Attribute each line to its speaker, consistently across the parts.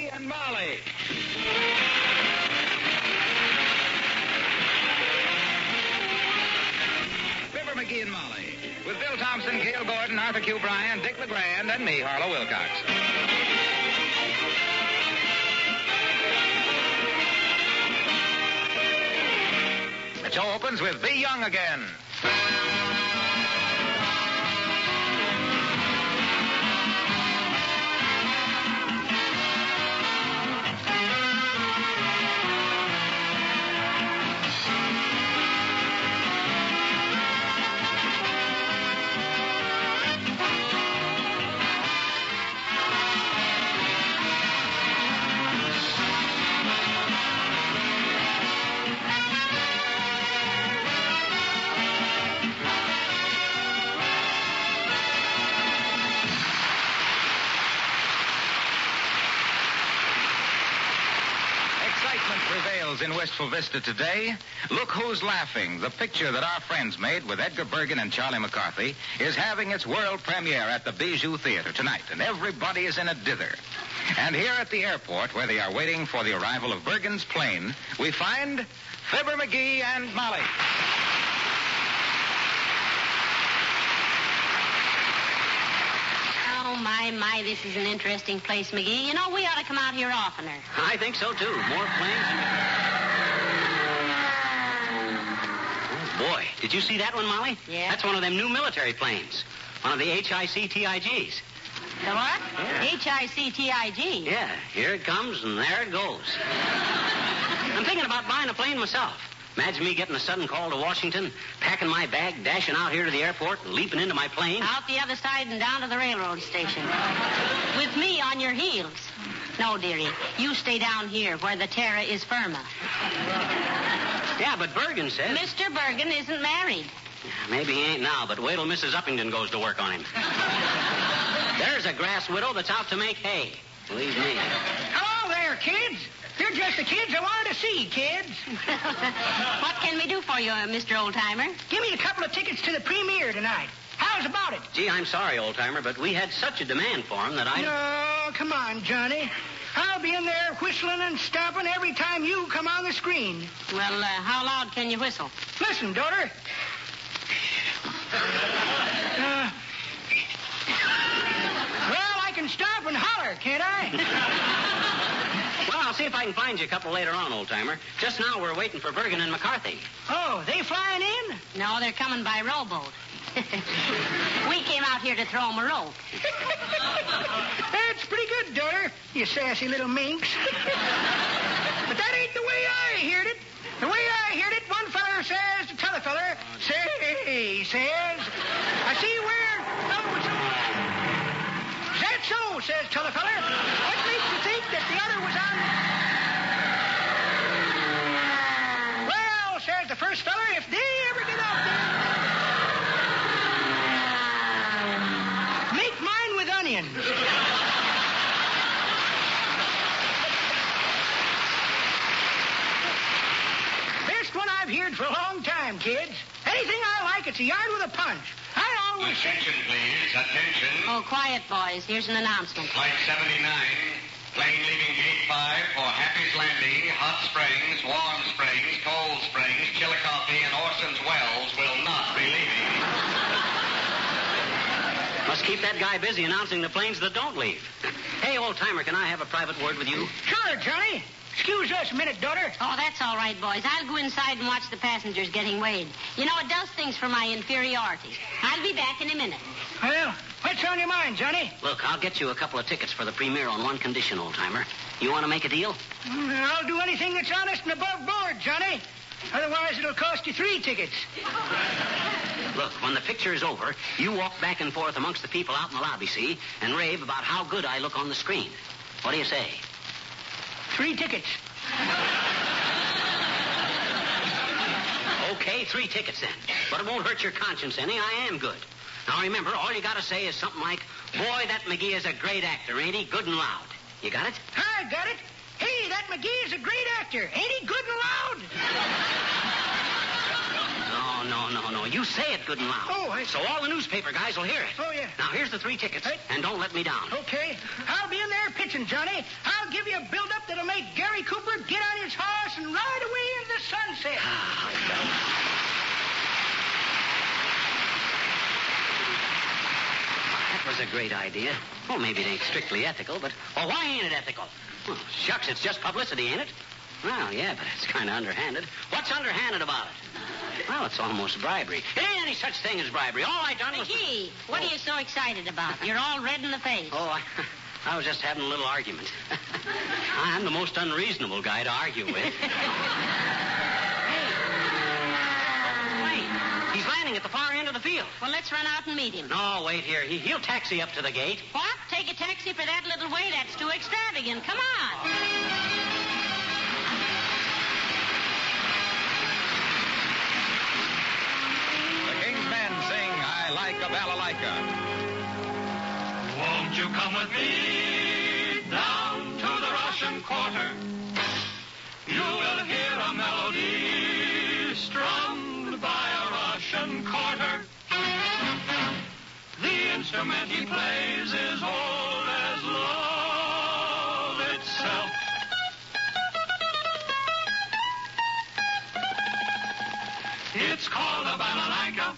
Speaker 1: McGee and Molly. Fibber, McGee and Molly. With Bill Thompson, Cale Gordon, Arthur Q. Bryan, Dick LeGrand, and me, Harlow Wilcox. The show opens with Be Young Again. Prevails in Wistful Vista today. Look Who's Laughing, the picture that our friends made with Edgar Bergen and Charlie McCarthy, is having its world premiere at the Bijou Theater tonight, and everybody is in a dither. And here at the airport, where they are waiting for the arrival of Bergen's plane, we find Fibber, McGee, and Molly.
Speaker 2: Oh, my, this is an interesting place, McGee. You know, we ought to come out here oftener.
Speaker 3: I think so, too. More planes. Oh, boy. Did you see that one, Molly?
Speaker 2: Yeah.
Speaker 3: That's one of them new military planes. One of the HICTIGs.
Speaker 2: The what?
Speaker 3: Yeah.
Speaker 2: HICTIG?
Speaker 3: Yeah. Here it comes, and there it goes. I'm thinking about buying a plane myself. Imagine me getting a sudden call to Washington, packing my bag, dashing out here to the airport, and leaping into my plane.
Speaker 2: Out the other side and down to the railroad station. With me on your heels. No, dearie. You stay down here where the terra is firma.
Speaker 3: Yeah, but Bergen says...
Speaker 2: Mr. Bergen isn't married.
Speaker 3: Maybe he ain't now, but wait till Mrs. Uppington goes to work on him. There's a grass widow that's out to make hay. Believe me.
Speaker 4: Hello there, kids. You're just the kids I wanted to see, kids.
Speaker 2: What can we do for you, Mr. Oldtimer?
Speaker 4: Give me a couple of tickets to the premiere tonight. How's about it?
Speaker 3: Gee, I'm sorry, old-timer, but we had such a demand for him that I...
Speaker 4: No, come on, Johnny. I'll be in there whistling and stomping every time you come on the screen.
Speaker 2: Well, how loud can you whistle?
Speaker 4: Listen, daughter. Well, I can stomp and holler, can't I?
Speaker 3: Well, I'll see if I can find you a couple later on, old-timer. Just now we're waiting for Bergen and McCarthy.
Speaker 4: Oh, they flying in?
Speaker 2: No, they're coming by rowboat. We came out here to throw them a rope.
Speaker 4: That's pretty good, daughter, you sassy little minx. But that ain't the way I heard it. The way I heard it, one feller says to t'other feller, say, says, I see where... Oh, is that so, says t'other feller. What makes you think that the other was on... Well, says the first feller, if they ever get out there... Make mine with onions. Best one I've heard for a long time, kids. Anything I like, it's a yard with a punch. I always say...
Speaker 5: Attention, please. Attention.
Speaker 2: Oh, quiet, boys. Here's an announcement.
Speaker 5: Flight 79. Plane leaving Gate 5 for Happy's Landing, Hot Springs, Warm Springs, Cold Springs, Chillicothe, and Orson's Wells will not be leaving.
Speaker 3: Must keep that guy busy announcing the planes that don't leave. Hey, old-timer, can I have a private word with you?
Speaker 4: Sure, Johnny. Excuse us a minute, daughter.
Speaker 2: Oh, that's all right, boys. I'll go inside and watch the passengers getting weighed. You know, it does things for my inferiority. I'll be back in a minute.
Speaker 4: Well, what's on your mind, Johnny?
Speaker 3: Look, I'll get you a couple of tickets for the premiere on one condition, old-timer. You want to make a deal?
Speaker 4: I'll do anything that's honest and above board, Johnny. Otherwise, it'll cost you 3 tickets.
Speaker 3: Look, when the picture is over, you walk back and forth amongst the people out in the lobby, see, and rave about how good I look on the screen. What do you say?
Speaker 4: 3 tickets.
Speaker 3: Okay, 3 tickets then. But it won't hurt your conscience any. I am good. Now remember, all you gotta say is something like, boy, that McGee is a great actor, ain't he? Good and loud. You got it?
Speaker 4: I got it. Hey, that McGee is a great actor. Ain't he good and loud?
Speaker 3: No. You say it good and loud.
Speaker 4: Oh,
Speaker 3: So all the newspaper guys will hear it.
Speaker 4: Oh, yeah.
Speaker 3: Now, here's the 3 tickets.
Speaker 4: Hey.
Speaker 3: And don't let me down.
Speaker 4: Okay. I'll be in there pitching, Johnny. I'll give you a build-up that'll make Gary Cooper get on his horse and ride away into the sunset.
Speaker 3: That was a great idea. Well, maybe it ain't strictly ethical, but... Well, why ain't it ethical? Well, shucks, it's just publicity, ain't it? Well, yeah, but it's kind of underhanded. What's underhanded about it? Well, it's almost bribery. It ain't any such thing as bribery. All I done was...
Speaker 2: McGee, what are you so excited about? You're all red in the face.
Speaker 3: Oh, I was just having a little argument. I'm the most unreasonable guy to argue with. Wait. He's landing at the far end of the field.
Speaker 2: Well, let's run out and meet him.
Speaker 3: No, wait here. He'll taxi up to the gate.
Speaker 2: What? Take a taxi for that little way? That's too extravagant. Come on.
Speaker 1: The King's Men sing I Like a Balalaika.
Speaker 5: Won't you come with me down to the Russian Quarter? You will hear a melody strummed by a Russian quarter. The instrument he plays is old as love itself. It's called a balalaika.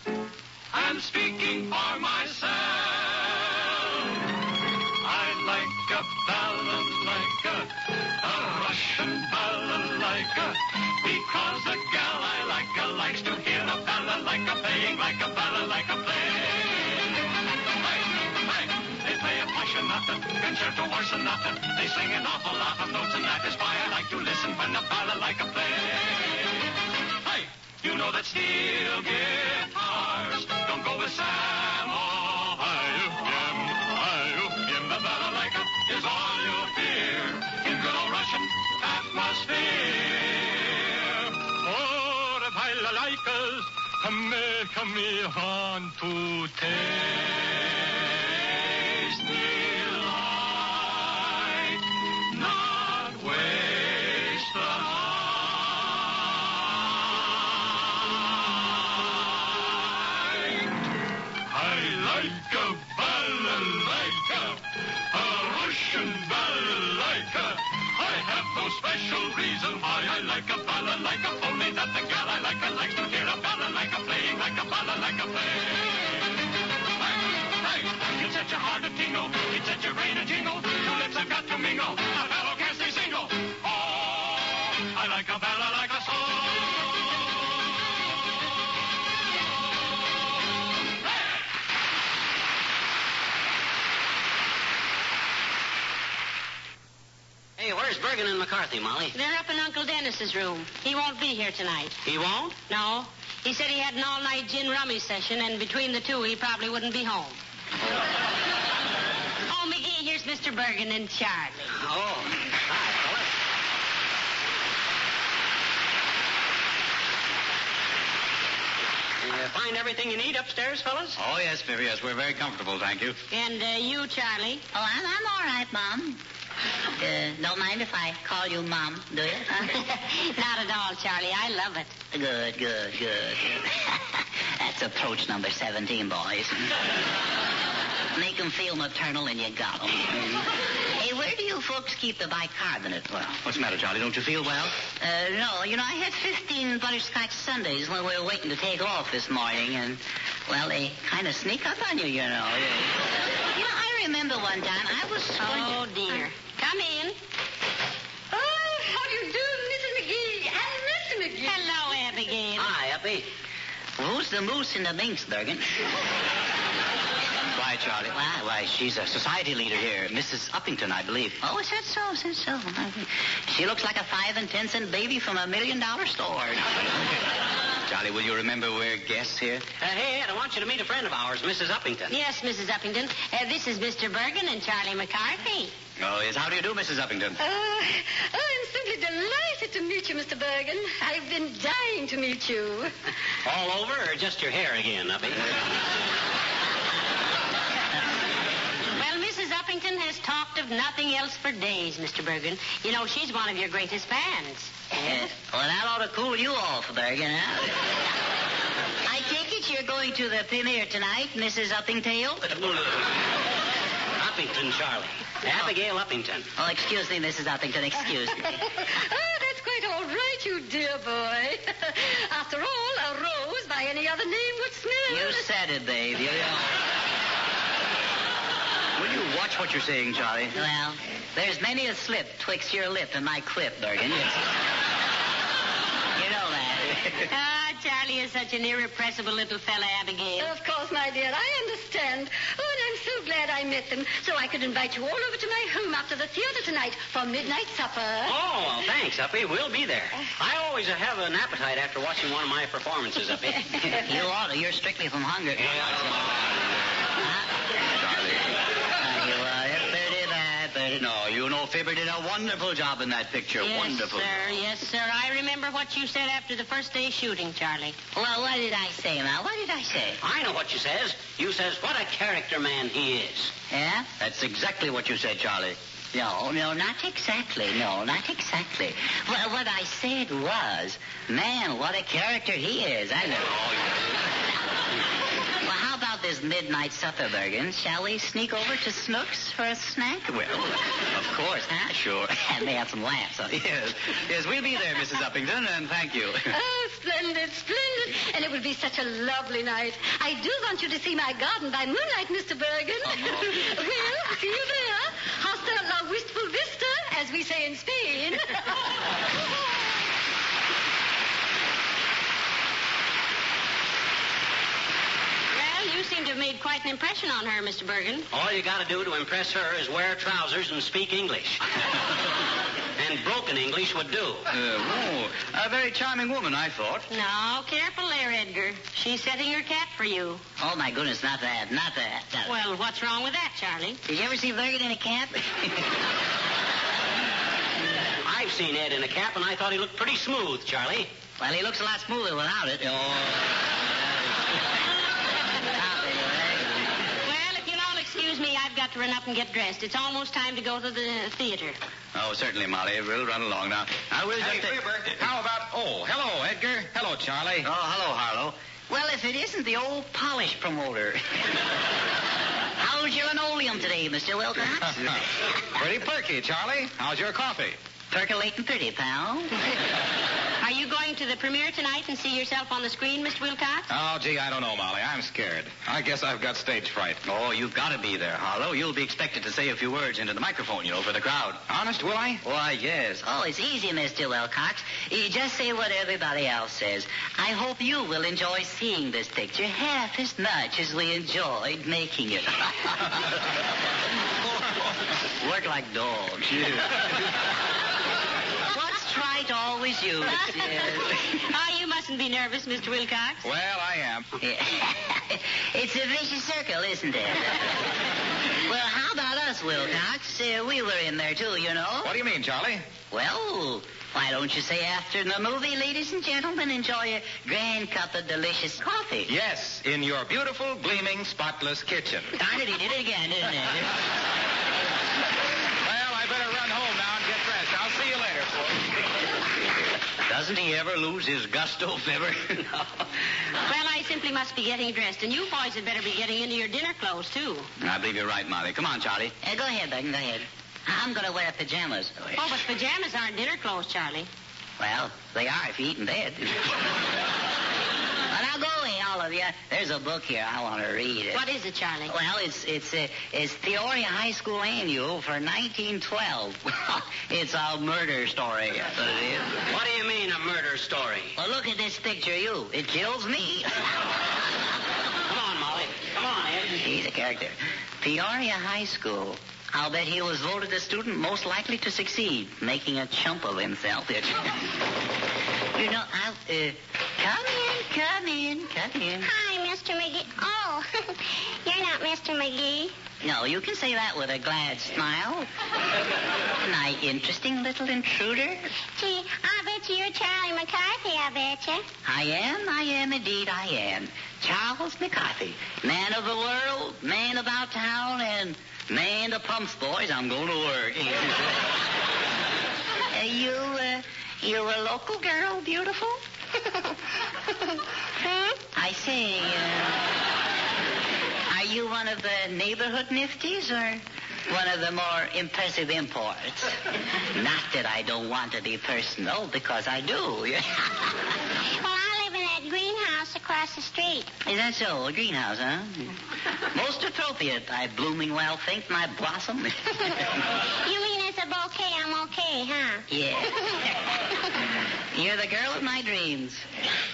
Speaker 5: I'm speaking for myself. I like a balalaika, a Russian balalaika, because the gal I like likes to hear a balalaika playing like a balalaika play. Hey, they play a passionata, concerto or sonata. They sing an awful lot of notes, and that is why I like to listen when a balalaika play. Hey, you know that steel guitars don't go with Sam or him. The balalaika is all you'll hear in good old Russian atmosphere. Oh, the balalaikas make me want to taste delight, not waste the night. I like a balalaika, a Russian balalaika. I have no special reason why I like a balalaika, only that the gal I like likes to hear a balalaika playing like a balalaika play. Hey, it's such a heart to tingle, it's such a brain to jingle, two lips have got to mingle, a fellow can't stay single. Oh, I like a balalaika song.
Speaker 3: Hey, where's Bergen and McCarthy, Molly?
Speaker 2: They're up in Uncle Dennis's room. He won't be here tonight.
Speaker 3: He won't?
Speaker 2: No. He said he had an all-night gin rummy session, and between the two, he probably wouldn't be home. Oh, McGee, here's Mr. Bergen and Charlie.
Speaker 3: Oh, hi, fellas. Find everything you need upstairs, fellas?
Speaker 1: Oh, yes, Fibber, yes. We're very comfortable, thank you.
Speaker 2: And you, Charlie?
Speaker 6: Oh, I'm all right, Mom. Don't mind if I call you Mom, do you?
Speaker 2: Not at all, Charlie. I love it.
Speaker 6: Good. That's approach number 17, boys. Make them feel maternal and you got them. Hey, where do you folks keep the bicarbonate?
Speaker 1: Well, what's the matter, Charlie? Don't you feel well?
Speaker 6: No. You know, I had 15 butterscotch sundaes when we were waiting to take off this morning, and, well, they kind of sneak up on you, you know. You know, I remember one time I was...
Speaker 2: Oh, dear. Come in.
Speaker 7: Oh, how do you do, Mrs. McGee and Mr. McGee?
Speaker 2: Hello, Abigail.
Speaker 3: Hi, Uppy.
Speaker 6: Who's the moose in the minx, Bergen?
Speaker 1: Why, Charlie? Why, she's a society leader here. Mrs. Uppington, I believe.
Speaker 6: Oh, is that so? She looks like a 5 and 10 cent baby from $1 million store.
Speaker 1: Charlie, will you remember we're guests here?
Speaker 3: Hey, Ed, I want you to meet a friend of ours, Mrs. Uppington.
Speaker 2: Yes, Mrs. Uppington. This is Mr. Bergen and Charlie McCarthy.
Speaker 1: Oh, yes. How do you do, Mrs. Uppington?
Speaker 7: I'm simply delighted to meet you, Mr. Bergen. I've been dying to meet you.
Speaker 3: All over or just your hair again, Uppy?
Speaker 2: Well, Mrs. Uppington has talked of nothing else for days, Mr. Bergen. You know, she's one of your greatest fans.
Speaker 6: Well, that ought to cool you off, Bergen, huh? you're going to the premiere tonight, Mrs. Uppingtail?
Speaker 3: Uppington, Charlie. Abigail Uppington.
Speaker 6: Oh, excuse me, Mrs. Uppington, excuse me.
Speaker 7: Oh, that's quite all right, you dear boy. After all, a rose by any other name would smell.
Speaker 6: You said it, babe.
Speaker 8: Will you watch what you're saying, Charlie?
Speaker 6: Well, there's many a slip twixt your lip and my quip, Bergen. You know that.
Speaker 2: Charlie is such an irrepressible little fella, Abigail.
Speaker 7: Of course, my dear, I understand. Oh, and I'm so glad I met them, so I could invite you all over to my home after the theater tonight for midnight supper.
Speaker 3: Oh, well, thanks, Uppy. We'll be there. I always have an appetite after watching one of my performances, Uppy.
Speaker 6: You ought to. You're strictly from hunger.
Speaker 8: No, you know Fibber did a wonderful job in that picture.
Speaker 2: Yes,
Speaker 8: Wonderful.
Speaker 2: sir. Yes, sir. I remember what you said after the first day shooting, Charlie.
Speaker 6: Well, what did I say now? What did I say?
Speaker 3: I know what you says. You says what a character man he is.
Speaker 6: Yeah?
Speaker 8: That's exactly what you said, Charlie.
Speaker 6: No, not exactly. No, not exactly. Well, what I said was, man, what a character he is. I know. Well, how about this midnight supper, Bergen? Shall we sneak over to Snook's for a snack?
Speaker 8: Well, of course.
Speaker 6: Huh?
Speaker 8: Sure.
Speaker 6: And they have some laughs. Huh?
Speaker 8: Yes, we'll be there, Mrs. Uppington, and thank you.
Speaker 7: Oh, splendid, splendid. And it will be such a lovely night. I do want you to see my garden by moonlight, Mr. Bergen. Well, see you there. Hasta la wistful vista, as we say in Spain.
Speaker 2: Well, you seem to have made quite an impression on her, Mr. Bergen.
Speaker 3: All you got to do to impress her is wear trousers and speak English. And broken English would do.
Speaker 8: A very charming woman, I thought.
Speaker 2: No, careful there, Edgar. She's setting her cap for you.
Speaker 6: Oh, my goodness, not that.
Speaker 2: Well, what's wrong with that, Charlie?
Speaker 6: Did you ever see Bergen in a cap?
Speaker 3: I've seen Ed in a cap, and I thought he looked pretty smooth, Charlie.
Speaker 6: Well, he looks a lot smoother without it.
Speaker 2: Well, if you'll all excuse me, I've got to run up and get dressed. It's almost time to go to the theater.
Speaker 8: Oh, certainly, Molly. We'll run along now. I will
Speaker 1: Hey,
Speaker 8: just...
Speaker 1: Fibber, how about... Oh, hello, Edgar. Hello, Charlie.
Speaker 8: Oh, hello, Harlow.
Speaker 6: Well, if it isn't the old polish promoter. How's your linoleum today, Mr. Wilcox?
Speaker 1: Pretty perky, Charlie. How's your coffee?
Speaker 6: Percolating pretty, pal.
Speaker 2: Are you going to the premiere tonight and see yourself on the screen, Mr. Wilcox?
Speaker 1: Oh, gee, I don't know, Molly. I'm scared. I guess I've got stage fright.
Speaker 8: Oh, you've got to be there, Harlow. You'll be expected to say a few words into the microphone, for the crowd.
Speaker 1: Honest, will I?
Speaker 8: Why, yes.
Speaker 6: Oh, it's easy, Mr. Wilcox. You just say what everybody else says. I hope you will enjoy seeing this picture half as much as we enjoyed making it.
Speaker 8: Work like dogs.
Speaker 6: What's trite always used.
Speaker 2: Oh, you mustn't be nervous, Mr. Wilcox.
Speaker 1: Well, I am.
Speaker 6: It's a vicious circle, isn't it? Well, how about us, Wilcox? We were in there, too,
Speaker 1: What do you mean, Charlie?
Speaker 6: Well, why don't you say after the movie, ladies and gentlemen, enjoy a grand cup of delicious coffee?
Speaker 1: Yes, in your beautiful, gleaming, spotless kitchen.
Speaker 6: Darn it, he did it again, didn't he?
Speaker 1: Well, I better run home now and get dressed. I'll see you later, folks.
Speaker 8: Doesn't he ever lose his gusto, Fibber?
Speaker 6: No.
Speaker 2: Well, I simply must be getting dressed, and you boys had better be getting into your dinner clothes, too.
Speaker 8: I believe you're right, Molly. Come on, Charlie.
Speaker 6: Go ahead, Bergen, go ahead. I'm going to wear pajamas.
Speaker 2: Oh, but pajamas aren't dinner clothes, Charlie.
Speaker 6: Well, they are if you eat in bed. Well, now go away, all of you. There's a book here I want to read.
Speaker 2: What is it, Charlie?
Speaker 6: Well, it's Peoria High School Annual for 1912. It's a murder story. That's what it is.
Speaker 3: What do you mean, a murder story?
Speaker 6: Well, look at this picture, you. It kills me.
Speaker 3: Come on, Molly. Come on, Ed.
Speaker 6: He's a character. Peoria High School. I'll bet he was voted the student most likely to succeed, making a chump of himself. Come in.
Speaker 9: Hi, Mr. McGee. Oh, you're not Mr. McGee.
Speaker 6: No, you can say that with a glad smile. My interesting little intruder.
Speaker 9: Gee, I bet you're Charlie McCarthy, I bet you.
Speaker 6: I am, indeed I am. Charles McCarthy, man of the world, man about town, and man the pumps, boys. I'm going to work. You a local girl, beautiful? I say, are you one of the neighborhood nifties or one of the more impressive imports? Not that I don't want to be personal, because I do.
Speaker 9: Well, I live in that greenhouse across the street.
Speaker 6: Is that so? A greenhouse, huh? Most appropriate, I blooming well think, my blossom.
Speaker 9: You mean as a bouquet, I'm okay, huh?
Speaker 6: Yeah. You're the girl of my dreams.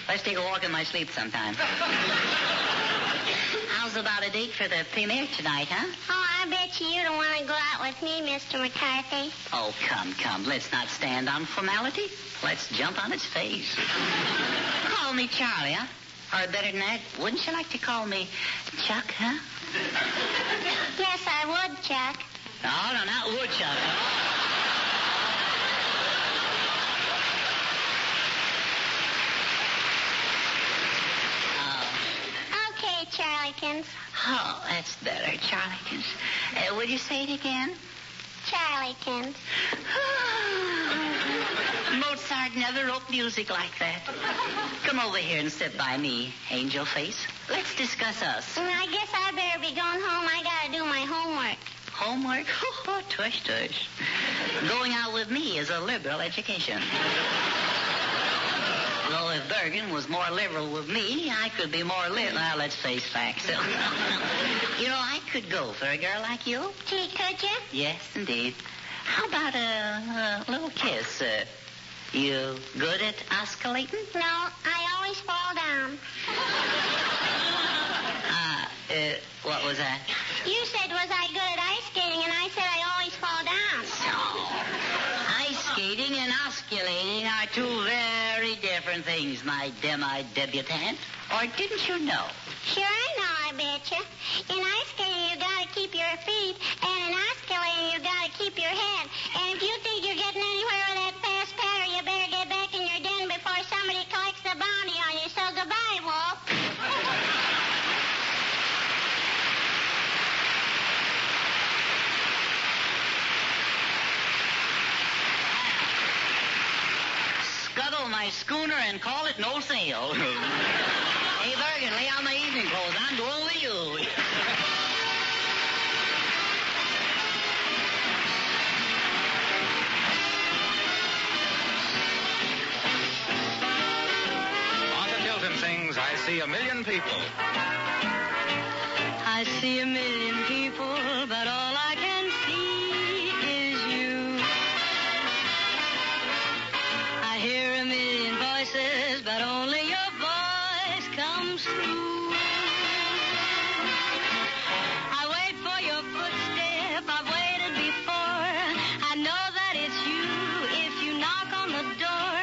Speaker 6: Let's take a walk in my sleep sometime. How's about a date for the premiere tonight, huh?
Speaker 9: Oh, I bet you don't want to go out with me, Mr. McCarthy.
Speaker 6: Oh, come. Let's not stand on formality. Let's jump on its face. Call me Charlie, huh? Or better than that, wouldn't you like to call me Chuck, huh?
Speaker 9: Yes, I would, Chuck.
Speaker 6: No, not Woodchuck.
Speaker 9: Okay, Charliekins.
Speaker 6: Oh, that's better, Charliekins. Would you say it again?
Speaker 9: Charliekins.
Speaker 6: Mozart never wrote music like that. Come over here and sit by me, angel face. Let's discuss us.
Speaker 9: I guess I better be going home. I gotta do my homework.
Speaker 6: Homework? Oh, tush. Going out with me is a liberal education. Though if Bergen was more liberal with me, I could be more liberal. Well, let's face facts. I could go for a girl like you.
Speaker 9: Gee, could you?
Speaker 6: Yes, indeed. How about a little kiss? You good at oscillating?
Speaker 9: No, I always fall down.
Speaker 6: What was that?
Speaker 9: You said, was I good at ice skating, and I said I always fall down.
Speaker 6: Ice skating and osculating are two very different things, my demi-debutante. Or didn't you know?
Speaker 9: Sure I know, I betcha. In ice skating, you gotta keep your feet, and in osculating, you gotta keep your head. And if you think you're getting anywhere with that fast patter, you better get back in your den before somebody collects the bounty on you. So goodbye, Wolf.
Speaker 6: Scuttle my schooner and call it no sail. Hey, Bergen, lay out my evening clothes. I'm going with you.
Speaker 1: Arthur Tilton sings, I See a Million People.
Speaker 10: I see a million people, but all I can see is you. I hear a million voices, but only your voice comes through. I wait for your footstep, I've waited before. I know that it's you. If you knock on the door,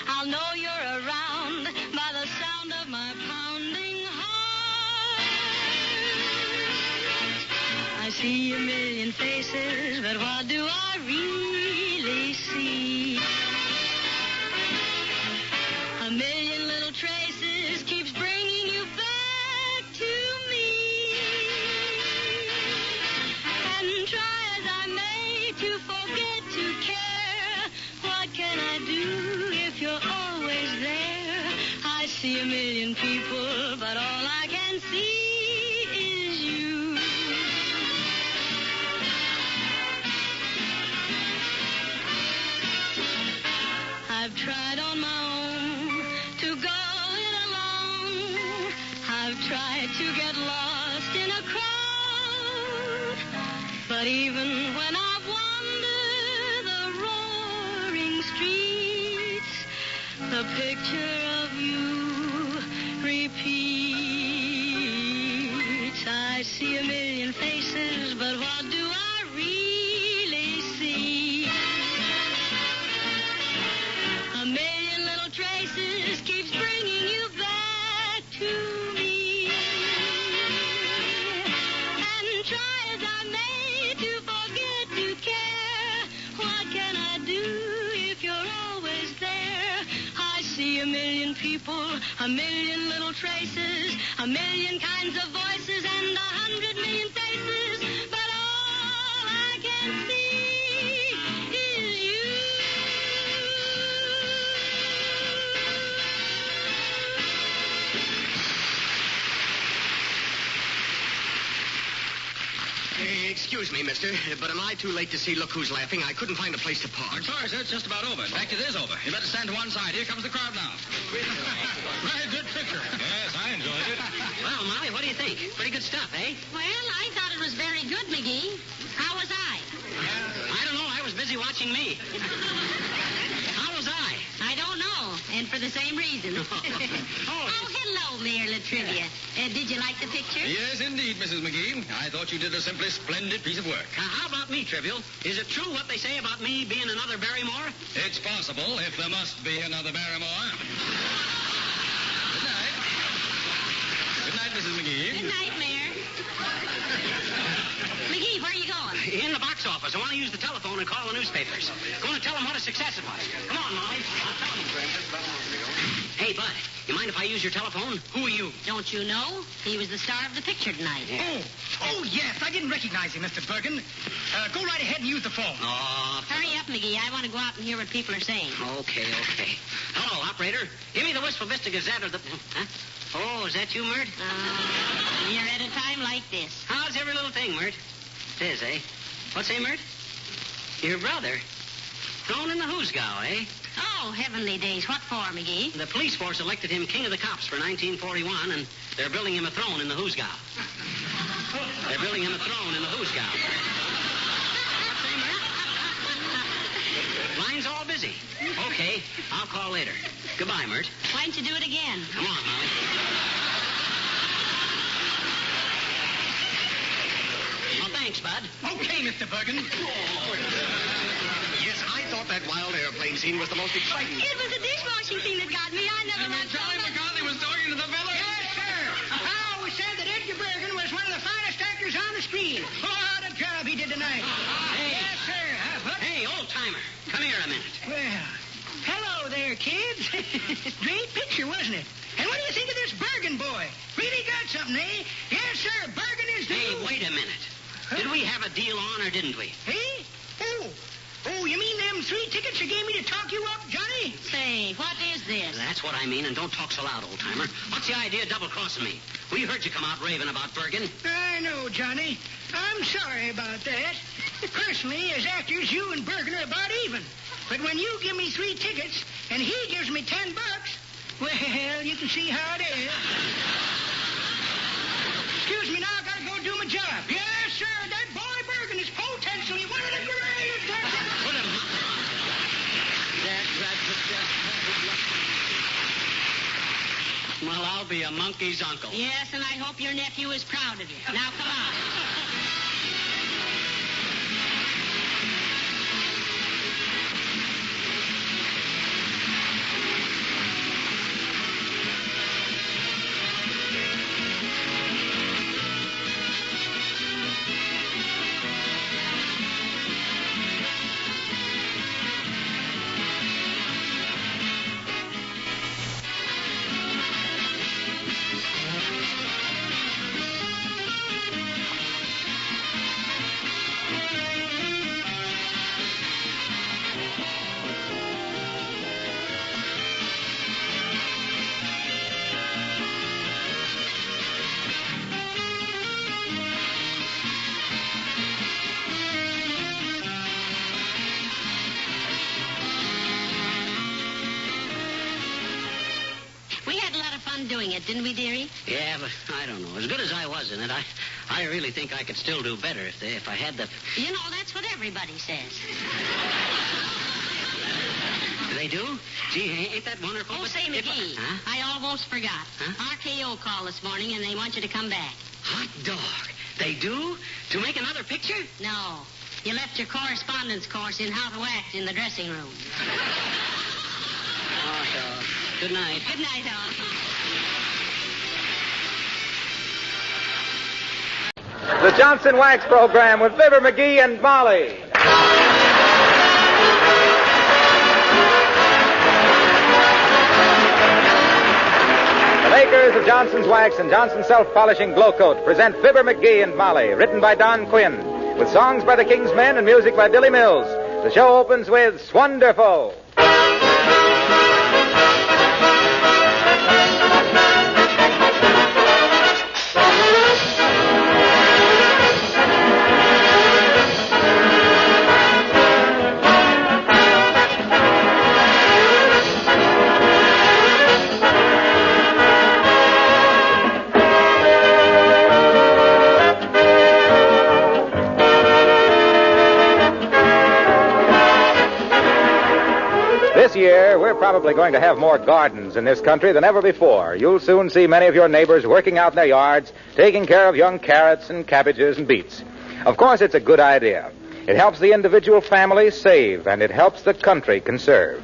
Speaker 10: I'll know you're around by the sound of my pounding heart. I see a million faces, but what do I really see? A million little traces keeps bringing you back to me. And try as I may to forget to care, what can I do if you're always there? I see a million people, but all I can see is you. I've tried on my own to go it alone. I've tried to get lost in a crowd. But even when I wander the roaring streets, the picture of you repeats. I see a million faces, but what do I really see? A million little traces keeps bringing you back to me. And try as I may to forget to care, what can I do if you're always there? I see a million people, a million little traces, a million kinds of voices, and 100 million faces, but all I can see is you.
Speaker 11: Excuse me, mister, but am I too late to see Look Who's Laughing? I couldn't find a place to park.
Speaker 12: I'm sorry, sir. It's just about over. In fact, it is over. You better stand to one side. Here comes the crowd now. Very good picture. Yes, I enjoyed it.
Speaker 3: Well, Molly, what do you think? Pretty good stuff, eh?
Speaker 2: Well, I thought it was very good, McGee. How was I?
Speaker 3: I don't know. I was busy watching me. How was I?
Speaker 2: I don't know, and for the same reason. Oh, hello, Mayor Latrivia. Did you like the picture?
Speaker 12: Yes, indeed, Mrs. McGee. I thought you did a simply splendid piece of work.
Speaker 3: How about me, Trivial? Is it true what they say about me being another Barrymore?
Speaker 12: It's possible, if there must be another Barrymore. Good night. Good night, Mrs. McGee.
Speaker 2: Good night, Mayor. McGee, where are you going?
Speaker 3: In the box office. I want to use the telephone and call the newspapers. Going to tell them what a success it was. Come on, Molly. I'll tell them. Hey, Bud, you mind if I use your telephone? Who are you?
Speaker 2: Don't you know? He was the star of the picture tonight.
Speaker 3: Yeah.
Speaker 4: Oh, yes. I didn't recognize him, Mr. Bergen. Go right ahead and use the phone.
Speaker 3: Oh,
Speaker 2: Hurry up, McGee. I want to go out and hear what people are saying.
Speaker 3: okay. Hello, operator. Give me the Wistful Vista Gazette or the... Huh? Oh, is that you, Mert?
Speaker 2: You're at a time like this.
Speaker 3: How's every little thing, Mert? It is, eh? What's that, Mert? Your brother. Thrown in the hoosgow, eh?
Speaker 2: Oh, heavenly days. What for, McGee?
Speaker 3: The police force elected him king of the cops for 1941, and they're building him a throne in the hoosgow. They're building him a throne in the hoosgow. What's that, Mert? Line's all busy. Okay, I'll call later. Goodbye, Mert.
Speaker 2: Why don't you do it again?
Speaker 3: Come on, Molly. Well, thanks, Bud.
Speaker 4: Okay, Mr. Bergen.
Speaker 11: Yes, I thought that wild airplane scene was the most exciting.
Speaker 7: It was the dishwashing thing that got me. I never liked
Speaker 12: Charlie McCarthy was talking to the fellow.
Speaker 4: Yes, sir. I always said that Edgar Bergen was one of the finest actors on the screen. Oh, what a job he did tonight.
Speaker 3: Hey.
Speaker 4: Yes, sir.
Speaker 3: Hey, old-timer. Come here a minute.
Speaker 4: Well, hello there, kids. Great picture, wasn't it? And what do you think of this Bergen boy? Really got something, eh? Yes, sir. Bergen is the...
Speaker 3: Hey, wait a minute. Did we have a deal on or didn't we?
Speaker 4: Hey? Oh, you mean them 3 tickets you gave me to talk you up, Johnny?
Speaker 2: Say, what is this?
Speaker 3: That's what I mean, and don't talk so loud, old-timer. What's the idea of double-crossing me? We heard you come out raving about Bergen.
Speaker 4: I know, Johnny. I'm sorry about that. Personally, as actors, you and Bergen are about even. But when you give me 3 tickets and he gives me $10, well, you can see how it is. Excuse me now, I gotta go do my job. Yes, sir, that boy Bergen is potentially one of the greatest actors.
Speaker 3: Put him. Well, I'll be a monkey's uncle.
Speaker 2: Yes, and I hope your nephew is proud of you. Now, come on. Doing it, didn't we, dearie?
Speaker 3: Yeah, but I don't know. As good as I was in it, I really think I could still do better if I had the...
Speaker 2: You know, that's what everybody says.
Speaker 3: They do? Gee, ain't that wonderful?
Speaker 2: Oh, say, McGee, I almost forgot.
Speaker 3: Huh?
Speaker 2: RKO called this morning, and they want you to come back.
Speaker 3: Hot dog. They do? To make another picture?
Speaker 2: No. You left your correspondence course in how to act in the dressing room.
Speaker 3: Oh, so... Good night.
Speaker 2: Good night, all.
Speaker 1: The Johnson Wax Program with Fibber, McGee, and Molly. The makers of Johnson's Wax and Johnson's Self-Polishing Glow Coat present Fibber, McGee, and Molly, written by Don Quinn, with songs by the King's Men and music by Billy Mills. The show opens with Swonderful. year, we're probably going to have more gardens in this country than ever before. You'll soon see many of your neighbors working out in their yards, taking care of young carrots and cabbages and beets. Of course, it's a good idea. It helps the individual family save, and it helps the country conserve.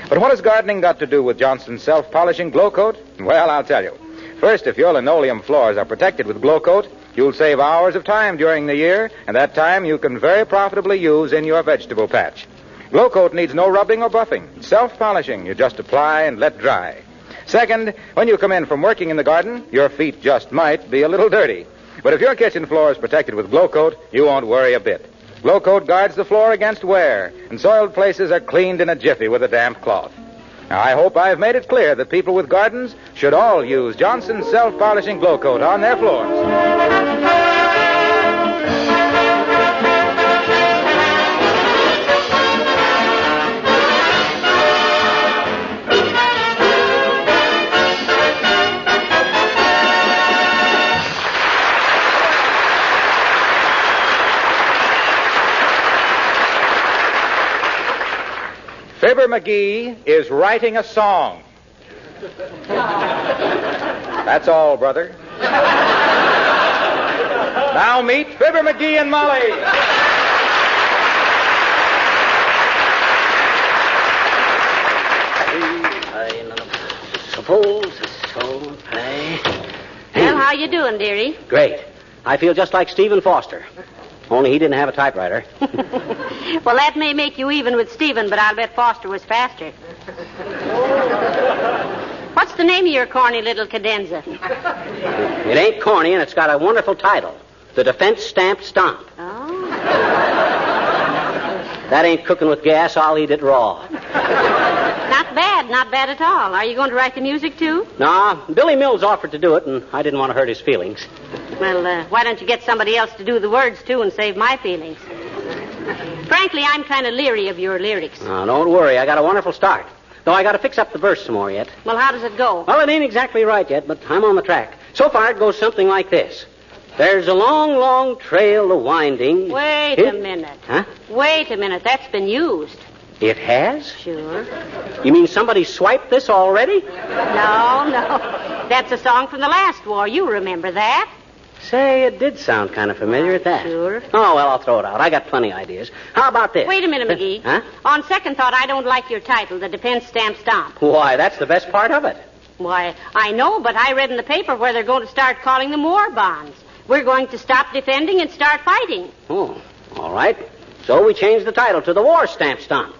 Speaker 1: But what has gardening got to do with Johnson's self-polishing Glow Coat? Well, I'll tell you. First, if your linoleum floors are protected with Glow Coat, you'll save hours of time during the year, and that time you can very profitably use in your vegetable patch. Glow Coat needs no rubbing or buffing. It's self-polishing. You just apply and let dry. Second, when you come in from working in the garden, your feet just might be a little dirty. But if your kitchen floor is protected with Glow Coat, you won't worry a bit. Glow Coat guards the floor against wear, and soiled places are cleaned in a jiffy with a damp cloth. Now, I hope I've made it clear that people with gardens should all use Johnson's self-polishing Glow Coat on their floors. Fibber McGee is writing a song. That's all, brother. Now meet Fibber McGee and Molly.
Speaker 2: Well, how you doing, dearie?
Speaker 3: Great. I feel just like Stephen Foster. Only he didn't have a typewriter.
Speaker 2: Well, that may make you even with Stephen, but I'll bet Foster was faster. What's the name of your corny little cadenza?
Speaker 3: It ain't corny, and it's got a wonderful title. The Defense Stamp Stomp.
Speaker 2: Oh.
Speaker 3: That ain't cooking with gas. I'll eat it raw.
Speaker 2: Not bad at all. Are you going to write the music, too?
Speaker 3: Nah, Billy Mills offered to do it, and I didn't want to hurt his feelings.
Speaker 2: Well, why don't you get somebody else to do the words, too, and save my feelings? Frankly, I'm kind of leery of your lyrics.
Speaker 3: Oh, don't worry. I got a wonderful start. Though I got to fix up the verse some more yet.
Speaker 2: Well, how does it go?
Speaker 3: Well, it ain't exactly right yet, but I'm on the track. So far, it goes something like this. There's a long, long trail a-winding.
Speaker 2: Wait a minute.
Speaker 3: Huh?
Speaker 2: Wait a minute. That's been used.
Speaker 3: It has?
Speaker 2: Sure.
Speaker 3: You mean somebody swiped this already?
Speaker 2: No. That's a song from the last war. You remember that?
Speaker 3: Say, it did sound kind of familiar at that.
Speaker 2: Sure.
Speaker 3: Oh, well, I'll throw it out. I got plenty of ideas. How about this?
Speaker 2: Wait a minute, McGee.
Speaker 3: Huh?
Speaker 2: On second thought, I don't like your title, The Defense Stamp Stomp.
Speaker 3: Why, that's the best part of it.
Speaker 2: Why, I know, but I read in the paper where they're going to start calling them war bonds. We're going to stop defending and start fighting.
Speaker 3: Oh, all right. So we changed the title to The War Stamp Stomp.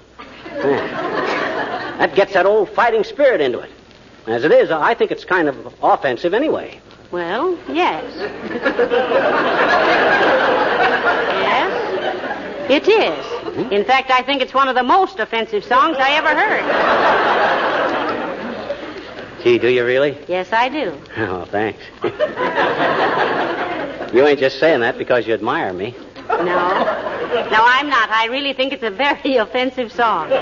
Speaker 3: Yeah. That gets that old fighting spirit into it. As it is, I think it's kind of offensive anyway.
Speaker 2: Well, yes. Yes, it is. Mm-hmm. In fact, I think it's one of the most offensive songs I ever heard.
Speaker 3: Gee, do you really?
Speaker 2: Yes, I do.
Speaker 3: Oh, thanks. You ain't just saying that because you admire me.
Speaker 2: No, I'm not. I really think it's a very offensive song.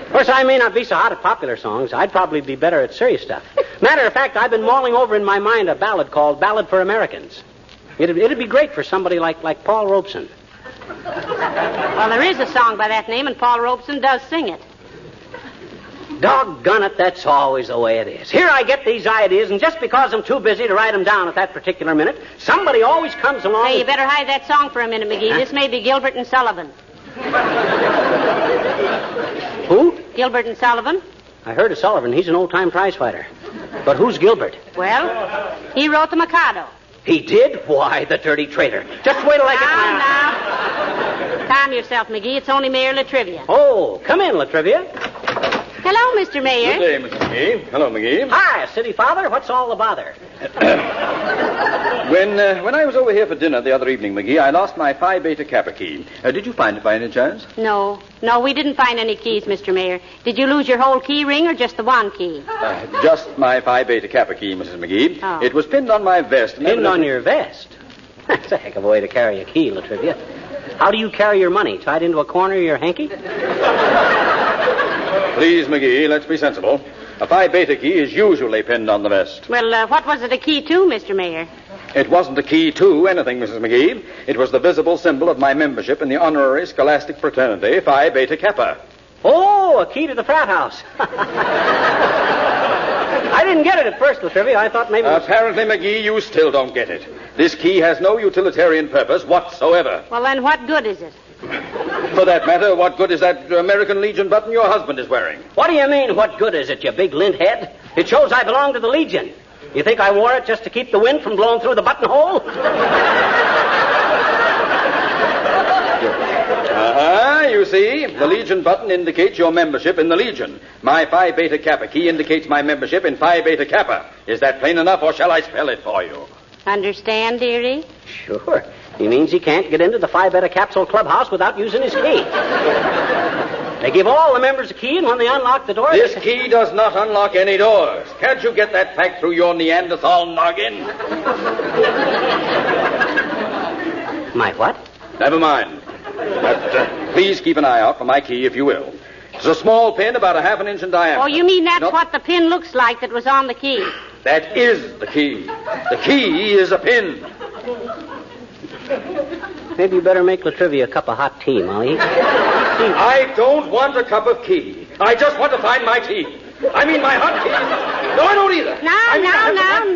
Speaker 3: Of course, I may not be so hot at popular songs. I'd probably be better at serious stuff. Matter of fact, I've been mulling over in my mind a ballad called Ballad for Americans. It'd be great for somebody like Paul Robeson.
Speaker 2: Well, there is a song by that name, and Paul Robeson does sing it.
Speaker 3: Doggone it, that's always the way it is. Here I get these ideas, and just because I'm too busy to write them down at that particular minute, somebody always comes along.
Speaker 2: Hey, you better hide that song for a minute, McGee. Huh? This may be Gilbert and Sullivan.
Speaker 3: Who?
Speaker 2: Gilbert and Sullivan.
Speaker 3: I heard of Sullivan. He's an old-time prize fighter. But who's Gilbert?
Speaker 2: Well, he wrote the Mikado.
Speaker 3: He did? Why, the dirty traitor. Just wait till I get my...
Speaker 2: Now. Calm yourself, McGee. It's only Mayor Latrivia.
Speaker 3: Oh, come in, Latrivia.
Speaker 2: Hello, Mr. Mayor.
Speaker 13: Good day, Mrs. McGee. Hello, McGee.
Speaker 3: Hi, City Father. What's all the bother?
Speaker 13: When I was over here for dinner the other evening, McGee, I lost my Phi Beta Kappa key. Did you find it by any chance?
Speaker 2: No, we didn't find any keys, Mr. Mayor. Did you lose your whole key ring or just the one key?
Speaker 13: Just my Phi Beta Kappa key, Mrs. McGee.
Speaker 2: Oh.
Speaker 13: It was pinned on my vest.
Speaker 3: Pinned on your vest? That's a heck of a way to carry a key, Latrivia. How do you carry your money? Tied into a corner of your hanky?
Speaker 13: Please, McGee, let's be sensible. A Phi Beta key is usually pinned on the vest.
Speaker 2: Well, what was it a key to, Mr. Mayor?
Speaker 13: It wasn't a key to anything, Mrs. McGee. It was the visible symbol of my membership in the honorary scholastic fraternity, Phi Beta Kappa.
Speaker 3: Oh, a key to the frat house. I didn't get it at first, Latrivia. I thought maybe...
Speaker 13: Apparently, McGee, you still don't get it. This key has no utilitarian purpose whatsoever.
Speaker 2: Well, then what good is it?
Speaker 13: For that matter, what good is that American Legion button your husband is wearing?
Speaker 3: What do you mean, what good is it, you big lint head? It shows I belong to the Legion. You think I wore it just to keep the wind from blowing through the buttonhole?
Speaker 13: You see, the Legion button indicates your membership in the Legion. My Phi Beta Kappa key indicates my membership in Phi Beta Kappa. Is that plain enough, or shall I spell it for you?
Speaker 2: Understand, dearie?
Speaker 3: Sure. He means he can't get into the Phi Beta Capsule Clubhouse without using his key. They give all the members a key, and when they unlock the door...
Speaker 13: This key does not unlock any doors. Can't you get that fact through your Neanderthal noggin?
Speaker 3: My what?
Speaker 13: Never mind. But please keep an eye out for my key, if you will. It's a small pin about a half an inch in diameter.
Speaker 2: Oh, you mean that's what the pin looks like that was on the key?
Speaker 13: That is the key. The key is a pin.
Speaker 3: Maybe you better make Latrivia a cup of hot tea, Molly.
Speaker 13: I don't want a cup of key. I just want to find my tea. I mean my hot tea. No, I don't either.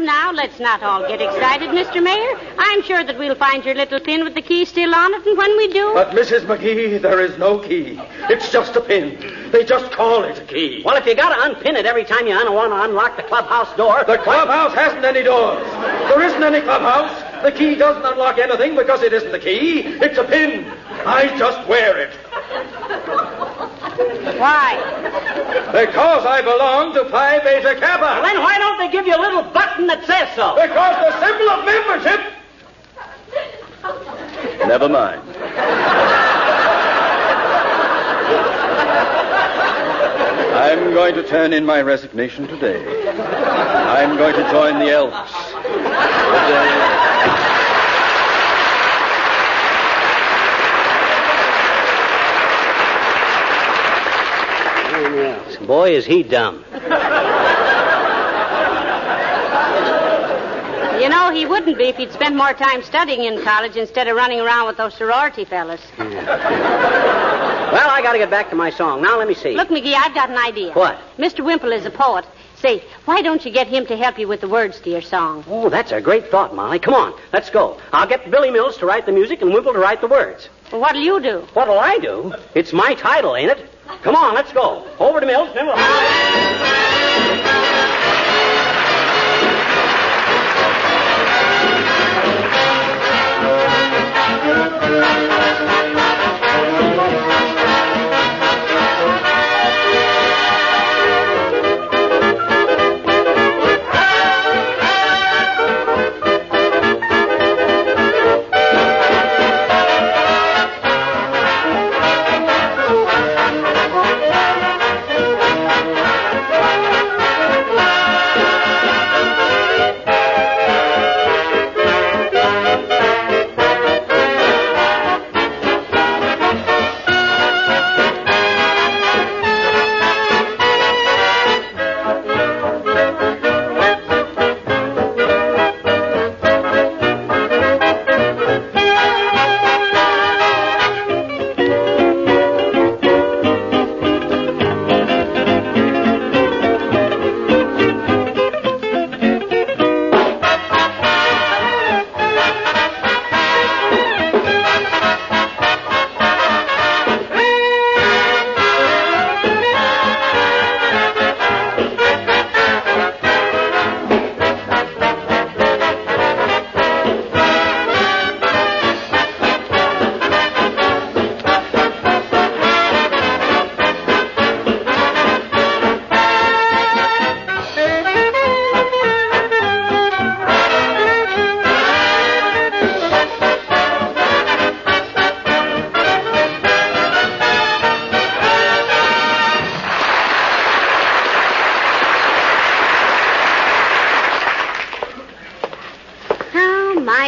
Speaker 2: Now, let's not all get excited, Mr. Mayor. I'm sure that we'll find your little pin with the key still on it, and when we do...
Speaker 13: But, Mrs. McGee, there is no key. It's just a pin. They just call it a key.
Speaker 3: Well, if you gotta unpin it every time you want to unlock the clubhouse door...
Speaker 13: The clubhouse hasn't any doors. There isn't any clubhouse. The key doesn't unlock anything because it isn't a key. It's a pin. I just wear it.
Speaker 2: Why?
Speaker 13: Because I belong to Phi Beta Kappa.
Speaker 3: Well, then why don't they give you a little button that says so?
Speaker 13: Because the symbol of membership... Never mind. I'm going to turn in my resignation today. I'm going to join the Elks.
Speaker 3: Boy, is he dumb.
Speaker 2: You know, he wouldn't be if he'd spent more time studying in college instead of running around with those sorority fellas.
Speaker 3: Well, I got to get back to my song. Now, let me see.
Speaker 2: Look, McGee, I've got an idea.
Speaker 3: What?
Speaker 2: Mr. Wimple is a poet. Say, why don't you get him to help you with the words to your song?
Speaker 3: Oh, that's a great thought, Molly. Come on, let's go. I'll get Billy Mills to write the music and Wimple to write the words.
Speaker 2: Well, what'll you do?
Speaker 3: What'll I do? It's my title, ain't it? Come on, let's go. Over to Mills. Then we'll...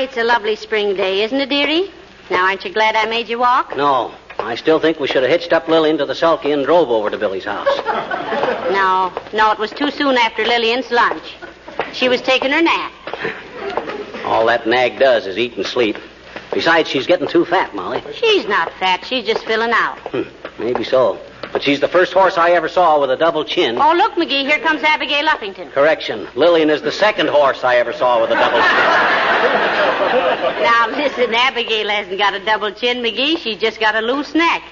Speaker 2: It's a lovely spring day, isn't it, dearie? Now, aren't you glad I made you walk?
Speaker 3: No. I still think we should have hitched up Lily into the sulky and drove over to Billy's house.
Speaker 2: No, it was too soon after Lillian's lunch. She was taking her nap.
Speaker 3: All that nag does is eat and sleep. Besides, she's getting too fat, Molly.
Speaker 2: She's not fat. She's just filling out.
Speaker 3: Maybe so. But she's the first horse I ever saw with a double chin.
Speaker 2: Oh, look, McGee, here comes Abigail Uppington.
Speaker 3: Correction. Lillian is the second horse I ever saw with a double chin.
Speaker 2: Now, listen, Abigail hasn't got a double chin, McGee. She's just got a loose neck.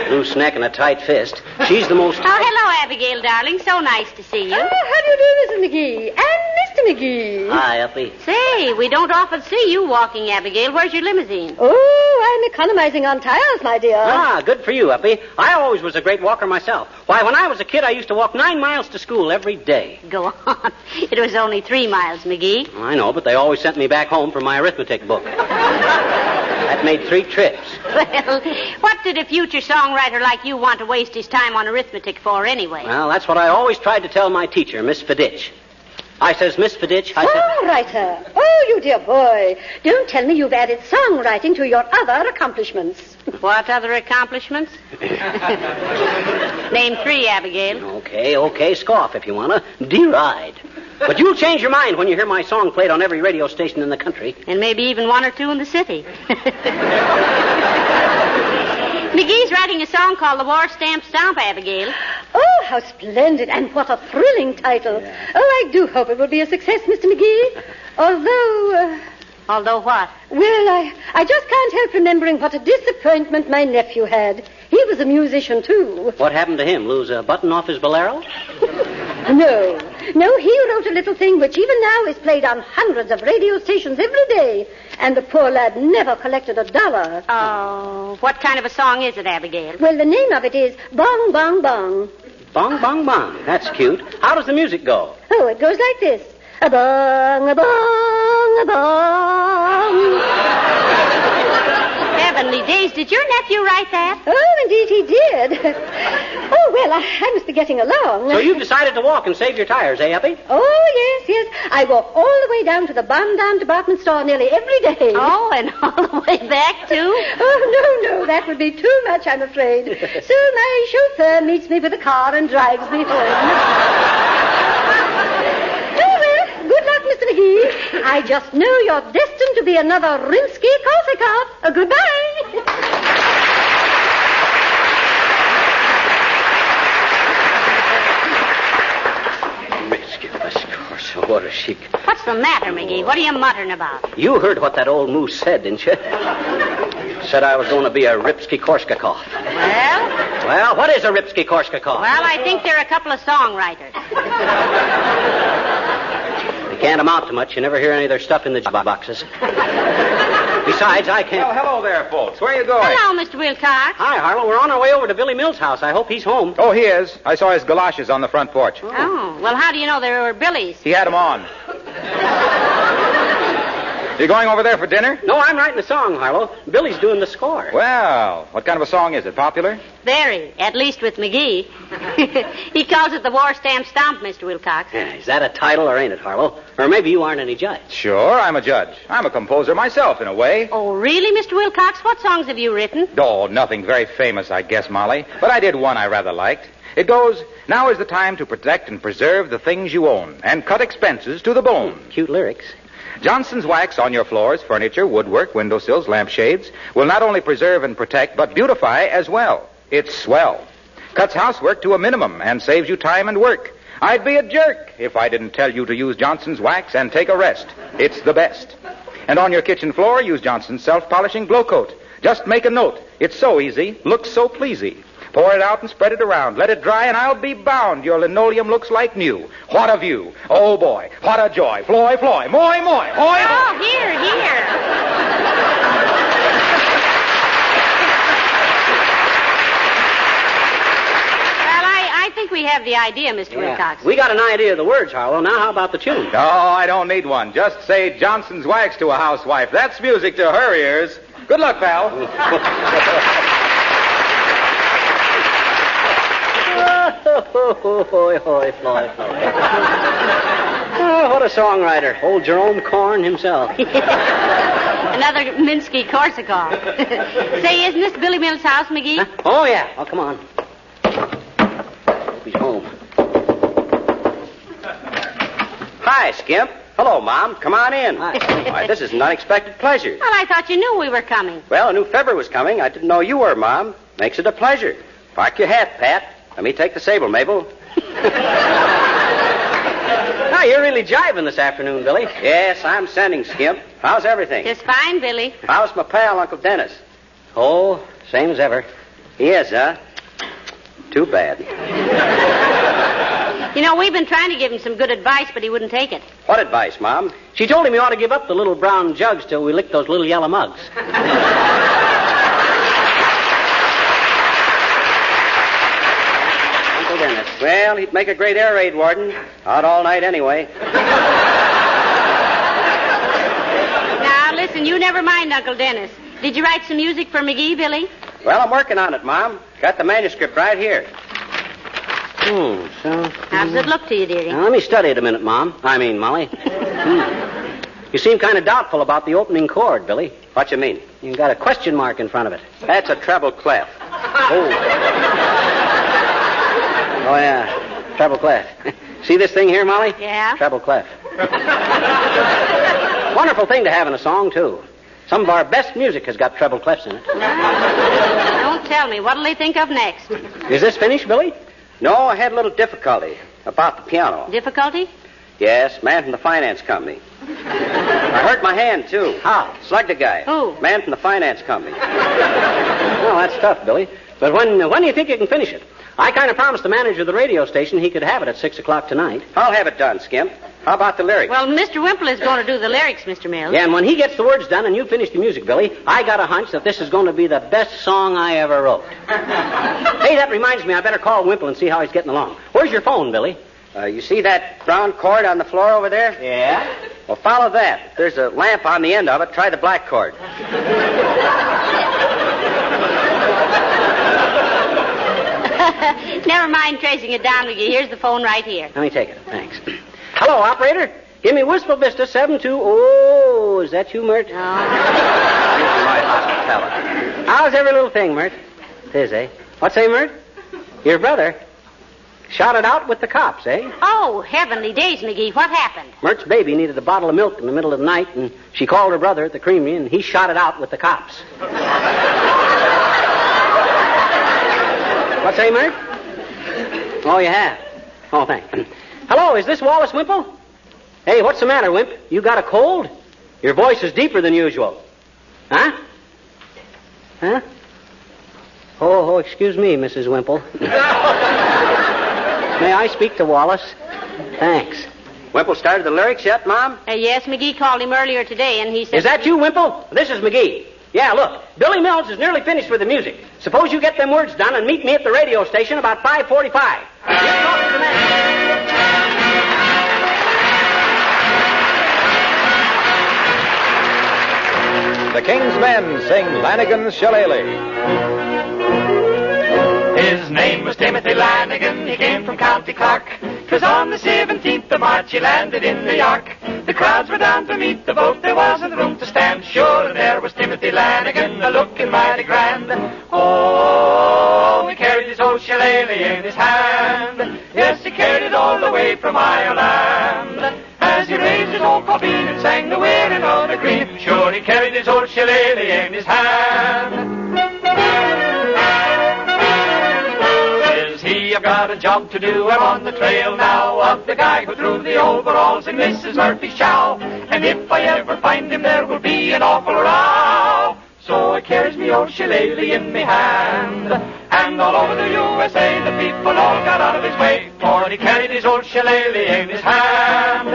Speaker 3: Loose neck and a tight fist. She's the most...
Speaker 2: Oh, hello, Abigail, darling. So nice to see you.
Speaker 7: Oh, how do you do, Mrs. McGee? And Mr. McGee.
Speaker 3: Hi, Uppy.
Speaker 2: Say, we don't often see you walking, Abigail. Where's your limousine?
Speaker 7: Oh, I'm economizing on tires, my dear.
Speaker 3: Ah, good for you, Uppy. I always was a great walker myself. Why, when I was a kid, I used to walk 9 miles to school every day.
Speaker 2: Go on. It was only 3 miles, McGee.
Speaker 3: I know, but they always sent me back home for my arithmetic book. That made 3 trips.
Speaker 2: Well, what did a future songwriter like you want to waste his time on arithmetic for anyway?
Speaker 3: Well, that's what I always tried to tell my teacher, Miss Fiditch. I says, Miss Fiditch, I said...
Speaker 7: Songwriter. Oh, you dear boy. Don't tell me you've added songwriting to your other accomplishments.
Speaker 2: What other accomplishments? Name 3, Abigail.
Speaker 3: Okay, scoff if you wanna. Deride. But you'll change your mind when you hear my song played on every radio station in the country.
Speaker 2: And maybe even 1 or 2 in the city. McGee's writing a song called The War Stamp Stomp, Abigail.
Speaker 7: Oh, how splendid, and what a thrilling title. Yeah. Oh, I do hope it will be a success, Mr. McGee. Although...
Speaker 2: Although what?
Speaker 7: Well, I just can't help remembering what a disappointment my nephew had. He was a musician, too.
Speaker 3: What happened to him? Lose a button off his bolero?
Speaker 7: No, he wrote a little thing which even now is played on hundreds of radio stations every day. And the poor lad never collected $1.
Speaker 2: Oh, what kind of a song is it, Abigail?
Speaker 7: Well, the name of it is Bong, Bong, Bong.
Speaker 3: Bong, bong, bong. That's cute. How does the music go?
Speaker 7: Oh, it goes like this. A bong, a bong, a bong.
Speaker 2: Heavenly days, did your nephew write that?
Speaker 7: Oh, indeed he did. Oh, well, I must be getting along.
Speaker 3: So you've decided to walk and save your tires, eh, Uppy?
Speaker 7: Oh, yes. I walk all the way down to the Bon-Don department store nearly every day.
Speaker 2: Oh, and all the way back, too?
Speaker 7: Oh, no, that would be too much, I'm afraid. So my chauffeur meets me with a car and drives me home. Good luck, Mr. McGee. I just know you're destined to be another Rimsky-Korsakov. Goodbye.
Speaker 3: Rimsky-Korsakov. What a chic.
Speaker 2: What's the matter, McGee? What are you muttering about?
Speaker 3: You heard what that old moose said, didn't you? Said I was going to be a Ripsky-Korsakov. Well, what is a Ripsky-Korsakov?
Speaker 2: Well, I think there are a couple of songwriters.
Speaker 3: Can't amount to much. You never hear any of their stuff in the boxes. Besides, I can't...
Speaker 13: Well, hello there, folks. Where are you going?
Speaker 2: Hello, Mr. Wilcox.
Speaker 3: Hi, Harlow. We're on our way over to Billy Mills' house. I hope he's home.
Speaker 13: Oh, he is. I saw his galoshes on the front porch.
Speaker 2: Oh, well, how do you know they were Billy's?
Speaker 13: He had them on. You going over there for dinner?
Speaker 3: No, I'm writing a song, Harlow. Billy's doing the score.
Speaker 13: Well, what kind of a song is it? Popular?
Speaker 2: Very, at least with McGee. He calls it the War Stamp Stomp, Mr. Wilcox.
Speaker 3: Yeah, is that a title or ain't it, Harlow? Or maybe you aren't any judge.
Speaker 13: Sure, I'm a judge. I'm a composer myself, in a way.
Speaker 2: Oh, really, Mr. Wilcox? What songs have you written?
Speaker 13: Oh, nothing very famous, I guess, Molly. But I did one I rather liked. It goes, now is the time to protect and preserve the things you own and cut expenses to the bone.
Speaker 3: Cute lyrics.
Speaker 13: Johnson's wax on your floors, furniture, woodwork, windowsills, lampshades will not only preserve and protect, but beautify as well. It's swell. Cuts housework to a minimum and saves you time and work. I'd be a jerk if I didn't tell you to use Johnson's wax and take a rest. It's the best. And on your kitchen floor, use Johnson's self-polishing glow coat. Just make a note. It's so easy, looks so pleasy. Pour it out and spread it around. Let it dry, and I'll be bound your linoleum looks like new. What a view. Oh, boy. What a joy. Floy, floy. Moy, moy. Hoy, hoy.
Speaker 2: Oh, here. Well, I think we have the idea, Mr. Wilcox.
Speaker 3: We got an idea of the words, Harlow. Now, how about the tune?
Speaker 13: No, I don't need one. Just say Johnson's wax to a housewife. That's music to her ears. Good luck, pal.
Speaker 3: Oh, what a songwriter. Old Jerome Korn himself.
Speaker 2: Another Minsky-Korsakov. Say, isn't this Billy Mills' house, McGee?
Speaker 3: Huh? Oh, yeah. Oh, come on. Hope he's home. Hi, Skimp. Hello, Mom. Come on in. Why, this is an unexpected pleasure.
Speaker 2: Well, I thought you knew we were coming.
Speaker 3: Well, I knew Fibber was coming. I didn't know you were, Mom. Makes it a pleasure. If Park your hat, Pat. Let me take the sable, Mabel. Now, you're really jiving this afternoon, Billy. Yes, I'm sending, Skimp. How's everything?
Speaker 2: Just fine, Billy.
Speaker 3: How's my pal, Uncle Dennis? Oh, same as ever. He is, huh? Too bad.
Speaker 2: You know, we've been trying to give him some good advice, but he wouldn't take it.
Speaker 3: What advice, Mom? She told him he ought to give up the little brown jugs till we lick those little yellow mugs. Uncle Dennis. Well, he'd make a great air raid warden. Out all night anyway.
Speaker 2: Now, listen, you never mind Uncle Dennis. Did you write some music for McGee, Billy?
Speaker 3: Well, I'm working on it, Mom. Got the manuscript right here. So...
Speaker 2: How does it look to you, dearie?
Speaker 3: Now, let me study it a minute, Mom. I mean, Molly. You seem kind of doubtful about the opening chord, Billy. What you mean? You got a question mark in front of it. That's a treble clef. Oh, yeah. Treble clef. See this thing here, Molly?
Speaker 2: Yeah?
Speaker 3: Treble clef. Wonderful thing to have in a song, too. Some of our best music has got treble clefs in it.
Speaker 2: Don't tell me. What'll they think of next?
Speaker 3: Is this finished, Billy? No, I had a little difficulty about the piano.
Speaker 2: Difficulty?
Speaker 3: Yes, man from the finance company. I hurt my hand, too.
Speaker 2: How?
Speaker 3: Slugged a guy.
Speaker 2: Who?
Speaker 3: Man from the finance company. Well, that's tough, Billy. But when do you think you can finish it? I kind of promised the manager of the radio station he could have it at 6 o'clock tonight. I'll have it done, Skimp. How about the lyrics?
Speaker 2: Well, Mr. Wimple is going to do the lyrics, Mr. Mills.
Speaker 3: Yeah, and when he gets the words done and you finish the music, Billy, I got a hunch that this is going to be the best song I ever wrote. Hey, that reminds me, I better call Wimple and see how he's getting along. Where's your phone, Billy? You see that brown cord on the floor over there? Yeah. Well, follow that. If there's a lamp on the end of it, try the black cord.
Speaker 2: Never mind tracing it down with you. Here's the phone right here.
Speaker 3: Let me take it. Thanks. Hello, operator. Give me Wistful Vista 72. Oh, is that you, Mert?
Speaker 2: No.
Speaker 3: My hospitality. How's every little thing, Mert? It is, eh? What's say, Mert? Your brother shot it out with the cops, eh?
Speaker 2: Oh, heavenly days, McGee. What happened?
Speaker 3: Mert's baby needed a bottle of milk in the middle of the night, and she called her brother at the creamery, and he shot it out with the cops. What say, Mert? Oh, you have? Oh, thanks. Hello, is this Wallace Wimple? Hey, what's the matter, Wimp? You got a cold? Your voice is deeper than usual. Huh? Huh? Oh, excuse me, Mrs. Wimple. May I speak to Wallace? Thanks. Wimple started the lyrics yet, Mom?
Speaker 2: Yes, McGee called him earlier today, and he said...
Speaker 3: Is that you, Wimple? This is McGee. Yeah, look, Billy Mills is nearly finished with the music. Suppose you get them words done and meet me at the radio station about 5:45.
Speaker 13: The King's Men sing Lanigan's Shillelagh.
Speaker 5: His name was Timothy Lanigan, he came from County Cork. 'Twas on the 17th of March he landed in New York. The crowds were down to meet the boat, there wasn't room to stand. Sure, and there was Timothy Lanigan, a-looking mighty grand. Oh, he carried his old shillelagh in his hand. Yes, he carried it all the way from Ireland. As he raised his old carbine and sang the wearing on the green. Sure, he carried his old shillelagh in his hand. I've got a job to do, I'm on the trail now of the guy who threw the overalls in Mrs. Murphy's chow. And if I ever find him, there will be an awful row. So I carries me old shillelagh in me hand. And all over the USA, the people all got out of his way, for he carried his old shillelagh in his hand.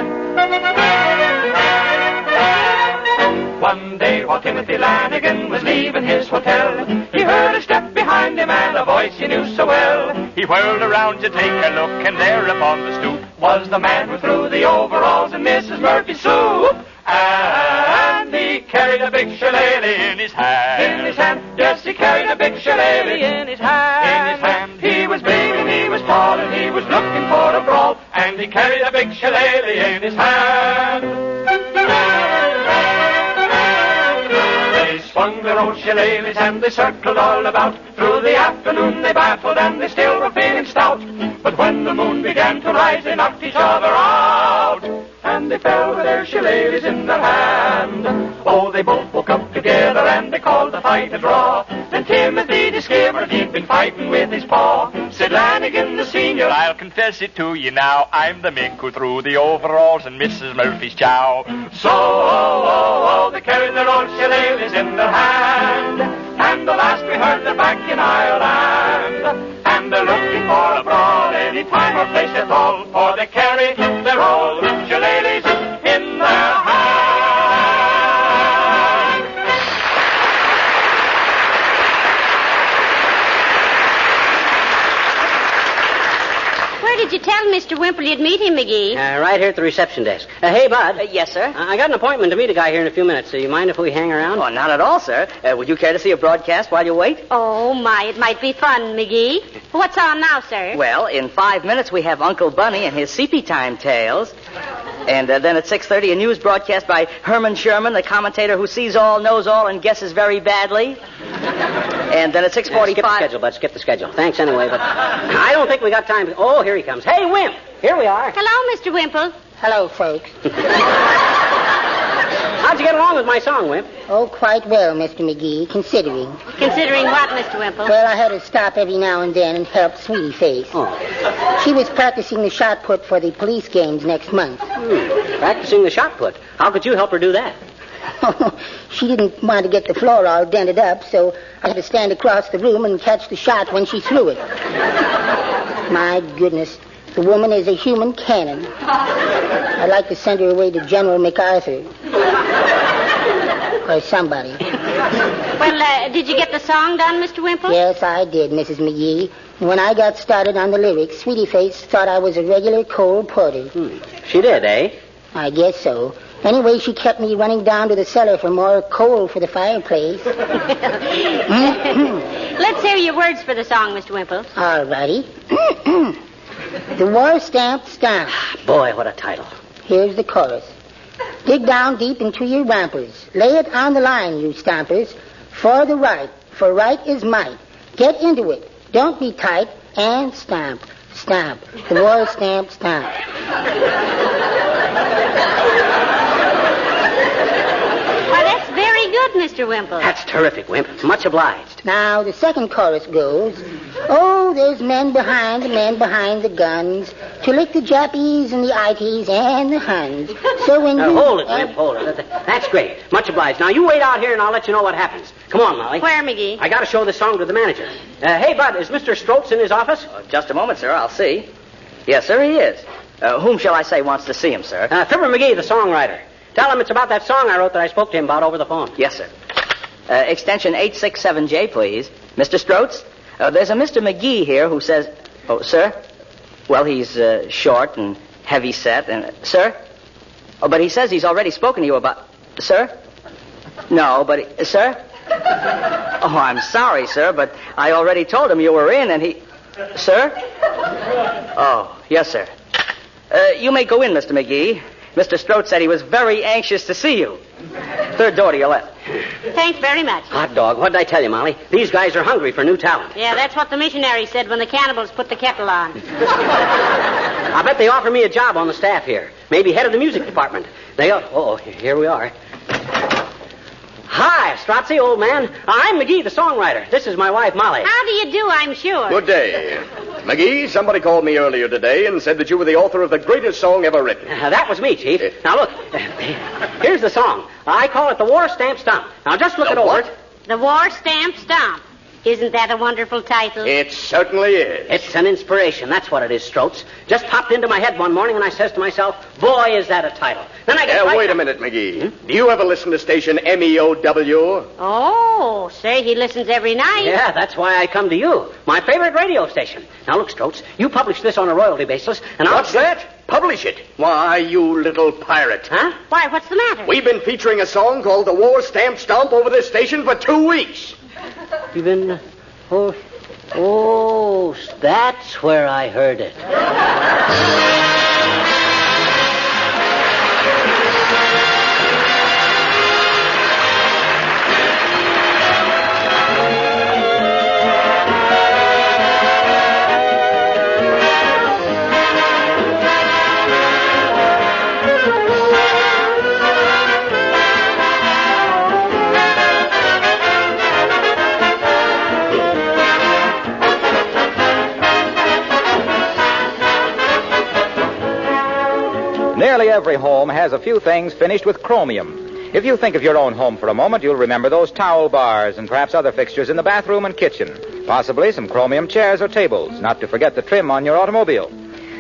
Speaker 5: One day while Timothy Lanigan was leaving his hotel, he heard a step behind him and a voice he knew so well. He whirled around to take a look, and there upon the stoop was the man who threw the overalls in Mrs. Murphy's soup. And he carried a big shillelagh in his hand. In his hand, yes, he carried a big shillelagh in his hand. In his hand, he was big and he was tall and he was looking for a brawl. And he carried a big shillelagh in his hand. Swung their old shillelaghs and they circled all about. Through the afternoon they battled and they still were feeling stout. But when the moon began to rise they knocked each other out. And they fell with their shillelaghs in their hand. Oh, they both woke up together and they called the fight a draw. Then Timothy discovered he'd been fighting with his paw. Said Lanigan the senior, I'll confess it to you now, I'm the mink who threw the overalls and Mrs. Murphy's chow. So, they're carrying their old shillelaghs in their hand, and the last we heard they're back in Ireland, and they're looking for a brawl any time or place at all, for they carry their old shillelaghs in their hand.
Speaker 2: Where did you tell Mr. Wimple you'd meet him, McGee?
Speaker 3: Right here at the reception desk. Hey, Bud.
Speaker 6: Yes, sir?
Speaker 3: I got an appointment to meet a guy here in a few minutes. So you mind if we hang around?
Speaker 6: Oh, not at all, sir. Would you care to see a broadcast while you wait?
Speaker 2: Oh, my, it might be fun, McGee. What's on now, sir?
Speaker 6: Well, in 5 minutes we have Uncle Bunny and his CP Time tales. And then at 6:30, a news broadcast by Herman Sherman, the commentator who sees all, knows all, and guesses very badly. And then at 6:45...
Speaker 3: Skip the schedule, Bud. Skip the schedule. Thanks anyway, but I don't think we got time. Oh, here he comes. Hey, Wimp. Here we are.
Speaker 2: Hello, Mr. Wimple.
Speaker 4: Hello, folks.
Speaker 3: How'd you get along with my song, Wimp?
Speaker 4: Oh, quite well, Mr. McGee, considering.
Speaker 2: Considering what, Mr. Wimple?
Speaker 4: Well, I had to stop every now and then and help Sweetie Face.
Speaker 3: Oh.
Speaker 4: She was practicing the shot put for the police games next month.
Speaker 3: Practicing the shot put. How could you help her do that?
Speaker 4: She didn't want to get the floor all dented up, so I had to stand across the room and catch the shot when she threw it. My goodness, the woman is a human cannon. I'd like to send her away to General McCarthy. Or somebody.
Speaker 2: Well, did you get the song done, Mr. Wimple?
Speaker 4: Yes, I did, Mrs. McGee. When I got started on the lyrics, Sweetie Face thought I was a regular Cole Porter.
Speaker 3: She did, eh?
Speaker 4: I guess so. Anyway, she kept me running down to the cellar for more coal for the fireplace.
Speaker 2: Let's hear your words for the song, Mr. Wimple.
Speaker 4: All righty. The war stamp stamp.
Speaker 3: Boy, what a title.
Speaker 4: Here's the chorus. Dig down deep into your rampers. Lay it on the line, you stampers. For the right, for right is might. Get into it. Don't be tight. And stamp, stamp. The war stamp stamp.
Speaker 2: Well, that's very good, Mr. Wimple.
Speaker 3: That's terrific, Wimp. Much obliged.
Speaker 4: Now, the second chorus goes, oh, there's men behind the guns to lick the Jappies and the Ities and the Huns. So when you...
Speaker 3: Hold it, Wimp, hold it. That's great. Much obliged. Now, you wait out here and I'll let you know what happens. Come on, Molly.
Speaker 2: Where, McGee?
Speaker 3: I got to show this song to the manager. Hey, Bud, is Mr. Stroats in his office?
Speaker 6: Just a moment, sir. I'll see. Yes, sir, he is. Whom shall I say wants to see him, sir?
Speaker 3: Fibber McGee, the songwriter. Tell him it's about that song I wrote that I spoke to him about over the phone.
Speaker 6: Yes, sir. Extension 867J, please. Mr. Stroats, there's a Mr. McGee here who says... Oh, sir? Well, he's short and heavy-set and... Sir? Oh, but he says he's already spoken to you about... Sir? No, but... Sir? Oh, I'm sorry, sir, but I already told him you were in and he... Sir? Oh, yes, sir. You may go in, Mr. McGee. Mr. Stroats said he was very anxious to see you. Third door to your left.
Speaker 2: Thanks very much.
Speaker 3: Hot dog, what did I tell you, Molly? These guys are hungry for new talent.
Speaker 2: Yeah, that's what the missionary said when the cannibals put the kettle on.
Speaker 3: I bet they offer me a job on the staff here. Maybe head of the music department. Oh, here we are. Hi, Strozzi, old man. I'm McGee, the songwriter. This is my wife, Molly.
Speaker 2: How do you do, I'm sure?
Speaker 11: Good day. McGee, somebody called me earlier today and said that you were the author of the greatest song ever written.
Speaker 3: That was me, Chief. Now, look. Here's the song. I call it the War Stamp Stomp. Now, just look it over.
Speaker 11: What?
Speaker 2: The War Stamp Stomp. Isn't that a wonderful title?
Speaker 11: It certainly is.
Speaker 3: It's an inspiration. That's what it is, Stroats. Just popped into my head one morning and I says to myself, boy, is that a title. Then I get
Speaker 11: wait a minute, McGee. Do you ever listen to station MEOW?
Speaker 2: Oh, say, he listens every night.
Speaker 3: Yeah, that's why I come to you. My favorite radio station. Now, look, Stroats, you publish this on a royalty basis, and
Speaker 11: What's that? Publish it. Why, you little pirate.
Speaker 3: Huh?
Speaker 2: Why, what's the matter?
Speaker 11: We've been featuring a song called The War Stamp Stomp over this station for 2 weeks.
Speaker 3: You've been... Oh, that's where I heard it.
Speaker 13: Nearly every home has a few things finished with chromium. If you think of your own home for a moment, you'll remember those towel bars and perhaps other fixtures in the bathroom and kitchen. Possibly some chromium chairs or tables, not to forget the trim on your automobile.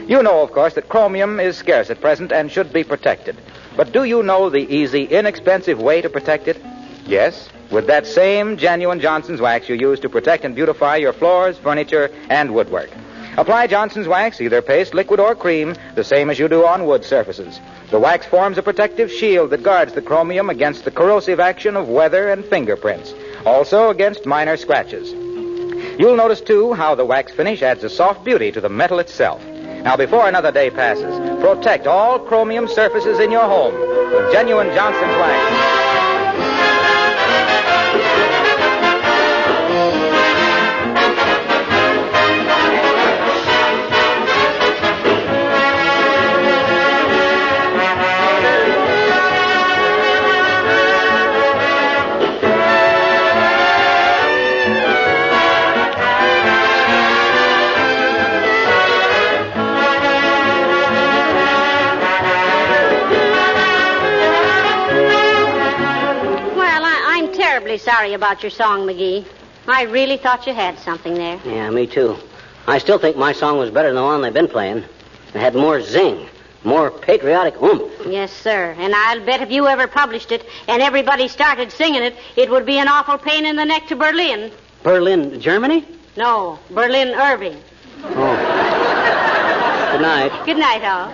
Speaker 13: You know, of course, that chromium is scarce at present and should be protected. But do you know the easy, inexpensive way to protect it? Yes, with that same genuine Johnson's wax you use to protect and beautify your floors, furniture, and woodwork. Apply Johnson's wax, either paste, liquid, or cream, the same as you do on wood surfaces. The wax forms a protective shield that guards the chromium against the corrosive action of weather and fingerprints, also against minor scratches. You'll notice, too, how the wax finish adds a soft beauty to the metal itself. Now, before another day passes, protect all chromium surfaces in your home with genuine Johnson's wax.
Speaker 2: Sorry about your song, McGee. I really thought you had something there.
Speaker 3: Yeah, me too. I still think my song was better than the one they've been playing. It had more zing, more patriotic oomph.
Speaker 2: Yes, sir. And I'll bet if you ever published it and everybody started singing it, it would be an awful pain in the neck to Berlin.
Speaker 3: Berlin, Germany?
Speaker 2: No, Berlin, Irving.
Speaker 3: Oh. Good night.
Speaker 2: Good night, all.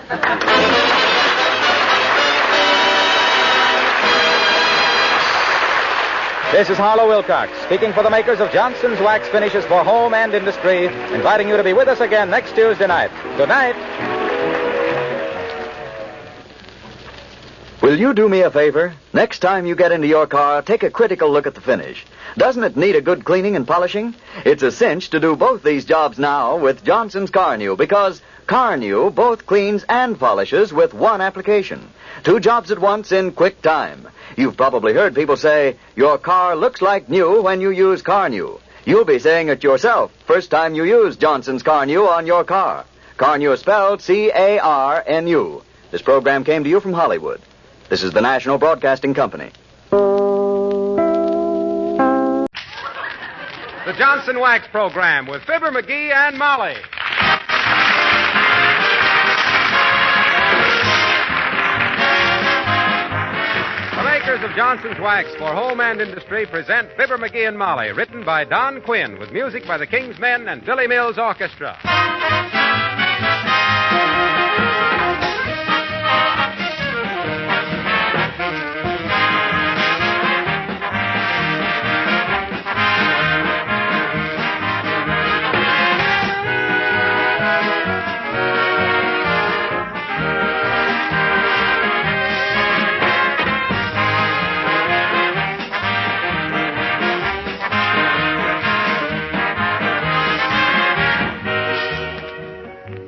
Speaker 13: This is Harlow Wilcox, speaking for the makers of Johnson's Wax Finishes for Home and Industry, inviting you to be with us again next Tuesday night. Good night.
Speaker 14: Will you do me a favor? Next time you get into your car, take a critical look at the finish. Doesn't it need a good cleaning and polishing? It's a cinch to do both these jobs now with Johnson's Carnew, because Carnew both cleans and polishes with one application. 2 jobs at once in quick time. You've probably heard people say, your car looks like new when you use Carnew. You'll be saying it yourself first time you use Johnson's Carnew on your car. Carnew is spelled C-A-R-N-U. This program came to you from Hollywood. This is the National Broadcasting Company.
Speaker 15: The Johnson Wax Program with Fibber, McGee, and Molly. The makers of Johnson's Wax for Home and Industry present Fibber, McGee, and Molly, written by Don Quinn, with music by the King's Men and Billy Mills Orchestra.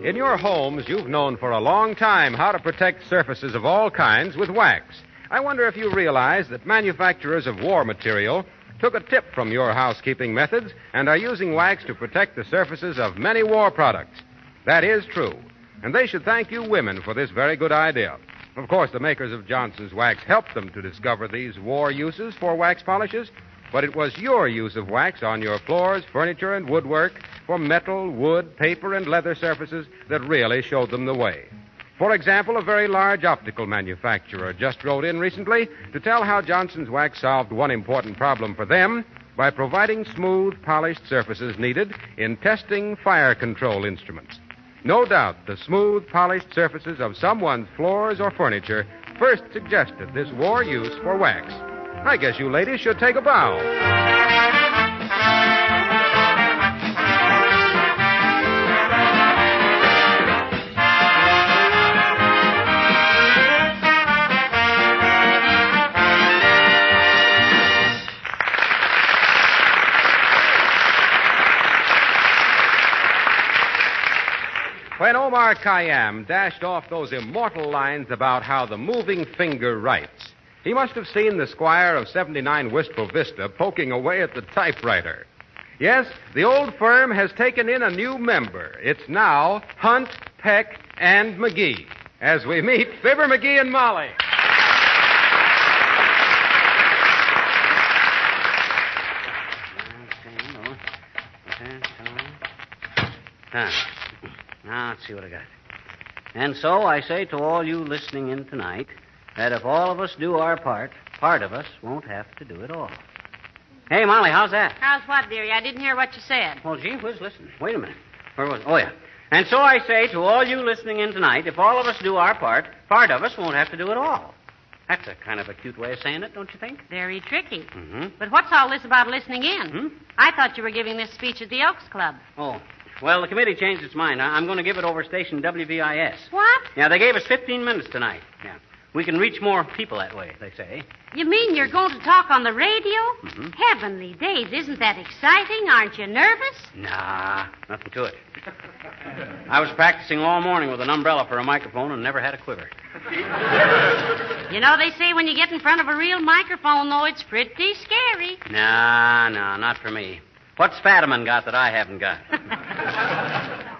Speaker 15: In your homes, you've known for a long time how to protect surfaces of all kinds with wax. I wonder if you realize that manufacturers of war material took a tip from your housekeeping methods and are using wax to protect the surfaces of many war products. That is true, and they should thank you women for this very good idea. Of course, the makers of Johnson's Wax helped them to discover these war uses for wax polishes, but it was your use of wax on your floors, furniture, and woodwork for metal, wood, paper, and leather surfaces that really showed them the way. For example, a very large optical manufacturer just wrote in recently to tell how Johnson's Wax solved one important problem for them by providing smooth, polished surfaces needed in testing fire control instruments. No doubt the smooth, polished surfaces of someone's floors or furniture first suggested this war use for wax. I guess you ladies should take a bow. When Omar Khayyam dashed off those immortal lines about how the moving finger writes, he must have seen the squire of 79 Wistful Vista poking away at the typewriter. Yes, the old firm has taken in a new member. It's now Hunt, Peck, and McGee. as we meet Fibber, McGee, and Molly.
Speaker 3: Now, let's see what I got. And so I say to all you listening in tonight that if all of us do our part of us won't have to do it all. Hey, Molly, how's that?
Speaker 2: How's what, dearie? I didn't hear what you said.
Speaker 3: Well, gee whiz, listen. Wait a minute. Where was it? Oh, yeah. And so I say to all you listening in tonight, if all of us do our part of us won't have to do it all. That's a kind of a cute way of saying it, don't you think?
Speaker 2: Very tricky.
Speaker 3: Mm-hmm.
Speaker 2: But what's all this about listening in? I thought you were giving this speech at the Elks Club.
Speaker 3: Oh, well, the committee changed its mind. I'm going to give it over station WVIS.
Speaker 2: What?
Speaker 3: Yeah, they gave us 15 minutes tonight. Yeah. We can reach more people that way, they say.
Speaker 2: You mean you're going to talk on the radio?
Speaker 3: Mm-hmm.
Speaker 2: Heavenly days, isn't that exciting? Aren't you nervous?
Speaker 3: Nah, nothing to it. I was practicing all morning with an umbrella for a microphone and never had a quiver.
Speaker 2: You know, they say when you get in front of a real microphone, though, it's pretty scary.
Speaker 3: Nah, not for me. What's Fadiman got that I haven't got?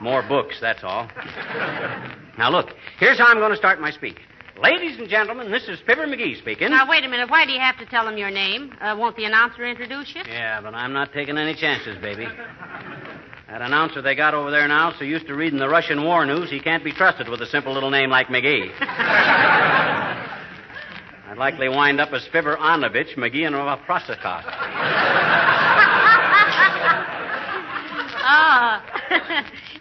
Speaker 3: More books, that's all. Now, look, here's how I'm going to start my speech. Ladies and gentlemen, this is Fibber McGee speaking.
Speaker 2: Now, wait a minute. Why do you have to tell them your name? Won't the announcer introduce you?
Speaker 3: Yeah, but I'm not taking any chances, baby. That announcer they got over there now, so used to reading the Russian war news, he can't be trusted with a simple little name like McGee. I'd likely wind up as Fibber Anovich, McGee, and Prosikov.
Speaker 2: Oh,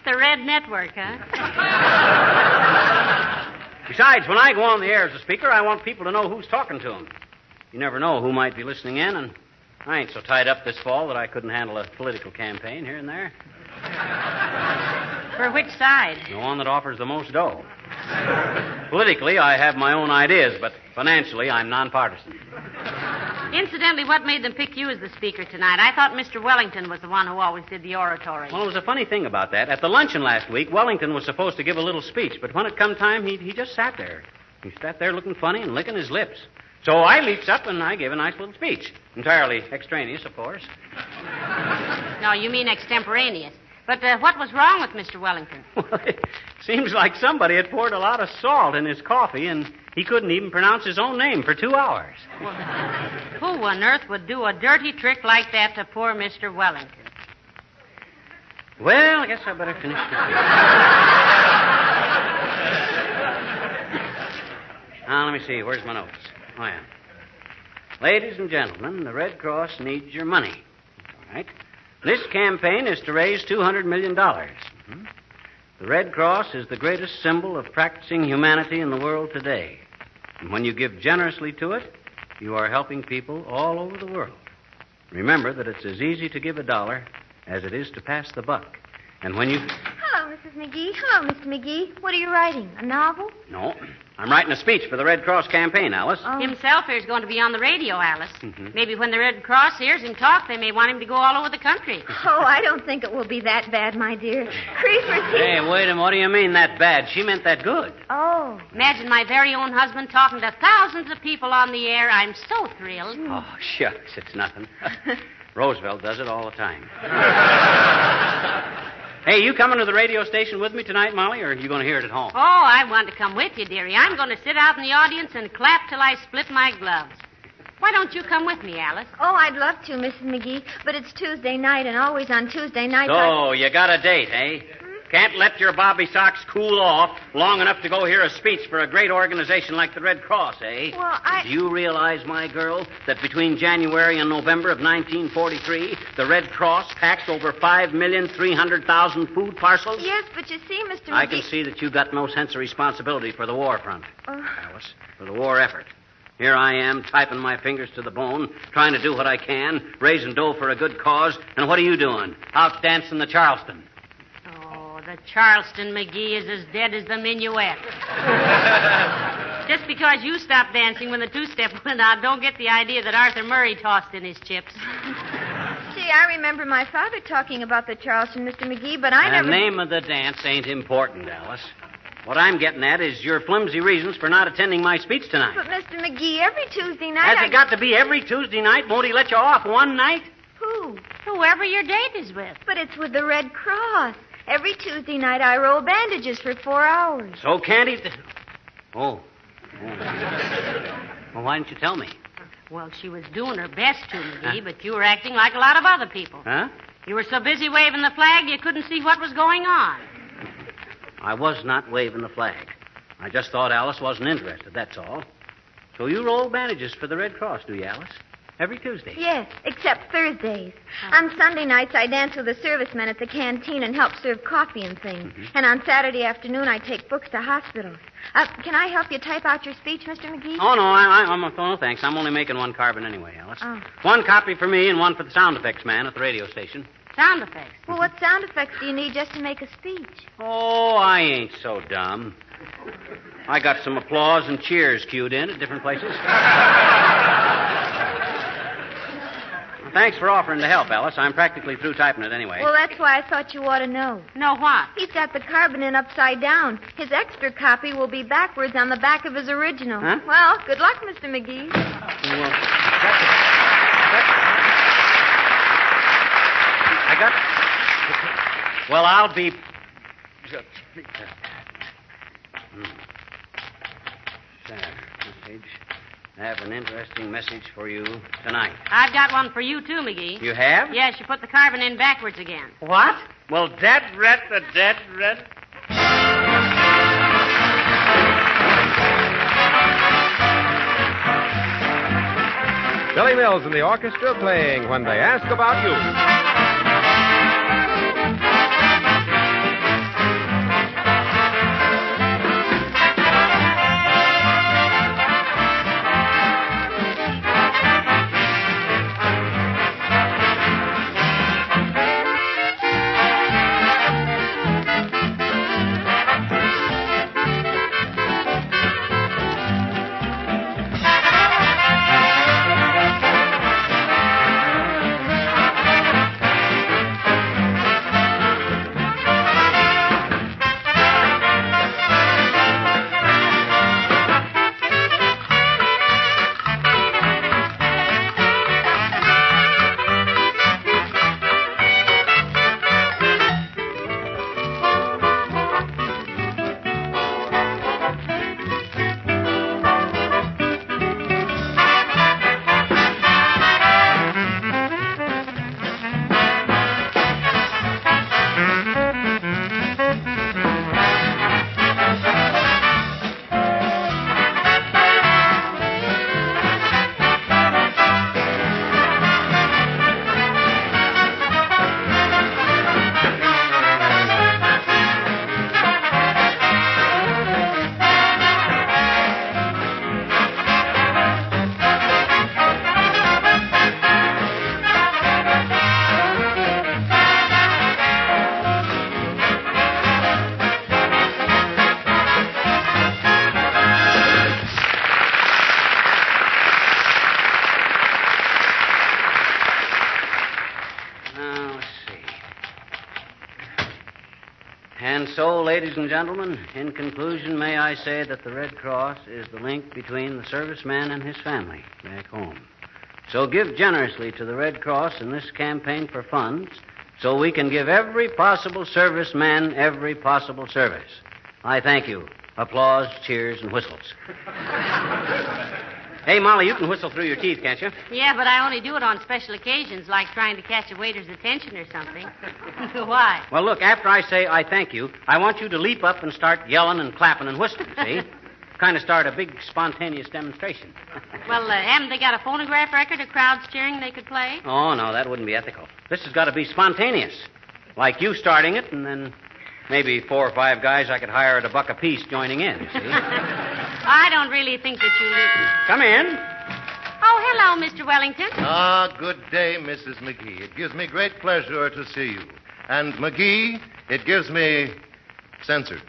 Speaker 2: the Red Network, huh?
Speaker 3: Besides, when I go on the air as a speaker, I want people to know who's talking to them. You never know who might be listening in, and I ain't so tied up this fall that I couldn't handle a political campaign here and there.
Speaker 2: For which side?
Speaker 3: The one that offers the most dough. Politically, I have my own ideas, but financially, I'm nonpartisan.
Speaker 2: Incidentally, what made them pick you as the speaker tonight? I thought Mr. Wellington was the one who always did the oratory.
Speaker 3: Well, it was a funny thing about that. At the luncheon last week, Wellington was supposed to give a little speech, but when it come time, he just sat there. He sat there looking funny and licking his lips. So I leaps up and I gave a nice little speech. Entirely extraneous, of course.
Speaker 2: No, you mean extemporaneous. But what was wrong with Mr. Wellington?
Speaker 3: Well, it seems like somebody had poured a lot of salt in his coffee, and he couldn't even pronounce his own name for 2 hours.
Speaker 2: Well, who on earth would do a dirty trick like that to poor Mr. Wellington?
Speaker 3: Well, I guess I better finish this. Now, let me see. Where's my notes? Oh, yeah. Ladies and gentlemen, the Red Cross needs your money. All right? This campaign is to raise $200 million. Mm-hmm. The Red Cross is the greatest symbol of practicing humanity in the world today. And when you give generously to it, you are helping people all over the world. Remember that it's as easy to give $1 as it is to pass the buck. And when you...
Speaker 16: Hello, Mrs. McGee. Hello, Mr. McGee. What are you writing? A novel?
Speaker 3: No. I'm writing a speech for the Red Cross campaign, Alice.
Speaker 2: Oh. Himself here's going to be on the radio, Alice.
Speaker 3: Mm-hmm.
Speaker 2: Maybe when the Red Cross hears him talk, they may want him to go all over the country.
Speaker 16: Oh, I don't think it will be that bad, my dear. Creepers.
Speaker 3: Hey, wait a minute. What do you mean that bad? She meant that good.
Speaker 16: Oh.
Speaker 2: Imagine my very own husband talking to thousands of people on the air. I'm so thrilled.
Speaker 3: Oh, shucks. It's nothing. Roosevelt does it all the time. Hey, you coming to the radio station with me tonight, Molly, or are you going to hear it at home?
Speaker 2: Oh, I want to come with you, dearie. I'm going to sit out in the audience and clap till I split my gloves. Why don't you come with me, Alice?
Speaker 16: Oh, I'd love to, Mrs. McGee, but it's Tuesday night, and always on Tuesday nights
Speaker 3: So, you got a date, eh? Can't let your bobby socks cool off long enough to go hear a speech for a great organization like the Red Cross, eh?
Speaker 16: Well,
Speaker 3: Do you realize, my girl, that between January and November of 1943, the Red Cross packed over 5,300,000 food parcels?
Speaker 16: Yes, but you see, Mr. McGee...
Speaker 3: I can see that you got no sense of responsibility for the war front, Alice, for the war effort. Here I am, typing my fingers to the bone, trying to do what I can, raising dough for a good cause, and what are you doing? Out dancing the Charleston.
Speaker 2: The Charleston, McGee, is as dead as the minuet. Just because you stopped dancing when the two-step went out, don't get the idea that Arthur Murray tossed in his chips.
Speaker 16: Gee, I remember my father talking about the Charleston, Mr. McGee, but I never...
Speaker 3: The name of the dance ain't important, Alice. What I'm getting at is your flimsy reasons for not attending my speech tonight.
Speaker 16: But, Mr. McGee, every Tuesday night...
Speaker 3: Has it got to be every Tuesday night? Won't he let you off one night?
Speaker 16: Who?
Speaker 2: Whoever your date is with.
Speaker 16: But it's with the Red Cross. Every Tuesday night I roll bandages for 4 hours.
Speaker 3: So can't he... Oh. Well, why didn't you tell me?
Speaker 2: Well, she was doing her best to, McGee, but you were acting like a lot of other people.
Speaker 3: Huh?
Speaker 2: You were so busy waving the flag you couldn't see what was going on.
Speaker 3: I was not waving the flag. I just thought Alice wasn't interested, that's all. So you roll bandages for the Red Cross, do you, Alice? Every Tuesday?
Speaker 16: Yes, except Thursdays. On Sunday nights, I dance with the servicemen at the canteen and help serve coffee and things.
Speaker 3: Mm-hmm.
Speaker 16: And on Saturday afternoon, I take books to hospitals. Can I help you type out your speech, Mr. McGee?
Speaker 3: Oh, no, no, thanks. I'm only making one carbon anyway, Alice.
Speaker 16: Oh.
Speaker 3: One copy for me and one for the sound effects man at the radio station.
Speaker 2: Sound effects?
Speaker 16: Well, what sound effects do you need just to make a speech?
Speaker 3: Oh, I ain't so dumb. I got some applause and cheers cued in at different places. Thanks for offering to help, Alice. I'm practically through typing it anyway.
Speaker 16: Well, that's why I thought you ought to know.
Speaker 2: Know what?
Speaker 16: He's got the carbon in upside down. His extra copy will be backwards on the back of his original.
Speaker 3: Huh?
Speaker 16: Well, good luck, Mr. McGee.
Speaker 3: Well, I'll be... Message. I have an interesting message for you tonight.
Speaker 2: I've got one for you, too, McGee.
Speaker 3: You have?
Speaker 2: Yes, you put the carbon in backwards again.
Speaker 3: What? Well, dead red.
Speaker 15: Billy Mills and the orchestra playing When They Ask About You.
Speaker 3: And so, ladies and gentlemen, in conclusion, may I say that the Red Cross is the link between the serviceman and his family back home. So give generously to the Red Cross in this campaign for funds so we can give every possible serviceman every possible service. I thank you. Applause, cheers, and whistles. Hey, Molly, you can whistle through your teeth, can't you?
Speaker 2: Yeah, but I only do it on special occasions, like trying to catch a waiter's attention or something. Why?
Speaker 3: Well, look, after I say I thank you, I want you to leap up and start yelling and clapping and whistling, see? Kind of start a big spontaneous demonstration.
Speaker 2: Well, haven't they got a phonograph record of crowds cheering they could play?
Speaker 3: Oh, no, that wouldn't be ethical. This has got to be spontaneous. Like you starting it, and then maybe 4 or 5 guys I could hire at $1 apiece joining in, you see?
Speaker 2: I don't really think that you...
Speaker 3: Come in.
Speaker 2: Oh, hello, Mr. Wellington.
Speaker 17: Ah, good day, Mrs. McGee. It gives me great pleasure to see you. And, McGee, it gives me... censored.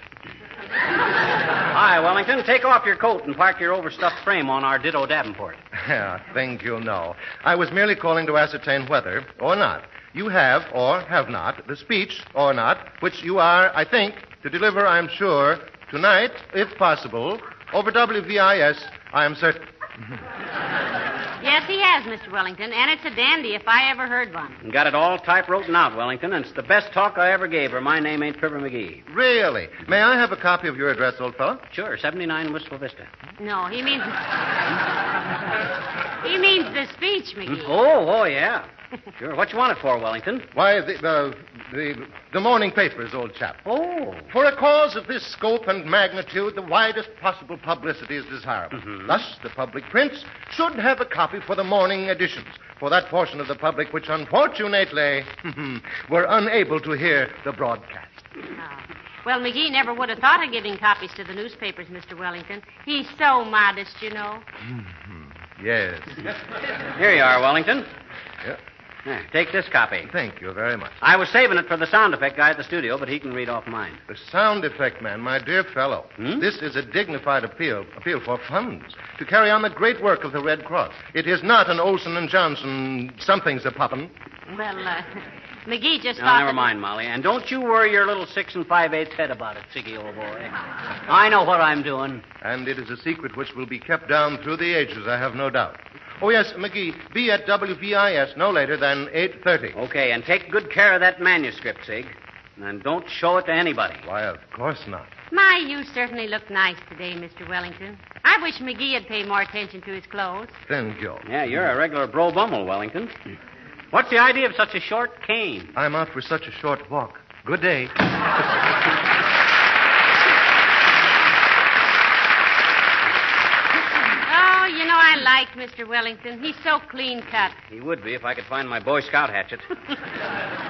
Speaker 3: Hi, Wellington. Take off your coat and park your overstuffed frame on our Ditto Davenport.
Speaker 17: I think you'll know. I was merely calling to ascertain whether, or not, you have or have not the speech, or not, which you are, I think, to deliver, I'm sure, tonight, if possible, over WVIS, I am certain.
Speaker 2: Yes, he has, Mr. Wellington, and it's a dandy if I ever heard one.
Speaker 3: And got it all typewritten out, Wellington, and it's the best talk I ever gave her. My name ain't Fibber McGee.
Speaker 17: Really? May I have a copy of your address, old fellow?
Speaker 3: Sure, 79 Wistful Vista.
Speaker 2: No, he means... he means the speech, McGee.
Speaker 3: Oh, yeah. Sure. What you want it for, Wellington?
Speaker 17: Why, the morning papers, old chap.
Speaker 3: Oh.
Speaker 17: For a cause of this scope and magnitude, the widest possible publicity is desirable.
Speaker 3: Mm-hmm.
Speaker 17: Thus, the public prints should have a copy for the morning editions, for that portion of the public which unfortunately were unable to hear the broadcast.
Speaker 2: Well, McGee never would have thought of giving copies to the newspapers, Mr. Wellington. He's so modest, you know.
Speaker 17: Yes.
Speaker 3: Here you are, Wellington.
Speaker 17: Yep.
Speaker 3: There, take this copy.
Speaker 17: Thank you very much.
Speaker 3: I was saving it for the sound effect guy at the studio, but he can read off mine.
Speaker 17: The sound effect man, my dear fellow. This is a dignified appeal for funds to carry on the great work of the Red Cross. It is not an Olson and Johnson something's a poppin'.
Speaker 2: Well, McGee just
Speaker 3: No,
Speaker 2: thought...
Speaker 3: never mind, Molly. And don't you worry your little 6 5/8 head about it, Siggy, old boy. I know what I'm doing.
Speaker 17: And it is a secret which will be kept down through the ages, I have no doubt. Oh, yes, McGee, be at WVIS no later than 8:30.
Speaker 3: Okay, and take good care of that manuscript, Sig. And don't show it to anybody.
Speaker 17: Why, of course not.
Speaker 2: My, you certainly look nice today, Mr. Wellington. I wish McGee had paid more attention to his clothes.
Speaker 17: Thank you.
Speaker 3: Yeah, you're a regular bro bummel, Wellington. What's the idea of such a short cane?
Speaker 17: I'm out for such a short walk. Good day.
Speaker 2: Oh, you know, I like Mr. Wellington. He's so clean cut.
Speaker 3: He would be if I could find my Boy Scout hatchet.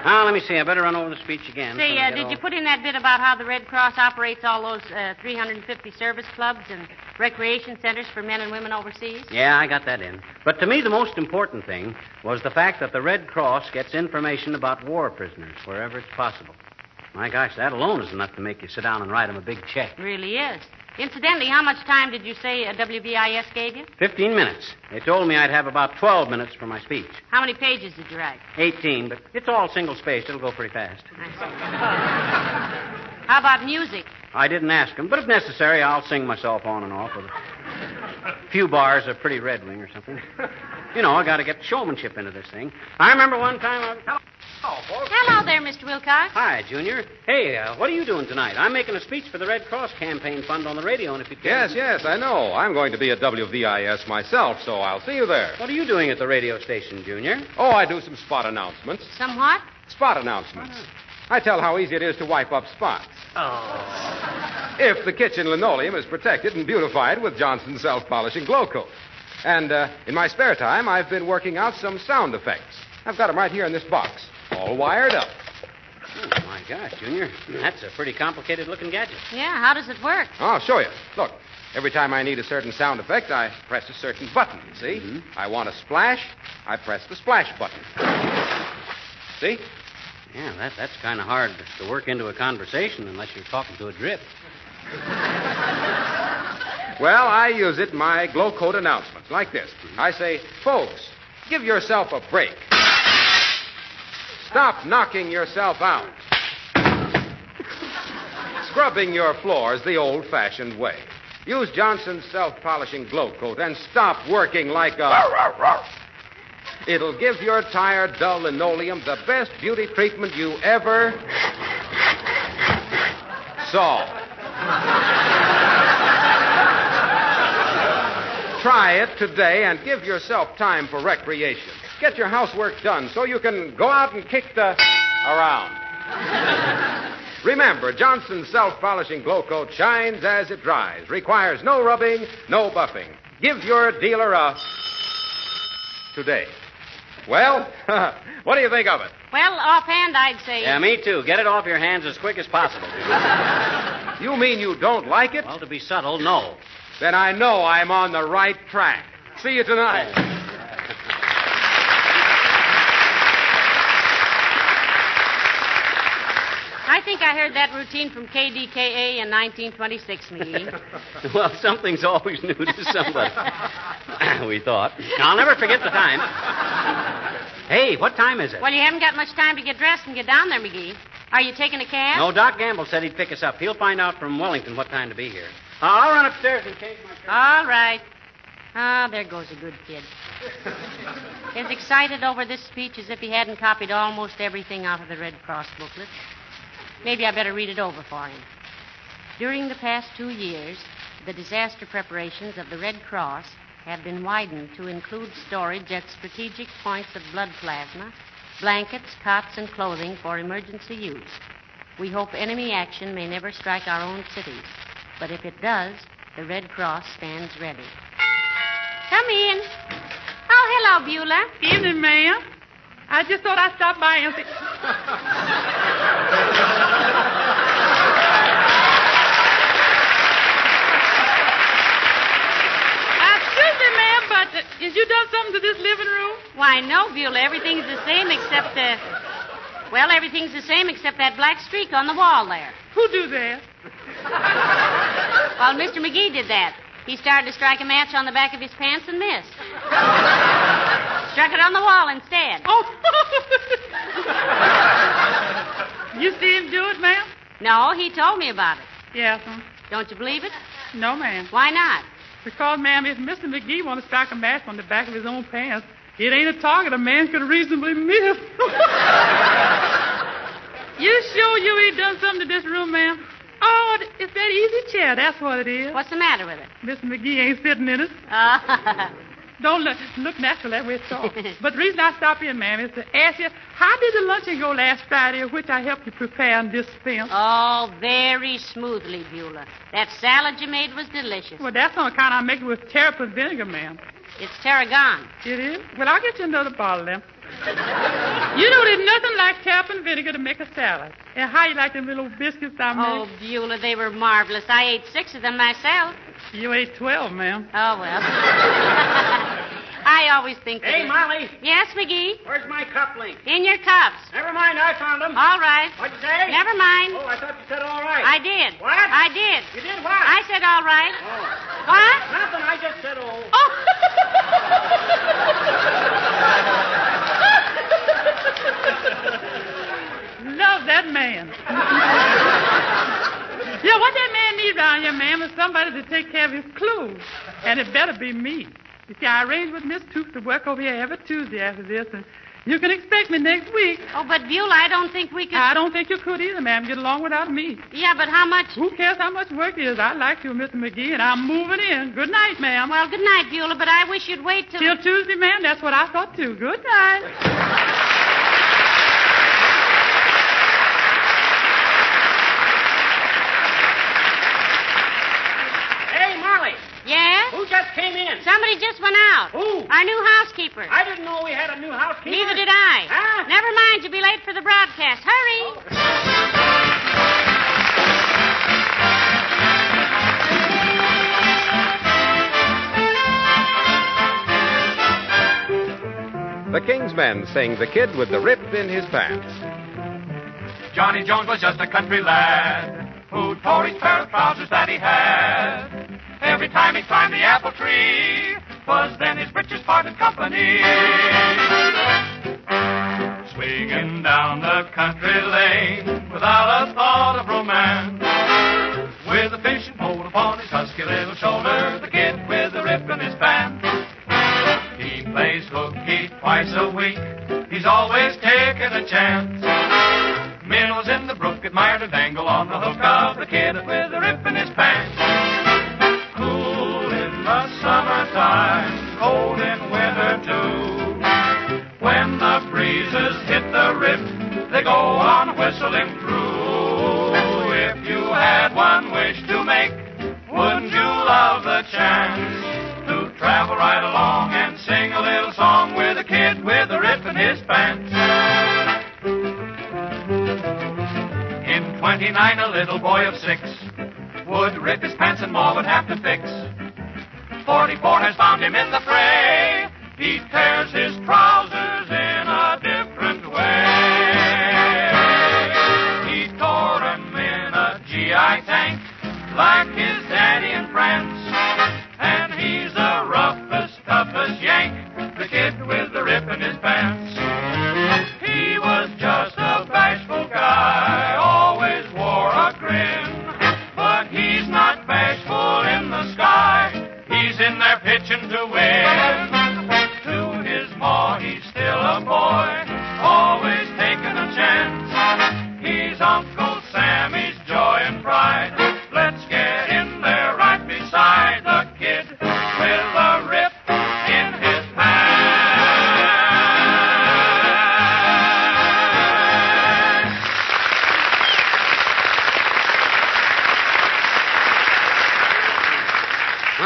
Speaker 3: Now, let me see. I better run over the speech again.
Speaker 2: Say, did you put in that bit about how the Red Cross operates all those 350 service clubs and recreation centers for men and women overseas?
Speaker 3: Yeah, I got that in. But to me, the most important thing was the fact that the Red Cross gets information about war prisoners wherever it's possible. My gosh, that alone is enough to make you sit down and write them a big check.
Speaker 2: It really is. Incidentally, how much time did you say WVIS gave you?
Speaker 3: 15 minutes. They told me I'd have about 12 minutes for my speech.
Speaker 2: How many pages did you write?
Speaker 3: 18, but it's all single-spaced. It'll go pretty fast.
Speaker 2: How about music?
Speaker 3: I didn't ask them, but if necessary, I'll sing myself on and off with a few bars of Pretty Red Wing or something. You know, I got to get the showmanship into this thing. I remember one time
Speaker 2: Hello there, Mr. Wilcox.
Speaker 3: Hi, Junior. Hey, what are you doing tonight? I'm making a speech for the Red Cross campaign fund on the radio, and if you can...
Speaker 15: Yes, I know. I'm going to be at WVIS myself, so I'll see you there.
Speaker 3: What are you doing at the radio station, Junior?
Speaker 15: Oh, I do some spot announcements.
Speaker 2: Some what?
Speaker 15: Spot announcements. I tell how easy it is to wipe up spots.
Speaker 3: Oh.
Speaker 15: If the kitchen linoleum is protected and beautified with Johnson's self-polishing glow coat. And in my spare time, I've been working out some sound effects. I've got them right here in this box, all wired up.
Speaker 3: Oh, my gosh, Junior. That's a pretty complicated-looking gadget.
Speaker 2: Yeah, how does it work?
Speaker 15: I'll show you. Look, every time I need a certain sound effect, I press a certain button, see?
Speaker 3: Mm-hmm.
Speaker 15: I want a splash, I press the splash button. See?
Speaker 3: Yeah, that's kind of hard to work into a conversation unless you're talking to a drip.
Speaker 15: Well, I use it in my glow coat announcements, like this. I say, folks, give yourself a break. Stop knocking yourself out. Scrubbing your floors the old-fashioned way. Use Johnson's self-polishing glow coat and stop working like a... It'll give your tired, dull linoleum the best beauty treatment you ever saw. Try it today and give yourself time for recreation. Get your housework done so you can go out and kick the around. Remember, Johnson's self-polishing glow coat shines as it dries, requires no rubbing, no buffing. Give your dealer a today. Well, what do you think of it?
Speaker 2: Well, offhand, I'd say...
Speaker 3: Yeah, me too. Get it off your hands as quick as possible.
Speaker 15: You mean you don't like it?
Speaker 3: Well, to be subtle, no.
Speaker 15: Then I know I'm on the right track. See you tonight.
Speaker 2: I think I heard that routine from KDKA in 1926, McGee.
Speaker 3: Well, something's always new to somebody. We thought. I'll never forget the time. Hey, what time is it?
Speaker 2: Well, you haven't got much time to get dressed and get down there, McGee. Are you taking a cab?
Speaker 3: No, Doc Gamble said he'd pick us up. He'll find out from Wellington what time to be here. I'll run upstairs and change my shirt.
Speaker 2: All right. Ah, there goes a good kid. As excited over this speech as if he hadn't copied almost everything out of the Red Cross booklet. Maybe I better read it over for him. During the past 2 years, the disaster preparations of the Red Cross have been widened to include storage at strategic points of blood plasma, blankets, cots, and clothing for emergency use. We hope enemy action may never strike our own cities, but if it does, the Red Cross stands ready. Come in. Oh, hello, Beulah.
Speaker 18: Evening, ma'am. I just thought I'd stop by and see... Excuse me, ma'am, but has you done something to this living room?
Speaker 2: Why, no, Beulah. Everything's the same except, everything's the same except that black streak on the wall there.
Speaker 18: Who do that?
Speaker 2: Well, Mr. McGee did that. He started to strike a match on the back of his pants and missed. Struck it on the wall instead.
Speaker 18: Oh! You see him do it, ma'am?
Speaker 2: No, he told me about it.
Speaker 18: Yes, ma'am.
Speaker 2: Don't you believe it?
Speaker 18: No, ma'am.
Speaker 2: Why not?
Speaker 18: Because, ma'am, if Mr. McGee wants to strike a match on the back of his own pants, it ain't a target a man could reasonably miss. You sure you ain't done something to this room, ma'am? Oh, it's that easy chair. That's what it is.
Speaker 2: What's the matter with it?
Speaker 18: Mr. McGee ain't sitting in it. Don't look natural that way at all. But the reason I stop in, ma'am, is to ask you, how did the luncheon go last Friday, which I helped you prepare and dispense?
Speaker 2: Oh, very smoothly, Beulah. That salad you made was delicious.
Speaker 18: Well, that's on account I make it with terrapin vinegar, ma'am.
Speaker 2: It's tarragon.
Speaker 18: It is? Well, I'll get you another bottle then. You know, there's nothing like terrapin vinegar to make a salad. And how you like them little biscuits I made?
Speaker 2: Oh, Beulah, they were marvelous. I ate 6 of them myself.
Speaker 18: You ate 12, ma'am.
Speaker 2: Oh, well. I always think that...
Speaker 3: Hey, Molly.
Speaker 2: Yes, McGee?
Speaker 3: Where's my cufflinks?
Speaker 2: In your cuffs.
Speaker 3: Never mind, I found them.
Speaker 2: All right.
Speaker 3: What'd you say?
Speaker 2: Never mind.
Speaker 3: Oh, I thought you said all right.
Speaker 2: I did.
Speaker 3: What?
Speaker 2: I did.
Speaker 3: You did what?
Speaker 2: I said all right.
Speaker 3: Oh.
Speaker 2: What?
Speaker 3: Nothing, I just said oh.
Speaker 2: Oh!
Speaker 18: Love that man. Yeah, what that man needs around here, ma'am, is somebody to take care of his clothes. And it better be me. You see, I arranged with Miss Toops to work over here every Tuesday after this, and you can expect me next week.
Speaker 2: Oh, but Beulah, I don't think we could...
Speaker 18: I don't think you could either, ma'am. Get along without me.
Speaker 2: Yeah, but how much...
Speaker 18: Who cares how much work it is? I like you, Mr. McGee, and I'm moving in. Good night, ma'am.
Speaker 2: Well, good night, Beulah, but I wish you'd wait till...
Speaker 18: Till Tuesday, ma'am. That's what I thought, too. Good night.
Speaker 2: Yeah?
Speaker 3: Who just came in?
Speaker 2: Somebody just went out.
Speaker 3: Who?
Speaker 2: Our new housekeeper.
Speaker 3: I didn't know we had a new housekeeper.
Speaker 2: Neither did I.
Speaker 3: Huh?
Speaker 2: Never mind, you'll be late for the broadcast. Hurry.
Speaker 15: The King's Men sing The Kid with the Rip in His Pants.
Speaker 5: Johnny Jones was just a country lad who tore his pair of trousers that he had. Every time he climbed the apple tree, 'twas then his breeches parted company. Swinging down the country lane without a thought of romance, with a fishing pole upon his husky little shoulder, the kid with the rip in his pants. He plays hooky twice a week, he's always taking a chance. Minnows in the brook admire to dangle on the hook of the kid with the rip in his pants. Cool in the summertime, cold in winter too. When the breezes hit the rip, they go on whistling through. If you had one wish to make, wouldn't you love the chance to travel right along and sing a little song with a kid with a rip in his pants? In 29, a little boy of 6 would rip his pants and Ma would have to fix. 44 has found him in the fray. He tears his trousers in a different way. He tore them in a GI tank like his daddy in France. And he's the roughest, toughest Yank, the kid with the rip in his pants. He was just a bashful guy, always wore a grin. But he's not bashful in the sky, he's in there pitching to win. To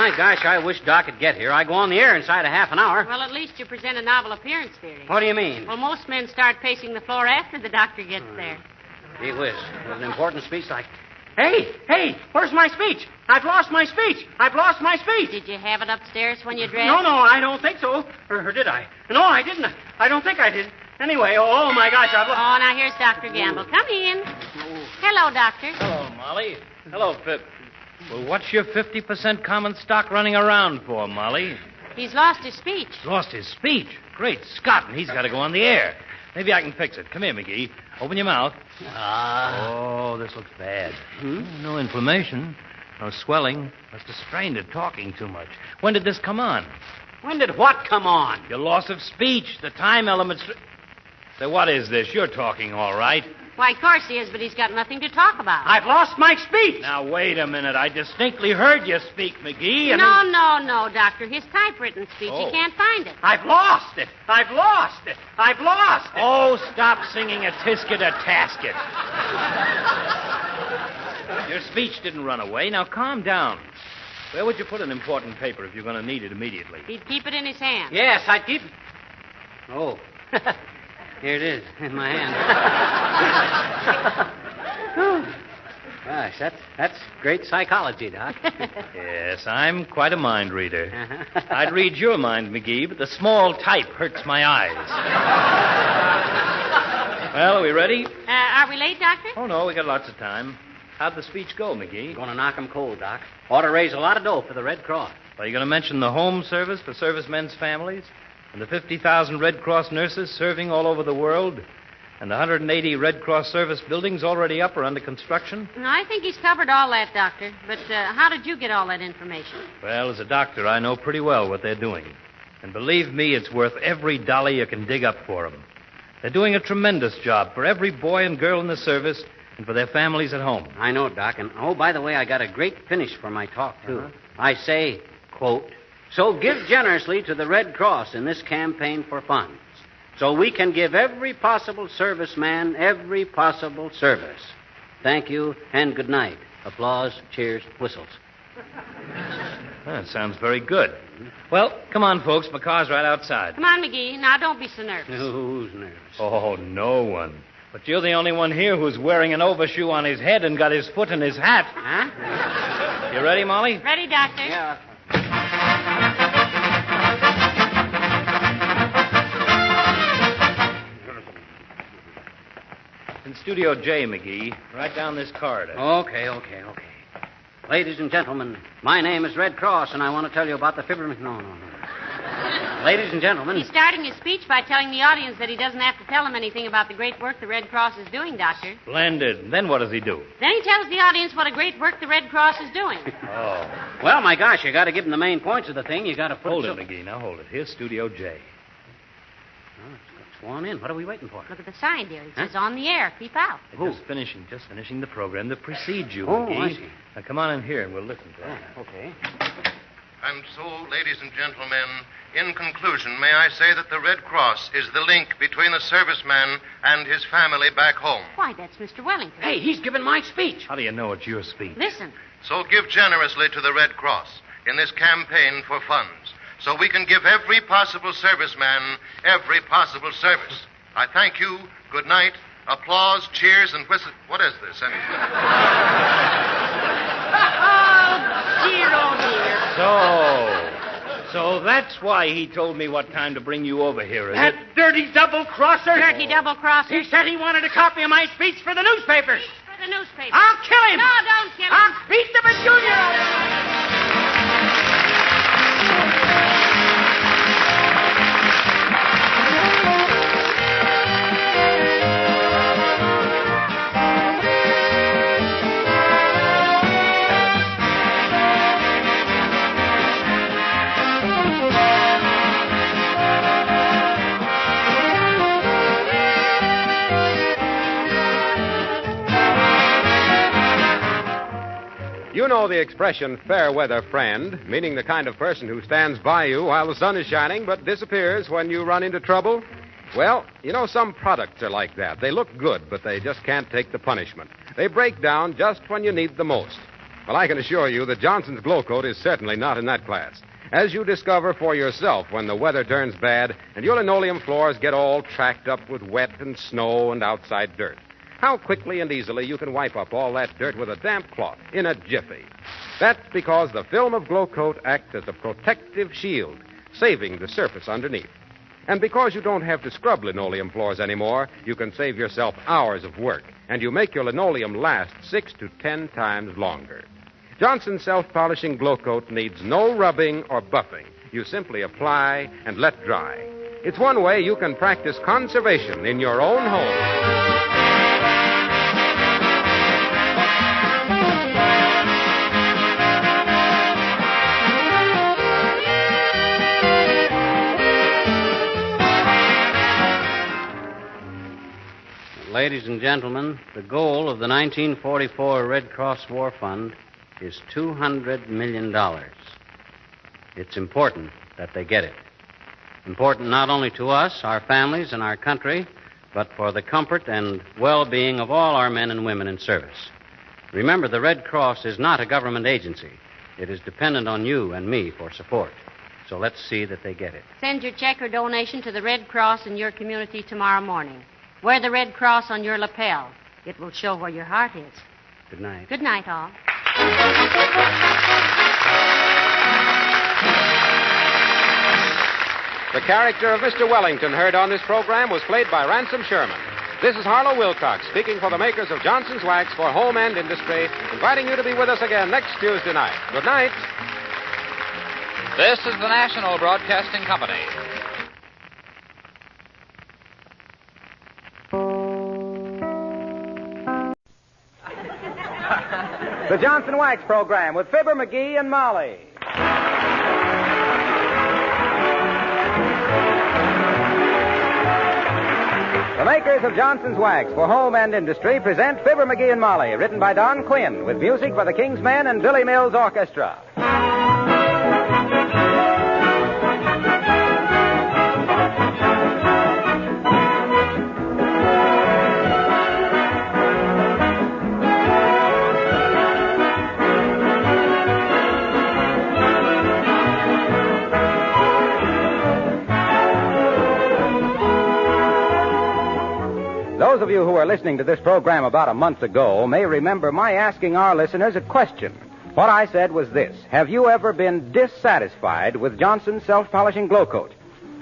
Speaker 3: my gosh, I wish Doc could get here. I go on the air inside a half an hour.
Speaker 2: Well, at least you present a novel appearance theory.
Speaker 3: What do you mean?
Speaker 2: Well, most men start pacing the floor after the doctor gets there.
Speaker 3: Gee whiz. With an important speech like, Hey, where's my speech? I've lost my speech.
Speaker 2: Did you have it upstairs when you dressed?
Speaker 3: No, I don't think so. Or did I? No, I didn't. I don't think I did. Anyway, oh my gosh, I've lost...
Speaker 2: Oh, now here's Dr. Gamble. Come in. Hello, Doctor.
Speaker 19: Hello, Molly. Hello, Pip. Well, what's your 50% common stock running around for, Molly?
Speaker 2: He's lost his speech.
Speaker 19: Lost his speech? Great Scott, and he's got to go on the air. Maybe I can fix it. Come here, McGee. Open your mouth. Oh, this looks bad. No inflammation. No swelling. Must have strained it talking too much. When did this come on?
Speaker 3: When did what come on?
Speaker 19: Your loss of speech. The time elements... So what is this? You're talking all right.
Speaker 2: Why, of course he is, but he's got nothing to talk about.
Speaker 3: I've lost my speech.
Speaker 19: Now, wait a minute. I distinctly heard you speak, McGee. And
Speaker 2: No, Doctor. His typewritten speech.
Speaker 19: Oh.
Speaker 2: He can't find it.
Speaker 3: I've lost it.
Speaker 19: Oh, stop singing a tisket a tasket. Your speech didn't run away. Now, calm down. Where would you put an important paper if you're going to need it immediately?
Speaker 2: He'd keep it in his hand.
Speaker 3: Yes, I'd keep... Oh. Here it is, in my hand. Gosh, that's great psychology, Doc.
Speaker 19: Yes, I'm quite a mind reader. I'd read your mind, McGee, but the small type hurts my eyes. Well, are we ready?
Speaker 2: Are we late, Doctor?
Speaker 19: Oh, no, we got lots of time. How'd the speech go, McGee?
Speaker 3: Going to knock 'em cold, Doc. Ought to raise a lot of dough for the Red Cross.
Speaker 19: Are you going to mention the home service for servicemen's families? And the 50,000 Red Cross nurses serving all over the world? And the 180 Red Cross service buildings already up or under construction?
Speaker 2: No, I think he's covered all that, Doctor. But how did you get all that information?
Speaker 19: Well, as a doctor, I know pretty well what they're doing. And believe me, it's worth every dollar you can dig up for them. They're doing a tremendous job for every boy and girl in the service and for their families at home.
Speaker 3: I know, Doc. And, oh, by the way, I got a great finish for my talk, too. I say, quote, "So give generously to the Red Cross in this campaign for funds, so we can give every possible serviceman every possible service. Thank you and good night. Applause, cheers, whistles."
Speaker 19: That sounds very good. Well, come on, folks. My car's right outside.
Speaker 2: Come on, McGee. Now, don't be so nervous.
Speaker 3: Who's nervous?
Speaker 19: Oh, no one. But you're the only one here who's wearing an overshoe on his head and got his foot in his hat.
Speaker 3: Huh?
Speaker 19: You ready, Molly?
Speaker 2: Ready, Doctor?
Speaker 3: Yeah.
Speaker 19: In Studio J, McGee. Right down this corridor.
Speaker 3: Okay. Ladies and gentlemen, my name is Red Cross, and I want to tell you about the Fibber... No. Ladies and gentlemen...
Speaker 2: He's starting his speech by telling the audience that he doesn't have to tell them anything about the great work the Red Cross is doing, Doctor.
Speaker 19: Splendid. Then what does he do?
Speaker 2: Then he tells the audience what a great work the Red Cross is doing.
Speaker 19: Oh.
Speaker 3: Well, my gosh, you got to give them the main points of the thing. You got to put...
Speaker 19: Hold it, McGee. Now hold it. Here's Studio J.
Speaker 3: Oh, it's sworn in. What are we waiting for?
Speaker 2: Look at the sign, dear. It says on the air. Keep out.
Speaker 19: Just finishing the program that precedes you,
Speaker 3: Oh,
Speaker 19: McGee.
Speaker 3: I see.
Speaker 19: Now come on in here and we'll listen to it.
Speaker 3: Okay.
Speaker 17: And so, ladies and gentlemen, in conclusion, may I say that the Red Cross is the link between the serviceman and his family back home.
Speaker 2: Why, that's Mr. Wellington.
Speaker 3: Hey, he's giving my speech.
Speaker 19: How do you know it's your speech?
Speaker 2: Listen.
Speaker 17: So give generously to the Red Cross in this campaign for funds, so we can give every possible serviceman every possible service. I thank you. Good night. Applause, cheers, and whistle. What is this?
Speaker 2: Oh, dear.
Speaker 19: So that's why he told me what time to bring you over here, is
Speaker 3: That
Speaker 19: it?
Speaker 3: dirty double-crosser.
Speaker 2: Dirty double-crosser.
Speaker 3: He said he wanted a copy of my speech for the newspapers.
Speaker 2: For the newspaper.
Speaker 3: I'll kill him.
Speaker 2: No, don't kill him.
Speaker 3: I'll beat the Junior.
Speaker 15: You know the expression fair weather friend, meaning the kind of person who stands by you while the sun is shining but disappears when you run into trouble? Well, you know, some products are like that. They look good, but they just can't take the punishment. They break down just when you need them most. Well, I can assure you that Johnson's Glow Coat is certainly not in that class. As you discover for yourself when the weather turns bad and your linoleum floors get all tracked up with wet and snow and outside dirt, how quickly and easily you can wipe up all that dirt with a damp cloth in a jiffy. That's because the film of Glow Coat acts as a protective shield, saving the surface underneath. And because you don't have to scrub linoleum floors anymore, you can save yourself hours of work, and you make your linoleum last 6 to 10 times longer. Johnson's self-polishing Glow Coat needs no rubbing or buffing. You simply apply and let dry. It's one way you can practice conservation in your own home.
Speaker 20: Ladies and gentlemen, the goal of the 1944 Red Cross War Fund is $200 million. It's important that they get it. Important not only to us, our families, and our country, but for the comfort and well-being of all our men and women in service. Remember, the Red Cross is not a government agency. It is dependent on you and me for support. So let's see that they get it.
Speaker 2: Send your check or donation to the Red Cross in your community tomorrow morning. Wear the Red Cross on your lapel. It will show where your heart is.
Speaker 20: Good night.
Speaker 2: Good night, all.
Speaker 15: The character of Mr. Wellington heard on this program was played by Ransom Sherman. This is Harlow Wilcox speaking for the makers of Johnson's Wax for Home and Industry, inviting you to be with us again next Tuesday night. Good night.
Speaker 21: This is the National Broadcasting Company.
Speaker 13: The Johnson Wax Program with Fibber, McGee, and Molly. The makers of Johnson's Wax for Home and Industry present Fibber, McGee, and Molly, written by Don Quinn, with music by the King's Men and Billy Mills Orchestra. Those of you who were listening to this program about a month ago may remember my asking our listeners a question. What I said was this: have you ever been dissatisfied with Johnson's self-polishing Glow Coat?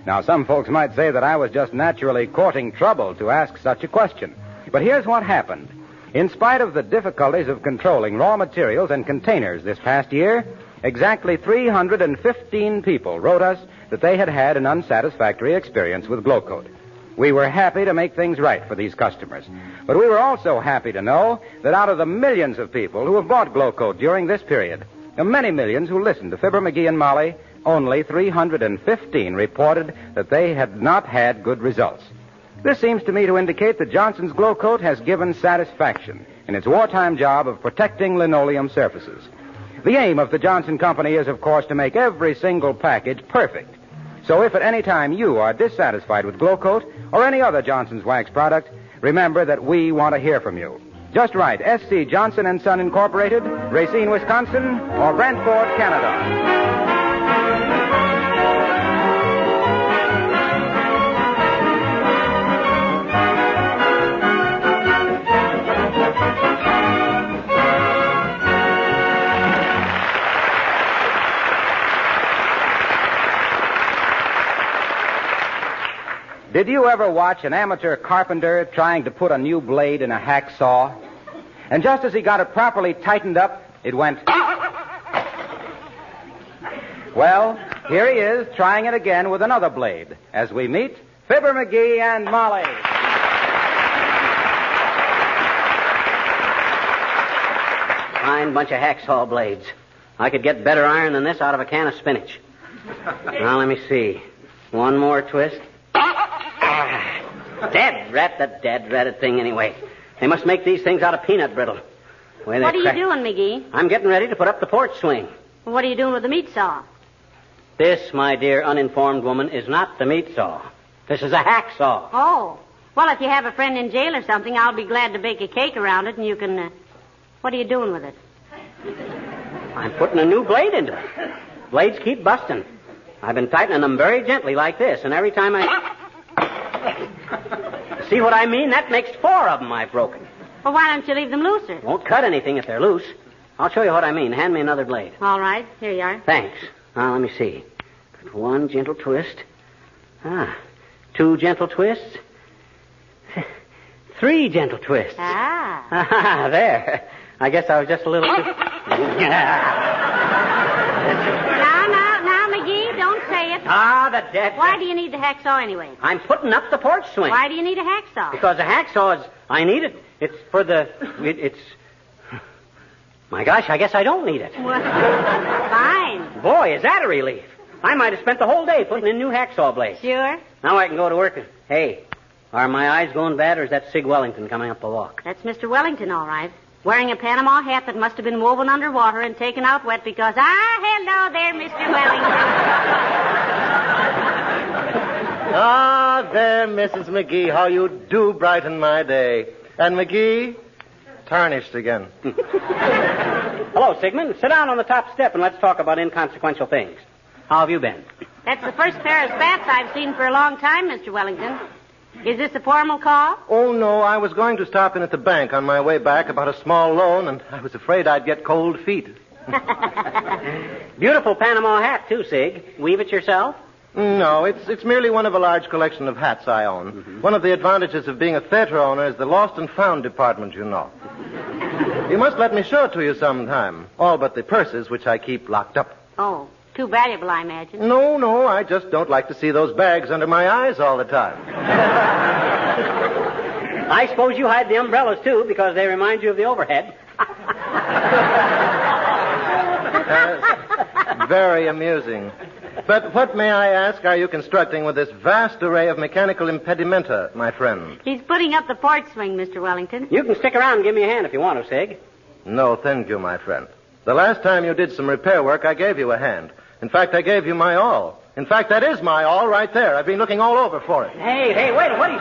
Speaker 13: Now, some folks might say that I was just naturally courting trouble to ask such a question. But here's what happened. In spite of the difficulties of controlling raw materials and containers this past year, exactly 315 people wrote us that they had had an unsatisfactory experience with Glow Coat. We were happy to make things right for these customers. But we were also happy to know that out of the millions of people who have bought Glow Coat during this period, the many millions who listened to Fibber, McGee, and Molly, only 315 reported that they had not had good results. This seems to me to indicate that Johnson's Glow Coat has given satisfaction in its wartime job of protecting linoleum surfaces. The aim of the Johnson Company is, of course, to make every single package perfect. So if at any time you are dissatisfied with Glow Coat or any other Johnson's Wax product, remember that we want to hear from you. Just write S.C. Johnson & Son Incorporated, Racine, Wisconsin, or Brantford, Canada. Did you ever watch an amateur carpenter trying to put a new blade in a hacksaw? And just as he got it properly tightened up, it went... Well, here he is, trying it again with another blade, as we meet Fibber, McGee, and Molly.
Speaker 3: Fine bunch of hacksaw blades. I could get better iron than this out of a can of spinach. Now, let me see. One more twist. Dead rat, the dead-ratted thing anyway. They must make these things out of peanut brittle.
Speaker 2: What are you doing, McGee?
Speaker 3: I'm getting ready to put up the porch swing.
Speaker 2: Well, what are you doing with the meat saw?
Speaker 3: This, my dear uninformed woman, is not the meat saw. This is a hacksaw.
Speaker 2: Oh. Well, if you have a friend in jail or something, I'll be glad to bake a cake around it, and you can... What are you doing with it?
Speaker 3: I'm putting a new blade into it. Blades keep busting. I've been tightening them very gently like this, and every time I... See what I mean? That makes 4 of them I've broken.
Speaker 2: Well, why don't you leave them looser?
Speaker 3: Won't cut anything if they're loose. I'll show you what I mean. Hand me another blade.
Speaker 2: All right. Here you are.
Speaker 3: Thanks. Now, let me see. 1 gentle twist. 2 gentle twists. 3 gentle twists.
Speaker 2: Ah.
Speaker 3: There. I guess I was just a little too...
Speaker 2: Now, McGee, don't say it.
Speaker 3: The dead...
Speaker 2: Why do you need the hacksaw anyway?
Speaker 3: I'm putting up the porch swing.
Speaker 2: Why do you need a hacksaw?
Speaker 3: Because the hacksaw is... I need it. It's for the... It's... My gosh, I guess I don't need it.
Speaker 2: Well, fine.
Speaker 3: Boy, is that a relief. I might have spent the whole day putting in new hacksaw blades.
Speaker 2: Sure.
Speaker 3: Now I can go to work. Hey, are my eyes going bad, or is that Sig Wellington coming up the walk?
Speaker 2: That's Mr. Wellington, all right. Wearing a Panama hat that must have been woven underwater and taken out wet because... hello there, Mr. Wellington.
Speaker 8: There, Mrs. McGee. How you do brighten my day. And McGee, tarnished again.
Speaker 3: Hello, Sigmund. Sit down on the top step and let's talk about inconsequential things. How have you been?
Speaker 2: That's the first pair of spats I've seen for a long time, Mr. Wellington. Is this a formal call?
Speaker 8: Oh, no. I was going to stop in at the bank on my way back about a small loan, and I was afraid I'd get cold feet.
Speaker 3: Beautiful Panama hat, too, Sig. Weave it yourself?
Speaker 8: No, it's merely one of a large collection of hats I own. Mm-hmm. One of the advantages of being a theater owner is the lost and found department, you know. You must let me show it to you sometime. All but the purses, which I keep locked up.
Speaker 2: Oh, too valuable, I imagine.
Speaker 8: No, I just don't like to see those bags under my eyes all the time.
Speaker 3: I suppose you hide the umbrellas, too, because they remind you of the overhead.
Speaker 8: Very amusing. But what, may I ask, are you constructing with this vast array of mechanical impedimenta, my friend?
Speaker 2: He's putting up the porch swing, Mr. Wellington.
Speaker 3: You can stick around and give me a hand if you want to, Sig.
Speaker 8: No, thank you, my friend. The last time you did some repair work, I gave you a hand. In fact, I gave you my all. In fact, that is my all right there. I've been looking all over for it.
Speaker 3: Hey, wait, what are you...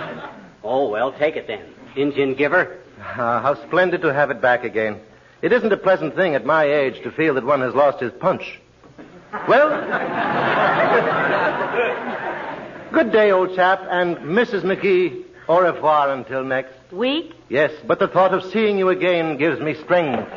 Speaker 3: Oh, well, take it then. Indian giver.
Speaker 8: How splendid to have it back again. It isn't a pleasant thing at my age to feel that one has lost his punch. Well, good day, old chap, and Mrs. McGee, au revoir until next
Speaker 2: week.
Speaker 8: Yes, but the thought of seeing you again gives me strength.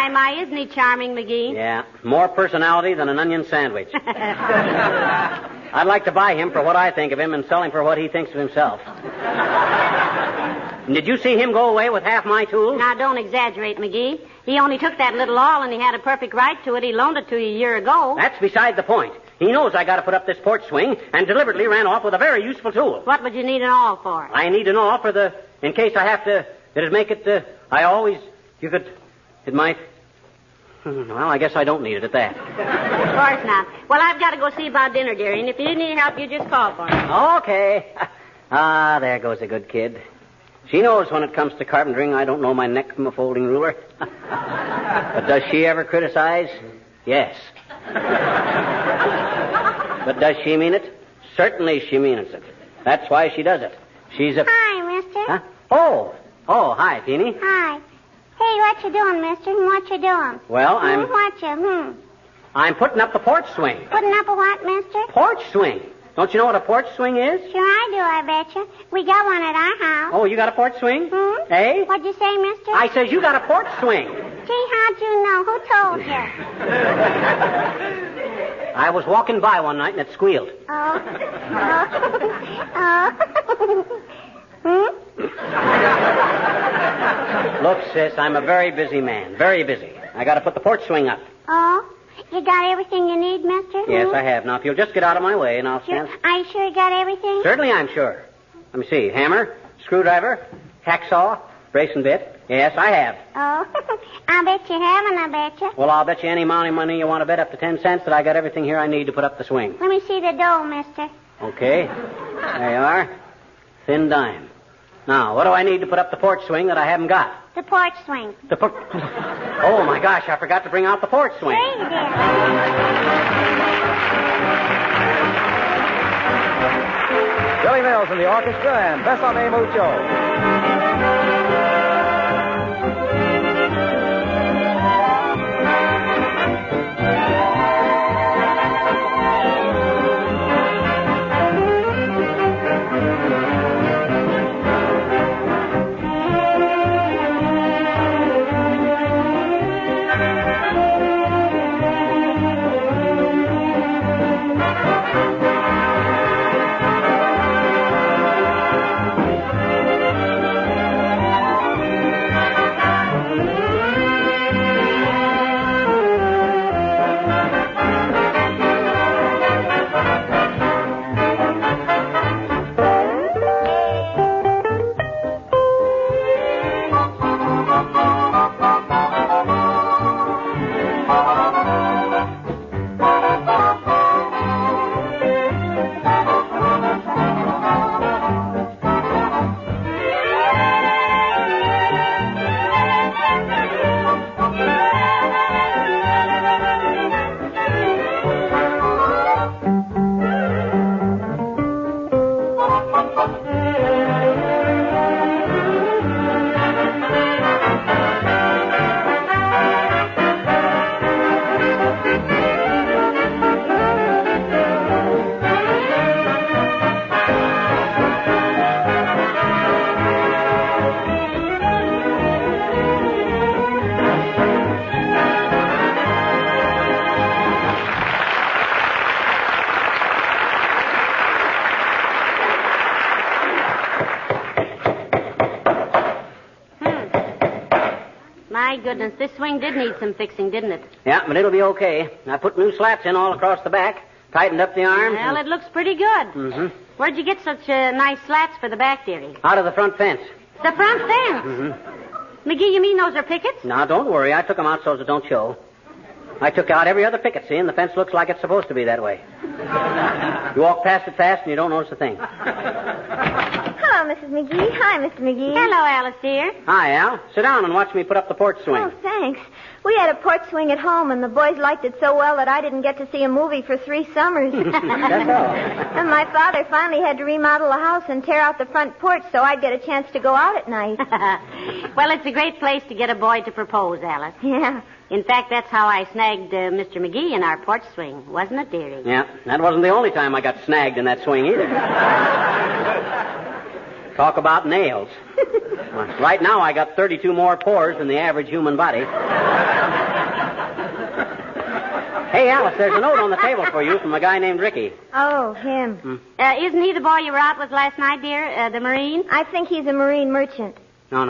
Speaker 2: My, isn't he charming, McGee?
Speaker 3: Yeah, more personality than an onion sandwich. I'd like to buy him for what I think of him and sell him for what he thinks of himself. Did you see him go away with half my tools?
Speaker 2: Now, don't exaggerate, McGee. He only took that little awl and he had a perfect right to it. He loaned it to you a year ago.
Speaker 3: That's beside the point. He knows I got to put up this porch swing and deliberately ran off with a very useful tool.
Speaker 2: What would you need an awl for?
Speaker 3: I need an awl for in case I have to, it'd make it, it might... Well, I guess I don't need it at that.
Speaker 2: Of course not. Well, I've got to go see about dinner, dearie, and if you need help, you just call for me.
Speaker 3: Okay. There goes a good kid. She knows when it comes to carpentering, I don't know my neck from a folding ruler. But does she ever criticize? Yes. But does she mean it? Certainly she means it. That's why she does it. She's a...
Speaker 9: Hi, mister.
Speaker 3: Huh? Oh, hi, Teeny.
Speaker 9: Hi. Hey, what you doing, mister? What you doing?
Speaker 3: Well,
Speaker 9: I'm
Speaker 3: putting up the porch swing.
Speaker 9: Putting up a what, mister?
Speaker 3: Porch swing. Don't you know what a porch swing is?
Speaker 9: Sure I do, I betcha. We got one at our house.
Speaker 3: Oh, you got a porch swing?
Speaker 9: Hmm?
Speaker 3: Hey?
Speaker 9: What'd you say, mister?
Speaker 3: I says you got a porch swing.
Speaker 9: Gee, how'd you know? Who told you?
Speaker 3: I was walking by one night and it squealed.
Speaker 9: Oh.
Speaker 3: Look, sis, I'm a very busy man. Very busy. I got to put the porch swing up.
Speaker 9: Oh? You got everything you need, mister?
Speaker 3: Yes, I have. Now, if you'll just get out of my way and I'll stand...
Speaker 9: Are you sure you got everything?
Speaker 3: Certainly I'm sure. Let me see. Hammer, screwdriver, hacksaw, brace and bit. Yes, I have.
Speaker 9: Oh, I bet you haven't, I bet you.
Speaker 3: Well, I'll bet you any amount of money you want to bet up to 10 cents that I got everything here I need to put up the swing.
Speaker 9: Let me see the dough, mister.
Speaker 3: Okay. There you are. Thin dime. Now, what do I need to put up the porch swing that I haven't got?
Speaker 9: The porch swing.
Speaker 3: Oh, my gosh, I forgot to bring out the porch swing.
Speaker 9: Sure you did.
Speaker 10: Billy Mills in the orchestra and Besame Mucho.
Speaker 2: My goodness, this swing did need some fixing, didn't it?
Speaker 3: Yeah, but it'll be okay. I put new slats in all across the back, tightened up the arms.
Speaker 2: Well, it looks pretty good.
Speaker 3: Mm-hmm.
Speaker 2: Where'd you get such nice slats for the back, dearie?
Speaker 3: Out of the front fence.
Speaker 2: The front fence?
Speaker 3: Mm-hmm.
Speaker 2: McGee, you mean those are pickets?
Speaker 3: Now, don't worry. I took them out so as it don't show. I took out every other picket, see, and the fence looks like it's supposed to be that way. You walk past it fast and you don't notice a thing.
Speaker 16: Hello, Mrs. McGee. Hi, Mr. McGee.
Speaker 2: Hello, Alice, dear.
Speaker 3: Hi, Al. Sit down and watch me put up the porch swing.
Speaker 16: Oh, thanks. We had a porch swing at home, and the boys liked it so well that I didn't get to see a movie for 3 summers.
Speaker 3: That's all.
Speaker 16: And my father finally had to remodel the house and tear out the front porch so I'd get a chance to go out at night.
Speaker 2: Well, it's a great place to get a boy to propose, Alice.
Speaker 16: Yeah.
Speaker 2: In fact, that's how I snagged Mr. McGee in our porch swing, wasn't it, dearie?
Speaker 3: Yeah, that wasn't the only time I got snagged in that swing either. Talk about nails. Right now, I got 32 more pores than the average human body. Hey, Alice, there's a note on the table for you from a guy named Ricky.
Speaker 16: Oh, him.
Speaker 2: Isn't he the boy you were out with last night, dear? The Marine?
Speaker 16: I think he's a Marine merchant.
Speaker 3: No.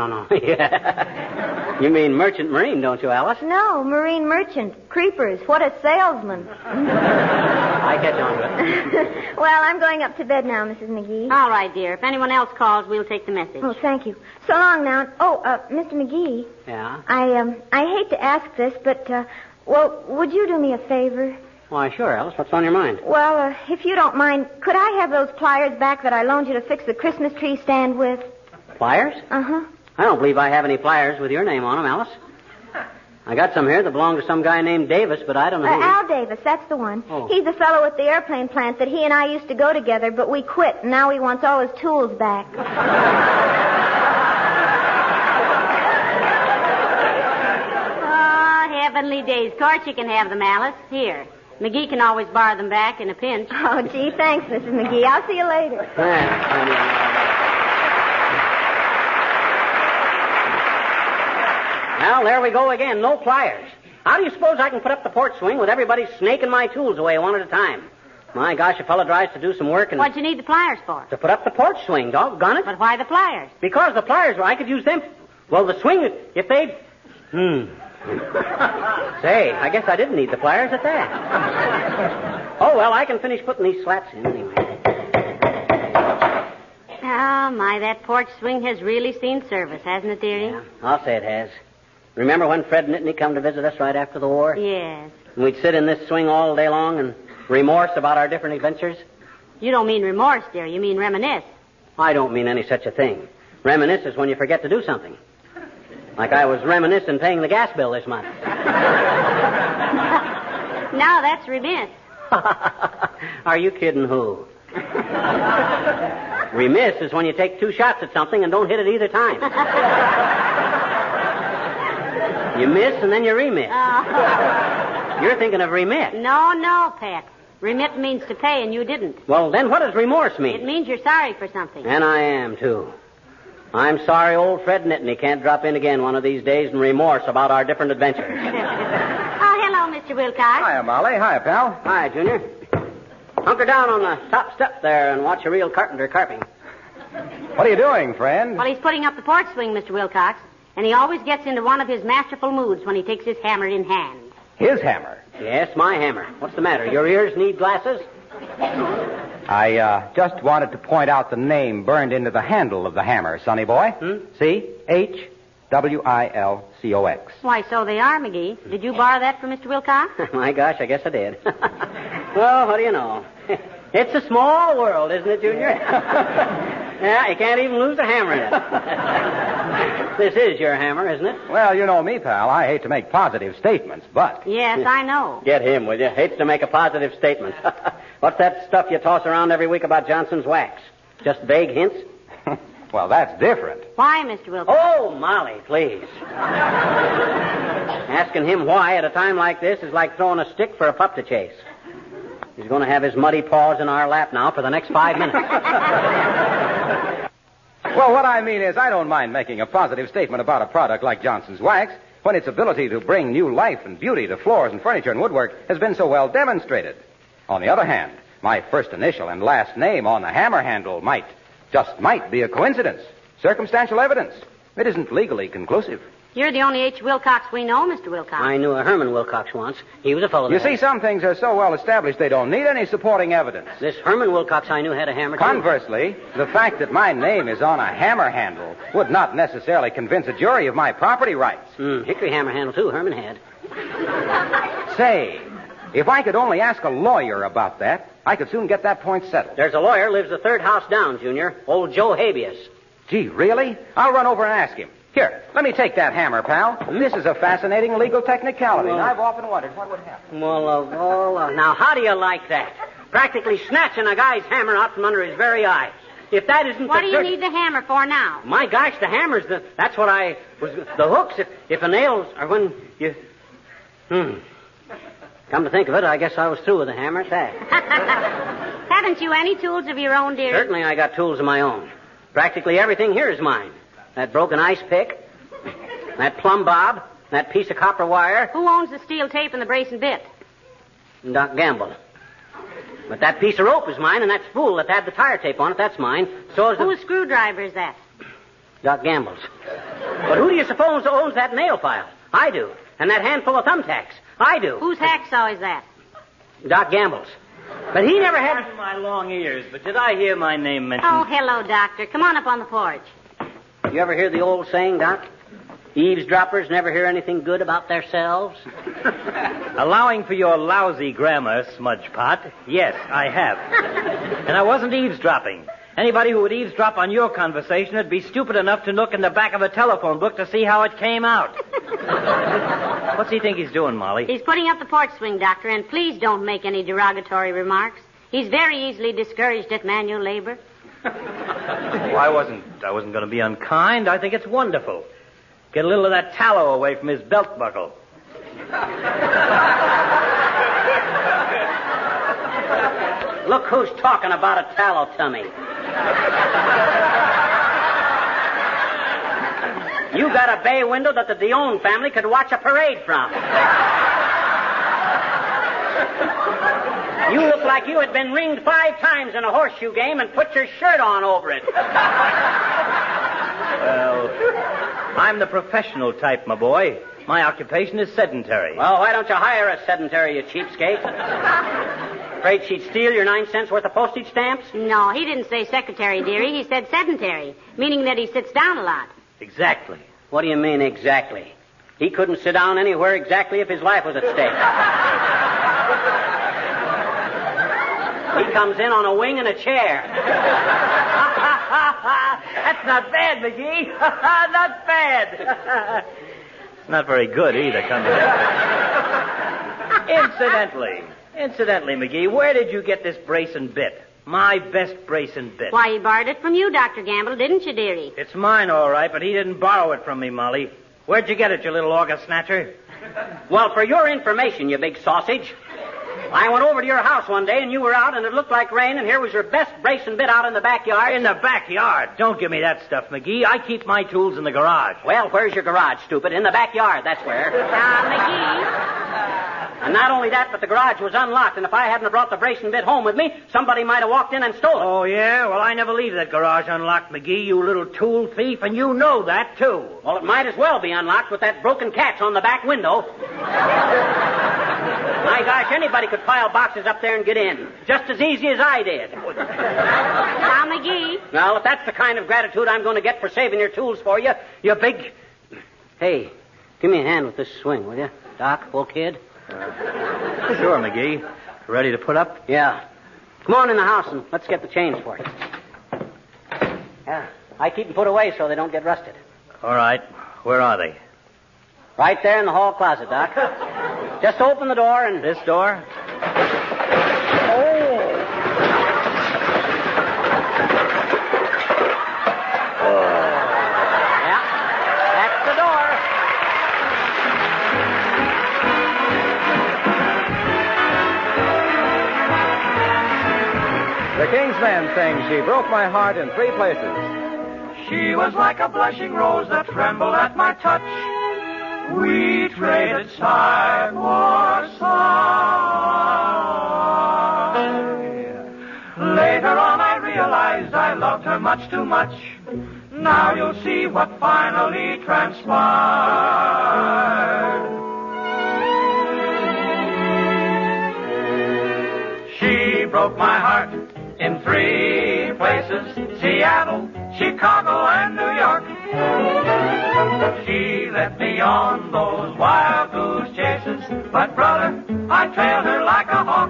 Speaker 3: You mean merchant marine, don't you, Alice?
Speaker 16: No, Marine merchant. Creepers. What a salesman.
Speaker 3: I catch on to it.
Speaker 16: Well, I'm going up to bed now, Mrs. McGee.
Speaker 2: All right, dear. If anyone else calls, we'll take the message.
Speaker 16: Oh, thank you. So long now. Oh, Mr. McGee.
Speaker 3: Yeah?
Speaker 16: I hate to ask this, but, well, would you do me a favor?
Speaker 3: Why, sure, Alice. What's on your mind?
Speaker 16: Well, if you don't mind, could I have those pliers back that I loaned you to fix the Christmas tree stand with?
Speaker 3: Pliers?
Speaker 16: Uh-huh.
Speaker 3: I don't believe I have any pliers with your name on them, Alice. I got some here that belong to some guy named Davis, but I don't know who.
Speaker 16: Al Davis, that's the one.
Speaker 3: Oh.
Speaker 16: He's the fellow at the airplane plant that he and I used to go together, but we quit, and now he wants all his tools back.
Speaker 2: Oh, heavenly days. Of course you can have them, Alice. Here. McGee can always borrow them back in a pinch.
Speaker 16: Oh, gee, thanks, Mrs. McGee. I'll see you later.
Speaker 3: Well, there we go again. No pliers. How do you suppose I can put up the porch swing with everybody snaking my tools away one at a time? My gosh, a fella tries to do some work and...
Speaker 2: What'd you need the pliers for?
Speaker 3: To put up the porch swing, doggone it.
Speaker 2: But why the pliers?
Speaker 3: Because the pliers, I could use them... Well, the swing, if they... Say, I guess I didn't need the pliers at that. Oh, well, I can finish putting these slats in anyway.
Speaker 2: Oh, my, that porch swing has really seen service, hasn't it, dearie?
Speaker 3: Yeah, I'll say it has. Remember when Fred Nittany come to visit us right after the war?
Speaker 2: Yes.
Speaker 3: And we'd sit in this swing all day long and remorse about our different adventures?
Speaker 2: You don't mean remorse, dear. You mean reminisce.
Speaker 3: I don't mean any such a thing. Reminisce is when you forget to do something. Like I was reminiscing paying the gas bill this month.
Speaker 2: Now that's remiss.
Speaker 3: Are you kidding who?
Speaker 20: Remiss is when you take 2 shots at something and don't hit it either time. You miss and then you remit. You're thinking of remit.
Speaker 2: No, Pat. Remit means to pay, and you didn't.
Speaker 20: Well, then what does remorse mean?
Speaker 2: It means you're sorry for something.
Speaker 20: And I am, too. I'm sorry old Fred Nittany can't drop in again one of these days and remorse about our different adventures.
Speaker 2: Oh, hello, Mr. Wilcox.
Speaker 10: Hiya, Molly. Hiya, pal.
Speaker 20: Hi, Junior. Hunker down on the top step there and watch a real carpenter carping.
Speaker 10: What are you doing, friend?
Speaker 2: Well, he's putting up the porch swing, Mr. Wilcox, and he always gets into one of his masterful moods when he takes his hammer in hand.
Speaker 10: His hammer?
Speaker 20: Yes, my hammer. What's the matter? Your ears need glasses?
Speaker 10: I just wanted to point out the name burned into the handle of the hammer, sonny boy. See? H-W-I-L-C-O-X.
Speaker 2: Why, so they are, McGee. Did you borrow that from Mr. Wilcox?
Speaker 20: My gosh, I guess I did. Well, what do you know? It's a small world, isn't it, Junior? Yeah, you can't even lose a hammer in it. This is your hammer, isn't it?
Speaker 10: Well, you know me, pal. I hate to make positive statements, but...
Speaker 2: Yes, I know.
Speaker 20: Get him, will you? Hates to make a positive statement. What's that stuff you toss around every week about Johnson's wax? Just vague hints?
Speaker 10: Well, that's different.
Speaker 2: Why, Mr. Wilcox?
Speaker 20: Oh, Molly, please. Asking him why at a time like this is like throwing a stick for a pup to chase. He's going to have his muddy paws in our lap now for the next 5 minutes.
Speaker 10: Well, what I mean is I don't mind making a positive statement about a product like Johnson's Wax when its ability to bring new life and beauty to floors and furniture and woodwork has been so well demonstrated. On the other hand, my first initial and last name on the hammer handle might be a coincidence. Circumstantial evidence. It isn't legally conclusive.
Speaker 2: You're the only H. Wilcox we know, Mr. Wilcox.
Speaker 20: I knew a Herman Wilcox once. He was a fellow.
Speaker 10: You see, some things are so well established they don't need any supporting evidence.
Speaker 20: This Herman Wilcox I knew had a hammer, too.
Speaker 10: Conversely, the fact that my name is on a hammer handle would not necessarily convince a jury of my property rights.
Speaker 20: Hickory hammer handle, too, Herman had.
Speaker 10: Say, if I could only ask a lawyer about that, I could soon get that point settled.
Speaker 20: There's a lawyer lives the 3rd house down, Junior. Old Joe Habeas.
Speaker 10: Gee, really? I'll run over and ask him. Here, let me take that hammer, pal. This is a fascinating legal technicality, and I've often wondered what would happen.
Speaker 20: Well, now, how do you like that? Practically snatching a guy's hammer out from under his very eyes. If that isn't
Speaker 2: What do you need the hammer for now?
Speaker 20: My gosh, the hammer's that's what I was... The hooks, if the nails are when you... Come to think of it, I guess I was through with the hammer at that.
Speaker 2: Haven't you any tools of your own, dear?
Speaker 20: Certainly I got tools of my own. Practically everything here is mine. That broken ice pick, that plumb bob, that piece of copper wire.
Speaker 2: Who owns the steel tape and the brace and bit?
Speaker 20: Doc Gamble. But that piece of rope is mine, and that spool that had the tire tape on it, that's mine. So is
Speaker 2: Whose screwdriver is that?
Speaker 20: Doc Gamble's. But who do you suppose owns that nail file? I do. And that handful of thumbtacks? I do.
Speaker 2: Whose hacksaw is that?
Speaker 20: Doc Gamble's. But he never had...
Speaker 12: Pardon my long ears, but did I hear my name mentioned?
Speaker 2: Oh, hello, Doctor. Come on up on the porch.
Speaker 20: You ever hear the old saying, Doc? Eavesdroppers never hear anything good about themselves?
Speaker 12: Allowing for your lousy grammar, Smudgepot, yes, I have. And I wasn't eavesdropping. Anybody who would eavesdrop on your conversation would be stupid enough to look in the back of a telephone book to see how it came out. What's he think he's doing, Molly?
Speaker 2: He's putting up the porch swing, Doctor, and please don't make any derogatory remarks. He's very easily discouraged at manual labor.
Speaker 12: Well, I wasn't going to be unkind. I think it's wonderful. Get a little of that tallow away from his belt buckle.
Speaker 20: Look who's talking about a tallow tummy. You got a bay window that the Dion family could watch a parade from. You look like you had been ringed 5 times in a horseshoe game and put your shirt on over it.
Speaker 12: Well, I'm the professional type, my boy. My occupation is sedentary.
Speaker 20: Well, why don't you hire a sedentary, you cheapskate? Afraid she'd steal your 9 cents worth of postage stamps?
Speaker 2: No, he didn't say secretary, dearie. He said sedentary, meaning that he sits down a lot.
Speaker 12: Exactly.
Speaker 20: What do you mean, exactly? He couldn't sit down anywhere exactly if his life was at stake. He comes in on a wing and a chair.
Speaker 12: That's not bad, McGee. Not bad. Not very good either, come to think. Incidentally, McGee, where did you get this brace and bit? My best brace and bit.
Speaker 2: Why, he borrowed it from you, Dr. Gamble, didn't you, dearie?
Speaker 12: It's mine, all right, but he didn't borrow it from me, Molly. Where'd you get it, you little August snatcher?
Speaker 3: Well, for your information, you big sausage, I went over to your house one day, and you were out, and it looked like rain, and here was your best brace and bit out in the backyard.
Speaker 12: In the backyard? Don't give me that stuff, McGee. I keep my tools in the garage.
Speaker 3: Well, where's your garage, stupid? In the backyard, that's where.
Speaker 2: McGee.
Speaker 3: And not only that, but the garage was unlocked, and if I hadn't brought the brace and bit home with me, somebody might have walked in and stole it.
Speaker 12: Oh, yeah? Well, I never leave that garage unlocked, McGee, you little tool thief, and you know that, too.
Speaker 3: Well, it might as well be unlocked with that broken catch on the back window. My gosh, anybody could pile boxes up there and get in, just as easy as I did.
Speaker 2: Now, McGee.
Speaker 3: Well, if that's the kind of gratitude I'm going to get for saving your tools for you, you big... Hey, give me a hand with this swing, will you? Doc, old kid?
Speaker 12: Sure, McGee. Ready to put up?
Speaker 3: Yeah. Come on in the house and let's get the chains for you. Yeah. I keep them put away so they don't get rusted.
Speaker 12: All right. Where are they?
Speaker 3: Right there in the hall closet, Doc. Just open the door and...
Speaker 12: This door?
Speaker 3: Yeah. That's the door.
Speaker 10: The Kingsmen sing She Broke My Heart in 3 places.
Speaker 5: She was like a blushing rose that trembled at my touch. We traded side for side. Later on I realized I loved her much too much. Now you'll see what finally transpired. She broke my heart in 3 places: Seattle, Chicago, and New York. She led me on those wild goose chases, but brother, I trailed her like a hawk.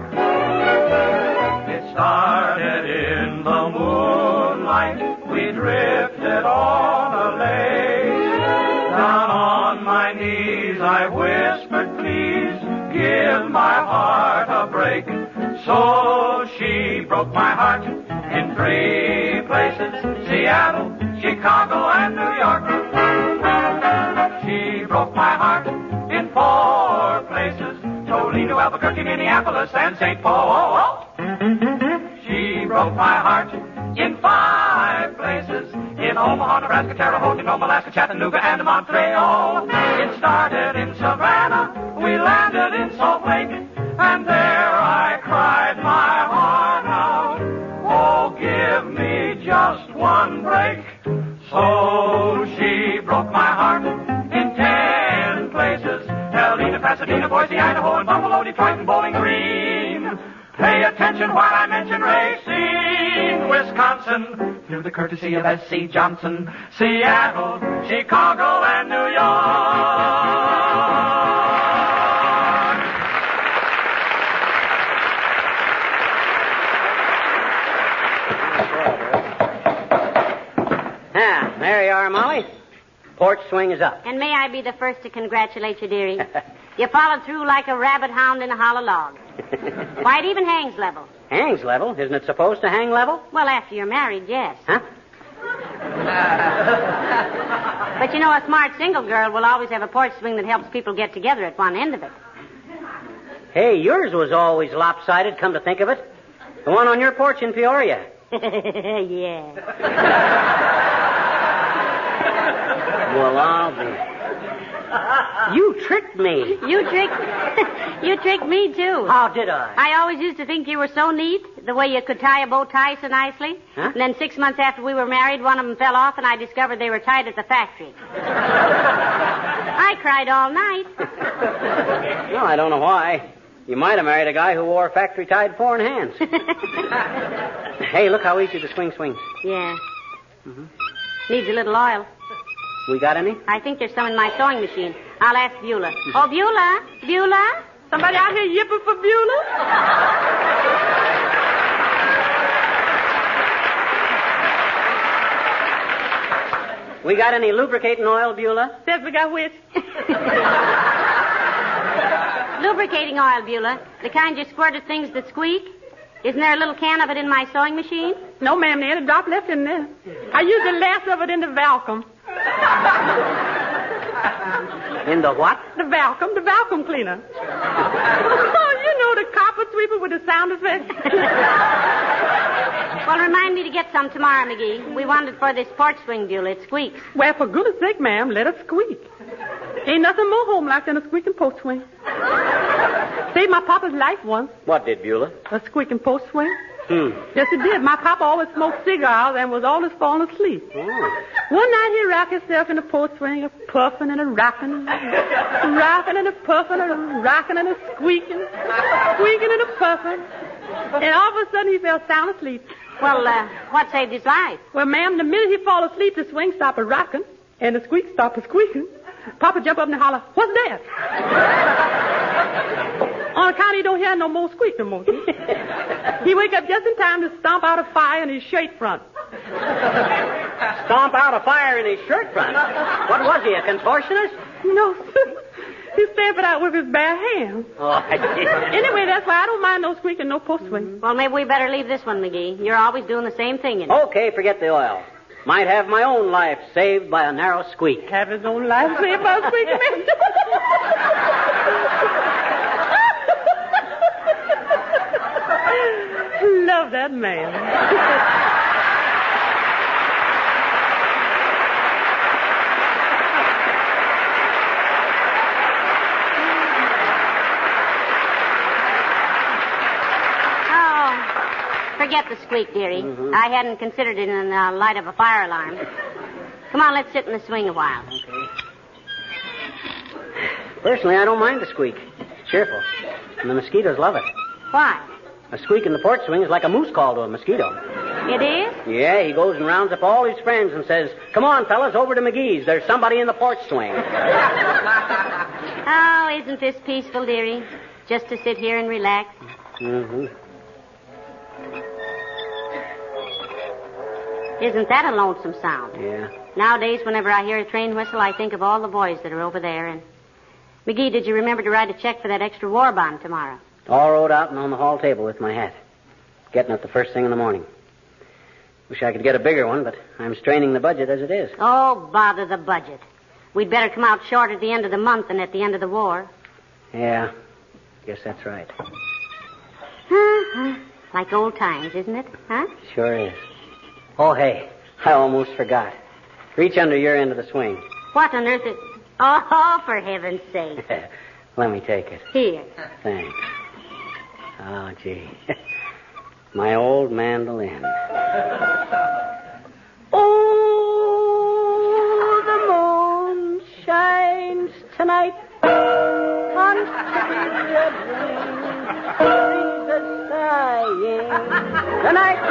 Speaker 5: It started in the moonlight, we drifted on a lake. Down on my knees I whispered, please give my heart a break. So she broke my heart in 3 places: Seattle, Chicago, and New York. She broke my heart in 4 places: Toledo, Albuquerque, Minneapolis, and St. Paul. She broke my heart in 5 places: in Omaha, Nebraska, Terre Haute, Nome, Alaska, Chattanooga, and Montreal. It started in Savannah, we landed in Salt Lake, and there I cried my heart out. Oh, give me just one break. So she broke my heart in 10 places: Helena, Pasadena, Boise, Idaho, and Buffalo, Detroit, and Bowling Green. Pay attention while I mention Racine, Wisconsin, through the courtesy of S.C. Johnson, Seattle, Chicago, and New York.
Speaker 3: There you are, Molly. Porch swing is up.
Speaker 2: And may I be the first to congratulate you, dearie? You followed through like a rabbit hound in a hollow log. Why, it even hangs level.
Speaker 3: Hangs level? Isn't it supposed to hang level?
Speaker 2: Well, after you're married, yes.
Speaker 3: Huh?
Speaker 2: But you know, a smart single girl will always have a porch swing that helps people get together at one end of it.
Speaker 3: Hey, yours was always lopsided, come to think of it. The one on your porch in Peoria.
Speaker 2: Yeah.
Speaker 3: Well, I'll be... You tricked me.
Speaker 2: You tricked me, too.
Speaker 3: How did I?
Speaker 2: I always used to think you were so neat, the way you could tie a bow tie so nicely.
Speaker 3: Huh?
Speaker 2: And then 6 months after we were married, one of them fell off, and I discovered they were tied at the factory. I cried all night.
Speaker 3: Well, I don't know why. You might have married a guy who wore factory-tied 4-in-hands. Hey, look how easy the swing swings.
Speaker 2: Yeah. Mm-hmm. Needs a little oil.
Speaker 3: We got any?
Speaker 2: I think there's some in my sewing machine. I'll ask Beulah. Oh, Beulah? Beulah?
Speaker 18: Somebody out here yipping for Beulah?
Speaker 3: We got any lubricating oil, Beulah?
Speaker 18: Yes, we got whisk.
Speaker 2: Lubricating oil, Beulah. The kind you squirt at things that squeak. Isn't there a little can of it in my sewing machine?
Speaker 18: No, ma'am, there ain't a drop left in there. I use the last of it in the vacuum.
Speaker 12: In the what?
Speaker 18: The vacuum cleaner. Oh, you know, the carpet sweeper with the sound effect.
Speaker 2: Well, remind me to get some tomorrow, McGee. We want it for this porch swing bugle. It squeaks.
Speaker 18: Well, for goodness sake, ma'am, let it squeak. Ain't nothing more home-like than a squeaking post swing. Saved my papa's life once.
Speaker 12: What did, Beulah?
Speaker 18: A squeaking post swing. Yes, it did. My papa always smoked cigars and was always falling asleep. One night he rocked himself in a post swing, a puffing and a rocking, a rocking and a puffing and a rocking and a squeaking, squeaking and a puffing. And all of a sudden he fell sound asleep.
Speaker 2: Well, what saved his life?
Speaker 18: Well, ma'am, the minute he fall asleep, the swing stopped a-rocking and the squeak stopped a-squeaking. Papa jump up and holler, "What's that?" On account he don't hear no more squeak no more. He wake up just in time to stomp out a fire in his shirt front.
Speaker 12: Stomp out a fire in his shirt front? What was he, a contortionist?
Speaker 18: No, he stamped it out with his bare hands.
Speaker 12: Oh, I see.
Speaker 18: Anyway, that's why I don't mind no squeaking, no post swing.
Speaker 2: Well, maybe we better leave this one, McGee. You're always doing the same thing, you know.
Speaker 12: Okay, forget the oil. Might have my own life saved by a narrow squeak.
Speaker 18: Have his own life saved by a squeak? Love that man.
Speaker 2: Forget the squeak, dearie. I hadn't considered it in the light of a fire alarm. Come on, let's sit in the swing a while.
Speaker 12: Okay. Personally, I don't mind the squeak. It's cheerful. And the mosquitoes love it.
Speaker 2: Why?
Speaker 12: A squeak in the porch swing is like a moose call to a mosquito.
Speaker 2: It is?
Speaker 12: Yeah, he goes and rounds up all his friends and says, "Come on, fellas, over to McGee's. There's somebody in the porch swing."
Speaker 2: Oh, isn't this peaceful, dearie? Just to sit here and relax. Isn't that a lonesome sound?
Speaker 12: Yeah.
Speaker 2: Nowadays, whenever I hear a train whistle, I think of all the boys that are over there. And McGee, did you remember to write a check for that extra war bond tomorrow?
Speaker 12: All wrote out and on the hall table with my hat. Getting it the first thing in the morning. Wish I could get a bigger one, but I'm straining the budget as it is.
Speaker 2: Oh, bother the budget. We'd better come out short at the end of the month than at the end of the war.
Speaker 12: Yeah, guess that's right.
Speaker 2: Like old times, isn't it? Huh?
Speaker 12: Sure is. Oh, hey, I almost forgot. Reach under your end of the swing.
Speaker 2: What on earth is... Oh, for heaven's sake.
Speaker 12: Let me take it.
Speaker 2: Here.
Speaker 12: Thanks. Oh, gee. My old mandolin.
Speaker 18: Oh, the moon shines tonight on red rain. Breeze is sighing. The night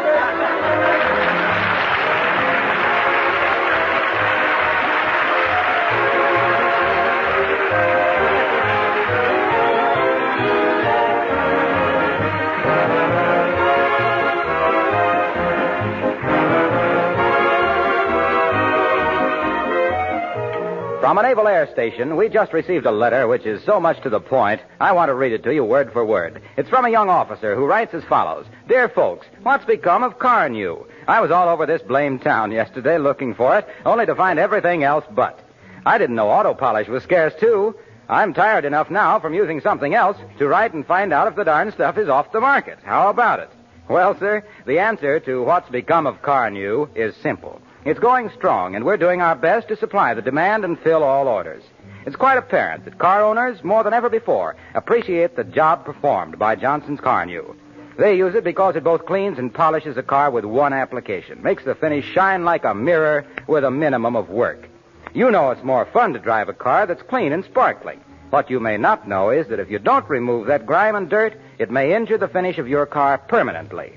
Speaker 13: From a naval air station, we just received a letter which is so much to the point, I want to read it to you word for word. It's from a young officer who writes as follows. Dear folks, what's become of Carnew? I was all over this blamed town yesterday looking for it, only to find everything else but. I didn't know auto polish was scarce, too. I'm tired enough now from using something else to write and find out if the darn stuff is off the market. How about it? Well, sir, the answer to what's become of Carnew is simple. It's going strong, and we're doing our best to supply the demand and fill all orders. It's quite apparent that car owners, more than ever before, appreciate the job performed by Johnson's Carnew. They use it because it both cleans and polishes a car with one application, makes the finish shine like a mirror with a minimum of work. You know it's more fun to drive a car that's clean and sparkling. What you may not know is that if you don't remove that grime and dirt, it may injure the finish of your car permanently.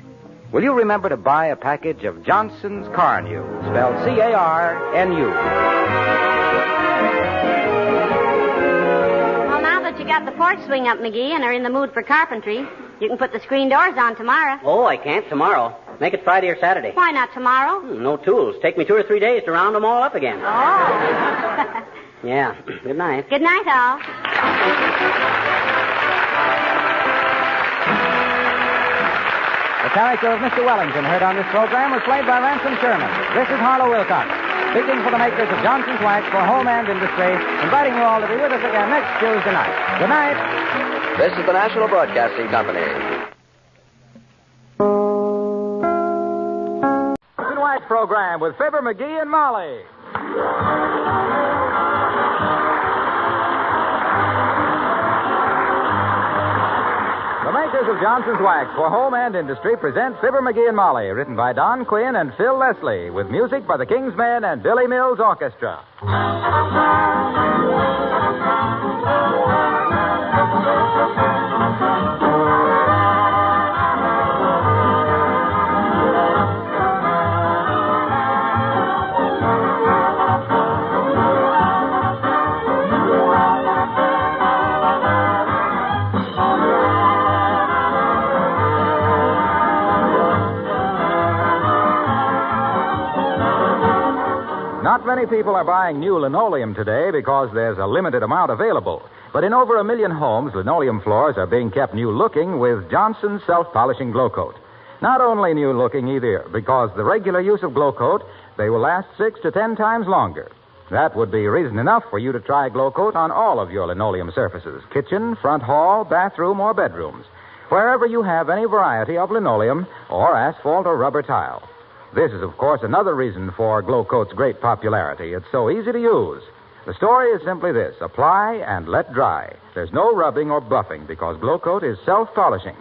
Speaker 13: Will you remember to buy a package of Johnson's Carnew, spelled C-A-R-N-U?
Speaker 2: Well, now that you got the porch swing up, McGee, and are in the mood for carpentry, you can put the screen doors on tomorrow.
Speaker 12: Oh, I can't tomorrow. Make it Friday or Saturday.
Speaker 2: Why not tomorrow?
Speaker 12: No tools. Take me 2 or 3 days to round them all up again.
Speaker 2: Oh.
Speaker 12: Yeah. Good night.
Speaker 2: Good night, all.
Speaker 10: The character of Mr. Wellington, heard on this program, was played by Ransom Sherman. This is Harlow Wilcox, speaking for the makers of Johnson's Wax for Home and Industry, inviting you all to be with us again next Tuesday night. Good night.
Speaker 14: This is the National Broadcasting Company.
Speaker 10: Johnson's Wax program with Fibber, McGee, and Molly. The makers of Johnson's Wax for Home and Industry present Fibber, McGee, and Molly, written by Don Quinn and Phil Leslie, with music by the King's Men and Billy Mills Orchestra. Not many people are buying new linoleum today because there's a limited amount available. But in over 1 million homes, linoleum floors are being kept new-looking with Johnson's self-polishing Glow Coat. Not only new-looking either, because the regular use of Glow Coat, they will last 6 to 10 times longer. That would be reason enough for you to try Glow Coat on all of your linoleum surfaces, kitchen, front hall, bathroom, or bedrooms, wherever you have any variety of linoleum or asphalt or rubber tile. This is, of course, another reason for Glow Coat's great popularity. It's so easy to use. The story is simply this: apply and let dry. There's no rubbing or buffing because Glow Coat is self-polishing.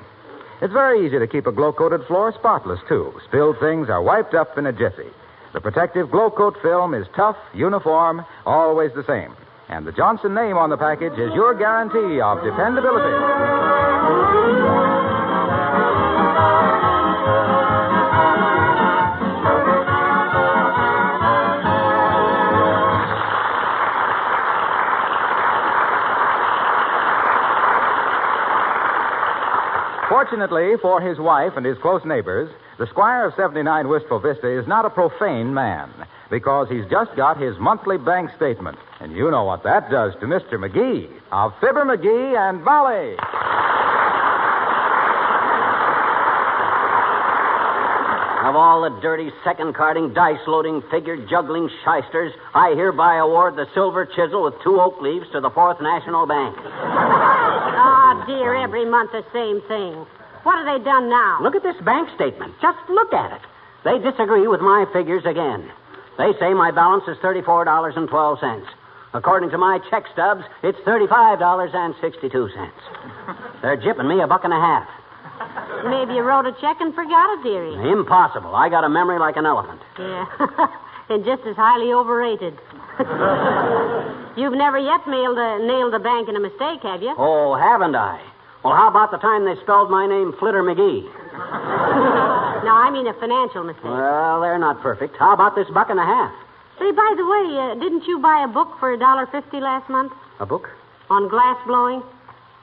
Speaker 10: It's very easy to keep a glow-coated floor spotless, too. Spilled things are wiped up in a jiffy. The protective Glow Coat film is tough, uniform, always the same. And the Johnson name on the package is your guarantee of dependability. Fortunately for his wife and his close neighbors, the Squire of 79 Wistful Vista is not a profane man because he's just got his monthly bank statement. And you know what that does to Mr. McGee of Fibber, McGee, and Molly.
Speaker 1: Of all the dirty second-carding, dice-loading, figure-juggling shysters, I hereby award the silver chisel with 2 oak leaves to the Fourth National Bank.
Speaker 2: Oh, dear, every month the same thing. What have they done now?
Speaker 1: Look at this bank statement. Just look at it. They disagree with my figures again. They say my balance is $34.12. According to my check stubs, it's $35.62. They're jipping me $1.50.
Speaker 2: Maybe you wrote a check and forgot it, dearie.
Speaker 1: Impossible. I got a memory like an elephant.
Speaker 2: Yeah, and just as highly overrated. You've never yet nailed a bank in a mistake, have you?
Speaker 1: Oh, haven't I? Well, how about the time they spelled my name Flitter McGee?
Speaker 2: No, I mean a financial mistake.
Speaker 1: Well, they're not perfect. How about this $1.50?
Speaker 2: Say, by the way, didn't you buy a book for $1.50 last month?
Speaker 1: A book?
Speaker 2: On glass blowing?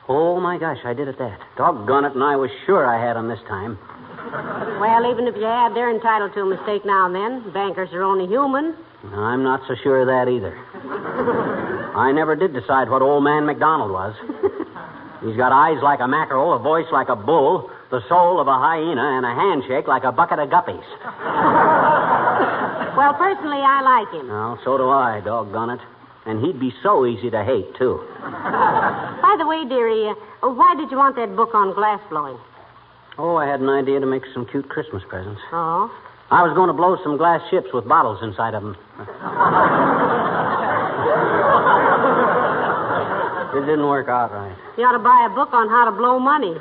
Speaker 1: Oh, my gosh, I did at that. Doggone it, and I was sure I had them this time.
Speaker 2: Well, even if you had, they're entitled to a mistake now and then. Bankers are only human.
Speaker 1: I'm not so sure of that either. I never did decide what old man McDonald was. He's got eyes like a mackerel, a voice like a bull, the soul of a hyena, and a handshake like a bucket of guppies.
Speaker 2: Well, personally, I like him.
Speaker 1: Well, so do I, doggone it. And he'd be so easy to hate, too.
Speaker 2: By the way, dearie, why did you want that book on glass blowing?
Speaker 1: Oh, I had an idea to make some cute Christmas presents.
Speaker 2: Oh?
Speaker 1: I was going to blow some glass ships with bottles inside of them. It didn't work out right.
Speaker 2: You ought to buy a book on how to blow money.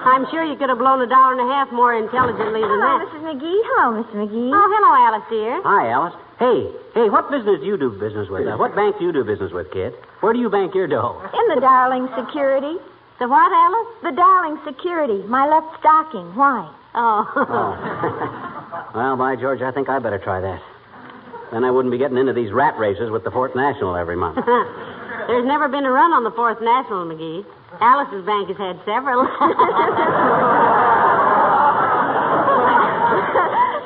Speaker 2: I'm sure you could have blown $1.50 more intelligently than
Speaker 16: Hello,
Speaker 2: that.
Speaker 16: Mrs. McGee. Hello, Mr. McGee.
Speaker 2: Oh, hello, Alice, dear.
Speaker 1: Hi, Alice. Hey, what business do you do business with? What bank do you do business with, kid? Where do you bank your dough?
Speaker 16: In the Darling Security.
Speaker 2: The what, Alice?
Speaker 16: The Darling Security. My left stocking. Why?
Speaker 2: Oh.
Speaker 1: Well, by George, I think I better try that. Then I wouldn't be getting into these rat races with the Fourth National every month.
Speaker 2: There's never been a run on the Fourth National, McGee. Alice's bank has had several.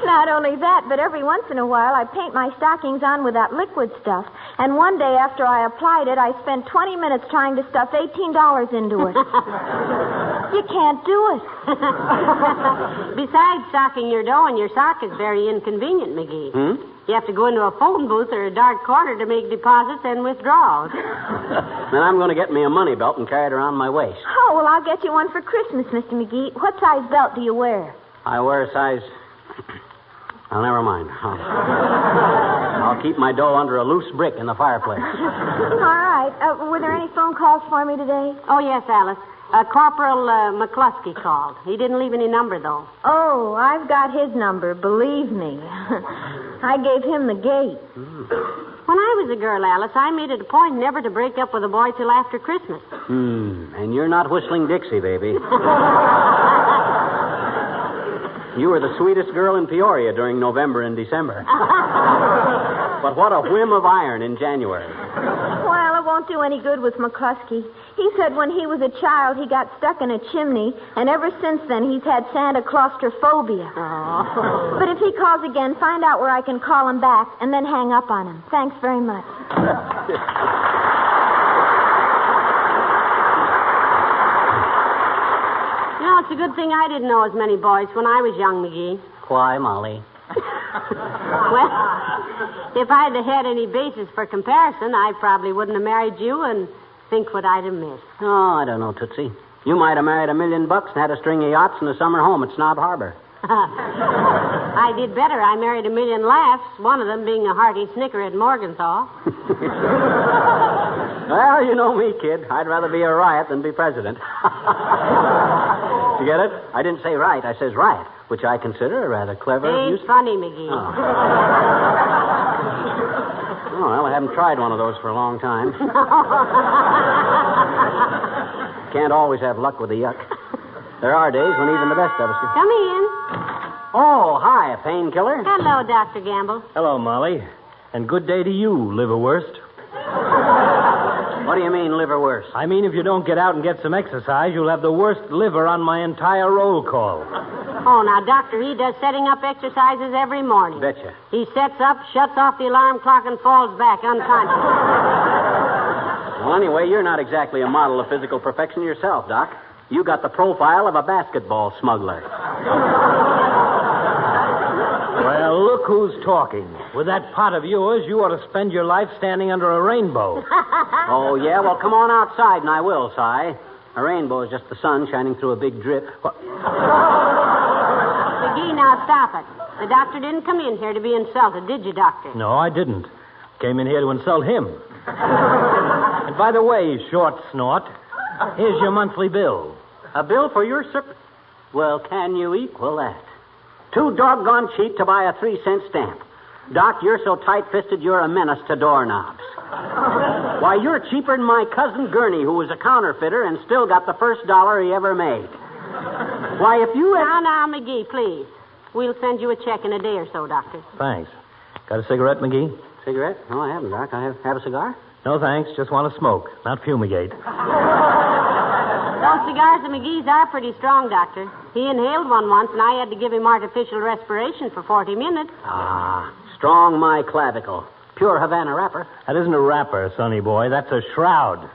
Speaker 16: Not only that, but every once in a while I paint my stockings on with that liquid stuff. And one day after I applied it, I spent 20 minutes trying to stuff $18 into it. You can't do it.
Speaker 2: Besides socking your dough in your sock is very inconvenient, McGee. You have to go into a phone booth or a dark corner to make deposits and withdrawals.
Speaker 1: Then I'm going to get me a money belt and carry it around my waist.
Speaker 16: Oh, well, I'll get you one for Christmas, Mr. McGee. What size belt do you wear?
Speaker 1: I wear a size... Oh, never mind. I'll keep my dough under a loose brick in the fireplace.
Speaker 16: All right. Were there any phone calls for me today?
Speaker 2: Oh, yes, Alice. Corporal McCluskey called. He didn't leave any number, though.
Speaker 16: Oh, I've got his number, believe me. I gave him the gate.
Speaker 2: When I was a girl, Alice, I made it a point never to break up with a boy till after Christmas.
Speaker 1: And you're not whistling Dixie, baby. You were the sweetest girl in Peoria during November and December. But what a whim of iron in January.
Speaker 16: Well, it won't do any good with McCluskey. He said when he was a child, he got stuck in a chimney, and ever since then, he's had Santa claustrophobia.
Speaker 2: Oh.
Speaker 16: But if he calls again, find out where I can call him back, and then hang up on him. Thanks very much.
Speaker 2: You know, it's a good thing I didn't know as many boys when I was young, McGee.
Speaker 1: Why, Molly?
Speaker 2: Well, if I'd have had any basis for comparison, I probably wouldn't have married you, and think what I'd have missed.
Speaker 1: Oh, I don't know, Tootsie. You might have married $1 million and had a string of yachts and a summer home at Snob Harbor.
Speaker 2: I did better. I married 1 million laughs, one of them being a hearty snicker at Morgenthau.
Speaker 1: Well, you know me, kid. I'd rather be a riot than be president. You get it? I didn't say right. I says riot, which I consider a rather clever
Speaker 2: Ain't funny, McGee.
Speaker 1: Oh, well, I haven't tried one of those for a long time. Can't always have luck with the yuck. There are days when even the best of us...
Speaker 2: Come in.
Speaker 1: Oh, hi, painkiller.
Speaker 2: Hello, Dr. Gamble.
Speaker 12: Hello, Molly. And good day to you, liverwurst.
Speaker 1: What do you mean, liverwurst?
Speaker 12: I mean, if you don't get out and get some exercise, you'll have the worst liver on my entire roll call.
Speaker 2: Oh, now, Doctor, he does setting up exercises every morning.
Speaker 1: Betcha.
Speaker 2: He sets up, shuts off the alarm clock, and falls back unconscious.
Speaker 1: Well, anyway, you're not exactly a model of physical perfection yourself, Doc. You got the profile of a basketball smuggler.
Speaker 12: Well, look who's talking. With that pot of yours, you ought to spend your life standing under a rainbow.
Speaker 1: Oh, yeah? Well, come on outside, and I will, Si. A rainbow is just the sun shining through a big drip.
Speaker 2: McGee, now stop it. The doctor didn't come in here to be insulted, did you, Doctor?
Speaker 12: No, I didn't. Came in here to insult him. And by the way, short snort, here's your monthly bill.
Speaker 1: A bill for your Well, can you equal that? Too doggone cheap to buy a 3-cent stamp. Doc, you're so tight-fisted you're a menace to doorknobs. Why, you're cheaper than my cousin Gurney, who was a counterfeiter and still got the first dollar he ever made. Why, if you...
Speaker 2: Now, McGee, please. We'll send you a check in a day or so, Doctor.
Speaker 12: Thanks. Got a cigarette, McGee?
Speaker 1: Cigarette? No, I haven't, Doc. I have a cigar?
Speaker 12: No, thanks. Just want to smoke, not fumigate.
Speaker 2: Those cigars of McGee's are pretty strong, Doctor. He inhaled one once, and I had to give him artificial respiration for 40 minutes.
Speaker 1: Ah, strong my clavicle. Pure Havana wrapper.
Speaker 12: That isn't a wrapper, sonny boy. That's a shroud.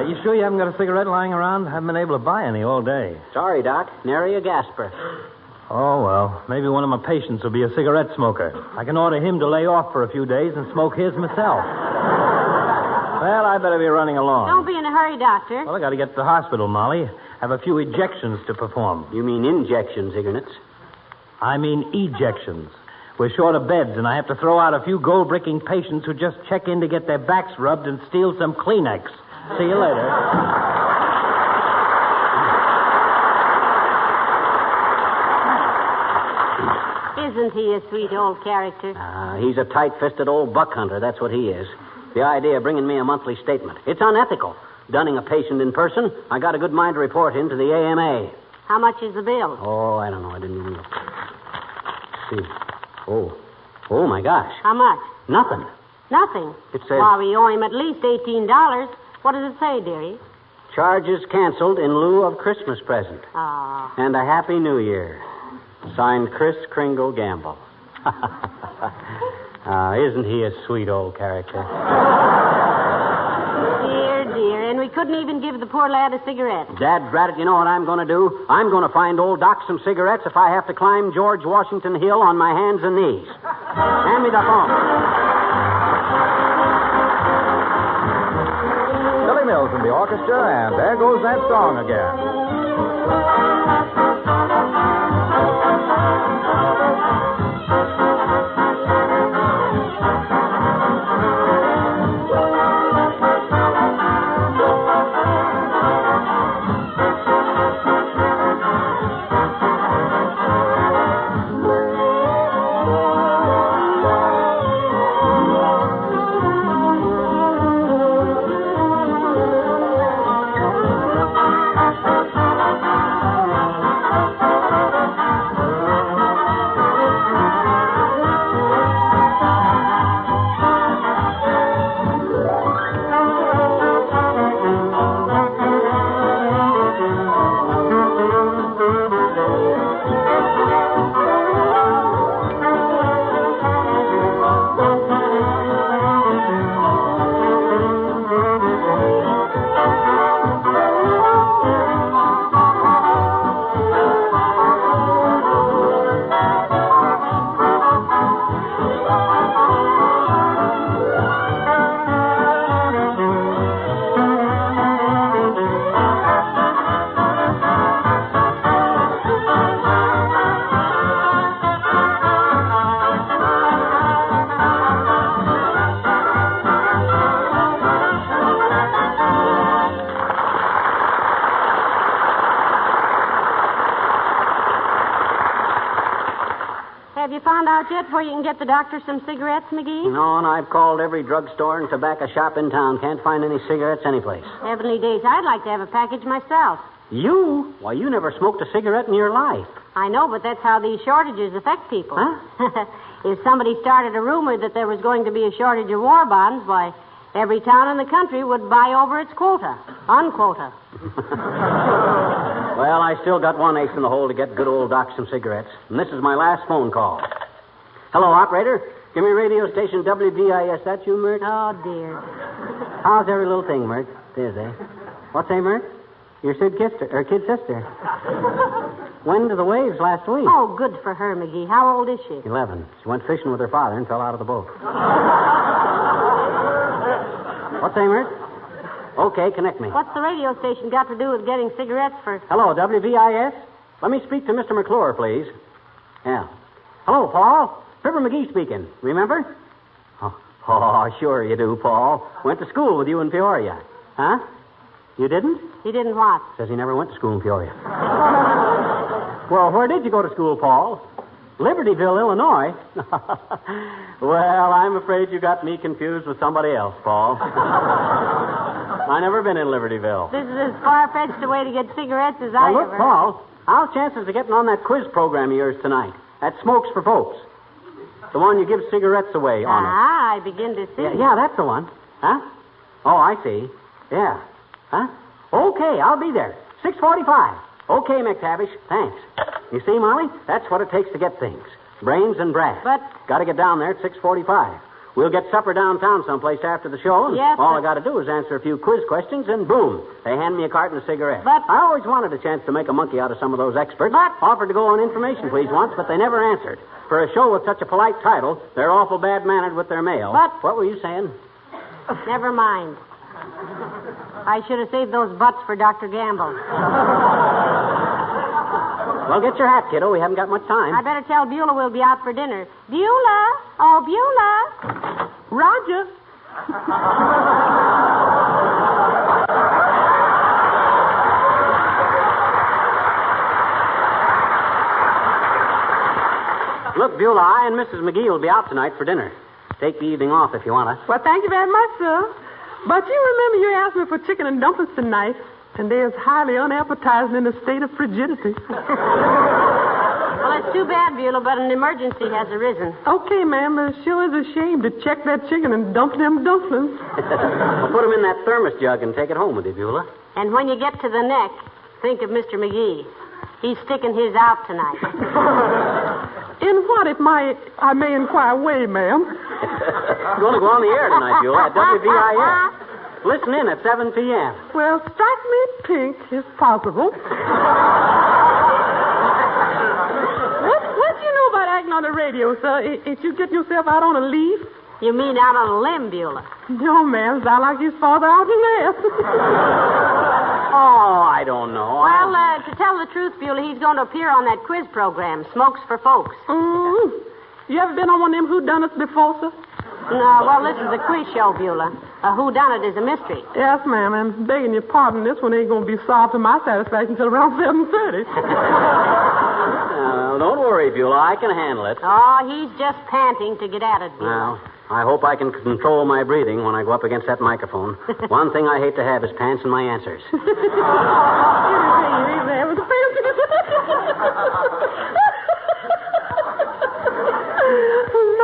Speaker 12: You sure you haven't got a cigarette lying around? Haven't been able to buy any all day.
Speaker 1: Sorry, Doc. Nary a gasper.
Speaker 12: Oh, well, maybe one of my patients will be a cigarette smoker. I can order him to lay off for a few days and smoke his myself. Well, I better be running along.
Speaker 2: Don't be in a hurry, Doctor.
Speaker 12: Well, I got to get to the hospital, Molly. Have a few ejections to perform.
Speaker 1: You mean injections, Ignatz?
Speaker 12: I mean ejections. We're short of beds, and I have to throw out a few gold-bricking patients who just check in to get their backs rubbed and steal some Kleenex. See you later.
Speaker 2: Isn't he a sweet old character?
Speaker 1: He's a tight-fisted old buck hunter. That's what he is. The idea of bringing me a monthly statement. It's unethical. Dunning a patient in person, I got a good mind to report him to the AMA.
Speaker 2: How much is the bill?
Speaker 1: Oh, I don't know. I didn't even look. See. Oh, my gosh.
Speaker 2: How much?
Speaker 1: Nothing.
Speaker 2: Nothing?
Speaker 1: It says...
Speaker 2: Well, we owe him at least $18. What does it say, dearie?
Speaker 1: Charges canceled in lieu of Christmas present.
Speaker 2: Oh.
Speaker 1: And a Happy New Year. Signed, Kris Kringle Gamble. Isn't he a sweet old character?
Speaker 2: Dear. And we couldn't couldn't even give the poor lad a cigarette.
Speaker 1: Dad, drat it, you know what I'm going to do? I'm going to find old Doc some cigarettes if I have to climb George Washington Hill on my hands and knees. Hand me the phone.
Speaker 7: Billy Mills in the orchestra, and there goes that song again.
Speaker 2: Have you found out yet where you can get the doctor some cigarettes, McGee?
Speaker 1: No, and I've called every drugstore and tobacco shop in town. Can't find any cigarettes anyplace.
Speaker 2: Heavenly days, I'd like to have a package myself.
Speaker 1: You? Why, you never smoked a cigarette in your life.
Speaker 2: I know, but that's how these shortages affect people.
Speaker 1: Huh?
Speaker 2: If somebody started a rumor that there was going to be a shortage of war bonds, why, every town in the country would buy over its quota. Unquota.
Speaker 1: Well, I still got one ace in the hole to get good old Doc some cigarettes. And this is my last phone call. Hello, operator. Give me radio station WVIS. That you, Mert?
Speaker 2: Oh, dear.
Speaker 1: How's every little thing, Mert? It is, eh? What's that, Mert? Your kid sister. Went to the waves last week.
Speaker 2: Oh, good for her, McGee. How old is she?
Speaker 1: 11. She went fishing with her father and fell out of the boat. What's that, Mert? Okay, connect me.
Speaker 2: What's the radio station got to do with getting cigarettes for...
Speaker 1: Hello, WVIS? Let me speak to Mr. McClure, please. Yeah. Hello, Paul. Fibber McGee speaking. Remember? Oh, sure you do, Paul. Went to school with you in Peoria. Huh? You didn't?
Speaker 2: He didn't what?
Speaker 1: Says he never went to school in Peoria. Well, where did you go to school, Paul? Libertyville, Illinois. Well, I'm afraid you got me confused with somebody else, Paul. I never been in Libertyville.
Speaker 2: This is as far-fetched a way to get cigarettes as I
Speaker 1: look,
Speaker 2: ever...
Speaker 1: Paul, how's chances of getting on that quiz program of yours tonight? That Smokes for Folks. The one you give cigarettes away on it.
Speaker 2: Ah, I begin to see.
Speaker 1: Yeah, that's the one. Huh? Oh, I see. Yeah. Huh? Okay, I'll be there. 6:45. Okay, McTavish. Thanks. You see, Molly, that's what it takes to get things. Brains and brass.
Speaker 2: But...
Speaker 1: Got to get down there at 6:45. We'll get supper downtown someplace after the show. And
Speaker 2: yes,
Speaker 1: all I got to do is answer a few quiz questions, and boom, they hand me a carton of cigarettes.
Speaker 2: But...
Speaker 1: I always wanted a chance to make a monkey out of some of those experts.
Speaker 2: But...
Speaker 1: Offered to go on information, please, once, but they never answered. For a show with such a polite title, they're awful bad-mannered with their mail.
Speaker 2: But...
Speaker 1: What were you saying?
Speaker 2: Never mind. I should have saved those butts for Dr. Gamble.
Speaker 1: Well, get your hat, kiddo. We haven't got much time.
Speaker 2: I better tell Beulah we'll be out for dinner. Beulah! Oh, Beulah!
Speaker 18: Roger.
Speaker 1: Look, Beulah, I and Mrs. McGee will be out tonight for dinner. Take the evening off if you want to.
Speaker 18: Well, thank you very much, sir. But you remember you asked me for chicken and dumplings tonight, and they're as highly unappetizing in a state of frigidity.
Speaker 2: Well, it's too bad, Beulah, but an emergency has arisen.
Speaker 18: Okay, ma'am, but it sure is a shame to check that chicken and dump them dumplings.
Speaker 1: Well, put them in that thermos jug and take it home with you, Beulah.
Speaker 2: And when you get to the neck, think of Mr. McGee. He's sticking his out tonight.
Speaker 18: In what, if I may inquire, way, ma'am?
Speaker 1: You're going to go on the air tonight, Beulah, at WVIS. Listen in at 7 p.m.
Speaker 18: Well, strike me pink, if possible. What do you know about acting on the radio, sir? Ain't you getting yourself out on a leaf?
Speaker 2: You mean out on a limb, Beulah?
Speaker 18: No, ma'am. Sound like he's farther out than that.
Speaker 1: Oh, I don't know.
Speaker 2: Well, to tell the truth, Beulah, he's going to appear on that quiz program, Smokes for Folks.
Speaker 18: You ever been on one of them whodunits before, sir?
Speaker 2: No, well, this is a quiz show, Beulah. A whodunit is a mystery.
Speaker 18: Yes, ma'am. And begging your pardon, this one ain't going to be solved to my satisfaction until around 7:30.
Speaker 1: Don't worry, Beulah. I can handle it.
Speaker 2: Oh, he's just panting to get at it, Beulah.
Speaker 1: Well, I hope I can control my breathing when I go up against that microphone. One thing I hate to have is pants in my answers.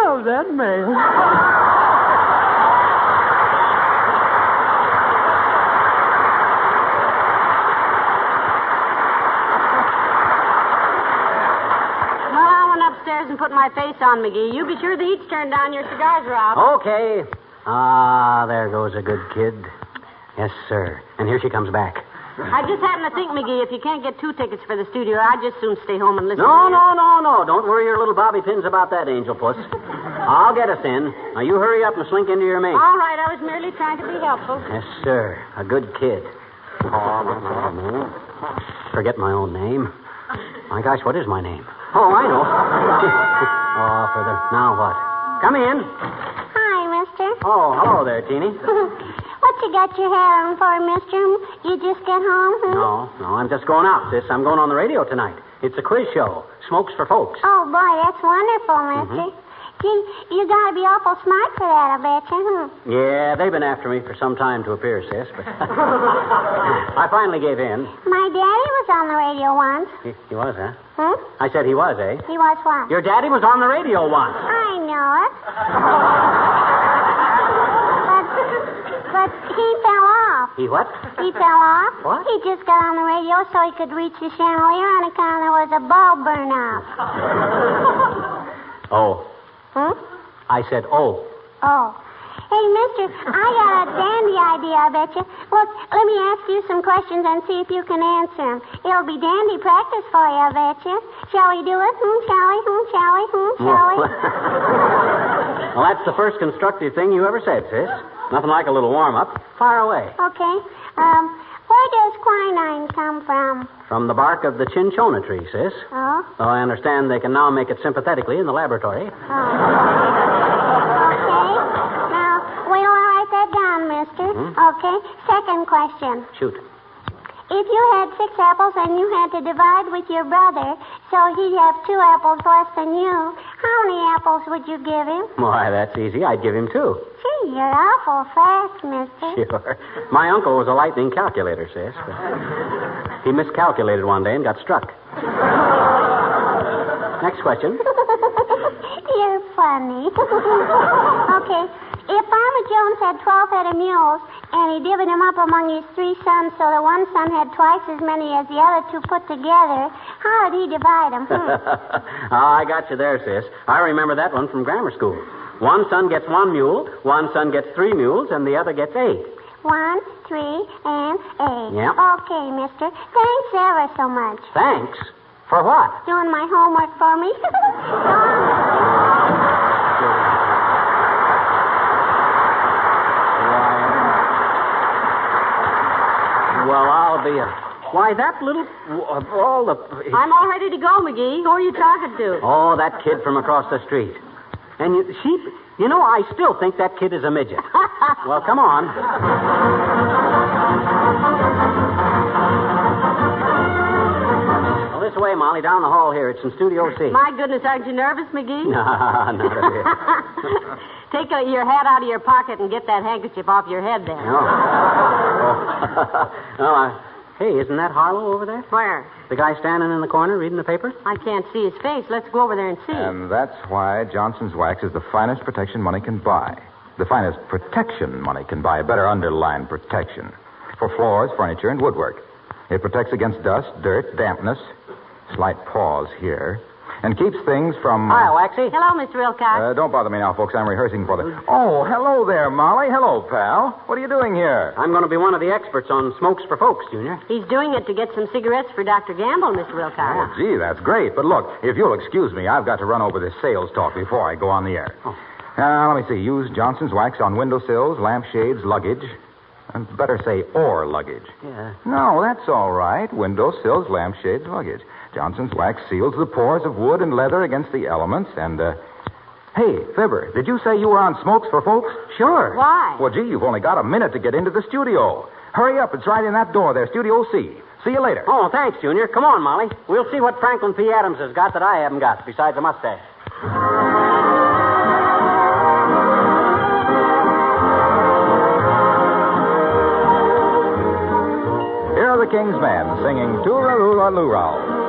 Speaker 18: Love that man.
Speaker 2: Upstairs and put my face on, McGee. You be sure the heat's turned down. Your cigars are out.
Speaker 1: Okay. Ah, there goes a good kid. Yes, sir. And here she comes back.
Speaker 2: I just happen to think, McGee, if you can't get 2 tickets for the studio, I'd just soon stay home and listen
Speaker 1: No.
Speaker 2: to you.
Speaker 1: Don't worry your little bobby pins about that, Angel Puss. I'll get us in. Now, you hurry up and slink into your mate.
Speaker 2: All right, I was merely trying to be helpful.
Speaker 1: Yes, sir. A good kid. Forget my own name. My gosh, what is my name? Oh, I know. Now what? Come in.
Speaker 9: Hi, mister.
Speaker 1: Oh, hello there, Teeny.
Speaker 9: What you got your hat on for, mister? You just get home?
Speaker 1: No, I'm just going out, sis. I'm going on the radio tonight. It's a quiz show. Smokes for Folks.
Speaker 9: Oh, boy, that's wonderful, mister. Gee, you gotta be awful smart for that, I bet you,
Speaker 1: Yeah, they've been after me for some time to appear, sis, but I finally gave in.
Speaker 9: My daddy was on the radio once.
Speaker 1: He was, huh?
Speaker 9: Hmm?
Speaker 1: I said he was, eh?
Speaker 9: He was what?
Speaker 1: Your daddy was on the radio once.
Speaker 9: I know it. But he fell off.
Speaker 1: He what?
Speaker 9: He fell off.
Speaker 1: What?
Speaker 9: He just got on the radio so he could reach the chandelier on account there was a bulb burn out.
Speaker 1: Oh. I said, oh.
Speaker 9: Oh. Hey, mister, I got a dandy idea, I bet you. Look, let me ask you some questions and see if you can answer them. It'll be dandy practice for you, I bet you. Shall we do it? Shall we? Shall we? Shall we?
Speaker 1: Well, that's the first constructive thing you ever said, sis. Nothing like a little warm-up. Fire away.
Speaker 9: Okay. Where does quinine come from?
Speaker 1: From the bark of the cinchona tree, sis.
Speaker 9: Oh?
Speaker 1: Though I understand they can now make it sympathetically in the laboratory.
Speaker 9: Okay. Now, wait till I write that down, mister. Okay. Second question.
Speaker 1: Shoot.
Speaker 9: If you had 6 apples and you had to divide with your brother, so he'd have 2 apples less than you, how many apples would you give him?
Speaker 1: Why, that's easy. I'd give him 2.
Speaker 9: Gee, you're awful fast, mister.
Speaker 1: Sure. My uncle was a lightning calculator, sis. He miscalculated one day and got struck. Next question.
Speaker 9: You're funny. Okay. If Farmer Jones had 12 head of mules, and he divided them up among his 3 sons so that one son had twice as many as the other 2 put together, how did he divide them?
Speaker 1: I got you there, sis. I remember that one from grammar school. One son gets 1 mule, one son gets 3 mules, and the other gets 8.
Speaker 9: 1, 3, and 8.
Speaker 1: Yeah.
Speaker 9: Okay, mister. Thanks ever so much.
Speaker 1: Thanks? For what?
Speaker 9: Doing my homework for me.
Speaker 1: Well, I'll be Why, that little... all the...
Speaker 2: I'm all ready to go, McGee. Who are you talking to?
Speaker 1: Oh, that kid from across the street. And you know, I still think that kid is a midget. Well, come on. Well, this way, Molly, down the hall here. It's in Studio C.
Speaker 2: My goodness, aren't you nervous, McGee?
Speaker 1: No, not a bit.
Speaker 2: Take your hat out of your pocket and get that handkerchief off your head there.
Speaker 1: Hey, isn't that Harlow over there?
Speaker 2: Where?
Speaker 1: The guy standing in the corner reading the paper?
Speaker 2: I can't see his face. Let's go over there and see.
Speaker 13: And that's why Johnson's Wax is the finest protection money can buy. The finest protection money can buy. Better underline protection. For floors, furniture, and woodwork. It protects against dust, dirt, dampness. Slight pause here. and keeps things from...
Speaker 1: Hi, Waxy.
Speaker 2: Hello, Mr. Wilcox.
Speaker 13: Don't bother me now, folks. I'm rehearsing for the... Oh, hello there, Molly. Hello, pal. What are you doing here?
Speaker 1: I'm going to be one of the experts on smokes for folks, Junior.
Speaker 2: He's doing it to get some cigarettes for Dr. Gamble, Mr. Wilcox.
Speaker 13: Oh, gee, that's great. But look, if you'll excuse me, I've got to run over this sales talk before I go on the air. Let me see. Use Johnson's wax on windowsills, lampshades, luggage. I'd better say or luggage.
Speaker 1: Yeah.
Speaker 13: No, that's all right. Windowsills, lampshades, luggage. Johnson's wax seals the pores of wood and leather against the elements, and, Hey, Fibber, did you say you were on Smokes for Folks?
Speaker 1: Sure.
Speaker 2: Why?
Speaker 13: Well, gee, you've only got a minute to get into the studio. Hurry up. It's right in that door there, Studio C. See you later.
Speaker 1: Oh, thanks, Junior. Come on, Molly. We'll see what Franklin P. Adams has got that I haven't got, besides a mustache.
Speaker 13: Here are the King's Men singing Tooraloo-la-loo-row.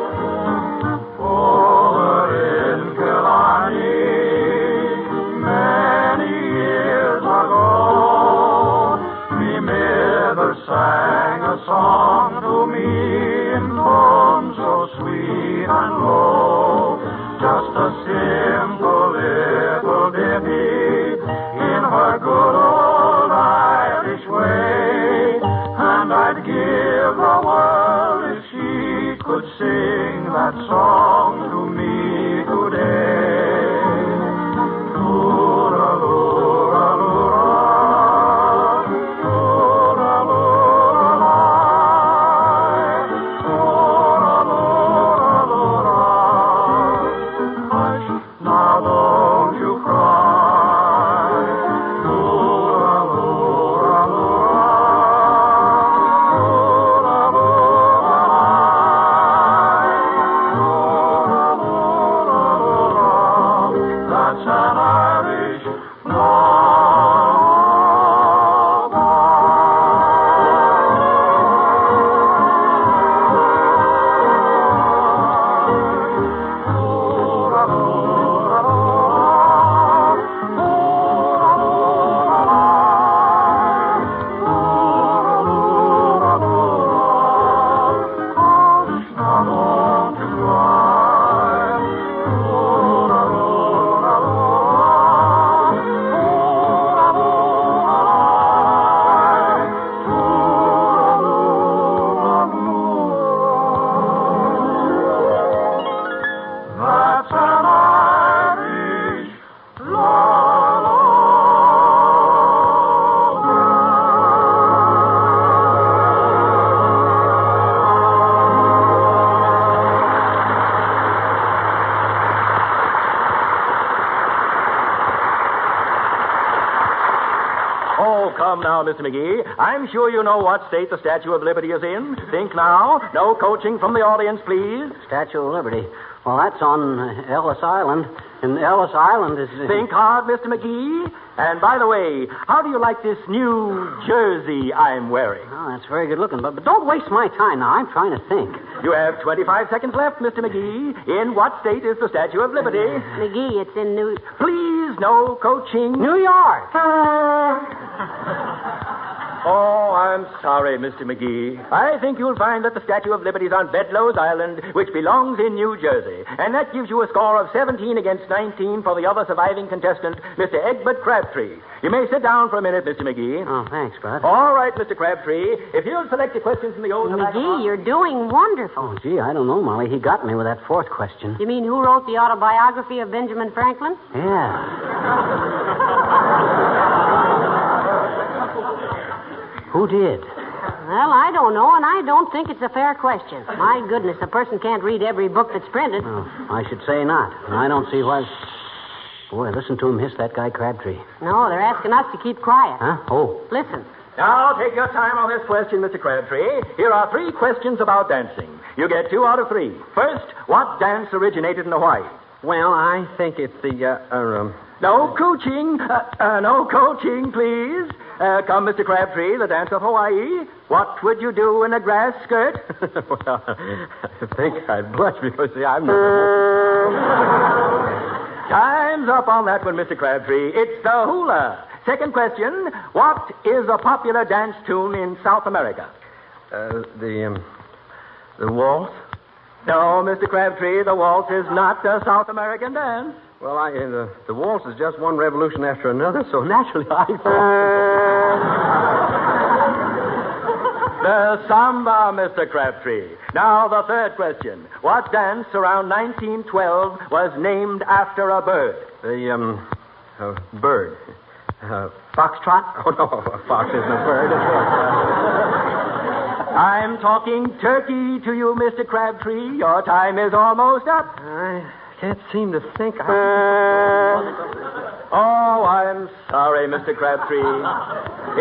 Speaker 5: Many years ago, me mother sang a song to me in tones so sweet and low. Just a simple little ditty in her good old Irish way. And I'd give the world if she could sing that song to me today.
Speaker 4: Come now, Mr. McGee. I'm sure you know what state the Statue of Liberty is in. Think now. No coaching from the audience, please.
Speaker 1: Statue of Liberty. Well, that's on Ellis Island. And Ellis Island is...
Speaker 4: Think hard, Mr. McGee. And by the way, how do you like this new jersey I'm wearing?
Speaker 1: Oh, that's very good looking. But don't waste my time now. I'm trying to think.
Speaker 4: You have 25 seconds left, Mr. McGee. In what state is the Statue of Liberty?
Speaker 2: McGee, it's in New...
Speaker 4: Please, no coaching.
Speaker 1: New York.
Speaker 4: Oh, I'm sorry, Mr. McGee. I think you'll find that the Statue of Liberty is on Bedloe's Island, which belongs in New Jersey. And that gives you a score of 17 against 19 for the other surviving contestant, Mr. Egbert Crabtree. You may sit down for a minute, Mr. McGee.
Speaker 1: Oh, thanks, Bud.
Speaker 4: All right, Mr. Crabtree. If you'll select your questions from the old...
Speaker 2: McGee, you're doing wonderful.
Speaker 1: Oh, gee, I don't know, Molly. He got me with that fourth question.
Speaker 2: You mean who wrote the autobiography of Benjamin Franklin?
Speaker 1: Who did?
Speaker 2: Well, I don't know, and I don't think it's a fair question. My goodness, a person can't read every book that's printed.
Speaker 1: Oh, I should say not. And I don't see why... Boy, listen to him hiss that guy Crabtree.
Speaker 2: No, they're asking us to keep quiet.
Speaker 1: Huh? Oh.
Speaker 2: Listen.
Speaker 4: Now, take your time on this question, Mr. Crabtree. Here are 3 questions about dancing. You get 2 out of 3. First, what dance originated in Hawaii?
Speaker 1: Well, I think it's the,
Speaker 4: No coaching. No coaching, please. Come, Mr. Crabtree, the dance of Hawaii. What would you do in a grass skirt?
Speaker 1: Well, I think I'd blush because I'm never...
Speaker 4: Time's up on that one, Mr. Crabtree. It's the hula. Second question, what is a popular dance tune in South America?
Speaker 1: The waltz?
Speaker 4: No, Mr. Crabtree, the waltz is not a South American dance.
Speaker 7: Well, the waltz is just one revolution after another, so naturally I thought...
Speaker 4: The samba, Mr. Crabtree. Now, the third question. What dance around 1912 was named after a bird?
Speaker 7: The, bird. Foxtrot? Oh, no, a fox isn't a bird.
Speaker 4: I'm talking turkey to you, Mr. Crabtree. Your time is almost up.
Speaker 7: I can't seem to think.
Speaker 4: Oh, I'm sorry, Mr. Crabtree.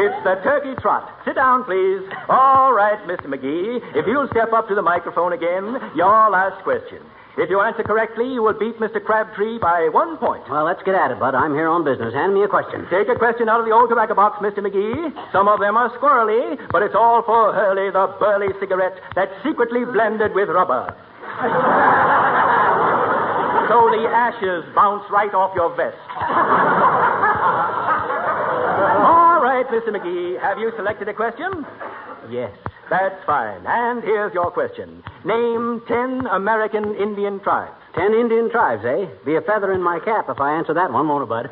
Speaker 4: It's the turkey trot. Sit down, please. All right, Mr. McGee. If you'll step up to the microphone again, your last question. If you answer correctly, you will beat Mr. Crabtree by 1 point.
Speaker 1: Well, let's get at it, Bud. I'm here on business. Hand me a question.
Speaker 4: Take a question out of the old tobacco box, Mr. McGee. Some of them are squirrely, but it's all for Hurley, the burly cigarette that's secretly blended with rubber. So the ashes bounce right off your vest. All right, Mr. McGee, have you selected a question? Yes. That's fine. And here's your question. Name 10 American Indian tribes.
Speaker 1: 10 Indian tribes, eh? Be a feather in my cap if I answer that one, won't it, Bud?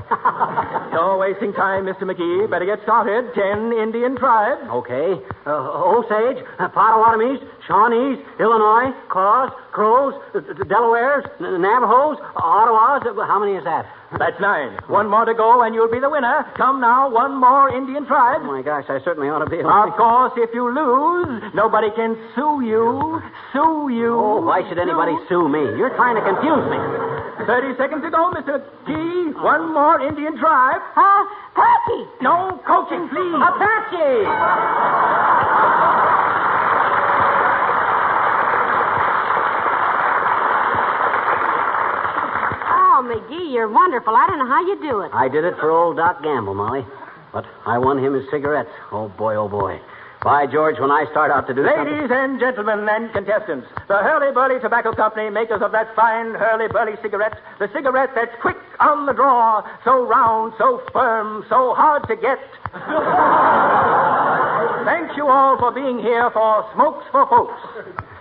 Speaker 4: No wasting time, Mr. McGee. Better get started. 10 Indian tribes.
Speaker 1: Okay. Osage, Potawatomis, Shawnees, Illinois, Kaws, Crows, Delawares, Navajos, Ottawas. How many is that?
Speaker 4: That's 9. 1 more to go, and you'll be the winner. Come now, 1 more Indian tribe.
Speaker 1: Oh, my gosh, I certainly ought to be able
Speaker 4: to... Of course, if you lose, nobody can sue you. Sue you.
Speaker 1: Oh, why should anybody sue me? You're trying to confuse me.
Speaker 4: 30 seconds to go, Mr. G. 1 more Indian tribe.
Speaker 16: Apache.
Speaker 4: No coaching, please.
Speaker 1: Apache.
Speaker 2: McGee, you're wonderful. I don't know how you do it.
Speaker 1: I did it for old Doc Gamble, Molly. But I won him his cigarettes. Oh, boy, oh, boy. By George, when I start out to do
Speaker 4: Ladies and gentlemen and contestants, the Hurley-Burley Tobacco Company, makers of that fine Hurley-Burley cigarette, the cigarette that's quick on the draw, so round, so firm, so hard to get. Thank you all for being here for Smokes for Folks.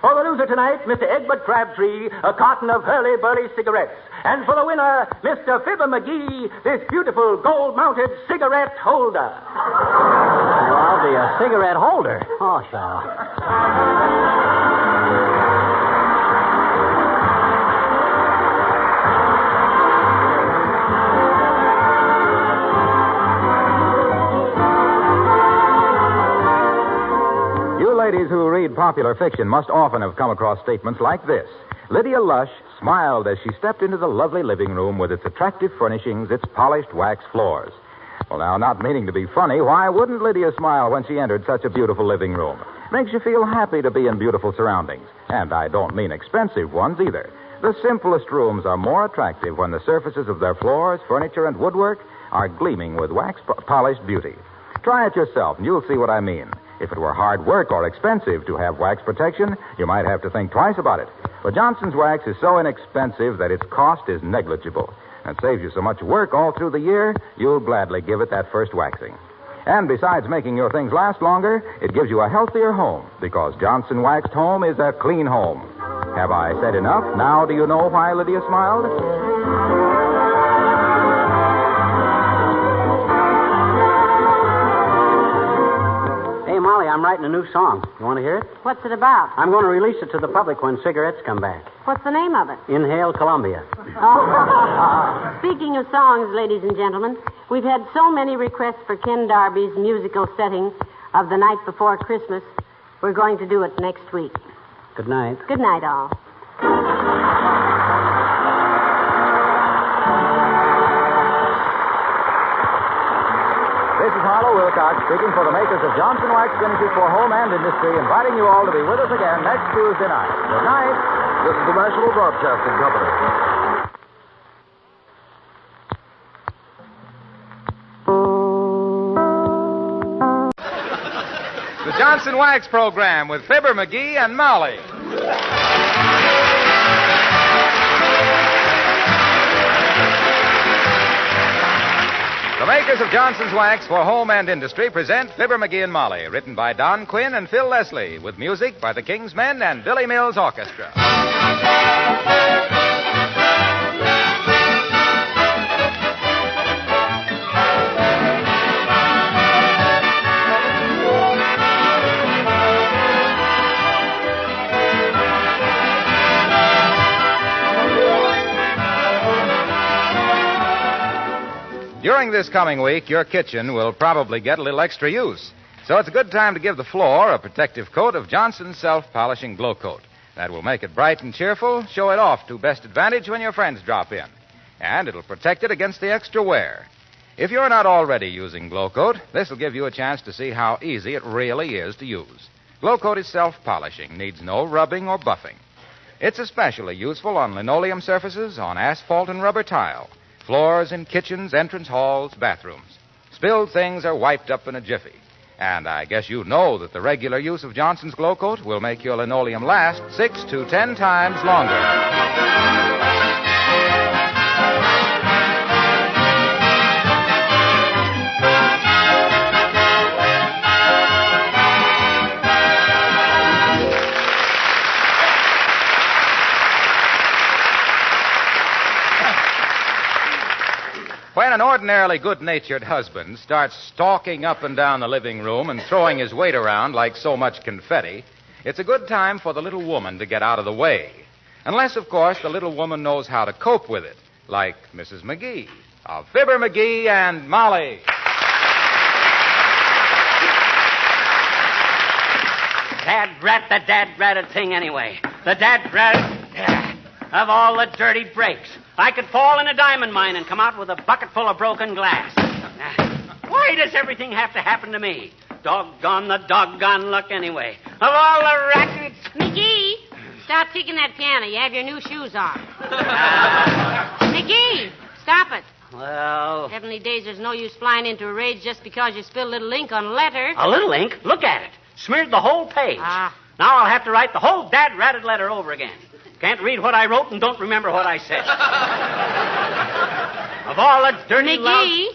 Speaker 4: For the loser tonight, Mr. Egbert Crabtree, a carton of Hurley-Burley cigarettes. And for the winner, Mr. Fibber McGee, this beautiful gold-mounted cigarette holder.
Speaker 1: Well, I'll be a cigarette holder. Oh, sure.
Speaker 7: Ladies who read popular fiction must often have come across statements like this. Lydia Lush smiled as she stepped into the lovely living room with its attractive furnishings, its polished wax floors. Well, now, not meaning to be funny, why wouldn't Lydia smile when she entered such a beautiful living room? Makes you feel happy to be in beautiful surroundings. And I don't mean expensive ones either. The simplest rooms are more attractive when the surfaces of their floors, furniture, and woodwork are gleaming with wax-polished beauty. Try it yourself, and you'll see what I mean. If it were hard work or expensive to have wax protection, you might have to think twice about it. But Johnson's Wax is so inexpensive that its cost is negligible. And saves you so much work all through the year, you'll gladly give it that first waxing. And besides making your things last longer, it gives you a healthier home, because Johnson Waxed home is a clean home. Have I said enough? Now do you know why Lydia smiled?
Speaker 1: Molly, I'm writing a new song. You want to hear it?
Speaker 2: What's it about?
Speaker 1: I'm going to release it to the public when cigarettes come back.
Speaker 2: What's the name of it?
Speaker 1: Inhale Columbia.
Speaker 2: Oh. Speaking of songs, ladies and gentlemen, we've had so many requests for Ken Darby's musical setting of The Night Before Christmas. We're going to do it next week.
Speaker 1: Good night.
Speaker 2: Good night, all.
Speaker 7: This is Harlow Wilcox speaking for the makers of Johnson Wax finishes for home and industry, inviting you all to be with us again next Tuesday night. Good night. This is the National Broadcasting Company.
Speaker 13: The Johnson Wax Program with Fibber, McGee, and Molly. The makers of Johnson's Wax for Home and Industry present Fibber, McGee, and Molly, written by Don Quinn and Phil Leslie, with music by the King's Men and Billy Mills Orchestra. During this coming week, your kitchen will probably get a little extra use. So it's a good time to give the floor a protective coat of Johnson's Self-Polishing Glow Coat. That will make it bright and cheerful, show it off to best advantage when your friends drop in. And it'll protect it against the extra wear. If you're not already using Glow Coat, this will give you a chance to see how easy it really is to use. Glow Coat is self-polishing, needs no rubbing or buffing. It's especially useful on linoleum surfaces, on asphalt and rubber tile, floors in kitchens, entrance halls, bathrooms. Spilled things are wiped up in a jiffy. And I guess you know that the regular use of Johnson's Glow Coat will make your linoleum last 6 to 10 times longer. When an ordinarily good-natured husband starts stalking up and down the living room and throwing his weight around like so much confetti, it's a good time for the little woman to get out of the way. Unless, of course, the little woman knows how to cope with it, like Mrs. McGee of Fibber, McGee, and Molly.
Speaker 1: The dad-ratted thing anyway. The dad-ratted... Of all the dirty breaks. I could fall in a diamond mine and come out with a bucket full of broken glass. Why does everything have to happen to me? Doggone the doggone luck anyway. Of all the rackets...
Speaker 2: McGee, stop kicking that piano. You have your new shoes on. McGee, stop it.
Speaker 1: Well...
Speaker 2: Heavenly days, there's no use flying into a rage just because you spilled a little ink on a letter.
Speaker 1: A little ink? Look at it. Smeared the whole page. Now I'll have to write the whole dad-ratted letter over again. Can't read what I wrote and don't remember what I said. Of all the dirty...
Speaker 2: McGee!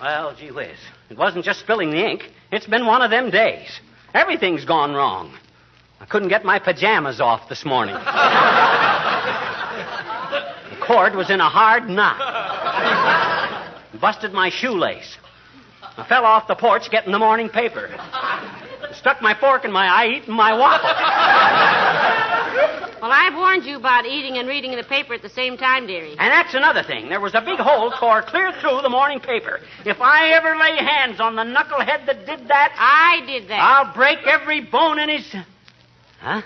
Speaker 1: Well, gee whiz. It wasn't just spilling the ink. It's been one of them days. Everything's gone wrong. I couldn't get my pajamas off this morning. The cord was in a hard knot. Busted my shoelace. I fell off the porch getting the morning paper. Stuck my fork in my eye eating my waffle.
Speaker 2: Well, I've warned you about eating and reading the paper at the same time, dearie.
Speaker 1: And that's another thing. There was a big hole tore clear through the morning paper. If I ever lay hands on the knucklehead that did that...
Speaker 2: I did that.
Speaker 1: I'll break every bone in his... Huh?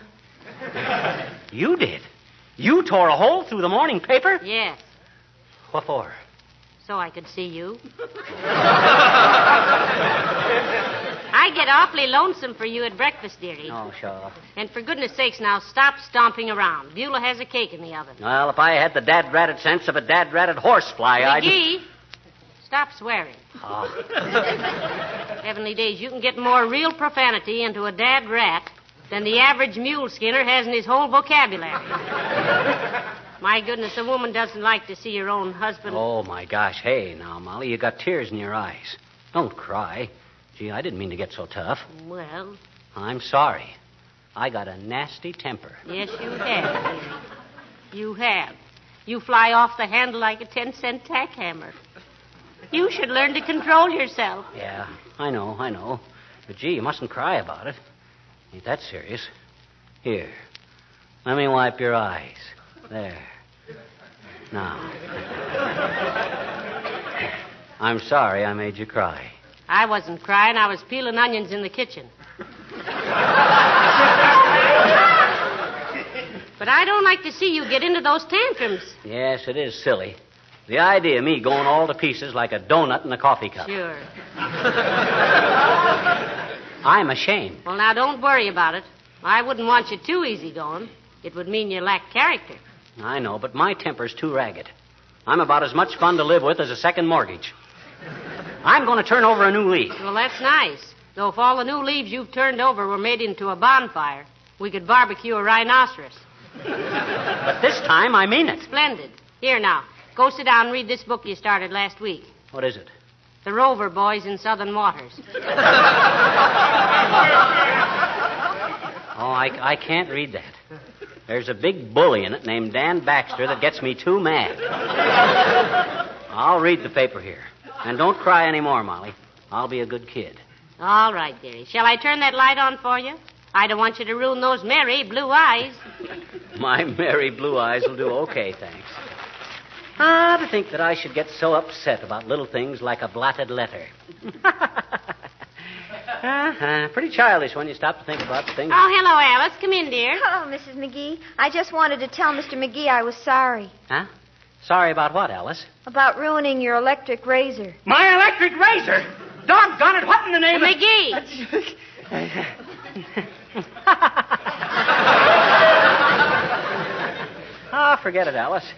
Speaker 1: You did? You tore a hole through the morning paper?
Speaker 2: Yes.
Speaker 1: What for?
Speaker 2: So I could see you. I get awfully lonesome for you at breakfast, dearie.
Speaker 1: Oh, sure.
Speaker 2: And for goodness sakes, now stop stomping around. Beulah has a cake in the oven.
Speaker 1: Well, if I had the dad-ratted sense of a dad-ratted horsefly, I'd...
Speaker 2: McGee, stop swearing.
Speaker 1: Oh.
Speaker 2: Heavenly days, you can get more real profanity into a dad rat than the average mule skinner has in his whole vocabulary. My goodness, a woman doesn't like to see her own husband...
Speaker 1: Oh, my gosh. Hey, now, Molly, you got tears in your eyes. Don't cry. Gee, I didn't mean to get so tough.
Speaker 2: Well...
Speaker 1: I'm sorry. I got a nasty temper.
Speaker 2: Yes, you have, dearie. You have. You fly off the handle like a 10-cent tack hammer. You should learn to control yourself.
Speaker 1: Yeah, I know. But, gee, you mustn't cry about it. Ain't that serious. Here, let me wipe your eyes. There. Now. I'm sorry I made you cry.
Speaker 2: I wasn't crying. I was peeling onions in the kitchen. But I don't like to see you get into those tantrums.
Speaker 1: Yes, it is silly. The idea of me going all to pieces like a donut in a coffee cup.
Speaker 2: Sure.
Speaker 1: I'm ashamed.
Speaker 2: Well, now, don't worry about it. I wouldn't want you too easygoing. It would mean you lack character.
Speaker 1: I know, but my temper's too ragged. I'm about as much fun to live with as a second mortgage. I'm going to turn over a new leaf.
Speaker 2: Well, that's nice. Though if all the new leaves you've turned over were made into a bonfire, we could barbecue a rhinoceros.
Speaker 1: But this time, I mean it.
Speaker 2: Splendid. Here now, go sit down and read this book you started last week.
Speaker 1: What is it?
Speaker 2: The Rover boys in southern waters.
Speaker 1: Oh, I can't read that. There's a big bully in it named Dan Baxter that gets me too mad. I'll read the paper here. And don't cry anymore, Molly. I'll be a good kid.
Speaker 2: All right, dearie. Shall I turn that light on for you? I don't want you to ruin those merry blue eyes.
Speaker 1: My merry blue eyes will do okay, thanks. To think that I should get so upset about little things like a blotted letter. Pretty childish when you stop to think about things.
Speaker 2: Oh, hello, Alice. Come in, dear.
Speaker 16: Hello, Mrs. McGee. I just wanted to tell Mr. McGee I was sorry.
Speaker 1: Huh? Sorry about what, Alice?
Speaker 16: About ruining your electric razor.
Speaker 10: My electric razor? Doggone it, what in the name
Speaker 2: McGee!
Speaker 1: Forget it, Alice.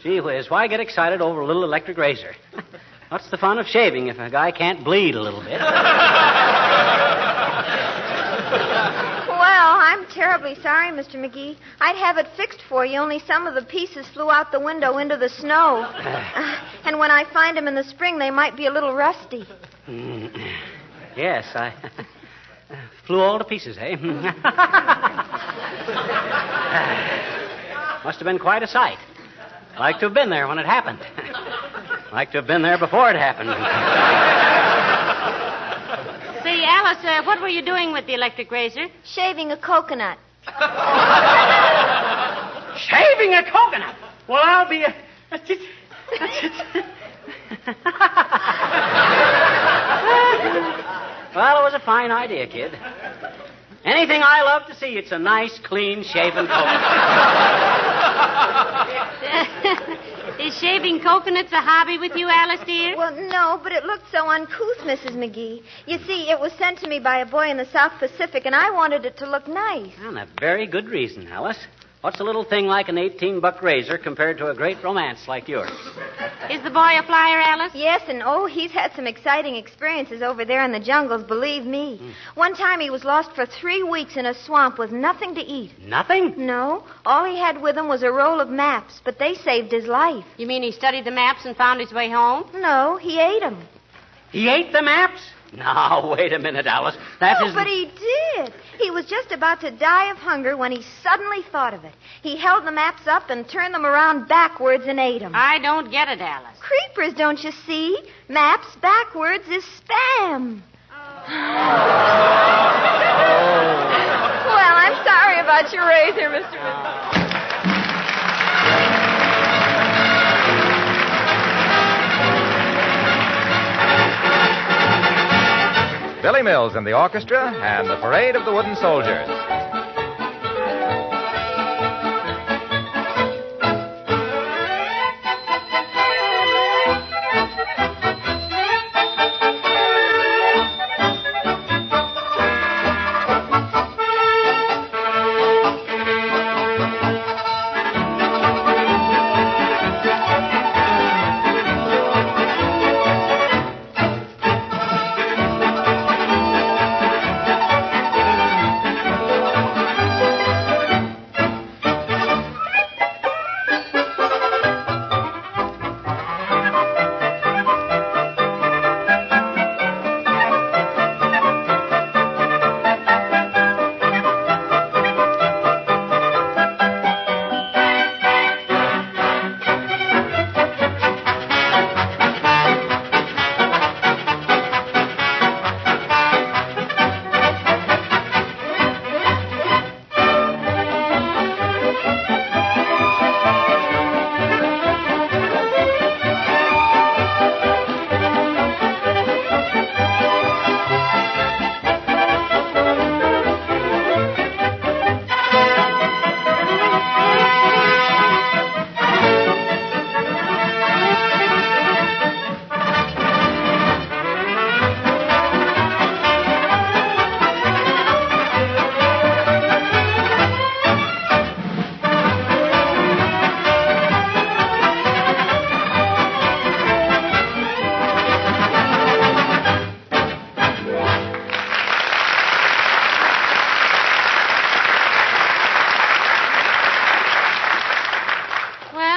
Speaker 1: Gee whiz, why get excited over a little electric razor? What's the fun of shaving if a guy can't bleed a little bit?
Speaker 16: Well, I'm terribly sorry, Mr. McGee. I'd have it fixed for you, only some of the pieces flew out the window into the snow. And when I find them in the spring, they might be a little rusty.
Speaker 1: Yes, I flew all to pieces, eh? Must have been quite a sight. Like to have been there when it happened. Like to have been there before it happened.
Speaker 2: Say, Alice, what were you doing with the electric razor?
Speaker 16: Shaving a coconut.
Speaker 10: Shaving a coconut? Well, I'll be a...
Speaker 1: Well, it was a fine idea, kid. Anything I love to see, it's a nice, clean-shaven coconut.
Speaker 2: Is shaving coconuts a hobby with you, Alice, dear?
Speaker 16: Well, no, but it looked so uncouth, Mrs. McGee. You see, it was sent to me by a boy in the South Pacific, and I wanted it to look nice.
Speaker 1: And a very good reason, Alice. What's a little thing like an $18 razor compared to a great romance like yours?
Speaker 2: Is the boy a flyer, Alice?
Speaker 16: Yes, and he's had some exciting experiences over there in the jungles, believe me. One time he was lost for 3 weeks in a swamp with nothing to eat.
Speaker 1: Nothing?
Speaker 16: No. All he had with him was a roll of maps, but they saved his life.
Speaker 2: You mean he studied the maps and found his way home?
Speaker 16: No, he ate them.
Speaker 1: He ate the maps? No, wait a minute, Alice. That isn't...
Speaker 16: But he did. He was just about to die of hunger when he suddenly thought of it. He held the maps up and turned them around backwards and ate them.
Speaker 2: I don't get it, Alice.
Speaker 16: Creepers, don't you see? Maps backwards is spam. Well, I'm sorry about your razor, Mr.
Speaker 7: Billy Mills and the orchestra and the Parade of the Wooden Soldiers.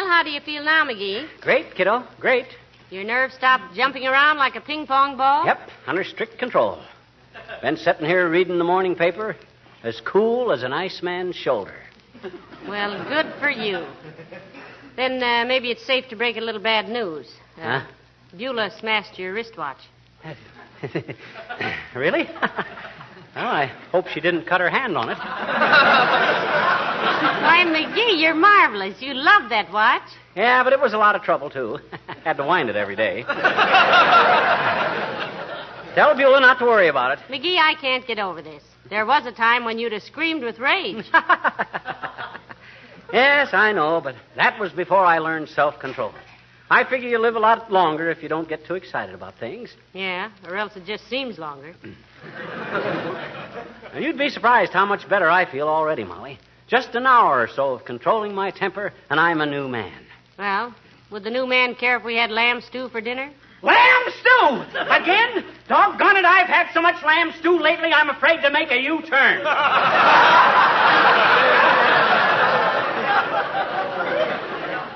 Speaker 2: How do you feel now, McGee?
Speaker 1: Great, kiddo. Great.
Speaker 2: Your nerves stopped jumping around like a ping pong ball?
Speaker 1: Yep, under strict control. Been sitting here reading the morning paper, as cool as an iceman's shoulder.
Speaker 2: Well, good for you. Then maybe it's safe to break a little bad news. Beulah smashed your wristwatch.
Speaker 1: Really? Well, I hope she didn't cut her hand on it.
Speaker 2: Why, McGee, you're marvelous. You love that watch.
Speaker 1: Yeah, but it was a lot of trouble, too. Had to wind it every day. Tell Beulah not to worry about it.
Speaker 2: McGee, I can't get over this. There was a time when you'd have screamed with rage.
Speaker 1: Yes, I know, but that was before I learned self-control. I figure you live a lot longer if you don't get too excited about things.
Speaker 2: Yeah, or else it just seems longer.
Speaker 1: Now, you'd be surprised how much better I feel already, Molly. Just an hour or so of controlling my temper, and I'm a new man.
Speaker 2: Well, would the new man care if we had lamb stew for dinner?
Speaker 1: Lamb stew! Again? Doggone it, I've had so much lamb stew lately, I'm afraid to make a U-turn.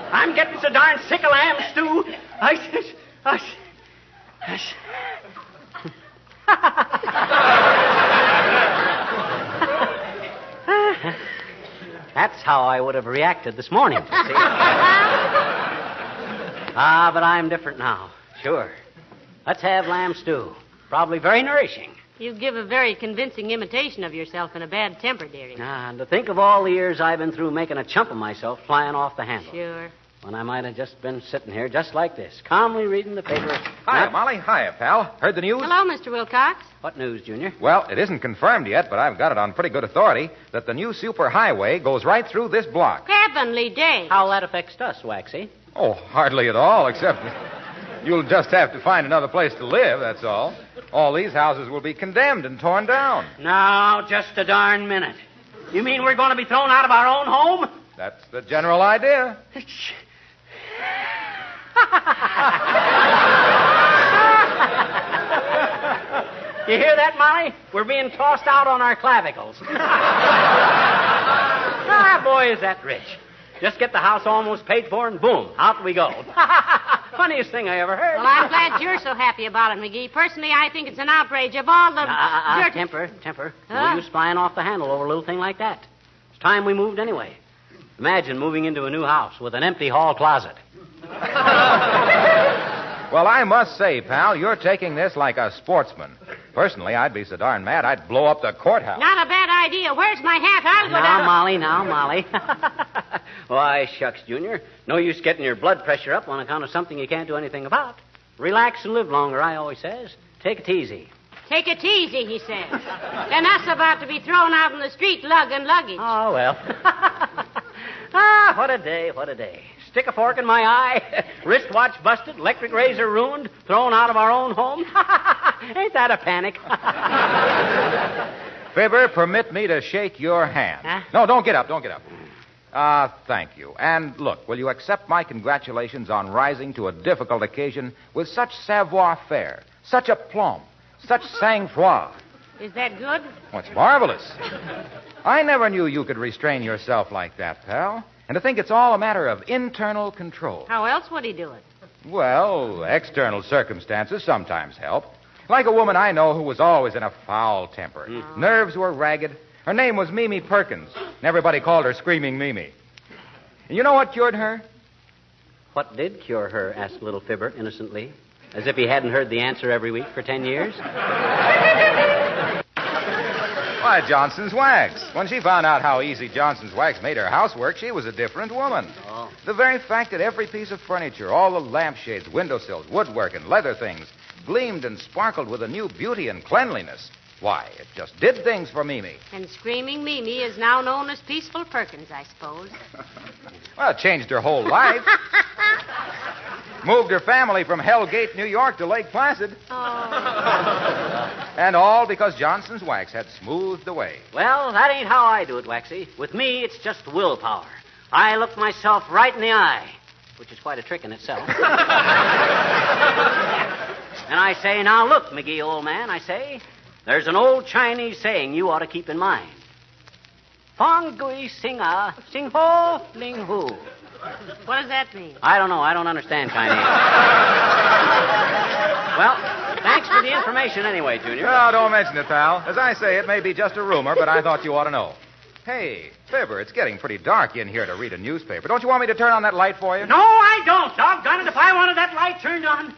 Speaker 1: I'm getting so darn sick of lamb stew. That's how I would have reacted this morning. But I'm different now. Sure. Let's have lamb stew. Probably very nourishing.
Speaker 2: You give a very convincing imitation of yourself in a bad temper, dearie.
Speaker 1: And to think of all the years I've been through making a chump of myself flying off the handle.
Speaker 2: Sure.
Speaker 1: When I might have just been sitting here just like this, calmly reading the paper.
Speaker 13: Hiya, Molly. Hiya, pal. Heard the news?
Speaker 2: Hello, Mr. Wilcox.
Speaker 1: What news, Junior?
Speaker 13: Well, it isn't confirmed yet, but I've got it on pretty good authority that the new superhighway goes right through this block.
Speaker 2: Heavenly day.
Speaker 1: How that affects us, Waxy?
Speaker 13: Oh, hardly at all, except you'll just have to find another place to live, that's all. All these houses will be condemned and torn down.
Speaker 1: Now, just a darn minute. You mean we're going to be thrown out of our own home?
Speaker 13: That's the general idea.
Speaker 1: You hear that, Molly? We're being tossed out on our clavicles. Boy, is that rich. Just get the house almost paid for, and boom, out we go. Funniest thing I ever heard.
Speaker 2: Well, I'm glad you're so happy about it, McGee. Personally, I think it's an outrage of all the...
Speaker 1: Temper. No use flying off the handle over a little thing like that. It's time we moved anyway. Imagine moving into a new house with an empty hall closet.
Speaker 13: Well, I must say, pal, you're taking this like a sportsman. Personally, I'd be so darn mad I'd blow up the courthouse.
Speaker 2: Not a bad idea. Where's my hat? I'll go down.
Speaker 1: Now, Molly. Why, shucks, Junior. No use getting your blood pressure up on account of something you can't do anything about. Relax and live longer, I always says. Take it easy.
Speaker 2: Take it easy, he says. And us about to be thrown out in the street lugging luggage.
Speaker 1: Oh, well. What a day, what a day. Stick a fork in my eye, wristwatch busted, electric razor ruined, thrown out of our own home. Ain't that a panic?
Speaker 13: Fibber, permit me to shake your hand.
Speaker 1: Huh?
Speaker 13: No, don't get up. Thank you. And look, will you accept my congratulations on rising to a difficult occasion with such savoir-faire, such aplomb, such sang-froid?
Speaker 2: Is that good?
Speaker 13: Oh, it's marvelous. I never knew you could restrain yourself like that, pal. And to think it's all a matter of internal control.
Speaker 2: How else would he do it?
Speaker 13: Well, external circumstances sometimes help. Like a woman I know who was always in a foul temper. Nerves were ragged. Her name was Mimi Perkins, and everybody called her Screaming Mimi. And you know what cured her?
Speaker 1: What did cure her? Asked little Fibber innocently, as if he hadn't heard the answer every week for 10 years.
Speaker 13: Why, Johnson's wax. When she found out how easy Johnson's wax made her housework, she was a different woman.
Speaker 1: Oh.
Speaker 13: The very fact that every piece of furniture, all the lampshades, windowsills, woodwork, and leather things gleamed and sparkled with a new beauty and cleanliness. Why, it just did things for Mimi.
Speaker 2: And Screaming Mimi is now known as Peaceful Perkins, I suppose.
Speaker 13: Well, it changed her whole life. Moved her family from Hellgate, New York to Lake Placid.
Speaker 2: Oh.
Speaker 13: And all because Johnson's wax had smoothed the way.
Speaker 1: Well, that ain't how I do it, Waxy. With me, it's just willpower. I look myself right in the eye, which is quite a trick in itself. And I say, now look, McGee, old man, I say, there's an old Chinese saying you ought to keep in mind. Fong gui sing a, sing ho, ling hu.
Speaker 2: What does that mean?
Speaker 1: I don't know. I don't understand Chinese. Well, thanks for the information anyway, Junior.
Speaker 13: No, don't mention it, pal. As I say, it may be just a rumor, but I thought you ought to know. Hey, Fibber, it's getting pretty dark in here to read a newspaper. Don't you want me to turn on that light for you?
Speaker 1: No, I don't. Doggone it, if I wanted that light turned on.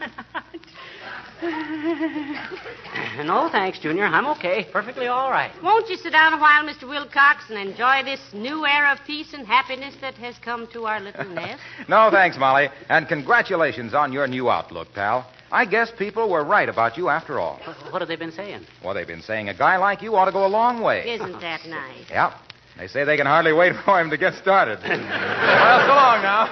Speaker 1: No, thanks, Junior. I'm okay. Perfectly all right.
Speaker 2: Won't you sit down a while, Mr. Wilcox, and enjoy this new era of peace and happiness that has come to our little nest?
Speaker 13: No, thanks, Molly. And congratulations on your new outlook, pal. I guess people were right about you after all.
Speaker 1: What have they been saying?
Speaker 13: Well, they've been saying a guy like you ought to go a long way.
Speaker 2: Isn't that nice?
Speaker 13: Yep. They say they can hardly wait for him to get started. Well, so long now.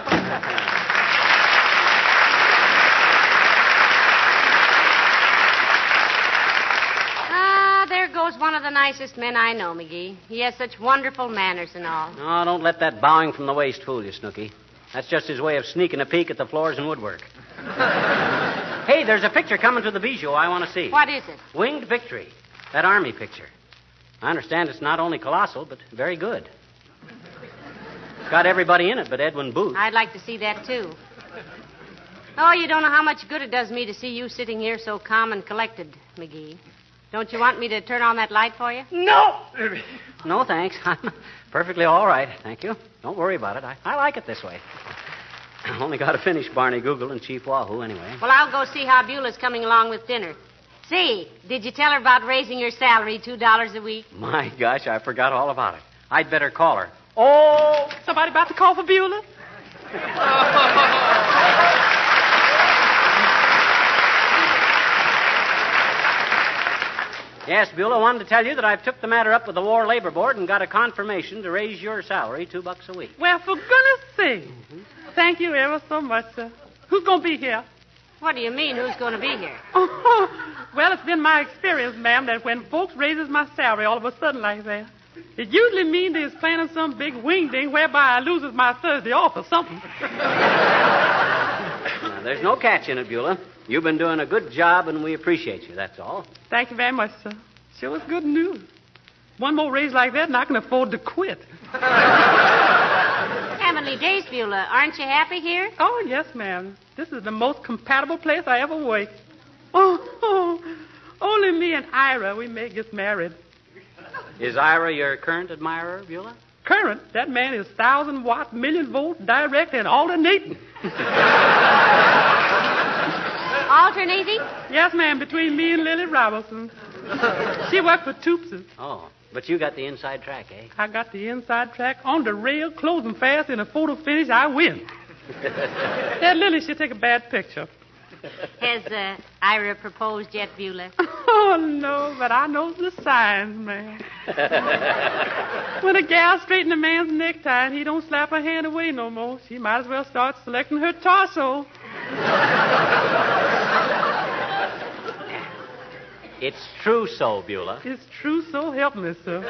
Speaker 2: There goes one of the nicest men I know, McGee. He has such wonderful manners and all.
Speaker 1: No, don't let that bowing from the waist fool you, Snooky. That's just his way of sneaking a peek at the floors and woodwork. Hey, there's a picture coming to the Bijou I want to see.
Speaker 2: What is it?
Speaker 1: Winged Victory. That Army picture. I understand it's not only colossal, but very good. It's got everybody in it but Edwin Booth.
Speaker 2: I'd like to see that, too. Oh, you don't know how much good it does me to see you sitting here so calm and collected, McGee. Don't you want me to turn on that light for you?
Speaker 1: No! No, thanks. I'm perfectly all right, thank you. Don't worry about it. I like it this way. I've only got to finish Barney Google and Chief Wahoo anyway.
Speaker 2: Well, I'll go see how Beulah's coming along with dinner. See, did you tell her about raising your salary $2 a week?
Speaker 1: My gosh, I forgot all about it. I'd better call her. Oh,
Speaker 18: somebody about to call for Beulah?
Speaker 1: Yes, Beulah, wanted to tell you that I've took the matter up with the War Labor Board and got a confirmation to raise your salary $2 a week.
Speaker 18: Well, for goodness sake. Mm-hmm. Thank you ever so much, sir. Who's going to be here?
Speaker 2: What do you mean, who's going to be here?
Speaker 18: Oh, well, it's been my experience, ma'am, that when folks raises my salary all of a sudden like that, it usually means they's planning some big wing-ding whereby I loses my Thursday off or something.
Speaker 1: Now, there's no catch in it, Beulah. You've been doing a good job, and we appreciate you, that's all.
Speaker 18: Thank you very much, sir. Sure was good news. One more raise like that, and I can afford to quit.
Speaker 2: Heavenly days, Beulah. Aren't you happy here?
Speaker 18: Oh, yes, ma'am. This is the most compatible place I ever worked. Oh, only me and Ira, we may get married.
Speaker 1: Is Ira your current admirer, Beulah?
Speaker 18: Current? That man is 1,000-watt, million-volt, direct, and alternating.
Speaker 2: Alternating?
Speaker 18: Yes, ma'am, between me and Lily Robertson. She worked for Toopses.
Speaker 1: Oh, but you got the inside track, eh?
Speaker 18: I got the inside track on the rail, closing fast, in a photo finish, I win. That Lily should take a bad picture.
Speaker 2: Has Ira proposed yet, Beulah?
Speaker 18: Oh, no, but I know the signs, man. When a gal straightens a man's necktie and he don't slap her hand away no more, she might as well start selecting her torso.
Speaker 1: It's true so, Beulah.
Speaker 18: It's true so, help me, sir.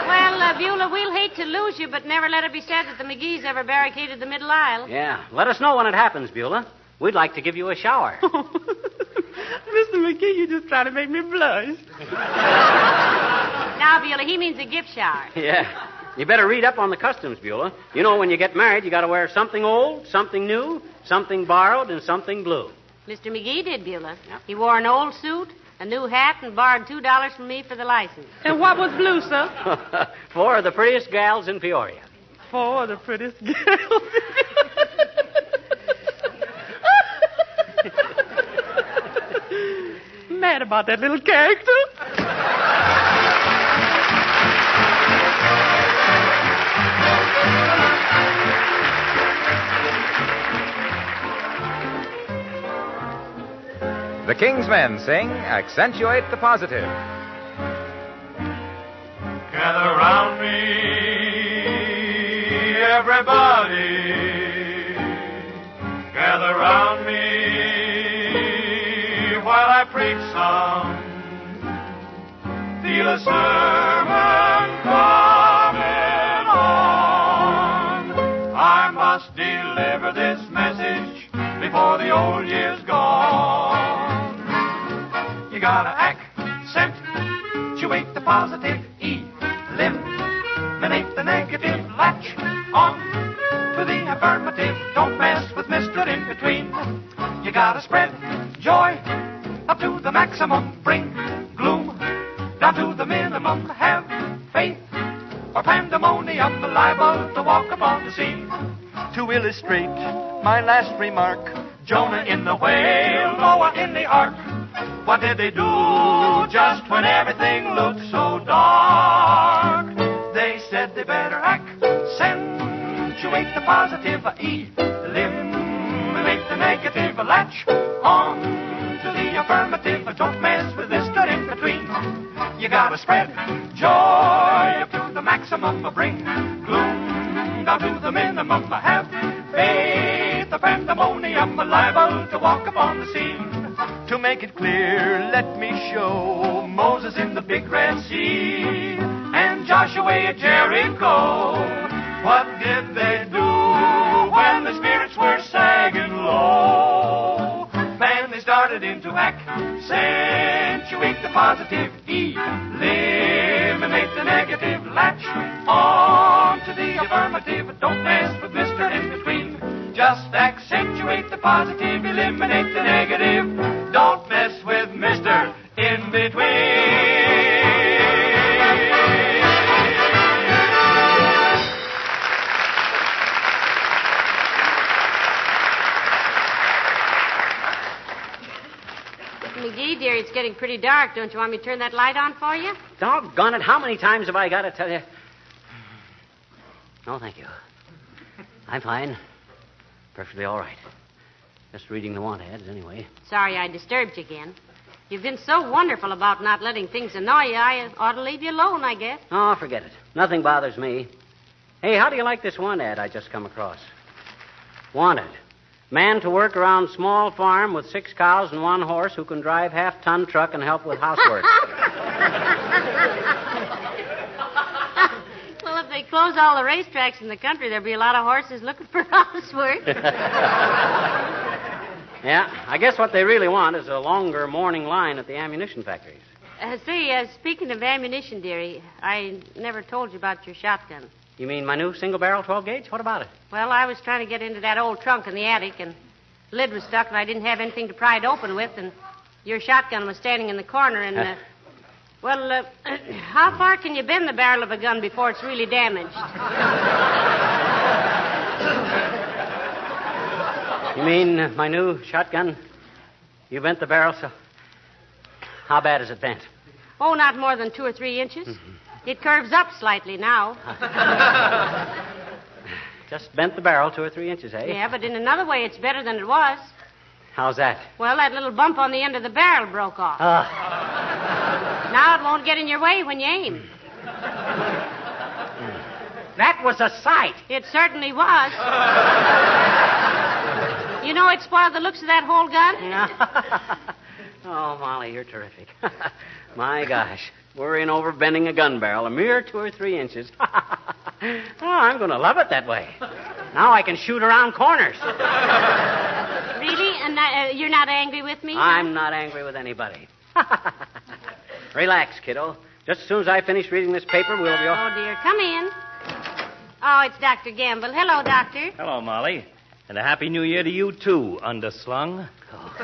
Speaker 2: Well, Beulah, we'll hate to lose you, but never let it be said that the McGees ever barricaded the middle aisle.
Speaker 1: Yeah, let us know when it happens, Beulah. We'd like to give you a shower.
Speaker 18: Mr. McGee, you just trying to make me blush.
Speaker 2: Now, Beulah, he means a gift shower.
Speaker 1: Yeah. You better read up on the customs, Beulah. You know, when you get married, you got to wear something old, something new, something borrowed, and something blue.
Speaker 2: Mr. McGee did, Beulah. Yep. He wore an old suit, a new hat, and borrowed $2 from me for the license.
Speaker 18: And what was blue, sir?
Speaker 1: 4 of the prettiest gals in Peoria.
Speaker 18: 4 of the prettiest gals. Mad about that little character.
Speaker 13: The King's Men sing Accentuate the Positive.
Speaker 5: Gather round me, everybody. Gather round me while I preach some. Feel a sermon coming on. I must deliver this message before the old year's gone. You gotta accentuate the positive, eliminate eliminate the negative. Latch on to the affirmative. Don't mess with Mr. In Between. You gotta spread joy up to the maximum. Bring gloom down to the minimum. Have faith or pandemonium, liable to walk upon the scene. To illustrate my last remark, Jonah in the whale, Noah in the ark. What did they do just when everything looked so dark? They said they better accentuate the positive, eliminate the negative, latch on to the affirmative. Don't mess with this stuff in between. You gotta spread joy up to the maximum, bring gloom down to the minimum. Have faith, the pandemonium, liable to walk upon the scene. To make it clear, let me show Moses in the big Red Sea and Joshua at Jericho. What did they do when the spirits were sagging low? Man, they started into accentuate the positive, eliminate the negative, latch on to the affirmative. Don't mess with Mr. In Between. Just accentuate the positive, eliminate the negative. Don't mess with Mr. In Between.
Speaker 2: McGee, dear, it's getting pretty dark. Don't you want me to turn that light on for you?
Speaker 1: Doggone it, how many times have I got to tell you? No, thank you. I'm fine. Perfectly all right. Just reading the want ads, anyway.
Speaker 2: Sorry I disturbed you again. You've been so wonderful about not letting things annoy you, I ought to leave you alone, I guess.
Speaker 1: Oh, forget it. Nothing bothers me. Hey, how do you like this want ad I just come across? Wanted. Man to work around small farm with 6 cows and 1 horse who can drive half-ton truck and help with housework.
Speaker 2: Well, if they close all the racetracks in the country, there'll be a lot of horses looking for housework.
Speaker 1: Yeah, I guess what they really want is a longer morning line at the ammunition factories.
Speaker 2: Speaking of ammunition, dearie, I never told you about your shotgun.
Speaker 1: You mean my new single-barrel 12-gauge? What about it?
Speaker 2: Well, I was trying to get into that old trunk in the attic, and the lid was stuck, and I didn't have anything to pry it open with, and your shotgun was standing in the corner, and, how far can you bend the barrel of a gun before it's really damaged?
Speaker 1: You mean my new shotgun? You bent the barrel, so... How bad is it bent?
Speaker 2: Oh, not more than 2 or 3 inches. Mm-hmm. It curves up slightly now.
Speaker 1: Just bent the barrel 2 or 3 inches, eh?
Speaker 2: Yeah, but in another way, it's better than it was.
Speaker 1: How's that?
Speaker 2: Well, that little bump on the end of the barrel broke off. Now it won't get in your way when you aim.
Speaker 1: That was a sight.
Speaker 2: It certainly was. You know it spoiled the looks of that whole gun?
Speaker 1: Oh, Molly, you're terrific. My gosh. Worrying over bending a gun barrel a mere 2 or 3 inches. Oh, I'm going to love it that way. Now I can shoot around corners.
Speaker 2: Really? And you're not angry with me?
Speaker 1: I'm not angry with anybody. Relax, kiddo. Just as soon as I finish reading this paper, we'll be off.
Speaker 2: Oh, dear. Come in. Oh, it's Dr. Gamble. Hello, Doctor.
Speaker 12: Hello, Molly. And a Happy New Year to you, too, underslung.
Speaker 1: Oh.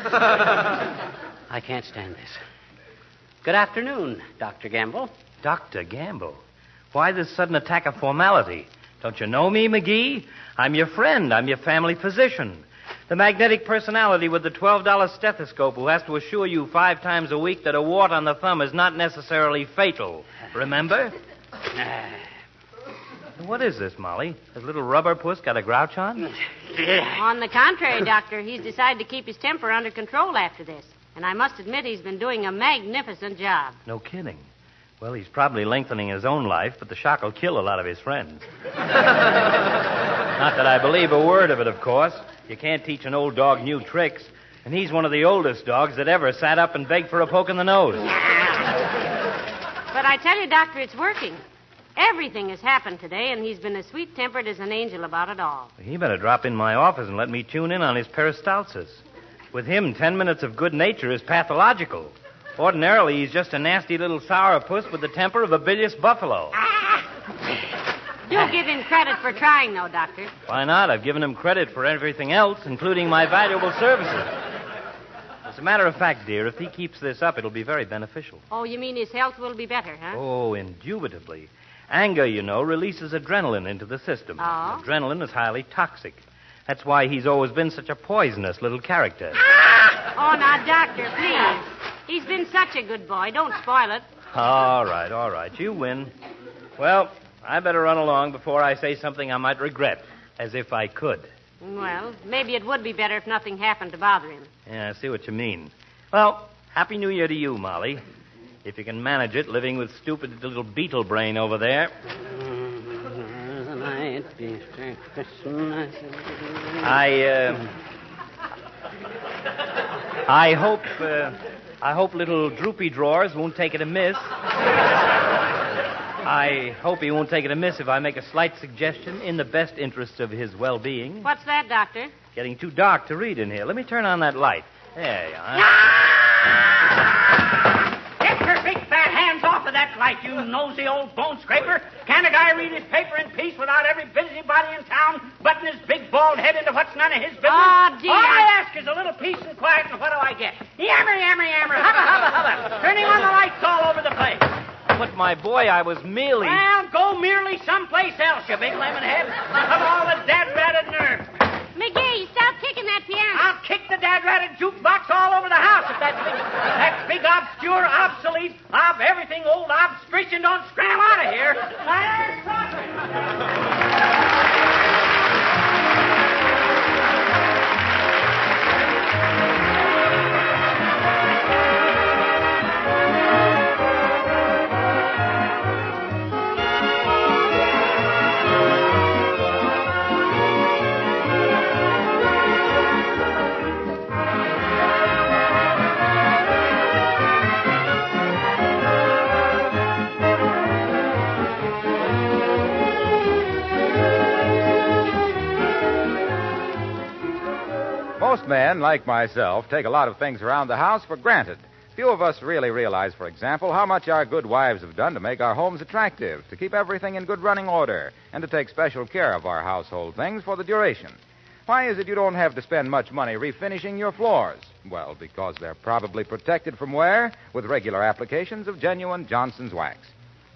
Speaker 1: I can't stand this. Good afternoon, Dr. Gamble.
Speaker 12: Dr. Gamble? Why this sudden attack of formality? Don't you know me, McGee? I'm your friend. I'm your family physician. The magnetic personality with the $12 stethoscope who has to assure you 5 times a week that a wart on the thumb is not necessarily fatal. Remember? What is this, Molly? Has little rubber puss got a grouch on?
Speaker 2: On the contrary, Doctor, he's decided to keep his temper under control after this. And I must admit he's been doing a magnificent job.
Speaker 12: No kidding. Well, he's probably lengthening his own life, but the shock will kill a lot of his friends. Not that I believe a word of it, of course. You can't teach an old dog new tricks. And he's one of the oldest dogs that ever sat up and begged for a poke in the nose.
Speaker 2: But I tell you, Doctor, it's working. Everything has happened today, and he's been as sweet-tempered as an angel about it all.
Speaker 12: He better drop in my office and let me tune in on his peristalsis. With him, 10 minutes of good nature is pathological. Ordinarily, he's just a nasty little sourpuss with the temper of a bilious buffalo.
Speaker 2: Do give him credit for trying, though, Doctor.
Speaker 12: Why not? I've given him credit for everything else, including my valuable services. As a matter of fact, dear, if he keeps this up, it'll be very beneficial.
Speaker 2: Oh, you mean his health will be better, huh?
Speaker 12: Oh, indubitably. Anger, you know, releases adrenaline into the system.
Speaker 2: Oh?
Speaker 12: Adrenaline is highly toxic. That's why he's always been such a poisonous little character.
Speaker 2: Oh, now, Doctor, please. He's been such a good boy. Don't spoil it.
Speaker 12: All right. You win. Well, I better run along before I say something I might regret, as if I could.
Speaker 2: Well, maybe it would be better if nothing happened to bother him.
Speaker 12: Yeah, I see what you mean. Well, Happy New Year to you, Molly. If you can manage it, living with stupid little beetle brain over there. I hope little droopy drawers won't take it amiss. I hope he won't take it amiss if I make a slight suggestion in the best interests of his well-being.
Speaker 2: What's that, Doctor?
Speaker 12: Getting too dark to read in here. Let me turn on that light. There you are.
Speaker 6: Get your big fat hands off of that light, you nosy old bone scraper. Can't a guy read his paper in peace without every busybody in town butting his big bald head into what's none of his business?
Speaker 2: Oh, dear.
Speaker 6: All I ask is a little peace and quiet, and what do I get? Yammer, hubba. Turning on the lights all over the place.
Speaker 12: But, my boy, I was merely...
Speaker 6: Well, go merely someplace else, you big lemonhead. Of all the dad-ratted nerve.
Speaker 2: McGee, stop kicking that piano.
Speaker 6: I'll kick the dad-ratted jukebox all over the house if that big obscure, obsolete, everything old obstrition don't scram out of here.
Speaker 7: Most men, like myself, take a lot of things around the house for granted. Few of us really realize, for example, how much our good wives have done to make our homes attractive, to keep everything in good running order, and to take special care of our household things for the duration. Why is it you don't have to spend much money refinishing your floors? Well, because they're probably protected from wear with regular applications of genuine Johnson's wax.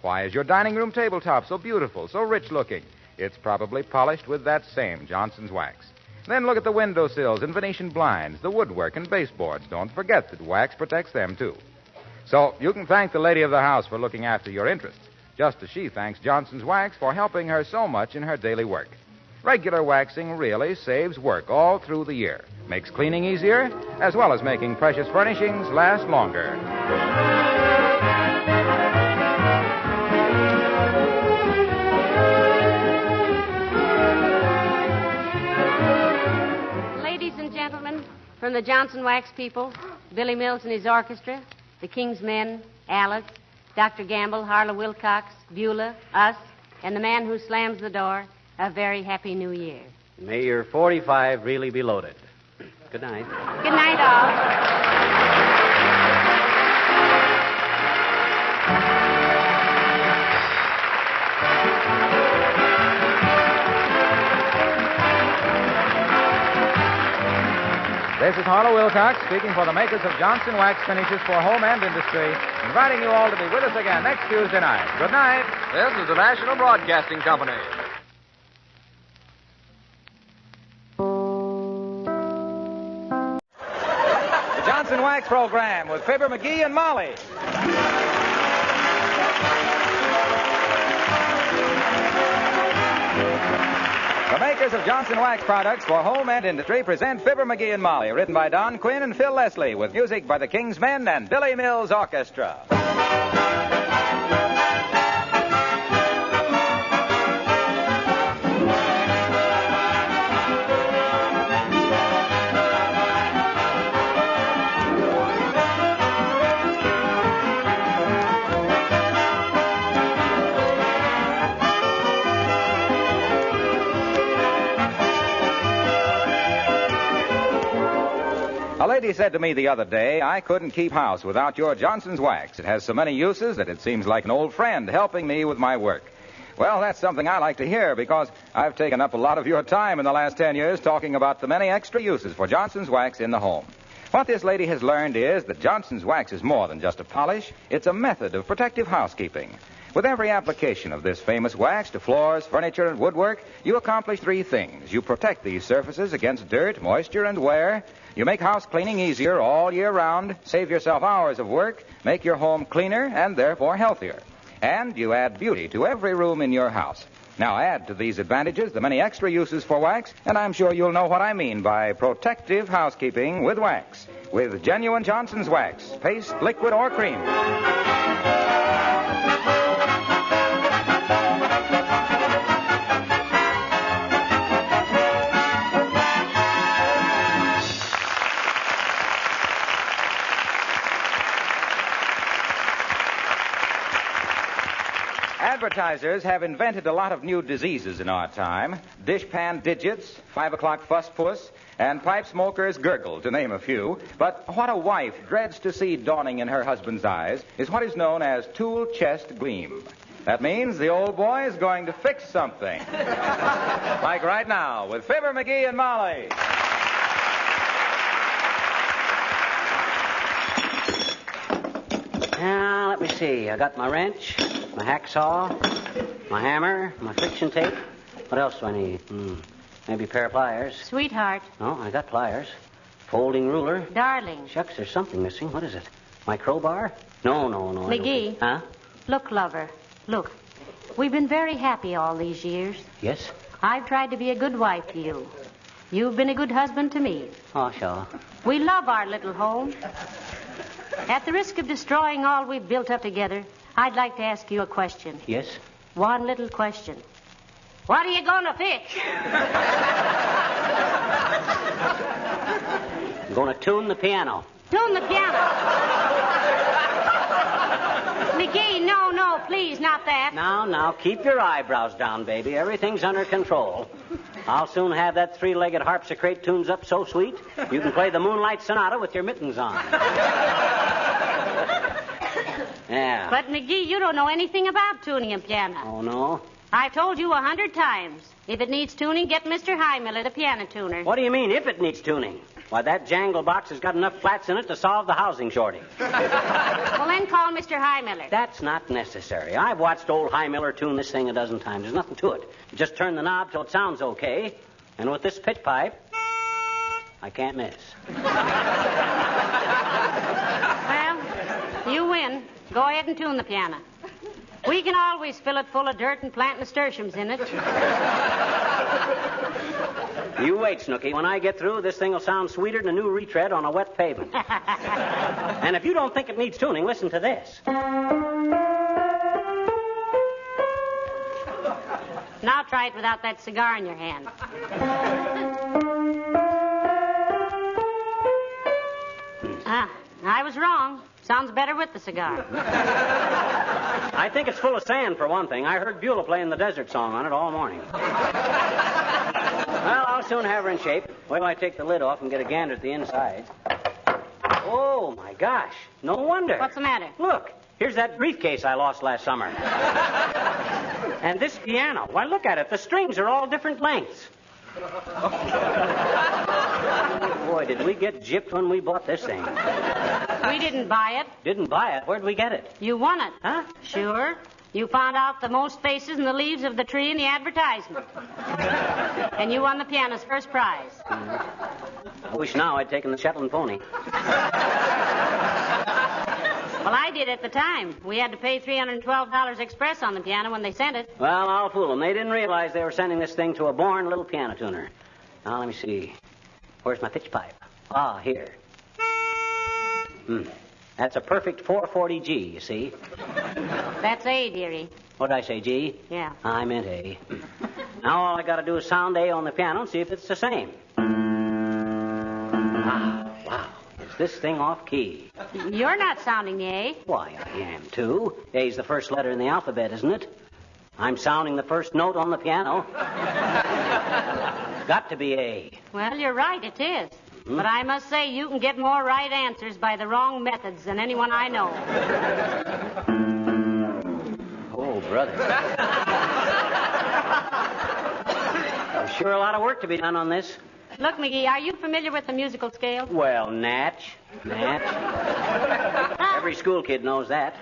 Speaker 7: Why is your dining room tabletop so beautiful, so rich looking? It's probably polished with that same Johnson's wax. Then look at the windowsills and Venetian blinds, the woodwork and baseboards. Don't forget that wax protects them, too. So you can thank the lady of the house for looking after your interests, just as she thanks Johnson's Wax for helping her so much in her daily work. Regular waxing really saves work all through the year, makes cleaning easier, as well as making precious furnishings last longer.
Speaker 2: From the Johnson Wax people, Billy Mills and his orchestra, the King's Men, Alice, Dr. Gamble, Harlow Wilcox, Beulah, us, and the man who slams the door, a very happy New Year.
Speaker 20: May your 45 really be loaded. Good night.
Speaker 2: Good night, all.
Speaker 7: This is Harlow Wilcox speaking for the makers of Johnson Wax Finishes for Home and Industry, inviting you all to be with us again next Tuesday night. Good night.
Speaker 21: This is the National Broadcasting Company.
Speaker 10: The Johnson Wax Program with Fibber, McGee, and Molly. The makers of Johnson Wax products for home and industry present Fibber, McGee, and Molly, written by Don Quinn and Phil Leslie, with music by the King's Men and Billy Mills Orchestra. A lady said to me the other day, I couldn't keep house without your Johnson's Wax. It has so many uses that it seems like an old friend helping me with my work.
Speaker 13: Well, that's something I like to hear because I've taken up a lot of your time in the last 10 years talking about the many extra uses for Johnson's Wax in the home. What this lady has learned is that Johnson's Wax is more than just a polish. It's a method of protective housekeeping. With every application of this famous wax to floors, furniture, and woodwork, you accomplish three things. You protect these surfaces against dirt, moisture, and wear. You make house cleaning easier all year round, save yourself hours of work, make your home cleaner, and therefore healthier. And you add beauty to every room in your house. Now add to these advantages the many extra uses for wax, and I'm sure you'll know what I mean by protective housekeeping with wax. With genuine Johnson's Wax, paste, liquid, or cream. Advertisers have invented a lot of new diseases in our time. Dishpan digits, 5 o'clock fuss puss, and pipe smokers gurgle, to name a few. But what a wife dreads to see dawning in her husband's eyes is what is known as tool chest gleam. That means the old boy is going to fix something. Like right now with Fibber, McGee, and Molly.
Speaker 1: Now, let me see. I got my wrench, my hacksaw, my hammer, my friction tape. What else do I need? Maybe a pair of pliers.
Speaker 2: Sweetheart.
Speaker 1: No, I got pliers. Folding ruler.
Speaker 2: Darling.
Speaker 1: Shucks, there's something missing. What is it? My crowbar? No.
Speaker 2: McGee.
Speaker 1: Huh?
Speaker 2: Look, lover. Look. We've been very happy all these years.
Speaker 1: Yes?
Speaker 2: I've tried to be a good wife to you. You've been a good husband to me.
Speaker 1: Oh, sure.
Speaker 2: We love our little home. At the risk of destroying all we've built up together, I'd like to ask you a question.
Speaker 1: Yes?
Speaker 2: One little question. What are you going to fix?
Speaker 1: I'm going to tune the piano.
Speaker 2: Tune the piano. McGee, no, please, not that.
Speaker 1: Now, keep your eyebrows down, baby. Everything's under control. I'll soon have that three-legged harpsichord tunes up so sweet, you can play the Moonlight Sonata with your mittens on. Yeah.
Speaker 2: But, McGee, you don't know anything about tuning a piano.
Speaker 1: Oh, no?
Speaker 2: I've told you 100 times. If it needs tuning, get Mr. Heimiller, the piano tuner.
Speaker 1: What do you mean, if it needs tuning? Why, that jangle box has got enough flats in it to solve the housing shortage.
Speaker 2: Well, then call Mr. Heimiller.
Speaker 1: That's not necessary. I've watched old Heimiller tune this thing a dozen times. There's nothing to it. You just turn the knob till it sounds okay, and with this pitch pipe, I can't miss.
Speaker 2: Well, you win. Go ahead and tune the piano. We can always fill it full of dirt and plant nasturtiums in it.
Speaker 1: You wait, Snooky. When I get through, this thing will sound sweeter than a new retread on a wet pavement. And if you don't think it needs tuning, listen to this.
Speaker 2: Now try it without that cigar in your hand. I was wrong. Sounds better with the cigar.
Speaker 1: I think it's full of sand, for one thing. I heard Beulah playing the desert song on it all morning. Well, I'll soon have her in shape. Wait till I take the lid off and get a gander at the inside. Oh, my gosh. No wonder.
Speaker 2: What's the matter?
Speaker 1: Look, here's that briefcase I lost last summer. And this piano. Why, look at it. The strings are all different lengths. Boy, did we get gypped when we bought this thing.
Speaker 2: We didn't buy it.
Speaker 1: Didn't buy it? Where'd we get it?
Speaker 2: You won it.
Speaker 1: Huh?
Speaker 2: Sure. You found out the most faces in the leaves of the tree in the advertisement. And you won the piano's first prize.
Speaker 1: I wish now I'd taken the Shetland pony.
Speaker 2: Well, I did at the time. We had to pay $312 express on the piano when they sent it.
Speaker 1: Well, I'll fool them. They didn't realize they were sending this thing to a born little piano tuner. Now, let me see. Where's my pitch pipe? Ah, here. That's a perfect 440G, you see.
Speaker 2: That's A, dearie.
Speaker 1: What did I say, G?
Speaker 2: Yeah.
Speaker 1: I meant A. Now all I got to do is sound A on the piano and see if it's the same. Wow. Is this thing off key?
Speaker 2: You're not sounding the A.
Speaker 1: Why, I am, too. A's the first letter in the alphabet, isn't it? I'm sounding the first note on the piano. It's got to be A.
Speaker 2: Well, you're right, it is. But I must say, you can get more right answers by the wrong methods than anyone I know.
Speaker 1: Oh, brother. Sure a lot of work to be done on this.
Speaker 2: Look, McGee, are you familiar with the musical scale?
Speaker 1: Well, Natch. Every school kid knows that.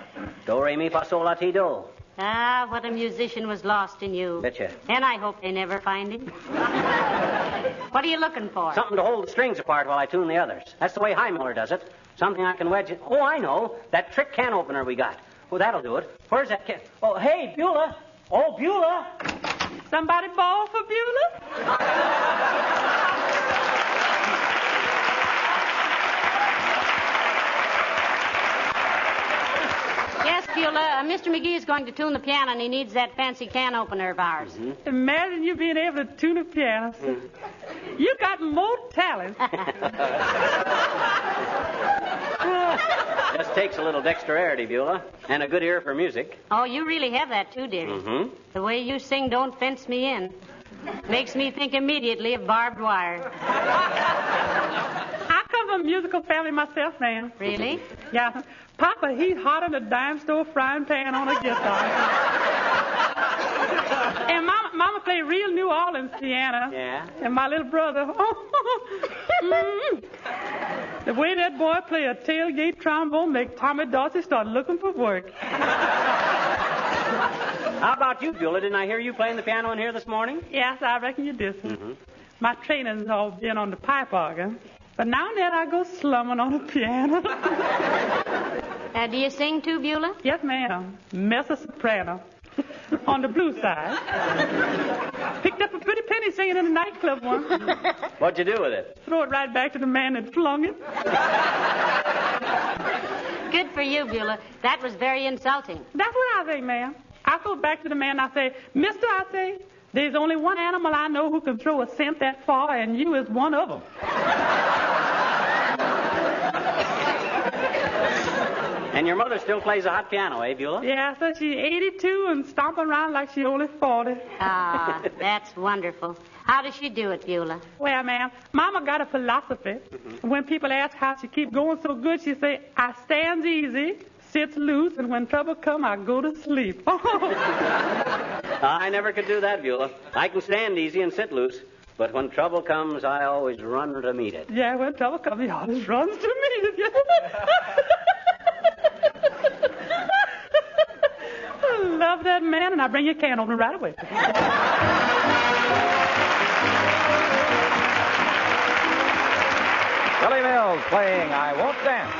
Speaker 1: Do, re, mi, fa, sol, la, ti, do.
Speaker 2: Ah, what a musician was lost in you.
Speaker 1: Betcha.
Speaker 2: And I hope they never find him. What are you looking for?
Speaker 1: Something to hold the strings apart while I tune the others. That's the way Heimiller does it. Something I can wedge it. Oh, I know. That trick can opener we got. Well, that'll do it. Where's that can? Oh, hey, Beulah. Oh, Beulah.
Speaker 18: Somebody ball for Beulah?
Speaker 2: Yes, Beulah. Mr. McGee is going to tune the piano, and he needs that fancy can opener of ours.
Speaker 18: Imagine you being able to tune a piano. You got more talent.
Speaker 1: Just takes a little dexterity, Beulah, and a good ear for music.
Speaker 2: Oh, you really have that, too, dearie.
Speaker 1: Mm-hmm.
Speaker 2: The way you sing Don't Fence Me In makes me think immediately of barbed wire.
Speaker 18: I come from a musical family myself, ma'am.
Speaker 2: Really?
Speaker 18: Yeah. Papa, he's hot in a dime store frying pan on a guitar. And Mama played real New Orleans piano.
Speaker 1: Yeah?
Speaker 18: And my little brother, the way that boy play a tailgate trombone make Tommy Dorsey start looking for work.
Speaker 1: How about you, Beulah? Didn't I hear you playing the piano in here this morning?
Speaker 18: Yes, I reckon you did. My training's all been on the pipe organ. But now and then I go slumming on the piano.
Speaker 2: Do you sing too, Beulah?
Speaker 18: Yes, ma'am. Mezzo-soprano. On the blue side. Picked up a pretty penny singing in a nightclub once.
Speaker 1: What'd you do with it?
Speaker 18: Throw it right back to the man that flung it.
Speaker 2: Good for you, Beulah. That was very insulting.
Speaker 18: That's what I think, ma'am. I go back to the man and I say, Mister, I say, there's only one animal I know who can throw a cent that far, and you is one of them.
Speaker 1: And your mother still plays a hot piano, eh, Beulah?
Speaker 18: Yeah, so she's 82 and stomping around like she's only 40.
Speaker 2: Ah, that's wonderful. How does she do it, Beulah?
Speaker 18: Well, ma'am, Mama got a philosophy. When people ask how she keep going so good, she say, I stands easy, sits loose, and when trouble come, I go to sleep.
Speaker 1: I never could do that, Beulah. I can stand easy and sit loose, but when trouble comes, I always run to meet it.
Speaker 18: Yeah, when trouble comes, he always runs to meet it. I love that man, and I bring you a can opener right away.
Speaker 7: Billy Mills playing I Won't Dance.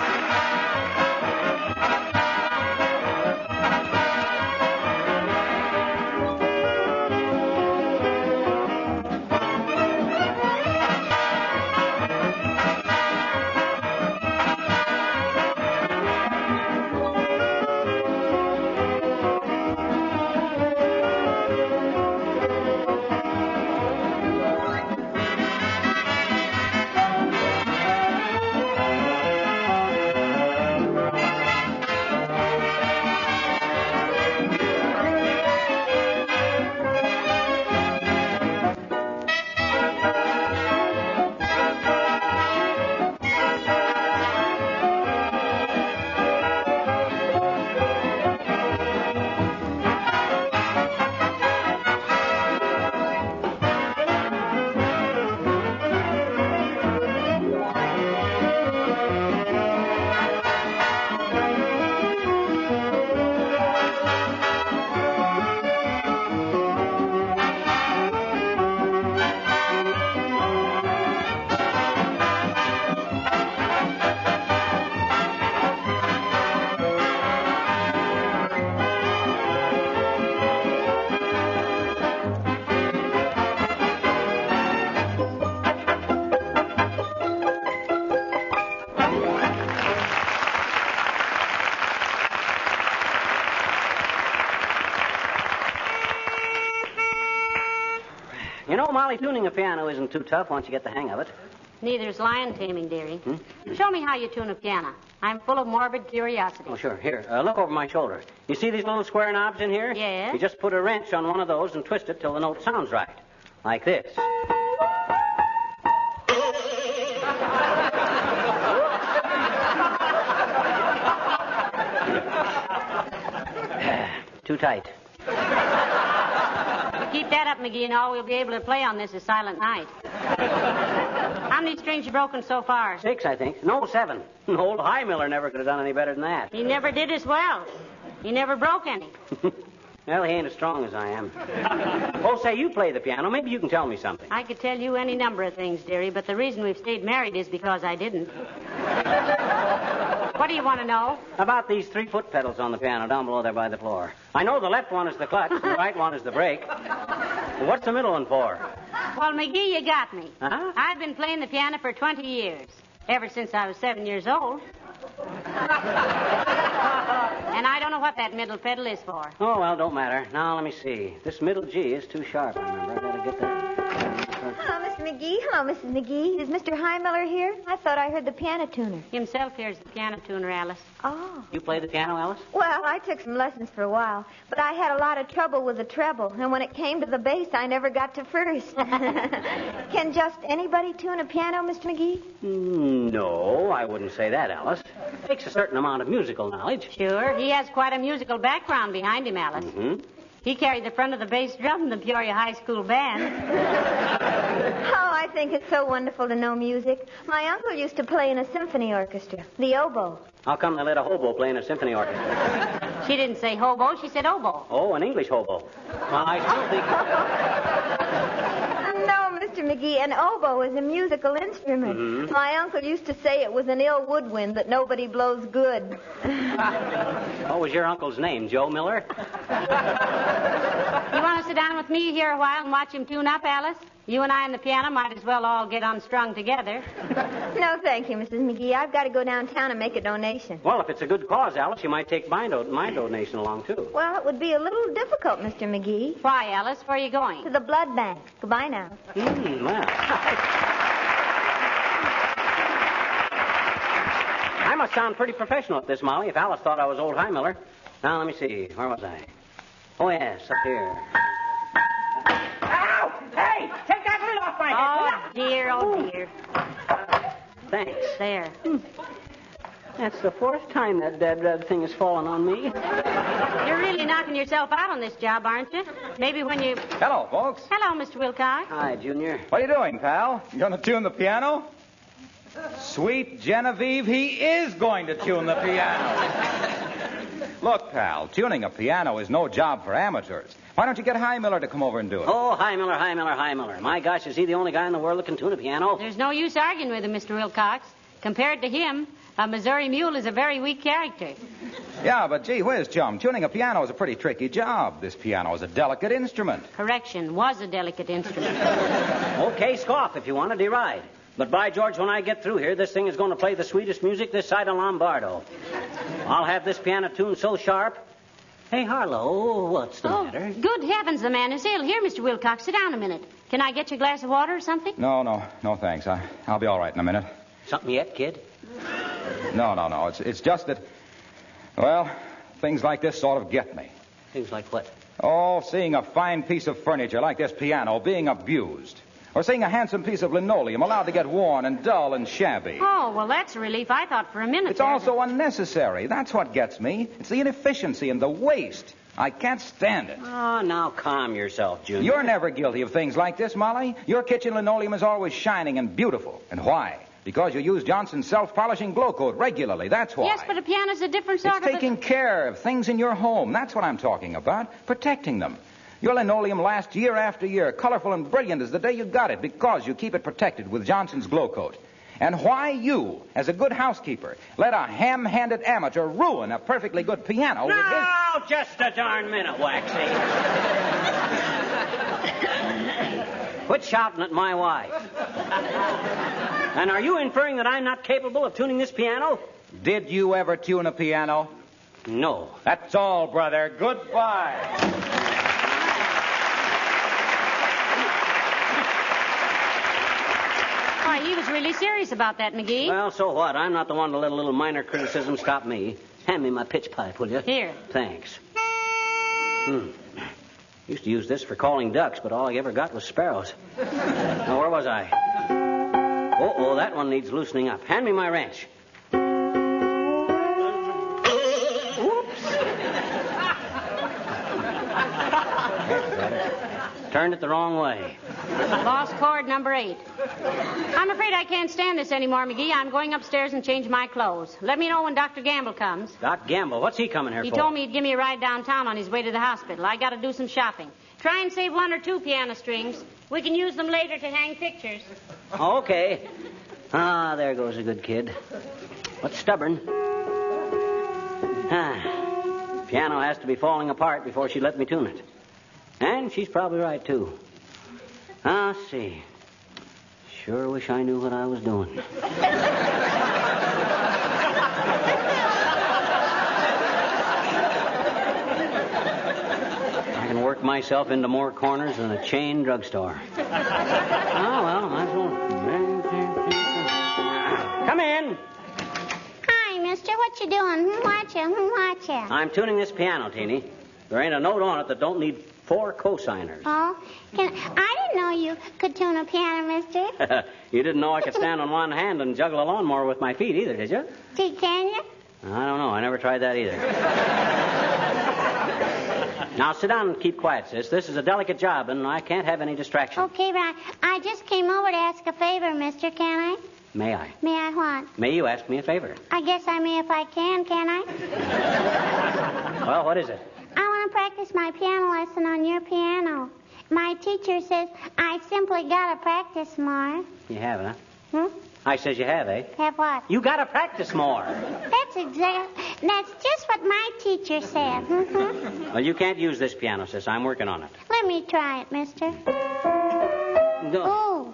Speaker 1: You know, Molly, tuning a piano isn't too tough once you get the hang of it.
Speaker 2: Neither's lion taming, dearie. Show me how you tune a piano. I'm full of morbid curiosity.
Speaker 1: Oh, sure. Here, look over my shoulder. You see these little square knobs in here?
Speaker 2: Yes.
Speaker 1: You just put a wrench on one of those and twist it till the note sounds right. Like this. Too tight.
Speaker 2: Keep that up, McGee, and all we'll be able to play on this is Silent Night. How many strings you broken so far?
Speaker 1: 6, I think. No, 7. Old Highmiller never could have done any better than that.
Speaker 2: He never did as well. He never broke any.
Speaker 1: Well, he ain't as strong as I am. Oh, say, you play the piano. Maybe you can tell me something.
Speaker 2: I could tell you any number of things, dearie, but the reason we've stayed married is because I didn't. What do you want to know?
Speaker 1: About these 3 foot pedals on the piano down below there by the floor. I know the left one is the clutch, the right one is the brake. What's the middle one for?
Speaker 2: Well, McGee, you got me.
Speaker 1: Huh?
Speaker 2: I've been playing the piano for 20 years, ever since I was 7 years old. And I don't know what that middle pedal is for.
Speaker 1: Oh, well, don't matter. Now, let me see. This middle G is too sharp, I remember. I gotta get that.
Speaker 16: Hello, Mr. McGee. Hello, Mrs. McGee. Is Mr. Highmiller here? I thought I heard the piano tuner.
Speaker 2: Himself here's the piano tuner, Alice.
Speaker 16: Oh.
Speaker 1: You play the piano, Alice?
Speaker 16: Well, I took some lessons for a while, but I had a lot of trouble with the treble, and when it came to the bass, I never got to first. Can just anybody tune a piano, Mr. McGee?
Speaker 1: No, I wouldn't say that, Alice. It takes a certain amount of musical knowledge.
Speaker 2: Sure. He has quite a musical background behind him, Alice.
Speaker 1: Mm-hmm.
Speaker 2: He carried the front of the bass drum in the Peoria High School band.
Speaker 16: Oh, I think it's so wonderful to know music. My uncle used to play in a symphony orchestra, the oboe.
Speaker 1: How come they let a hobo play in a symphony orchestra?
Speaker 2: She didn't say hobo, she said oboe.
Speaker 1: Oh, an English hobo. Well, I still think...
Speaker 16: No, Mr. McGee, an oboe is a musical instrument.
Speaker 1: Mm-hmm.
Speaker 16: My uncle used to say it was an ill woodwind that nobody blows good.
Speaker 1: What was your uncle's name, Joe Miller?
Speaker 2: You want to sit down with me here a while and watch him tune up, Alice? You and I and the piano might as well all get unstrung together.
Speaker 16: No, thank you, Mrs. McGee. I've got to go downtown and make a donation.
Speaker 1: Well, if it's a good cause, Alice, you might take my donation along, too.
Speaker 16: Well, it would be a little difficult, Mr. McGee.
Speaker 2: Why, Alice? Where are you going?
Speaker 16: To the blood bank. Goodbye now.
Speaker 1: Well. I must sound pretty professional at this, Molly, if Alice thought I was old Highmiller. Now, let me see. Where was I? Oh, yes, up here.
Speaker 6: Ow! Hey, take that lid off my head.
Speaker 2: Oh, dear.
Speaker 1: Thanks.
Speaker 2: There.
Speaker 1: That's the 4th time that dead red thing has fallen on me.
Speaker 2: You're really knocking yourself out on this job, aren't you? Maybe when you...
Speaker 10: Hello, folks.
Speaker 2: Hello, Mr. Wilcox.
Speaker 1: Hi, Junior.
Speaker 10: What are you doing, pal? You going to tune the piano? Sweet Genevieve, he is going to tune the piano. Look, pal, tuning a piano is no job for amateurs. Why don't you get Highmiller to come over and do it?
Speaker 1: Oh, Highmiller. My gosh, is he the only guy in the world that can tune a piano?
Speaker 2: There's no use arguing with him, Mr. Wilcox. Compared to him, a Missouri mule is a very weak character.
Speaker 10: Yeah, but gee whiz, chum, tuning a piano is a pretty tricky job. This piano is a delicate instrument.
Speaker 2: Correction, was a delicate instrument.
Speaker 1: Okay, scoff if you want to deride. But by George, when I get through here, this thing is going to play the sweetest music this side of Lombardo. I'll have this piano tuned so sharp. Hey, Harlow, what's the matter?
Speaker 2: Good heavens, the man is ill. Here, Mr. Wilcox, sit down a minute. Can I get you a glass of water or something?
Speaker 10: No, thanks. I'll be all right in a minute.
Speaker 1: Something yet, kid?
Speaker 10: No. It's just that, well, things like this sort of get me.
Speaker 1: Things like what?
Speaker 10: Oh, seeing a fine piece of furniture like this piano being abused. Or seeing a handsome piece of linoleum allowed to get worn and dull and shabby.
Speaker 2: Oh, well, that's a relief. I thought for a minute
Speaker 10: It's also unnecessary. That's what gets me. It's the inefficiency and the waste. I can't stand it.
Speaker 1: Oh, now calm yourself, Junior.
Speaker 10: You're never guilty of things like this, Molly. Your kitchen linoleum is always shining and beautiful. And why? Because you use Johnson's self-polishing glow coat regularly. That's why.
Speaker 2: Yes, but a piano's a different sort
Speaker 10: It's
Speaker 2: of...
Speaker 10: taking care of things in your home. That's what I'm talking about. Protecting them. Your linoleum lasts year after year, colorful and brilliant as the day you got it, because you keep it protected with Johnson's glow coat. And why you, as a good housekeeper, let a ham-handed amateur ruin a perfectly good piano with his...
Speaker 1: Now, just a darn minute, Waxy. Quit shouting at my wife. And are you inferring that I'm not capable of tuning this piano?
Speaker 10: Did you ever tune a piano?
Speaker 1: No.
Speaker 10: That's all, brother. Goodbye.
Speaker 2: Why, he was really serious about that, McGee.
Speaker 1: Well, so what? I'm not the one to let a little minor criticism stop me. Hand me my pitch pipe, will you?
Speaker 2: Here.
Speaker 1: Thanks. Used to use this for calling ducks, but all I ever got was sparrows. Now, where was I? Oh, that one needs loosening up. Hand me my wrench. Turned it the wrong way.
Speaker 2: Lost chord number 8. I'm afraid I can't stand this anymore, McGee. I'm going upstairs and change my clothes. Let me know when Dr. Gamble comes.
Speaker 1: Doc Gamble, what's he coming here
Speaker 2: He
Speaker 1: for?
Speaker 2: told me he'd give me a ride downtown on his way to the hospital. I got to do some shopping. Try and save 1 or 2 piano strings. We can use them later to hang pictures.
Speaker 1: Okay. Ah, there goes a good kid. But stubborn. Piano has to be falling apart before she let me tune it. And she's probably right, too. I'll see. Sure wish I knew what I was doing. I can work myself into more corners than a chain drugstore. Oh, well, might as well. Come in.
Speaker 9: Hi, mister. What you doing? Watcha.
Speaker 1: I'm tuning this piano, Teeny. There ain't a note on it that don't need 4 cosigners.
Speaker 9: Oh? I didn't know you could tune a piano, mister.
Speaker 1: You didn't know I could stand on one hand and juggle a lawnmower with my feet either, did you?
Speaker 9: Can you?
Speaker 1: I don't know. I never tried that either. Now, sit down and keep quiet, sis. This is a delicate job, and I can't have any distraction.
Speaker 9: Okay, but I just came over to ask a favor, mister. Can I?
Speaker 1: May I?
Speaker 9: May I what?
Speaker 1: May you ask me a favor?
Speaker 9: I guess I may if I can I?
Speaker 1: Well, what is it?
Speaker 9: I want to practice my piano lesson on your piano. My teacher says I simply got to practice more.
Speaker 1: You have, huh?
Speaker 9: Hmm?
Speaker 1: I says you have, eh?
Speaker 9: Have what?
Speaker 1: You got to practice more.
Speaker 9: That's just what my teacher said. Mm-hmm.
Speaker 1: Well, you can't use this piano, sis. I'm working on it.
Speaker 9: Let me try it, mister.
Speaker 1: No.
Speaker 9: Oh.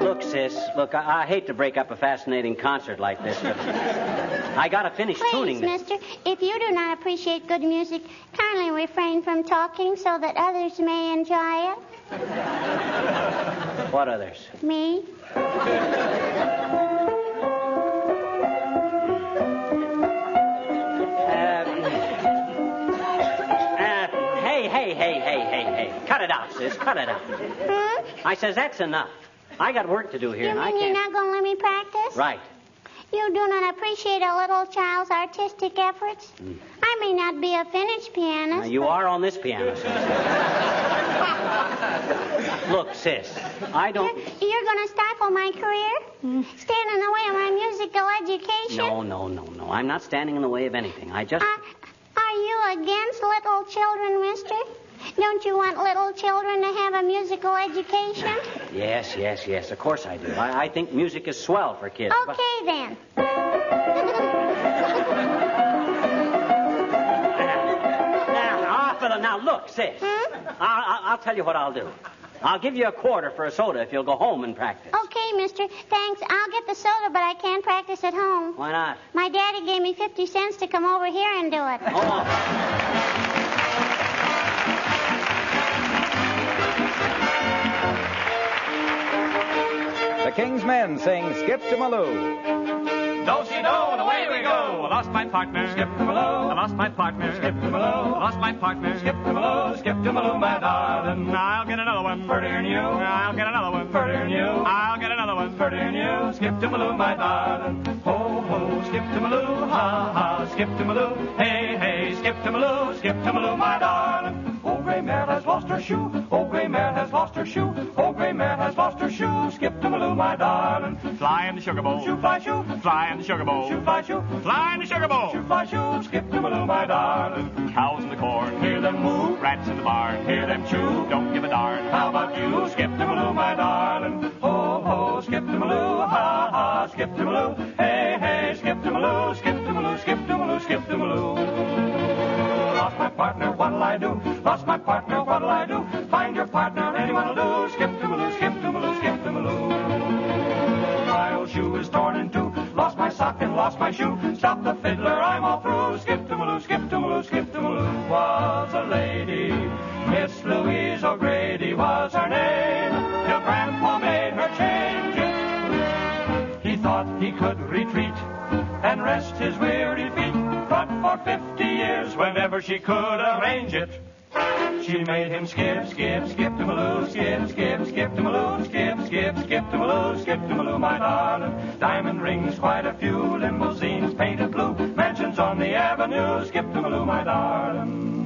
Speaker 1: Look, sis, I hate to break up a fascinating concert like this, but I got to finish tuning this.
Speaker 9: Please, mister, if you do not appreciate good music, kindly refrain from talking so that others may enjoy it.
Speaker 1: What others?
Speaker 9: Me.
Speaker 1: Hey. Cut it out, sis. Cut it out.
Speaker 9: Hmm?
Speaker 1: I says that's enough. I got work to do here, and I
Speaker 9: You mean
Speaker 1: can't.
Speaker 9: you're not going to let me practice?
Speaker 1: Right.
Speaker 9: You do not appreciate a little child's artistic efforts? I may not be a finished pianist.
Speaker 1: Now, you are on this piano, sis. Look, sis, I don't...
Speaker 9: You're going to stifle my career? Stand in the way of my musical education?
Speaker 1: No. I'm not standing in the way of anything. I just...
Speaker 9: Are you against little children, mister? Don't you want little children to have a musical education?
Speaker 1: Yes. Of course I do. I think music is swell for kids.
Speaker 9: Okay, then.
Speaker 1: Now, look, sis. I'll tell you what I'll do. I'll give you $0.25 for a soda if you'll go home and practice.
Speaker 9: Okay, mister. Thanks. I'll get the soda, but I can't practice at home.
Speaker 1: Why not?
Speaker 9: My daddy gave me 50 cents to come over here and do it.
Speaker 1: Oh.
Speaker 7: The King's Men sing Skip to Maloo.
Speaker 5: Do-si-do, and away we go. I lost my partner. Skip to Maloo. I lost my partner. Skip to Maloo. I lost my partner. Skip to Maloo. Skip to Maloo, my darling. I'll get another one. Prettier than you. I'll get another one. Prettier than you. I'll get another one. Prettier than you. Skip to Maloo, my darling. Ho, ho, skip to Maloo. Ha, ha, skip to Maloo. Hey, hey, skip to Maloo. Skip to Maloo, my darling. Oh, gray mare has lost her shoe. Oh, gray mare has lost her shoe. Oh, gray mare has lost her shoe. Skip to Maloo, my darling. Fly in the sugar bowl. Shoe, fly, shoe. Fly in the sugar bowl. Shoe, fly, shoe. Fly in the sugar bowl. Shoe, fly, shoe. Skip to Maloo, my darling. Cows in the corn. Hear them moo. Rats in the barn. Hear them chew. Don't give a darn. How about you? Skip to Maloo, my darling. Ho, ho, skip to Maloo. Ha, ha, skip to Maloo. Hey, hey, skip to Maloo. Skip to Maloo. Skip to Maloo. Skip to Maloo. Lost my partner, what'll I do? Lost my partner, what'll I do? Find your partner, anyone'll do. Skip to Maloo, skip to Maloo, skip to Maloo. My old shoe is torn in two. Lost my sock and lost my shoe. Stop the fiddler, I'm all through. Skip to Maloo, skip to Maloo, skip to Maloo. Was a lady, Miss Louise O'Grady was her name. Till Grandpa made her change it. He thought he could retreat and rest his weary feet. But for 50 years, whenever she could arrange it, she made him skip, skip, skip to Maloo, skip, skip, skip to Maloo, skip, skip, skip to Maloo, skip to Maloo, my darling. Diamond rings, quite a few, limousines painted blue, mansions on the avenue, skip to Maloo, my darling.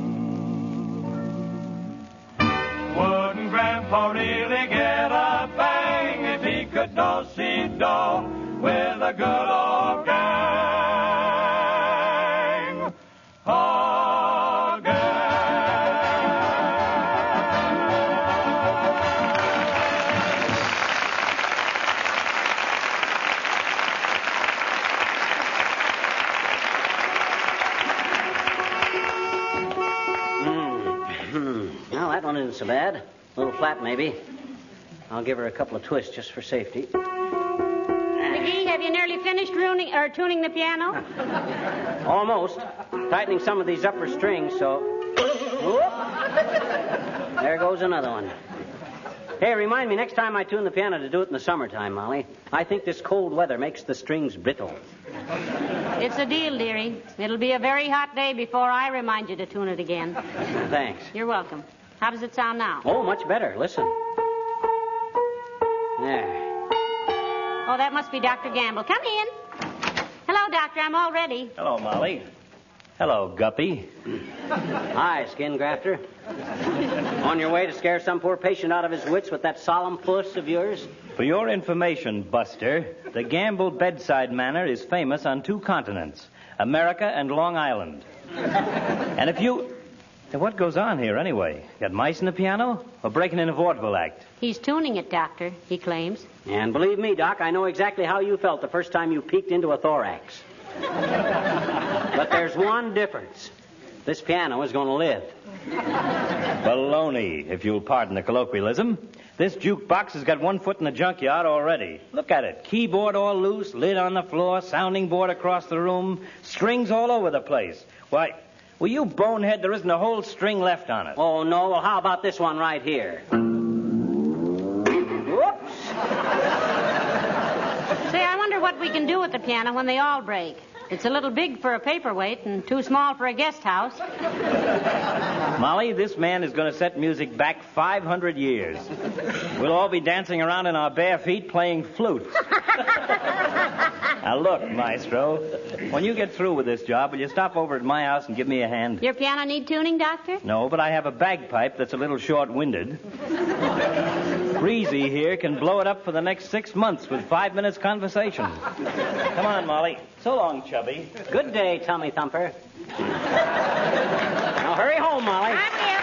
Speaker 1: Well, that one isn't so bad. A little flat, maybe. I'll give her a couple of twists just for safety.
Speaker 2: McGee, have you nearly finished tuning the piano?
Speaker 1: Almost. Tightening some of these upper strings, so... Whoop. There goes another one. Hey, remind me next time I tune the piano to do it in the summertime, Molly. I think this cold weather makes the strings brittle.
Speaker 2: It's a deal, dearie. It'll be a very hot day before I remind you to tune it again.
Speaker 1: Thanks.
Speaker 2: You're welcome. How does it sound now?
Speaker 1: Oh, much better. Listen. There.
Speaker 2: Oh, that must be Dr. Gamble. Come in. Hello, Doctor. I'm all ready.
Speaker 12: Hello, Molly. Hello, Guppy.
Speaker 1: Hi, skin grafter. On your way to scare some poor patient out of his wits with that solemn puss of yours?
Speaker 12: For your information, Buster, the Gamble bedside manner is famous on 2 continents, America and Long Island. And if you... What goes on here, anyway? Got mice in the piano? Or breaking in a vaudeville act?
Speaker 2: He's tuning it, Doctor, he claims.
Speaker 1: And believe me, Doc, I know exactly how you felt the first time you peeked into a thorax. But there's one difference. This piano is going to live.
Speaker 12: Baloney, if you'll pardon the colloquialism. This jukebox has got 1 foot in the junkyard already. Look at it. Keyboard all loose, lid on the floor, sounding board across the room, strings all over the place. Why, well, you bonehead, there isn't a whole string left on it.
Speaker 1: Oh, no? Well, how about this one right here? Whoops.
Speaker 2: Say, I wonder what we can do with the piano when they all break. It's a little big for a paperweight and too small for a guest house.
Speaker 12: Molly, this man is going to set music back 500 years. We'll all be dancing around in our bare feet playing flutes. Now, look, Maestro, when you get through with this job, will you stop over at my house and give me a hand?
Speaker 2: Your piano need tuning, Doctor?
Speaker 12: No, but I have a bagpipe that's a little short-winded. Breezy here can blow it up for the next 6 months with 5 minutes conversation. Come on, Molly. So long, Chubby.
Speaker 1: Good day, Tummy Thumper. Now hurry home, Molly.
Speaker 2: I'm here.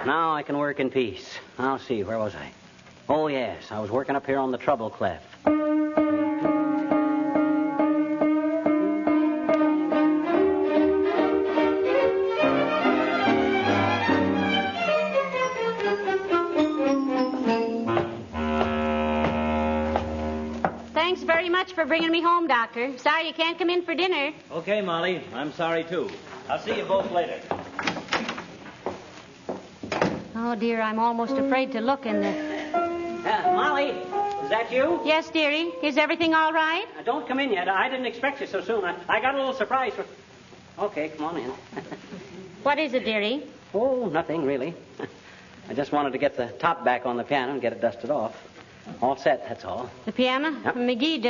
Speaker 1: Now I can work in peace. I'll see, where was I? Oh, yes, I was working up here on the treble clef.
Speaker 2: Thanks very much for bringing me home, Doctor. Sorry you can't come in for dinner.
Speaker 12: Okay, Molly. I'm sorry, too. I'll see you both later.
Speaker 2: Oh, dear, I'm almost afraid to look in the...
Speaker 1: Molly, is that you?
Speaker 2: Yes, dearie. Is everything all right?
Speaker 1: Don't come in yet. I didn't expect you so soon. I got a little surprise for... Okay, come on in.
Speaker 2: What is it, dearie?
Speaker 1: Oh, nothing, really. I just wanted to get the top back on the piano and get it dusted off. All set, that's all.
Speaker 2: The piano?
Speaker 1: Yep.
Speaker 2: McGee,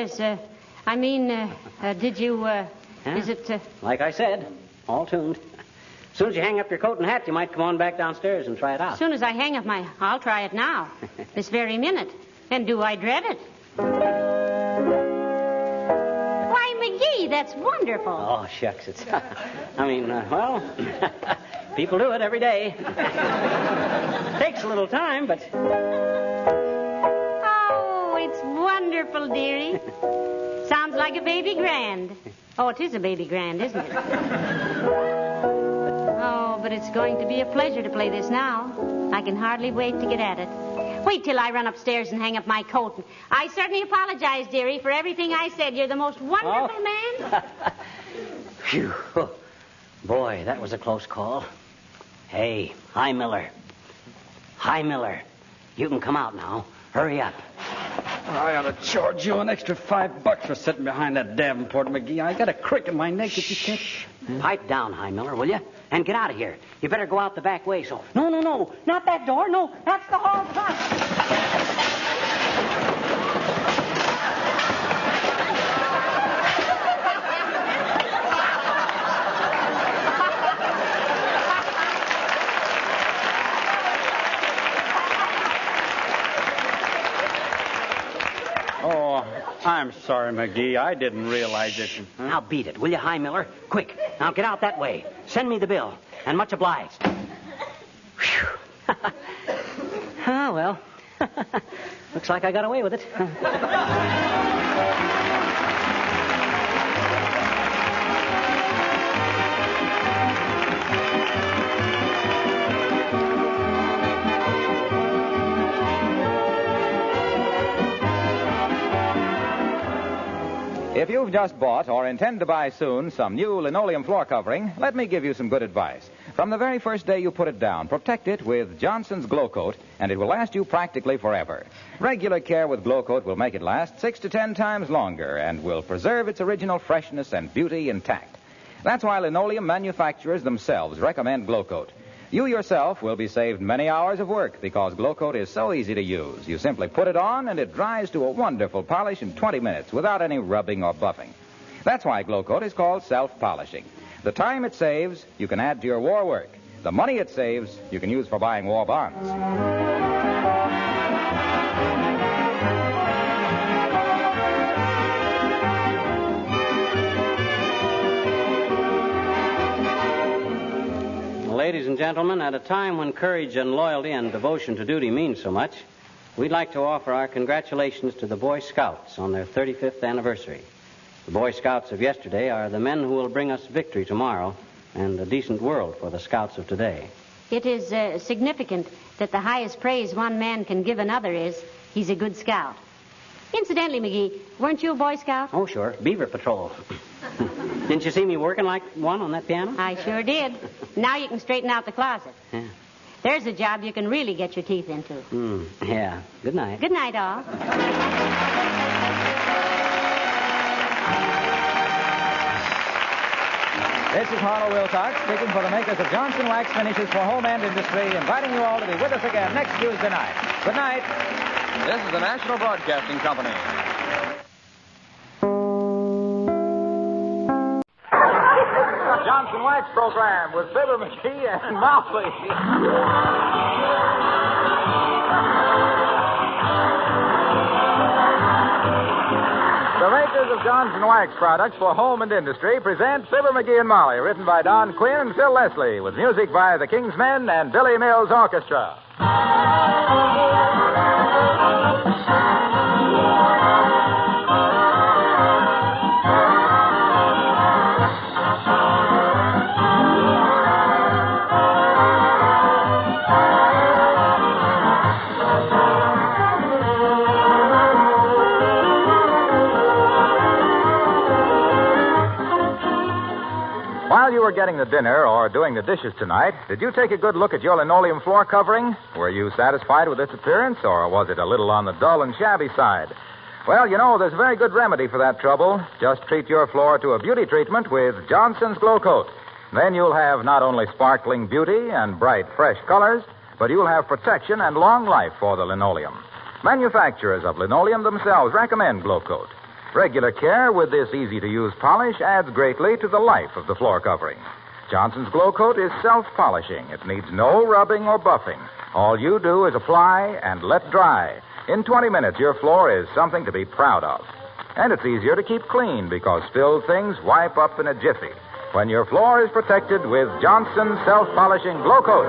Speaker 2: did you, is it...
Speaker 1: Like I said, all tuned. As soon as you hang up your coat and hat, you might come on back downstairs and try it out.
Speaker 2: As soon as I hang up I'll try it now. This very minute. And do I dread it? Why, McGee, that's wonderful.
Speaker 1: Oh, shucks, it's... well, people do it every day. Takes a little time, but...
Speaker 2: Oh, it's wonderful, dearie. Sounds like a baby grand. Oh, it is a baby grand, isn't it? Oh, but it's going to be a pleasure to play this now. I can hardly wait to get at it. Wait till I run upstairs and hang up my coat. I certainly apologize, dearie, for everything I said. You're the most wonderful man.
Speaker 1: Phew. Boy, that was a close call. Hey, hi, Miller. Hi, Miller. You can come out now. Hurry up.
Speaker 11: I ought to charge you an extra $5 for sitting behind that Davenport, McGee. I got a crick in my neck if you can't...
Speaker 1: Pipe down, High Miller, will you? And get out of here. You better go out the back way, so... No. Not that door. No, that's the hall front.
Speaker 11: Oh, I'm sorry, McGee. I didn't realize it.
Speaker 1: Now beat it, will you, High Miller? Quick. Now get out that way. Send me the bill. And much obliged. Ah, well. Looks like I got away with it.
Speaker 7: If you've just bought or intend to buy soon some new linoleum floor covering, let me give you some good advice. From the very first day you put it down, protect it with Johnson's Glow Coat, and it will last you practically forever. Regular care with Glow Coat will make it last 6 to 10 times longer and will preserve its original freshness and beauty intact. That's why linoleum manufacturers themselves recommend Glow Coat. You yourself will be saved many hours of work because Glow Coat is so easy to use. You simply put it on and it dries to a wonderful polish in 20 minutes without any rubbing or buffing. That's why Glow Coat is called self-polishing. The time it saves, you can add to your war work. The money it saves, you can use for buying war bonds.
Speaker 20: Ladies and gentlemen, at a time when courage and loyalty and devotion to duty mean so much, we'd like to offer our congratulations to the Boy Scouts on their 35th anniversary. The Boy Scouts of yesterday are the men who will bring us victory tomorrow and a decent world for the Scouts of today.
Speaker 2: It is significant that the highest praise one man can give another is he's a good scout. Incidentally, McGee, weren't you a Boy Scout?
Speaker 20: Oh, sure. Beaver Patrol. Didn't you see me working like one on that piano?
Speaker 2: I sure did. Now you can straighten out the closet.
Speaker 20: Yeah.
Speaker 2: There's a job you can really get your teeth into.
Speaker 20: Yeah. Good night.
Speaker 2: Good night, all.
Speaker 7: This is Harlow Wilcox speaking for the makers of Johnson Wax Finishes for Home and Industry, inviting you all to be with us again next Tuesday night. Good night.
Speaker 21: This is the National Broadcasting Company.
Speaker 7: Johnson Wax Program with Fibber, McGee, and Molly. The makers of Johnson Wax products for home and industry present Fibber, McGee, and Molly, written by Don Quinn and Phil Leslie, with music by the King's Men and Billy Mills Orchestra. While you were getting the dinner or doing the dishes tonight, did you take a good look at your linoleum floor covering? Were you satisfied with its appearance, or was it a little on the dull and shabby side? Well, you know, there's a very good remedy for that trouble. Just treat your floor to a beauty treatment with Johnson's Glow Coat. Then you'll have not only sparkling beauty and bright, fresh colors, but you'll have protection and long life for the linoleum. Manufacturers of linoleum themselves recommend Glow Coat. Regular care with this easy-to-use polish adds greatly to the life of the floor covering. Johnson's Glow Coat is self-polishing. It needs no rubbing or buffing. All you do is apply and let dry. In 20 minutes, your floor is something to be proud of. And it's easier to keep clean because spilled things wipe up in a jiffy when your floor is protected with Johnson's self-polishing Glow Coat.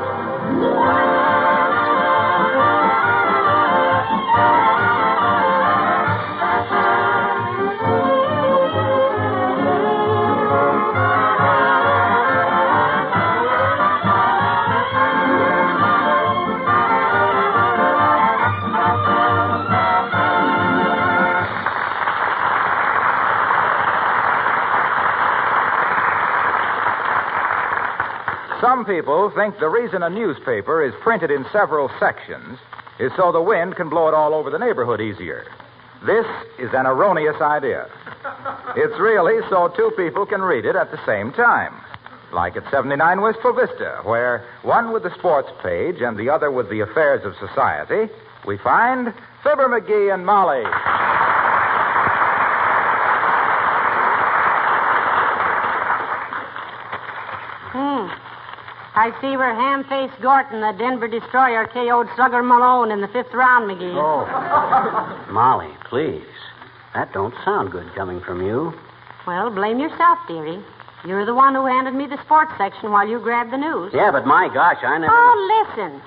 Speaker 7: Some people think the reason a newspaper is printed in several sections is so the wind can blow it all over the neighborhood easier. This is an erroneous idea. It's really so two people can read it at the same time. Like at 79 Wistful Vista, where one with the sports page and the other with the affairs of society, we find Fibber, McGee, and Molly.
Speaker 2: I see where Ham-Faced Gorton, the Denver Destroyer, KO'd Slugger Malone in the 5th round, McGee.
Speaker 20: Oh. Molly, please. That don't sound good coming from you.
Speaker 2: Well, blame yourself, dearie. You're the one who handed me the sports section while you grabbed the news.
Speaker 20: Yeah, but my gosh, I never...
Speaker 2: Oh, listen.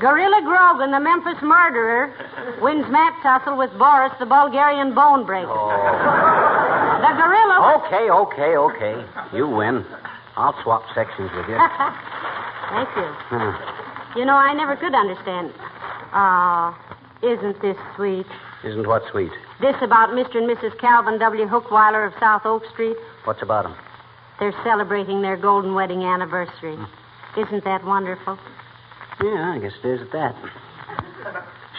Speaker 2: Gorilla Grogan, the Memphis murderer, wins mat tussle with Boris, the Bulgarian bone breaker.
Speaker 20: Oh.
Speaker 2: The gorilla...
Speaker 20: Okay. You win. I'll swap sections with you.
Speaker 2: Thank you. You know, I never could understand. Ah, isn't this sweet?
Speaker 1: Isn't what sweet?
Speaker 2: This about Mr. and Mrs. Calvin W. Hookweiler of South Oak Street.
Speaker 1: What's about them?
Speaker 2: They're celebrating their golden wedding anniversary. Isn't that wonderful?
Speaker 1: Yeah, I guess it is at that.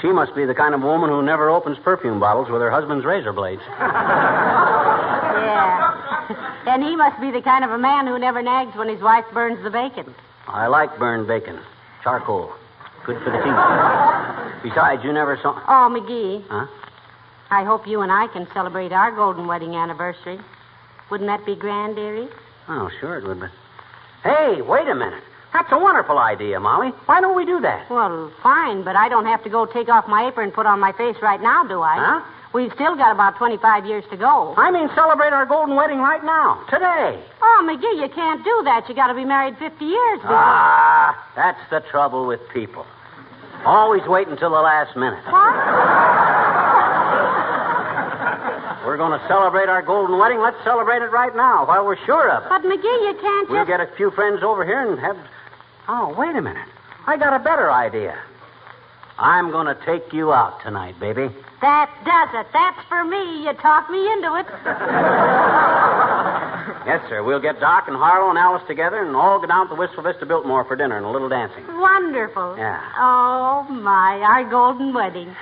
Speaker 1: She must be the kind of woman who never opens perfume bottles with her husband's razor blades.
Speaker 2: Yeah. And he must be the kind of a man who never nags when his wife burns the bacon.
Speaker 1: I like burned bacon. Charcoal. Good for the teeth. Besides, you never saw...
Speaker 2: Oh, McGee.
Speaker 1: Huh?
Speaker 2: I hope you and I can celebrate our golden wedding anniversary. Wouldn't that be grand, dearie?
Speaker 1: Oh, sure it would be. Hey, wait a minute. That's a wonderful idea, Molly. Why don't we do that?
Speaker 2: Well, fine, but I don't have to go take off my apron and put on my face right now, do I?
Speaker 1: Huh?
Speaker 2: We've still got about 25 years to go.
Speaker 1: I mean, celebrate our golden wedding right now, today.
Speaker 2: Oh, McGee, you can't do that. You got to be married 50 years before.
Speaker 1: Ah, that's the trouble with people. Always wait until the last minute.
Speaker 2: What?
Speaker 1: We're going to celebrate our golden wedding. Let's celebrate it right now while we're sure of it.
Speaker 2: But, McGee, you can't
Speaker 1: We'll
Speaker 2: just...
Speaker 1: get a few friends over here and have... Oh, wait a minute. I got a better idea. I'm going to take you out tonight, baby.
Speaker 2: That does it. That's for me. You talked me into it.
Speaker 1: Yes, sir. We'll get Doc and Harlow and Alice together and all go down to the Wistful Vista Biltmore for dinner and a little dancing.
Speaker 2: Wonderful.
Speaker 1: Yeah.
Speaker 2: Oh, my. Our golden wedding.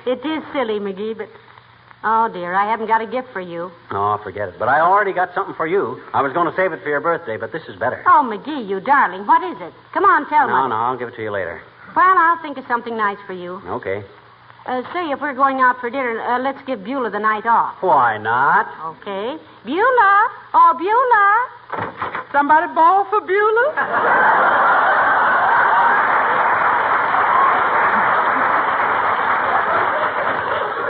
Speaker 2: It is silly, McGee, but... Oh, dear, I haven't got a gift for you.
Speaker 1: Oh, forget it. But I already got something for you. I was going to save it for your birthday, but this is better.
Speaker 2: Oh, McGee, you darling. What is it? Come on, tell me.
Speaker 1: No, I'll give it to you later.
Speaker 2: Well, I'll think of something nice for you.
Speaker 1: Okay.
Speaker 2: Say, if we're going out for dinner, let's give Beulah the night off.
Speaker 1: Why not?
Speaker 2: Okay. Beulah! Oh, Beulah!
Speaker 18: Somebody bawl for Beulah?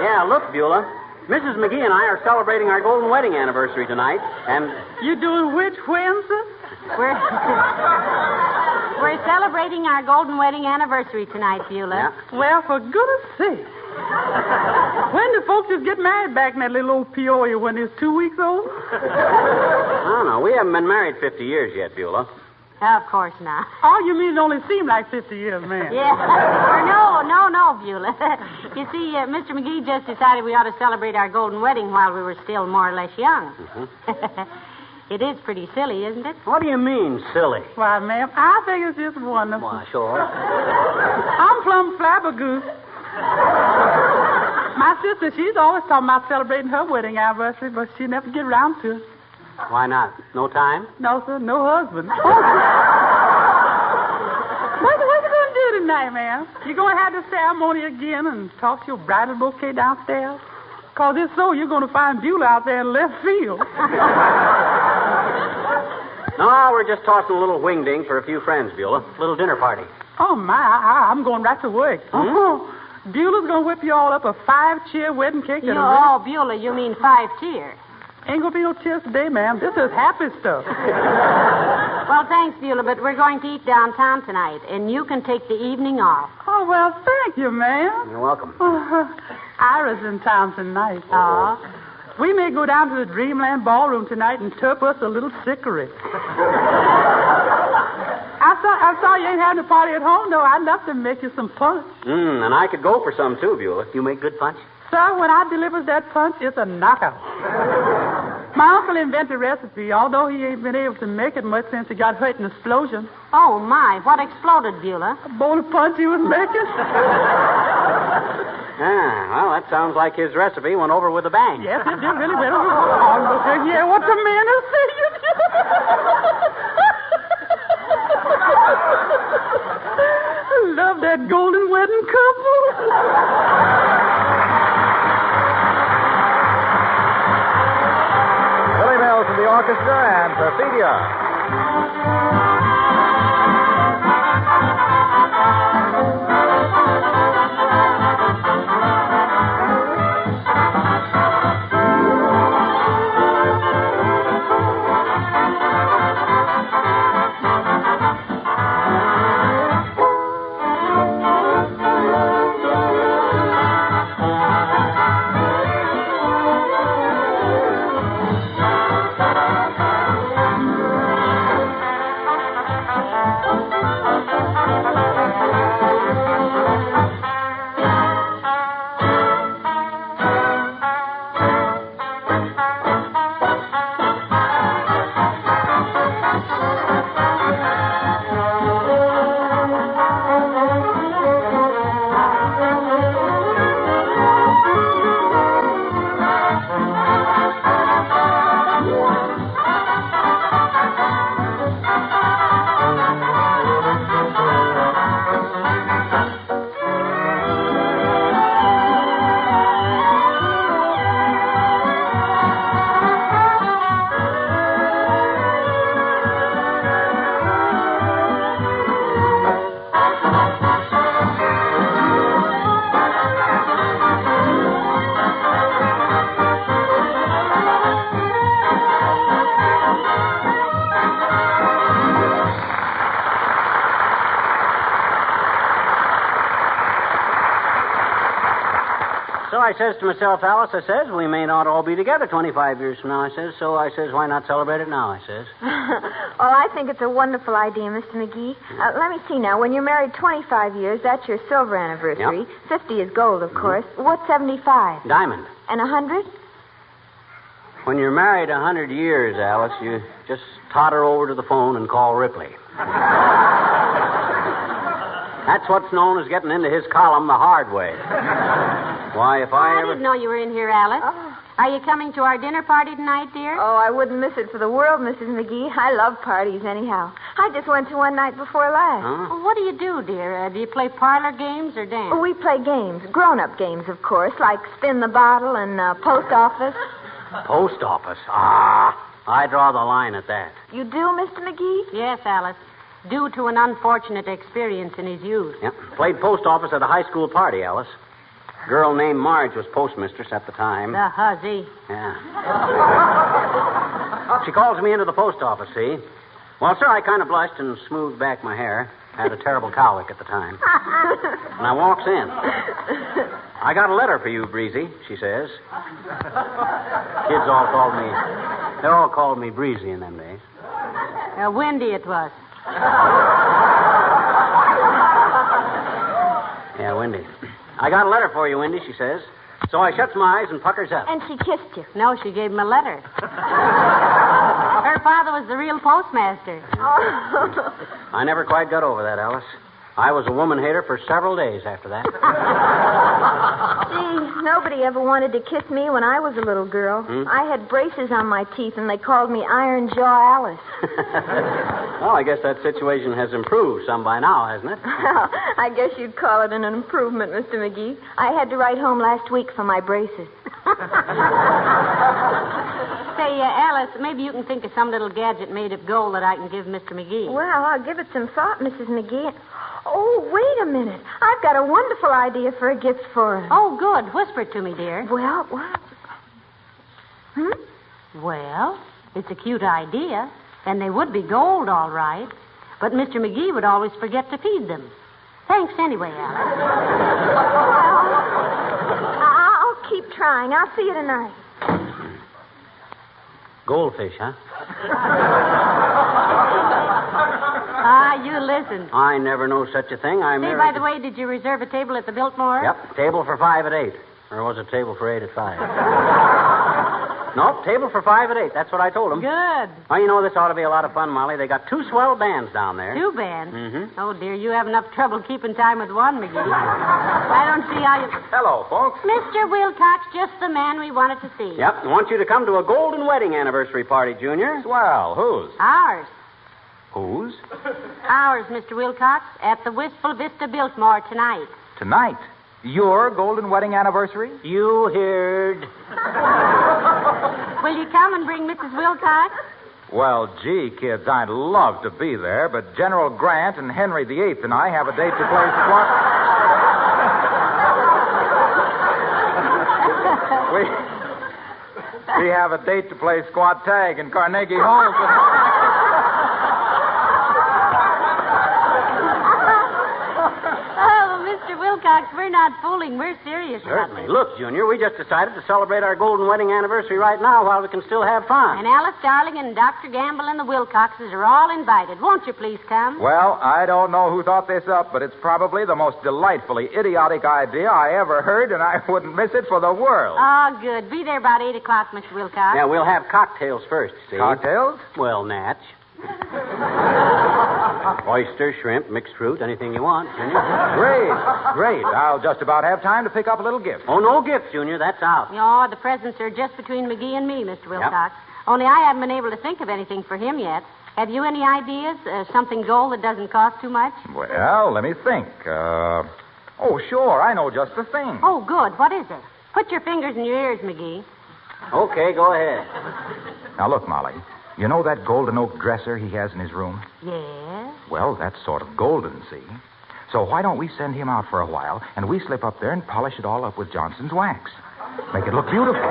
Speaker 1: Yeah, look, Beulah. Mrs. McGee and I are celebrating our golden wedding anniversary tonight, and...
Speaker 18: You doing which, Wednesday?
Speaker 2: We're celebrating our golden wedding anniversary tonight, Beulah.
Speaker 1: Yeah.
Speaker 18: Well, for goodness sake. When did folks just get married back in that little old Peoria when he was 2 weeks old?
Speaker 1: No, we haven't been married 50 years yet, Beulah.
Speaker 2: Of course not.
Speaker 18: Oh, you mean it only seemed like 50 years, man?
Speaker 2: Yeah. No, Beulah. You see, Mr. McGee just decided we ought to celebrate our golden wedding while we were still more or less young.
Speaker 1: Mm-hmm.
Speaker 2: It is pretty silly, isn't it?
Speaker 1: What do you mean, silly?
Speaker 18: Why, ma'am, I think it's just wonderful.
Speaker 1: Why, sure.
Speaker 18: I'm plumb flabbergoosed. My sister, she's always talking about celebrating her wedding anniversary, but she never get around to it.
Speaker 1: Why not? No time?
Speaker 18: No, sir, no husband. What you going to do tonight, ma'am? You going to have the ceremony again and toss your bridal bouquet downstairs? Because if so, you're going to find Beulah out there in left field.
Speaker 1: No, we're just tossing a little wing-ding for a few friends, Beulah. A little dinner party.
Speaker 18: Oh, my, I'm going right to work. Oh, Beulah's going to whip you all up a 5-tier wedding cake.
Speaker 2: Oh, Beulah, you mean 5-tier.
Speaker 18: Ain't going to be no tears today, ma'am. This is happy stuff.
Speaker 2: Well, thanks, Beulah, but we're going to eat downtown tonight, and you can take the evening off.
Speaker 18: Oh, well, thank you, ma'am.
Speaker 1: You're welcome.
Speaker 18: Ira's in town tonight.
Speaker 2: Oh.
Speaker 18: We may go down to the Dreamland Ballroom tonight and turp us a little sickery. I saw you ain't having a party at home, though. I'd love to make you some punch.
Speaker 1: And I could go for some, too, Beulah. You make good punch?
Speaker 18: Sir, when I delivers that punch, it's a knockout. My uncle invented a recipe, although he ain't been able to make it much since he got hurt in an explosion.
Speaker 2: Oh, my. What exploded, Beulah?
Speaker 18: A bowl of punch he was making.
Speaker 1: Well, that sounds like his recipe went over with a bang.
Speaker 18: Yes, it did really well. Oh, look here, what the man is saying. I love that golden wedding couple.
Speaker 7: Billy Mills from the orchestra and Perfidia.
Speaker 1: I says to myself, Alice, I says, we may not all be together 25 years from now, I says. So I says, why not celebrate it now, I says.
Speaker 16: Well, I think it's a wonderful idea, Mr. McGee. Let me see now. When you're married 25 years, that's your silver anniversary.
Speaker 1: Yep.
Speaker 16: 50 is gold, of course. What's 75?
Speaker 1: Diamond.
Speaker 16: And 100?
Speaker 1: When you're married 100 years, Alice, you just totter over to the phone and call Ripley. That's what's known as getting into his column the hard way. Why, if I
Speaker 2: I
Speaker 1: ever...
Speaker 2: didn't know you were in here, Alice.
Speaker 16: Oh.
Speaker 2: Are you coming to our dinner party tonight, dear?
Speaker 16: Oh, I wouldn't miss it for the world, Mrs. McGee. I love parties anyhow. I just went to one night before last.
Speaker 1: Huh?
Speaker 2: Well, what do you do, dear? Do you play parlor games or dance?
Speaker 16: Oh, we play games. Grown-up games, of course, like spin the bottle and post office.
Speaker 1: Post office? Ah, I draw the line at that.
Speaker 16: You do, Mr. McGee?
Speaker 2: Yes, Alice. Due to an unfortunate experience in his youth.
Speaker 1: Yep. Played post office at a high school party, Alice. Girl named Marge was postmistress at the time.
Speaker 2: The hussy.
Speaker 1: Yeah. She calls me into the post office, see? Well, sir, I kind of blushed and smoothed back my hair. Had a terrible cowlick at the time. And I walks in. I got a letter for you, Breezy, she says. Kids all called me... They all called me Breezy in them days.
Speaker 2: Windy it was.
Speaker 1: Yeah, Wendy. I got a letter for you, Wendy, she says. So I shuts my eyes and puckers up.
Speaker 16: And she kissed you.
Speaker 2: No, she gave him a letter. Her father was the real postmaster.
Speaker 16: Oh.
Speaker 1: I never quite got over that, Alice. I was a woman hater for several days after that.
Speaker 16: Gee, nobody ever wanted to kiss me when I was a little girl. I had braces on my teeth, and they called me Iron Jaw Alice.
Speaker 1: Well, I guess that situation has improved some by now, hasn't it?
Speaker 16: Well, I guess you'd call it an improvement, Mr. McGee. I had to write home last week for my braces.
Speaker 2: Say, Alice, maybe you can think of some little gadget made of gold that I can give Mr. McGee.
Speaker 16: Well, I'll give it some thought, Mrs. McGee. Oh, wait a minute. I've got a wonderful idea for a gift for him.
Speaker 2: Oh, good. Whisper it to me, dear.
Speaker 16: Well, what?
Speaker 2: Well, it's a cute idea, and they would be gold, all right. But Mr. McGee would always forget to feed them. Thanks anyway, Alice.
Speaker 16: I'll keep trying. I'll see you tonight.
Speaker 1: Goldfish, huh?
Speaker 2: You listen.
Speaker 1: I never know such a thing. I
Speaker 2: Say,
Speaker 1: married...
Speaker 2: by the way, did you reserve a table at the Biltmore?
Speaker 1: Yep, table for 5 at 8. Or was it table for 8 at 5? Nope, table for 5 at 8. That's what I told them.
Speaker 2: Good.
Speaker 1: Well, you know, this ought to be a lot of fun, Molly. They got 2 swell bands down there.
Speaker 2: 2 bands?
Speaker 1: Mm-hmm.
Speaker 2: Oh, dear, you have enough trouble keeping time with one, McGee. I don't see how you...
Speaker 7: Hello, folks.
Speaker 2: Mr. Wilcox, just the man we wanted to see.
Speaker 1: Yep, I want you to come to a golden wedding anniversary party, Junior.
Speaker 7: Swell. Whose?
Speaker 2: Ours.
Speaker 7: Whose?
Speaker 2: Ours, Mr. Wilcox, at the Wistful Vista Biltmore tonight.
Speaker 7: Tonight. Your golden wedding anniversary?
Speaker 1: You heard.
Speaker 2: Will you come and bring Mrs. Wilcox?
Speaker 7: Well, gee, kids, I'd love to be there, but General Grant and Henry VIII and I have a date to play squat. We have a date to play squat tag in Carnegie Hall.
Speaker 2: Mr. Wilcox, we're not fooling. We're serious about
Speaker 1: Certainly.
Speaker 2: this.
Speaker 1: Look, Junior, we just decided to celebrate our golden wedding anniversary right now while we can still have fun.
Speaker 2: And Alice Darling and Dr. Gamble and the Wilcoxes are all invited. Won't you please come?
Speaker 7: Well, I don't know who thought this up, but it's probably the most delightfully idiotic idea I ever heard, and I wouldn't miss it for the world.
Speaker 2: Oh, good. Be there about 8 o'clock, Mr. Wilcox.
Speaker 1: Yeah, we'll have cocktails first, see?
Speaker 7: Cocktails?
Speaker 1: Well, Natch. Oyster, shrimp, mixed fruit, anything you want, Junior.
Speaker 7: Great. I'll just about have time to pick up a little gift.
Speaker 1: Oh, no gift, Junior. That's out.
Speaker 2: No, the presents are just between McGee and me, Mr. Wilcox. Only I haven't been able to think of anything for him yet. Have you any ideas? Something gold that doesn't cost too much?
Speaker 7: Well, let me think. Oh, sure. I know just the thing.
Speaker 2: Oh, good. What is it? Put your fingers in your ears, McGee.
Speaker 1: Okay, go ahead.
Speaker 7: Now, look, Molly. You know that golden oak dresser he has in his room?
Speaker 2: Yes?
Speaker 7: Well, that's sort of golden, see? So why don't we send him out for a while, and we slip up there and polish it all up with Johnson's wax? Make it look beautiful.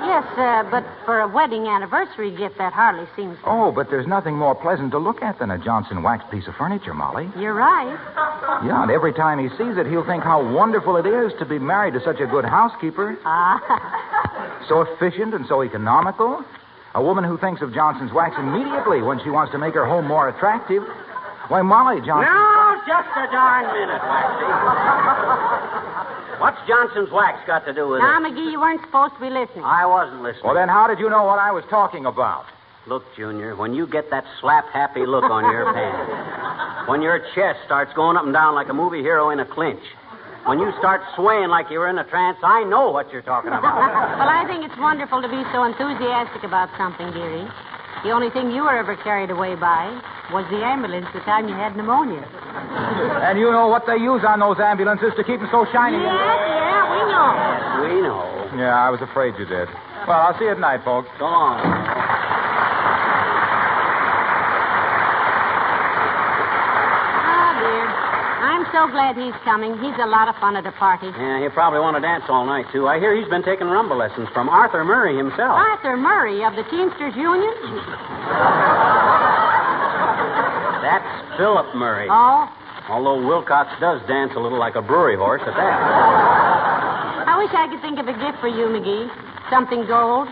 Speaker 2: Yes, but for a wedding anniversary gift, that hardly seems...
Speaker 7: Oh, but there's nothing more pleasant to look at than a Johnson wax piece of furniture, Molly.
Speaker 2: You're right.
Speaker 7: Yeah, and every time he sees it, he'll think how wonderful it is to be married to such a good housekeeper. So efficient and so economical. A woman who thinks of Johnson's wax immediately when she wants to make her home more attractive. Why, Molly, Johnson...
Speaker 1: No, just a darn minute, Waxy. What's Johnson's wax got to do with
Speaker 2: Now,
Speaker 1: it?
Speaker 2: McGee, you weren't supposed to be listening.
Speaker 1: I wasn't listening.
Speaker 7: Well, then how did you know what I was talking about?
Speaker 1: Look, Junior, when you get that slap-happy look on your face, when your chest starts going up and down like a movie hero in a clinch, when you start swaying like you were in a trance, I know what you're talking about.
Speaker 2: Well, I think it's wonderful to be so enthusiastic about something, dearie. The only thing you were ever carried away by was the ambulance the time you had pneumonia.
Speaker 7: And you know what they use on those ambulances to keep them so shiny?
Speaker 2: Yeah, we know.
Speaker 1: Yes, we know.
Speaker 7: Yeah, I was afraid you did. Well, I'll see you at night, folks.
Speaker 1: So long.
Speaker 2: I'm so glad he's coming. He's a lot of fun at a party.
Speaker 1: Yeah, he'll probably want to dance all night, too. I hear he's been taking rumba lessons from Arthur Murray himself.
Speaker 2: Arthur Murray of the Teamsters Union?
Speaker 1: That's Philip Murray.
Speaker 2: Oh?
Speaker 1: Although Wilcox does dance a little like a brewery horse at that.
Speaker 2: I wish I could think of a gift for you, McGee. Something gold.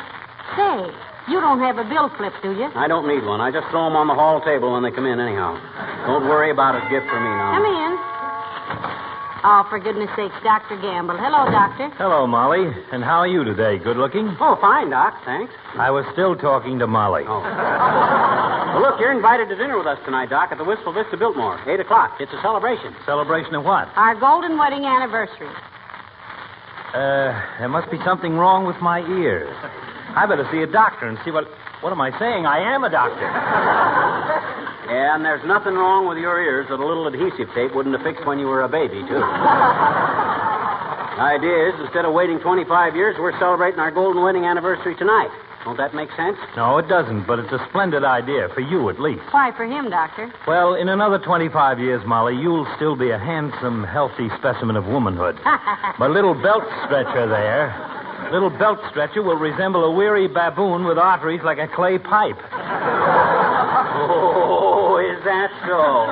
Speaker 2: Say, you don't have a bill slip, do you?
Speaker 1: I don't need one. I just throw them on the hall table when they come in anyhow. Don't worry about a gift for me now.
Speaker 2: Come in. Oh, for goodness sakes, Dr. Gamble. Hello, Doctor.
Speaker 17: Hello, Molly. And how are you today? Good looking?
Speaker 1: Oh, fine, Doc. Thanks.
Speaker 17: I was still talking to Molly.
Speaker 1: Oh. Well, look, you're invited to dinner with us tonight, Doc, at the Wistful Vista Biltmore. 8 o'clock. It's a celebration.
Speaker 17: Celebration of what?
Speaker 2: Our golden wedding anniversary.
Speaker 17: There must be something wrong with my ears. I better see a doctor and see what am I saying? I am a doctor.
Speaker 1: Yeah, and there's nothing wrong with your ears that a little adhesive tape wouldn't have fixed when you were a baby, too. The idea is, instead of waiting 25 years, we're celebrating our golden wedding anniversary tonight. Don't that make sense?
Speaker 17: No, it doesn't, but it's a splendid idea, for you at least.
Speaker 2: Why, for him, Doctor?
Speaker 17: Well, in another 25 years, Molly, you'll still be a handsome, healthy specimen of womanhood. My little belt stretcher there... Little belt stretcher will resemble a weary baboon with arteries like a clay pipe.
Speaker 1: Oh, is that so?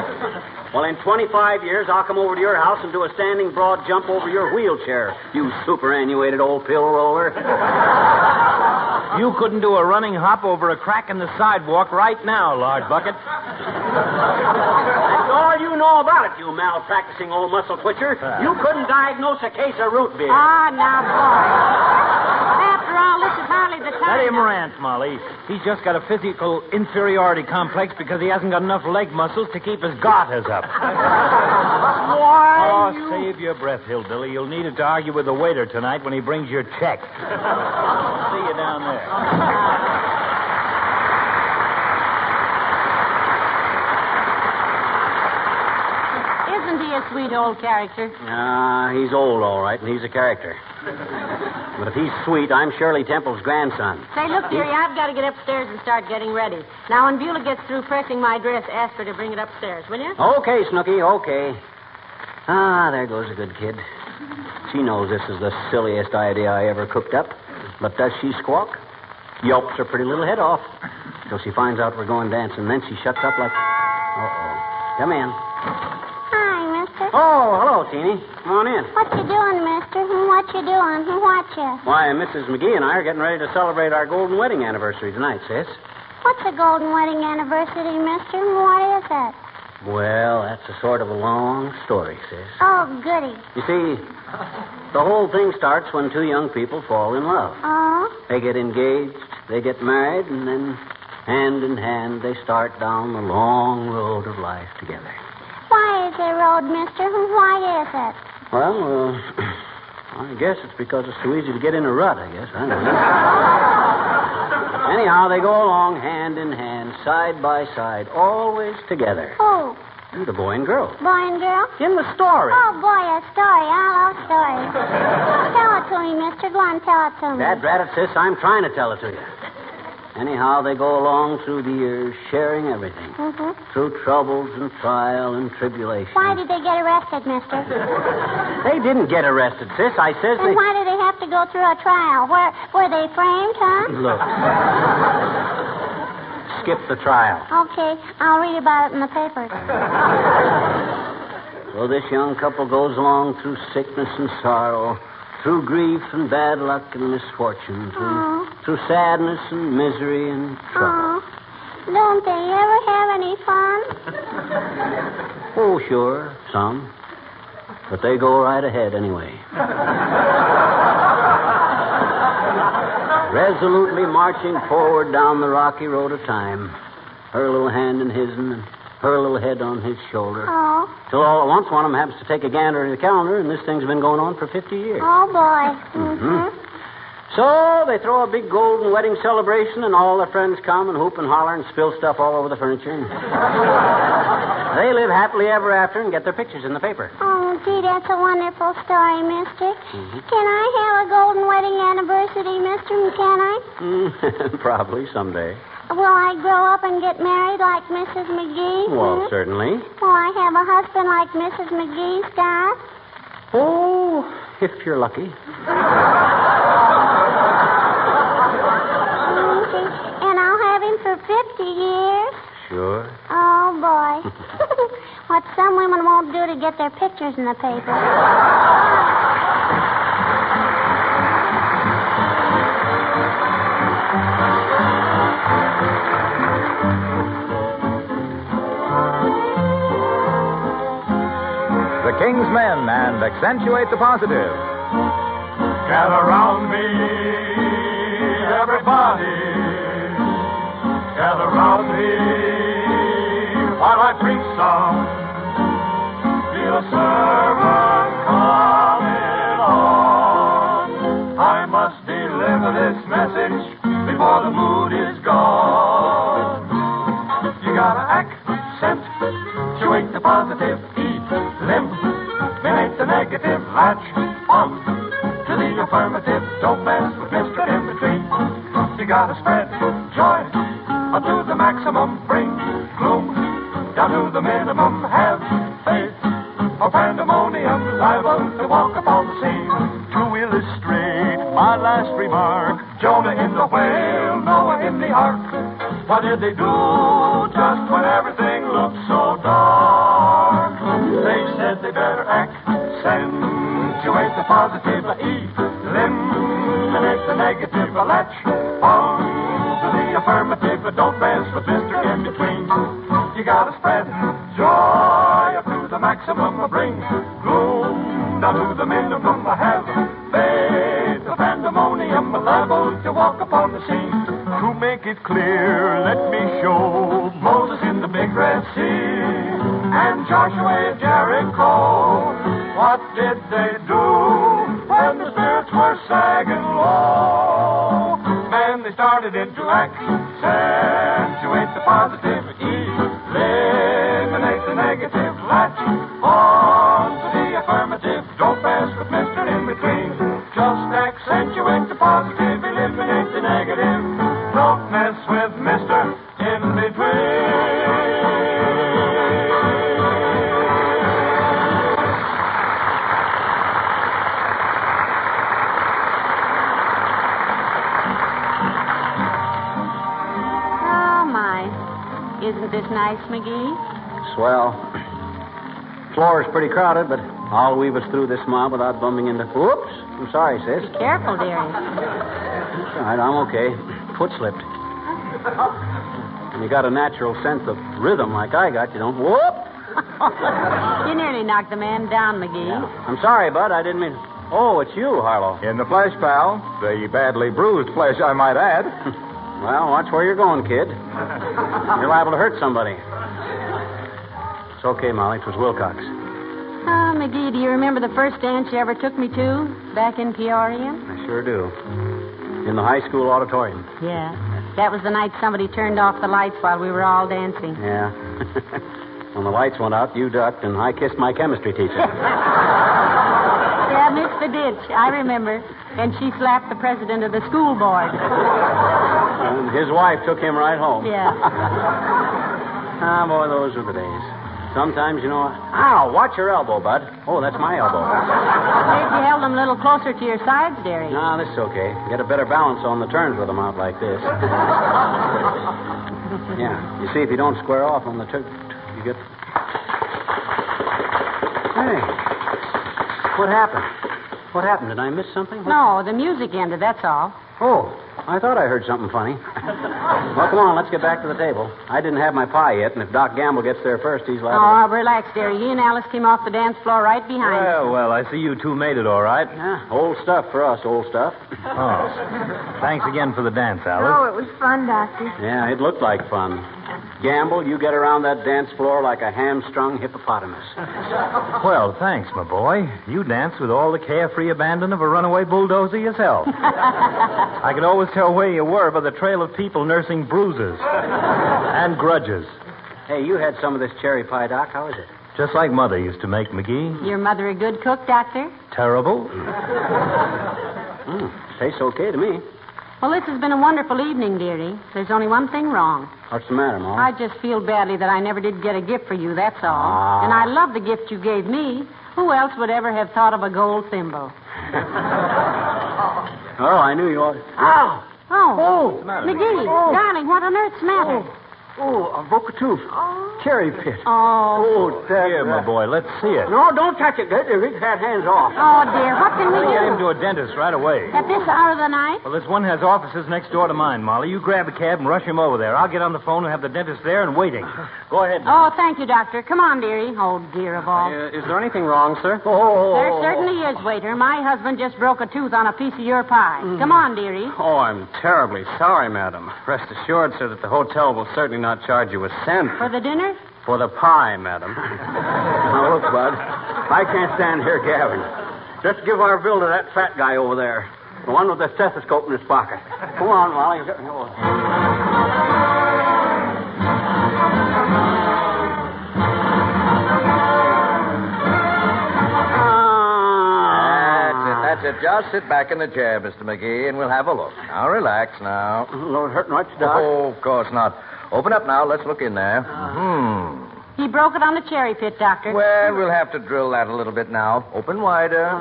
Speaker 1: Well, in 25 years, I'll come over to your house and do a standing broad jump over your wheelchair, you superannuated old pill roller.
Speaker 17: You couldn't do a running hop over a crack in the sidewalk right now, Lard Bucket.
Speaker 1: That's all you know about it, you malpracticing old muscle twitcher. You couldn't diagnose a case of root beer.
Speaker 2: Ah, now, boy. After all, this is hardly the time.
Speaker 17: Let him rant, Molly. He's just got a physical inferiority complex because he hasn't got enough leg muscles to keep his garters up.
Speaker 1: Why?
Speaker 17: Oh, save your breath, hillbilly. You'll need it to argue with the waiter tonight when he brings your check. See you down there.
Speaker 2: Isn't he a sweet old character?
Speaker 1: He's old, all right, and he's a character. But if he's sweet, I'm Shirley Temple's grandson.
Speaker 2: Say, look, dearie, I've got to get upstairs and start getting ready. Now, when Beulah gets through pressing my dress, ask her to bring it upstairs, will you?
Speaker 1: Okay, Snooky, okay. There goes a good kid. She knows this is the silliest idea I ever cooked up. But does she squawk? Yelps her pretty little head off. Till she finds out we're going dancing. Then she shuts up like... Uh-oh. Come in.
Speaker 9: Hi, mister.
Speaker 1: Oh, hello, Teeny. Come on in.
Speaker 9: What you doing, mister? What you doing? What you?
Speaker 1: Why, Mrs. McGee and I are getting ready to celebrate our golden wedding anniversary tonight, sis.
Speaker 9: What's a golden wedding anniversary, mister? What is it?
Speaker 1: Well, that's a sort of a long story, sis.
Speaker 9: Oh, goody.
Speaker 1: You see, the whole thing starts when two young people fall in love.
Speaker 9: Oh?
Speaker 1: They get engaged, they get married, and then hand in hand they start down the long road of life together.
Speaker 9: Why is there road, mister? Why is it?
Speaker 1: Well, I guess it's because it's too easy to get in a rut, I guess. I don't know. Anyhow, they go along hand in hand, side by side, always together.
Speaker 9: Who?
Speaker 1: The boy and girl.
Speaker 9: Boy and girl?
Speaker 1: In the story.
Speaker 9: Oh, boy, a story. I love stories. Tell it to me, mister. Go on, tell it to me.
Speaker 1: Dad, drat it, sis, I'm trying to tell it to you. Anyhow, they go along through the years, sharing everything.
Speaker 9: Mm-hmm.
Speaker 1: Through troubles and trial and tribulation.
Speaker 9: Why did they get arrested, mister?
Speaker 1: They didn't get arrested, sis. I says
Speaker 9: Then
Speaker 1: they...
Speaker 9: why do they have to go through a trial. Were they framed, huh?
Speaker 1: Look. Skip the trial.
Speaker 9: Okay, I'll read about it in the paper.
Speaker 1: Well, this young couple goes along through sickness and sorrow, through grief and bad luck and misfortune, through sadness and misery and trouble.
Speaker 9: Don't they ever have any fun?
Speaker 1: Oh, sure, some. But they go right ahead anyway. Resolutely marching forward down the rocky road of time, her little hand in his and her little head on his shoulder.
Speaker 9: Oh.
Speaker 1: Till all at once one of them happens to take a gander at the calendar, and this thing's been going on for 50 years.
Speaker 9: Oh, boy.
Speaker 1: Mm-hmm. So they throw a big golden wedding celebration, and all their friends come and hoop and holler and spill stuff all over the furniture. They live happily ever after and get their pictures in the paper.
Speaker 9: Oh, gee, that's a wonderful story, mister. Can I have a golden wedding anniversary, mister, can I?
Speaker 1: Probably someday.
Speaker 9: Will I grow up and get married like Mrs. McGee?
Speaker 1: Well, certainly.
Speaker 9: Will I have a husband like Mrs. McGee's got?
Speaker 1: Oh, if you're lucky.
Speaker 9: And I'll have him for 50 years.
Speaker 1: Sure.
Speaker 9: Oh, boy. What some women won't do to get their pictures in the paper.
Speaker 7: The King's Men and accentuate the positive.
Speaker 5: Gather round me, everybody. Gather round me while I preach some. Feel a servant coming on. I must deliver this message before the mood is gone. You gotta accentuate the positive. Eliminate the negative. Latch on to the affirmative. Don't mess with Mr. In Between. You gotta spread joy up to the maximum. Bring gloom down to the minimum. Have faith or pandemonium liable to walk upon the scene. To illustrate my last remark, Jonah in the whale, Noah in the ark. What did they do just when everything looked so dark? They said they better accentuate the positive. Eliminate the negative. Latch on to the affirmative. Don't mess with Mr. In Between. You gotta spread joy up to the maximum. Bring gloom down to the minimum. Have faith of pandemonium liable to walk upon the scene. To make it clear, let me show Moses in the big Red Sea and Joshua at Jericho. What did they do when the spirits were sagging low? Man, they started into accentuate the positive. Eliminate the negative. Latch on to the affirmative. Don't mess with Mr. In Between. Just accentuate the positive. Eliminate the negative. Don't mess with Mr. In Between.
Speaker 2: Isn't this nice, McGee?
Speaker 1: Swell. Floor is pretty crowded, but I'll weave us through this mob without bumping into... Whoops! I'm sorry, sis.
Speaker 2: Be careful, dearie.
Speaker 1: That's all right, I'm okay. Foot slipped. When you got a natural sense of rhythm like I got, you don't... Whoop!
Speaker 2: You nearly knocked the man down, McGee.
Speaker 1: Yeah. I'm sorry, Bud. I didn't mean... Oh, it's you, Harlow.
Speaker 7: In the flesh, pal. The badly bruised flesh, I might add.
Speaker 1: Well, watch where you're going, kid. You're liable to hurt somebody. It's okay, Molly. It was Wilcox.
Speaker 2: Oh, McGee, do you remember the first dance you ever took me to back in Peoria?
Speaker 1: I sure do. In the high school auditorium.
Speaker 2: Yeah. That was the night somebody turned off the lights while we were all dancing.
Speaker 1: Yeah. When the lights went out, you ducked, and I kissed my chemistry teacher.
Speaker 2: Yeah, missed the ditch. I remember. And she slapped the president of the school board.
Speaker 1: And his wife took him right home.
Speaker 2: Yeah.
Speaker 1: Ah, boy, those were the days. Sometimes, Ow, watch your elbow, Bud. Oh, that's my elbow.
Speaker 2: Maybe you held them a little closer to your sides, dearie.
Speaker 1: No, this is okay. Get a better balance on the turns with them out like this. Yeah. You see, if you don't square off on the turn, you get... Hey. What happened? What happened? Did I miss something?
Speaker 2: No, the music ended, that's all.
Speaker 1: Oh, I thought I heard something funny. Well, come on, let's get back to the table. I didn't have my pie yet, and if Doc Gamble gets there first, he's liable.
Speaker 2: Oh, relax, dearie. He and Alice came off the dance floor right behind us.
Speaker 17: Well, I see you two made it all right.
Speaker 1: Yeah, old stuff for us, old stuff.
Speaker 17: Oh. Thanks again for the dance, Alice.
Speaker 16: Oh, it was fun, Doctor.
Speaker 1: Yeah, it looked like fun. Gamble, you get around that dance floor like a hamstrung hippopotamus.
Speaker 17: Well, thanks, my boy. You dance with all the carefree abandon of a runaway bulldozer yourself. I could always tell where you were by the trail of people nursing bruises and grudges.
Speaker 1: Hey, you had some of this cherry pie, Doc. How is it?
Speaker 17: Just like Mother used to make, McGee.
Speaker 2: Your mother a good cook, Doctor?
Speaker 17: Terrible.
Speaker 1: Tastes okay to me.
Speaker 2: Well, this has been a wonderful evening, dearie. There's only one thing wrong.
Speaker 1: What's the matter, Mom?
Speaker 2: I just feel badly that I never did get a gift for you, that's all. And I love the gift you gave me. Who else would ever have thought of a gold thimble?
Speaker 1: Oh, I knew you ought... Ow!
Speaker 2: Oh, McGee, darling, what on earth's the matter?
Speaker 1: Oh, a broke a tooth. Cherry pit.
Speaker 2: Oh.
Speaker 17: Here, my boy, let's see it.
Speaker 1: No, don't touch it. Get your hands off.
Speaker 2: Oh, dear, what can we
Speaker 17: Get him
Speaker 2: do?
Speaker 17: to a dentist right away.
Speaker 2: At this hour of the night?
Speaker 17: Well, this one has offices next door to mine, Molly. You grab a cab and rush him over there. I'll get on the phone and have the dentist there and waiting. Go ahead.
Speaker 2: Oh, thank you, Doctor. Come on, dearie. Oh, dear of all.
Speaker 17: Is there anything wrong, sir?
Speaker 2: There certainly is, waiter. My husband just broke a tooth on a piece of your pie. Come on, dearie.
Speaker 19: Oh, I'm terribly sorry, madam. Rest assured, sir, that the hotel will certainly not charge you a cent.
Speaker 2: For the dinner?
Speaker 19: For the pie, madam.
Speaker 1: Now, look, Bud. I can't stand here gabbing. Just give our bill to that fat guy over there. The one with the stethoscope in his pocket. Come on, Molly.
Speaker 22: That's it. Just sit back in the chair, Mr. McGee, and we'll have a look. Now, relax now.
Speaker 1: Don't hurt much, Doc.
Speaker 22: Oh, of course not. Open up now. Let's look in there.
Speaker 2: He broke it on the cherry pit, Doctor.
Speaker 22: Well, we'll have to drill that a little bit now. Open wider.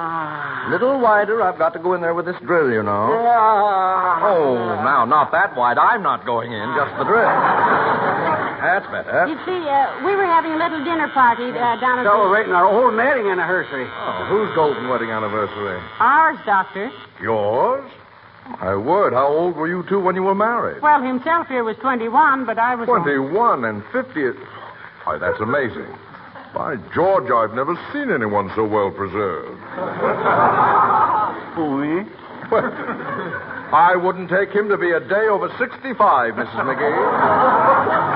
Speaker 22: Little wider. I've got to go in there with this drill, you know. Oh, now, not that wide. I'm not going in, just the drill. That's better.
Speaker 2: You see, we were having a little dinner party down at
Speaker 1: Celebrating our old wedding anniversary.
Speaker 22: Oh, whose golden wedding anniversary?
Speaker 2: Ours, Doctor.
Speaker 22: Yours? My word, how old were you two when you were married?
Speaker 2: Well, himself here was 21, but I was...
Speaker 22: 21 and 50. Why, that's amazing. By George, I've never seen anyone so well preserved.
Speaker 1: Oui?
Speaker 22: Well, I wouldn't take him to be a day over 65, Mrs. McGee.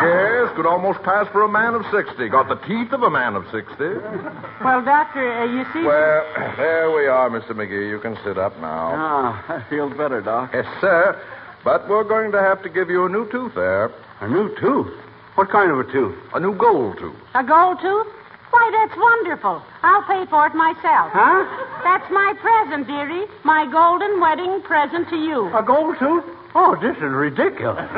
Speaker 22: Yes, could almost pass for a man of 60. Got the teeth of a man of 60.
Speaker 2: Well, Doctor, you see...
Speaker 22: Well, there we are, Mr. McGee. You can sit up now.
Speaker 1: That feels better, Doc.
Speaker 22: Yes, sir. But we're going to have to give you a new tooth there.
Speaker 1: A new tooth? What kind of a tooth?
Speaker 22: A new gold tooth.
Speaker 2: A gold tooth? Why, that's wonderful. I'll pay for it myself.
Speaker 1: Huh?
Speaker 2: That's my present, dearie. My golden wedding present to you.
Speaker 1: A gold tooth? Oh, this is ridiculous.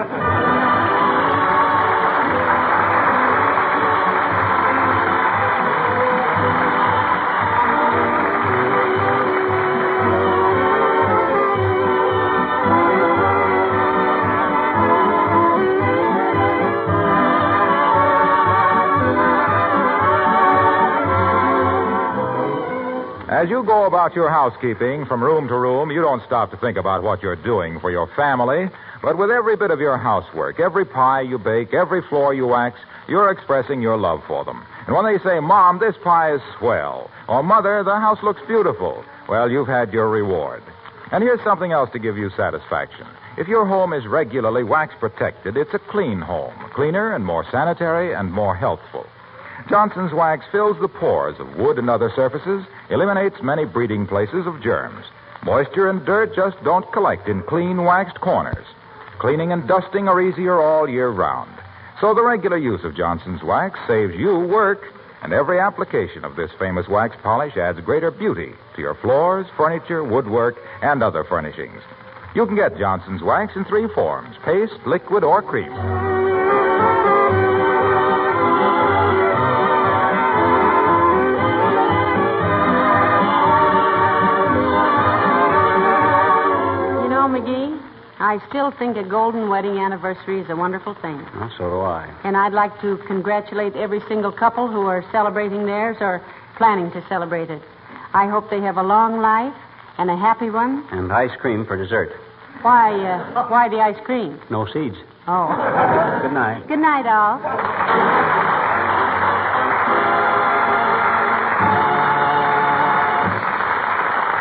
Speaker 7: As you go about your housekeeping from room to room, you don't stop to think about what you're doing for your family, but with every bit of your housework, every pie you bake, every floor you wax, you're expressing your love for them. And when they say, Mom, this pie is swell, or Mother, the house looks beautiful, well, you've had your reward. And here's something else to give you satisfaction. If your home is regularly wax protected, it's a clean home, cleaner and more sanitary and more healthful. Johnson's Wax fills the pores of wood and other surfaces, eliminates many breeding places of germs. Moisture and dirt just don't collect in clean, waxed corners. Cleaning and dusting are easier all year round. So the regular use of Johnson's Wax saves you work, and every application of this famous wax polish adds greater beauty to your floors, furniture, woodwork, and other furnishings. You can get Johnson's Wax in 3 forms: paste, liquid, or cream.
Speaker 2: still think a golden wedding anniversary is a wonderful thing.
Speaker 20: Well, so do I.
Speaker 2: And I'd like to congratulate every single couple who are celebrating theirs or planning to celebrate it. I hope they have a long life and a happy one.
Speaker 20: And ice cream for dessert.
Speaker 2: Why the ice cream?
Speaker 20: No seeds.
Speaker 2: Oh.
Speaker 20: Good night.
Speaker 2: Good night, all.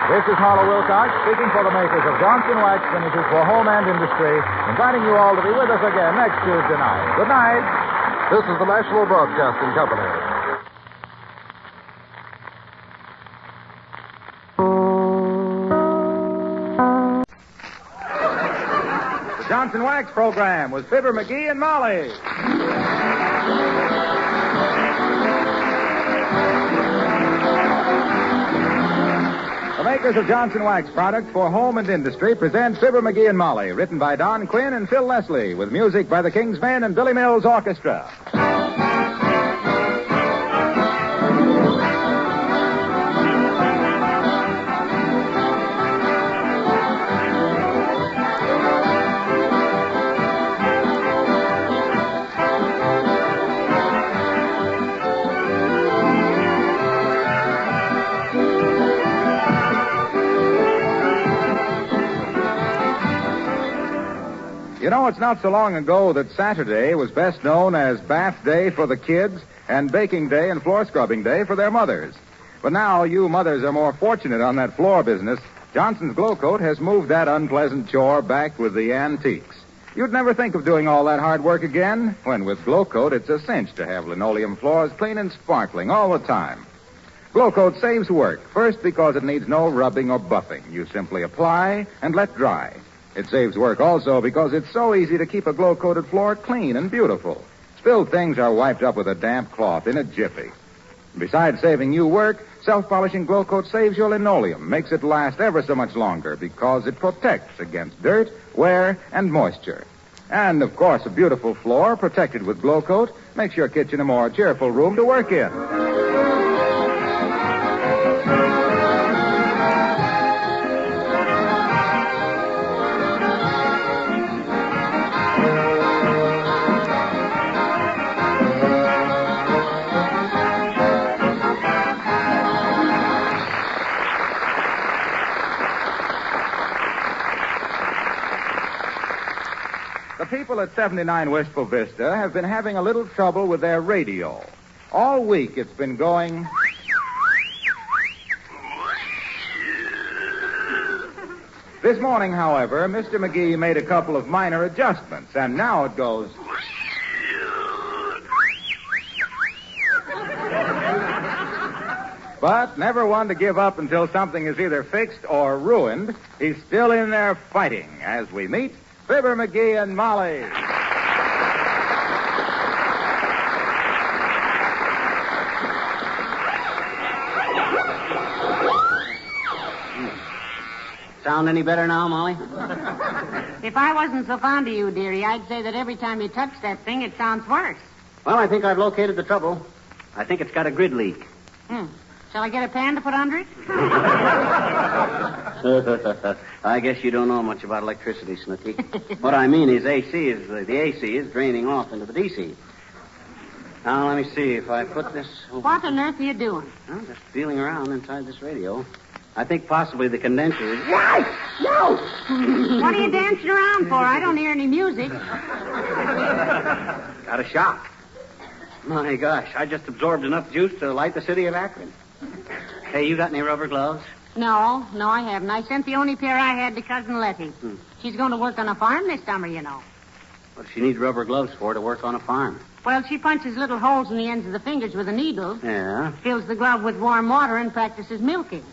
Speaker 7: This is Harlow Wilcox speaking for the makers of Johnson Wax Finishes for Home and Industry, inviting you all to be with us again next Tuesday night. Good night.
Speaker 21: This is the National Broadcasting Company.
Speaker 7: The Johnson Wax program with Fibber, McGee, and Molly. The makers of Johnson Wax products for home and industry present Fibber, McGee, and Molly, written by Don Quinn and Phil Leslie, with music by the King's Men and Billy Mills Orchestra. You know, it's not so long ago that Saturday was best known as bath day for the kids and baking day and floor scrubbing day for their mothers. But now you mothers are more fortunate on that floor business. Johnson's Glow Coat has moved that unpleasant chore back with the antiques. You'd never think of doing all that hard work again, when with Glow Coat it's a cinch to have linoleum floors clean and sparkling all the time. Glow Coat saves work, first because it needs no rubbing or buffing. You simply apply and let dry. It saves work also because it's so easy to keep a glow-coated floor clean and beautiful. Spilled things are wiped up with a damp cloth in a jiffy. Besides saving you work, self-polishing Glow Coat saves your linoleum, makes it last ever so much longer because it protects against dirt, wear, and moisture. And, of course, a beautiful floor protected with Glow Coat makes your kitchen a more cheerful room to work in. The people at 79 Wistful Vista have been having a little trouble with their radio. All week it's been going... This morning, however, Mr. McGee made a couple of minor adjustments, and now it goes... But never one to give up until something is either fixed or ruined. He's still in there fighting as we meet Fibber, McGee, and Molly.
Speaker 20: Sound any better now, Molly?
Speaker 2: If I wasn't so fond of you, dearie, I'd say that every time you touch that thing, it sounds worse.
Speaker 20: Well, I think I've located the trouble. I think it's got a grid leak.
Speaker 2: Shall I get a pan to put under it?
Speaker 20: I guess you don't know much about electricity, Snooky. What I mean is the AC is draining off into the DC. Now, let me see if I put this...
Speaker 2: What on earth are you doing?
Speaker 20: Well, just feeling around inside this radio. I think possibly the condenser is...
Speaker 2: No! What are you dancing around for? I don't hear any music.
Speaker 20: Got a shock. My gosh, I just absorbed enough juice to light the city of Akron. Hey, you got any rubber gloves?
Speaker 2: No, I haven't. I sent the only pair I had to Cousin Letty. She's going to work on a farm this summer, you know.
Speaker 20: What does she need rubber gloves for to work on a farm?
Speaker 2: Well, she punches little holes in the ends of the fingers with a needle.
Speaker 20: Yeah?
Speaker 2: Fills the glove with warm water and practices milking.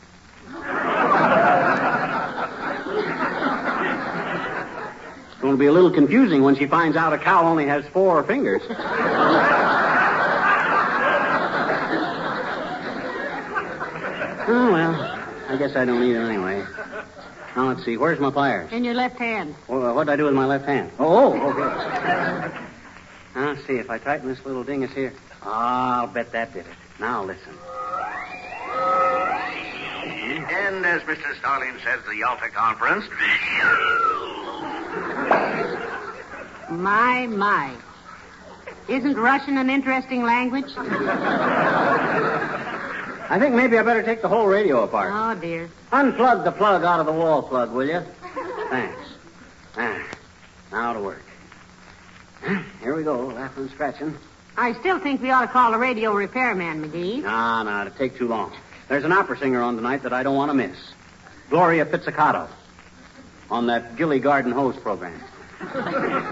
Speaker 20: It's going to be a little confusing when she finds out a cow only has 4 fingers. Oh, well, I guess I don't need them anyway. Now, let's see. Where's my pliers?
Speaker 2: In your left hand.
Speaker 20: Well, what'd I do with my left hand? Oh, okay. Now, let's see. If I tighten this little dingus here. I'll bet that did it. Now, listen.
Speaker 8: And as Mr. Starling says at the Yalta conference...
Speaker 2: My. Isn't Russian an interesting language?
Speaker 1: I think maybe I better take the whole radio apart.
Speaker 2: Oh, dear.
Speaker 1: Unplug the plug out of the wall plug, will you? Thanks. Now to work. Here we go, laughing and scratching.
Speaker 2: I still think we ought to call a radio repairman, McGee.
Speaker 1: No, it'll take too long. There's an opera singer on tonight that I don't want to miss. Gloria Pizzicato. On that Gilly Garden Hose program.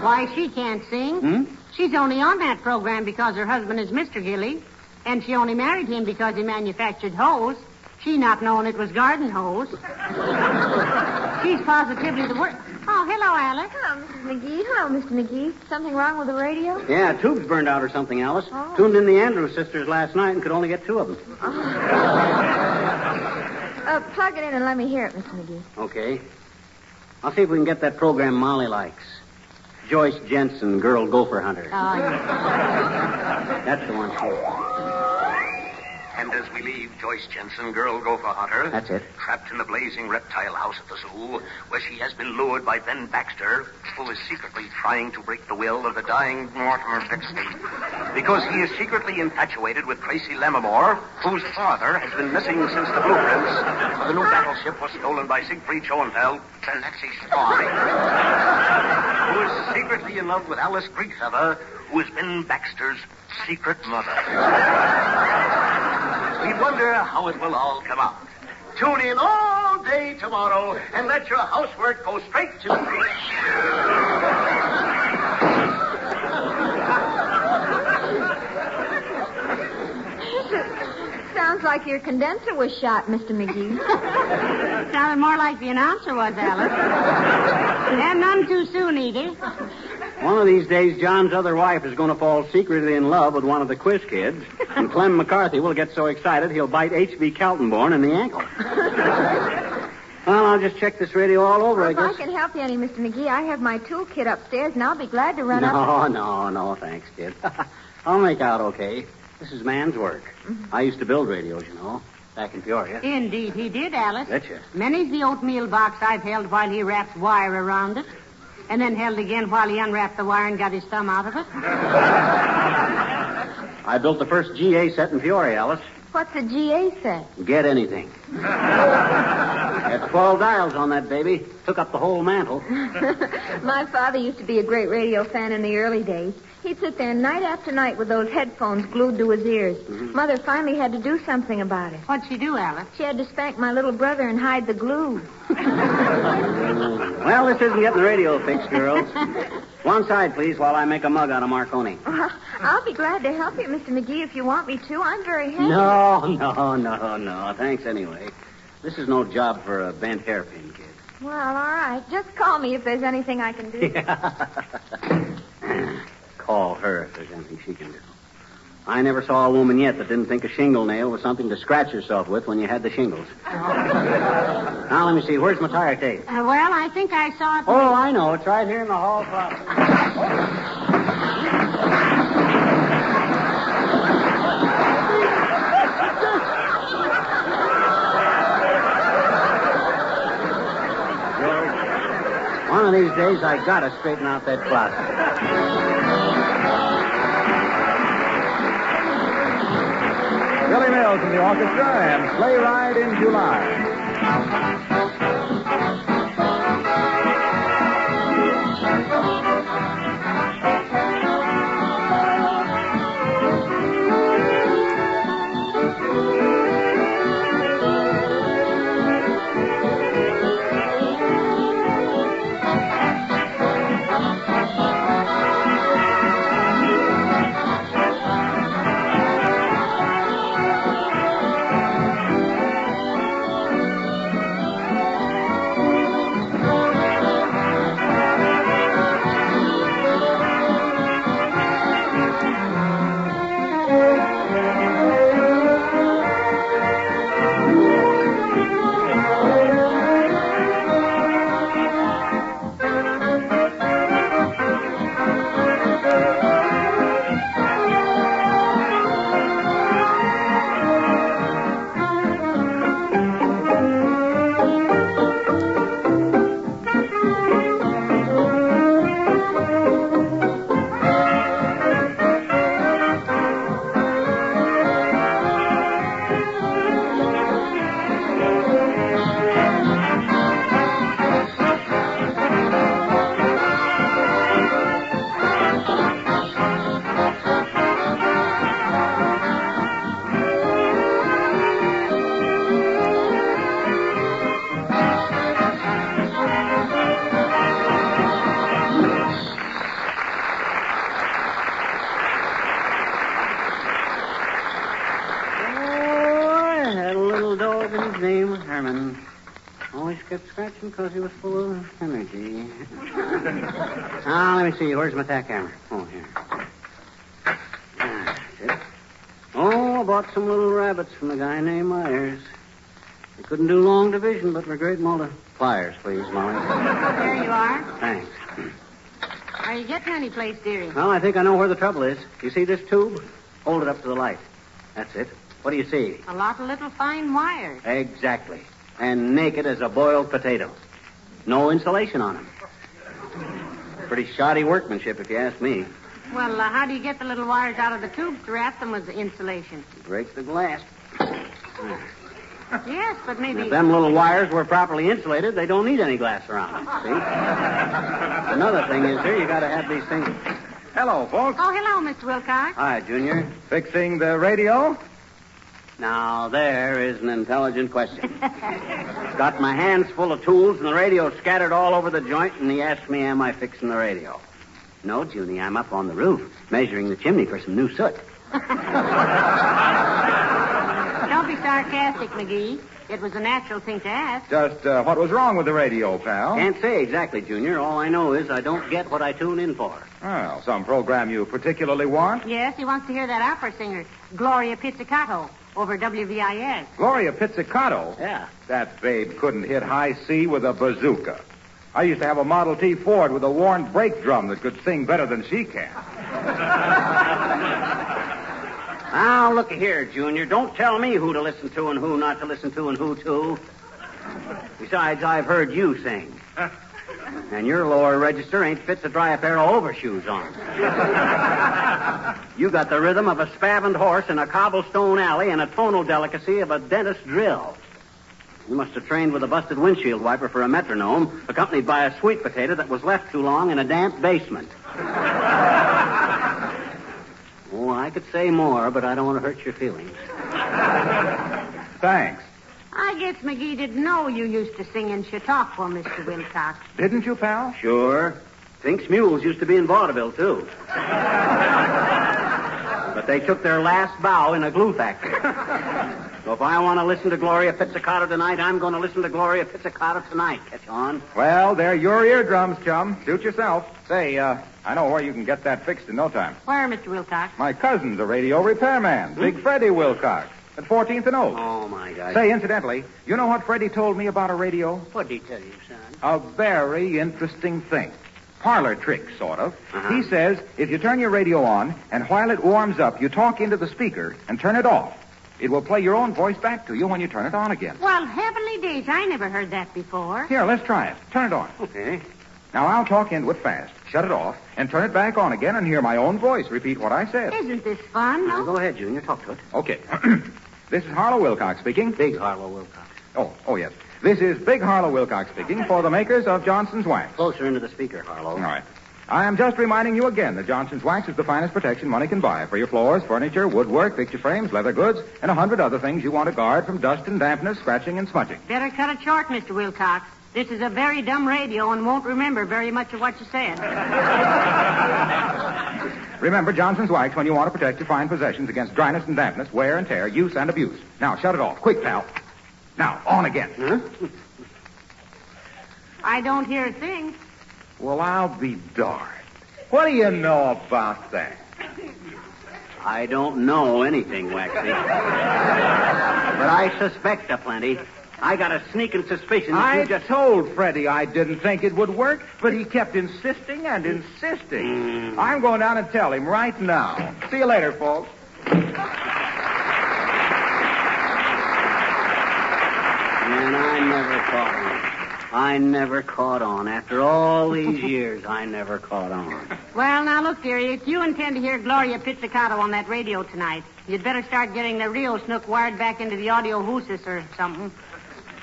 Speaker 2: Why, she can't sing. She's only on that program because her husband is Mr. Gilly, and she only married him because he manufactured hose. She not knowing it was garden hose. She's positively the worst. Oh, hello, Alice.
Speaker 16: Hello, Mrs. McGee. Hello, Mr. McGee. Something wrong with the radio?
Speaker 1: Yeah, tube's burned out or something, Alice.
Speaker 16: Oh.
Speaker 1: Tuned in the Andrews sisters last night and could only get 2 of them.
Speaker 16: Plug it in and let me hear it, Mr. McGee.
Speaker 1: Okay. I'll see if we can get that program Molly likes. Joyce Jensen, Girl Gopher Hunter.
Speaker 2: Oh, yeah.
Speaker 1: That's the one.
Speaker 8: And as we leave Joyce Jensen, Girl Gopher Hunter...
Speaker 1: That's it.
Speaker 8: ...trapped in the blazing reptile house at the zoo, where she has been lured by Ben Baxter, who is secretly trying to break the will of the dying Mortimer Bixby. Because he is secretly infatuated with Tracy Lammermoor, whose father has been missing since the blueprints for the new battleship was stolen by Siegfried Schoenfeld, the Nazi spy. Who is secretly in love with Alice Griefeather, who has been Baxter's secret mother. We wonder how it will all come out. Tune in all day tomorrow and let your housework go straight to...
Speaker 16: Sounds like your condenser was shot, Mr. McGee.
Speaker 2: Sounded more like the announcer was, Alice. And none too soon, either.
Speaker 1: One of these days, John's other wife is going to fall secretly in love with one of the quiz kids, and Clem McCarthy will get so excited he'll bite H.B. Kaltenborn in the ankle. Well, I'll just check this radio all over, I guess.
Speaker 16: If I can help you any, Mr. McGee, I have my toolkit upstairs, and I'll be glad to run up...
Speaker 1: No, thanks, kid. I'll make out okay. This is man's work. I used to build radios, you know, back in Peoria.
Speaker 2: Indeed, he did, Alice.
Speaker 1: Betcha.
Speaker 2: Many's the oatmeal box I've held while he wrapped wire around it, and then held again while he unwrapped the wire and got his thumb out of it.
Speaker 1: I built the first GA set in Peoria, Alice.
Speaker 16: What's a GA set?
Speaker 1: Get anything. Had 12 dials on that baby. Took up the whole mantle.
Speaker 16: My father used to be a great radio fan in the early days. He'd sit there night after night with those headphones glued to his ears. Mother finally had to do something about it.
Speaker 2: What'd she do, Alice?
Speaker 16: She had to spank my little brother and hide the glue.
Speaker 1: Well, this isn't getting the radio fixed, girls. One side, please, while I make a mug out of Marconi.
Speaker 16: I'll be glad to help you, Mr. McGee, if you want me to. I'm very happy.
Speaker 1: No. Thanks anyway. This is no job for a bent hairpin, kid.
Speaker 16: Well, all right. Just call me if there's anything I can do.
Speaker 1: Call her if there's anything she can do. I never saw a woman yet that didn't think a shingle nail was something to scratch yourself with when you had the shingles. Now, let me see. Where's my tire tape?
Speaker 2: Well, I think I saw it.
Speaker 1: Oh, I know. It's right here in the hall closet. One of these days, I gotta straighten out that closet.
Speaker 7: Billy Mills and the orchestra and Sleigh Ride in July.
Speaker 20: Herman. Always kept scratching because he was full of energy. Now, let me see. Where's my tack hammer? Oh, here. That's it. Oh, I bought some little rabbits from a guy named Myers. They couldn't do long division, but were great multipliers, please, Molly.
Speaker 2: There you are.
Speaker 20: Thanks.
Speaker 2: Are you getting any place, dearie?
Speaker 20: Well, I think I know where the trouble is. You see this tube? Hold it up to the light. That's it. What do you see?
Speaker 2: A lot of little fine wires.
Speaker 20: Exactly. And naked as a boiled potato. No insulation on them. Pretty shoddy workmanship, if you ask me.
Speaker 2: Well, how do you get the little wires out of the tubes to wrap them with the insulation?
Speaker 20: Break the glass.
Speaker 2: Yes, but maybe...
Speaker 20: If them little wires were properly insulated, they don't need any glass around them, see? Another thing is here, you got to have these things...
Speaker 7: Hello, folks.
Speaker 2: Oh, hello, Mr. Wilcox.
Speaker 20: Hi, Junior.
Speaker 7: Fixing the radio?
Speaker 20: Now, there is an intelligent question. Got my hands full of tools and the radio scattered all over the joint, and he asked me, am I fixing the radio? No, Junie, I'm up on the roof, measuring the chimney for some new soot.
Speaker 2: Don't be sarcastic, McGee. It was a natural thing to ask.
Speaker 7: Just what was wrong with the radio, pal?
Speaker 20: Can't say exactly, Junior. All I know is I don't get what I tune in for.
Speaker 7: Well, some program you particularly want?
Speaker 2: Yes, he wants to hear that opera singer, Gloria Pizzicato, over WVIS.
Speaker 7: Gloria Pizzicato?
Speaker 20: Yeah.
Speaker 7: That babe couldn't hit high C with a bazooka. I used to have a Model T Ford with a worn brake drum that could sing better than she can.
Speaker 20: Now, look here, Junior. Don't tell me who to listen to and who not to listen to and who to. Besides, I've heard you sing. And your lower register ain't fit to dry a pair of overshoes on. You got the rhythm of a spavined horse in a cobblestone alley and a tonal delicacy of a dentist's drill. You must have trained with a busted windshield wiper for a metronome, accompanied by a sweet potato that was left too long in a damp basement. Oh, I could say more, but I don't want to hurt your feelings.
Speaker 7: Thanks.
Speaker 2: I guess McGee didn't know you used to sing in Chautauqua, Mr. Wilcox.
Speaker 7: Didn't you, pal?
Speaker 20: Sure. Fink's Mules used to be in vaudeville, too. But they took their last bow in a glue factory. So if I want to listen to Gloria Pizzicato tonight, I'm going to listen to Gloria Pizzicato tonight. Catch on?
Speaker 7: Well, they're your eardrums, chum. Suit yourself. Say, I know where you can get that fixed in no time.
Speaker 2: Where, Mr. Wilcox?
Speaker 7: My cousin's a radio repairman, Big Freddie Wilcox, at 14th and Oak.
Speaker 20: Oh, my God.
Speaker 7: Say, incidentally, you know what Freddie told me about a radio?
Speaker 20: What'd he tell you, son?
Speaker 7: A very interesting thing. Parlor trick, sort of.
Speaker 20: Uh-huh.
Speaker 7: He says if you turn your radio on, and while it warms up, you talk into the speaker and turn it off, it will play your own voice back to you when you turn it on again.
Speaker 2: Well, heavenly days, I never heard that before.
Speaker 7: Here, let's try it. Turn it on.
Speaker 20: Okay.
Speaker 7: Now, I'll talk into it fast, shut it off, and turn it back on again and hear my own voice repeat what I said.
Speaker 2: Isn't this fun,
Speaker 20: Now,
Speaker 2: no?
Speaker 20: go ahead, Junior. Talk to it.
Speaker 7: Okay. This is Harlow Wilcox speaking.
Speaker 20: Big Harlow Wilcox.
Speaker 7: Oh, yes. This is Big Harlow Wilcox speaking for the makers of Johnson's Wax.
Speaker 20: Closer into the speaker, Harlow.
Speaker 7: All right. I am just reminding you again that Johnson's Wax is the finest protection money can buy for your floors, furniture, woodwork, picture frames, leather goods, and 100 other things you want to guard from dust and dampness, scratching, and smudging.
Speaker 2: Better cut it short, Mr. Wilcox. This is a very dumb radio and won't remember very much of what you said.
Speaker 7: Remember Johnson's Wax when you want to protect your fine possessions against dryness and dampness, wear and tear, use and abuse. Now, shut it off. Quick, pal. Now, on again.
Speaker 20: Huh?
Speaker 2: I don't hear a thing.
Speaker 7: Well, I'll be darned. What do you know about that?
Speaker 20: I don't know anything, Waxy. But I suspect aplenty. I got a sneaking suspicion that
Speaker 7: I
Speaker 20: you just...
Speaker 7: told Freddie I didn't think it would work, but he kept insisting and insisting. I'm going down and tell him right now. See you later, folks.
Speaker 20: Man, I never caught on. I never caught on. After all these years, I never caught on.
Speaker 2: Well, now, look, dearie, if you intend to hear Gloria Pizzicato on that radio tonight, you'd better start getting the Rio Snook wired back into the audio hoosis or something.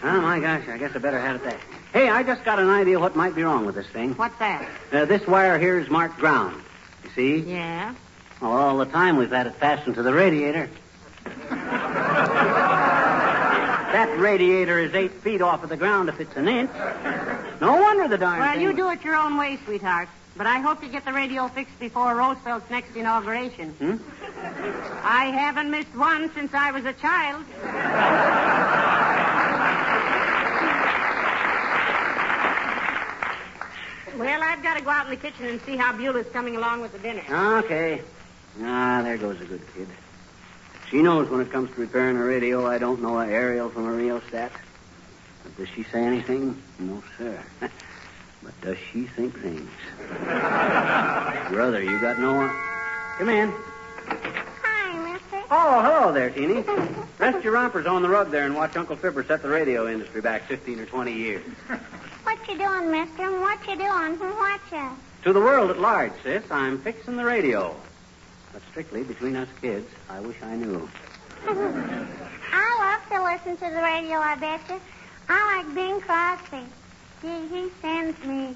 Speaker 20: Oh, my gosh, I guess I better have it there. Hey, I just got an idea what might be wrong with this thing.
Speaker 2: What's that?
Speaker 20: This wire here is marked ground. You see?
Speaker 2: Yeah?
Speaker 20: Well, all the time we've had it fastened to the radiator. That radiator is 8 feet off of the ground if it's an inch. No wonder the darn
Speaker 2: Well,
Speaker 20: thing...
Speaker 2: you do it your own way, sweetheart. But I hope you get the radio fixed before Roosevelt's next inauguration. I haven't missed one since I was a child. Well, I've got to go out in the kitchen and see how Beulah's coming along with the dinner.
Speaker 1: Okay. There goes a good kid. She knows when it comes to repairing a radio, I don't know an aerial from a rheostat. But does she say anything? No, sir. But does she think things? Brother, you got no... Come in.
Speaker 9: Hi, mister.
Speaker 1: Oh, hello there, Teeny. Rest your rompers on the rug there and watch Uncle Fibber set the radio industry back 15 or 20 years.
Speaker 9: What you doing, mister? What you doing? What you?
Speaker 1: To the world at large, sis, I'm fixing the radio. But strictly between us kids, I wish I knew.
Speaker 9: I love to listen to the radio, I bet you. I like Bing Crosby. He sends me.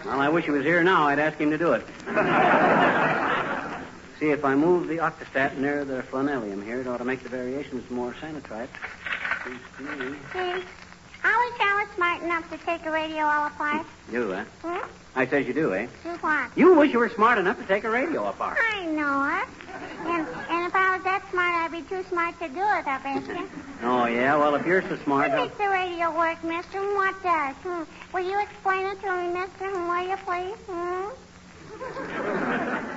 Speaker 1: Well, I wish he was here now. I'd ask him to do it. See, if I move the octostat near the flanellium here, it ought to make the variations more sanitrite.
Speaker 9: See, I wish I was smart enough to take a radio all apart.
Speaker 1: You, eh?
Speaker 9: Hmm?
Speaker 1: I says you do, eh?
Speaker 9: Do what?
Speaker 1: You wish you were smart enough to take a radio apart.
Speaker 9: I know it. And if I was that smart, I'd be too smart to do it, I bet you.
Speaker 1: Oh, yeah? Well, if you're so smart...
Speaker 9: What makes the radio work, mister? And what does? Will you explain it to me, mister? Will you, please?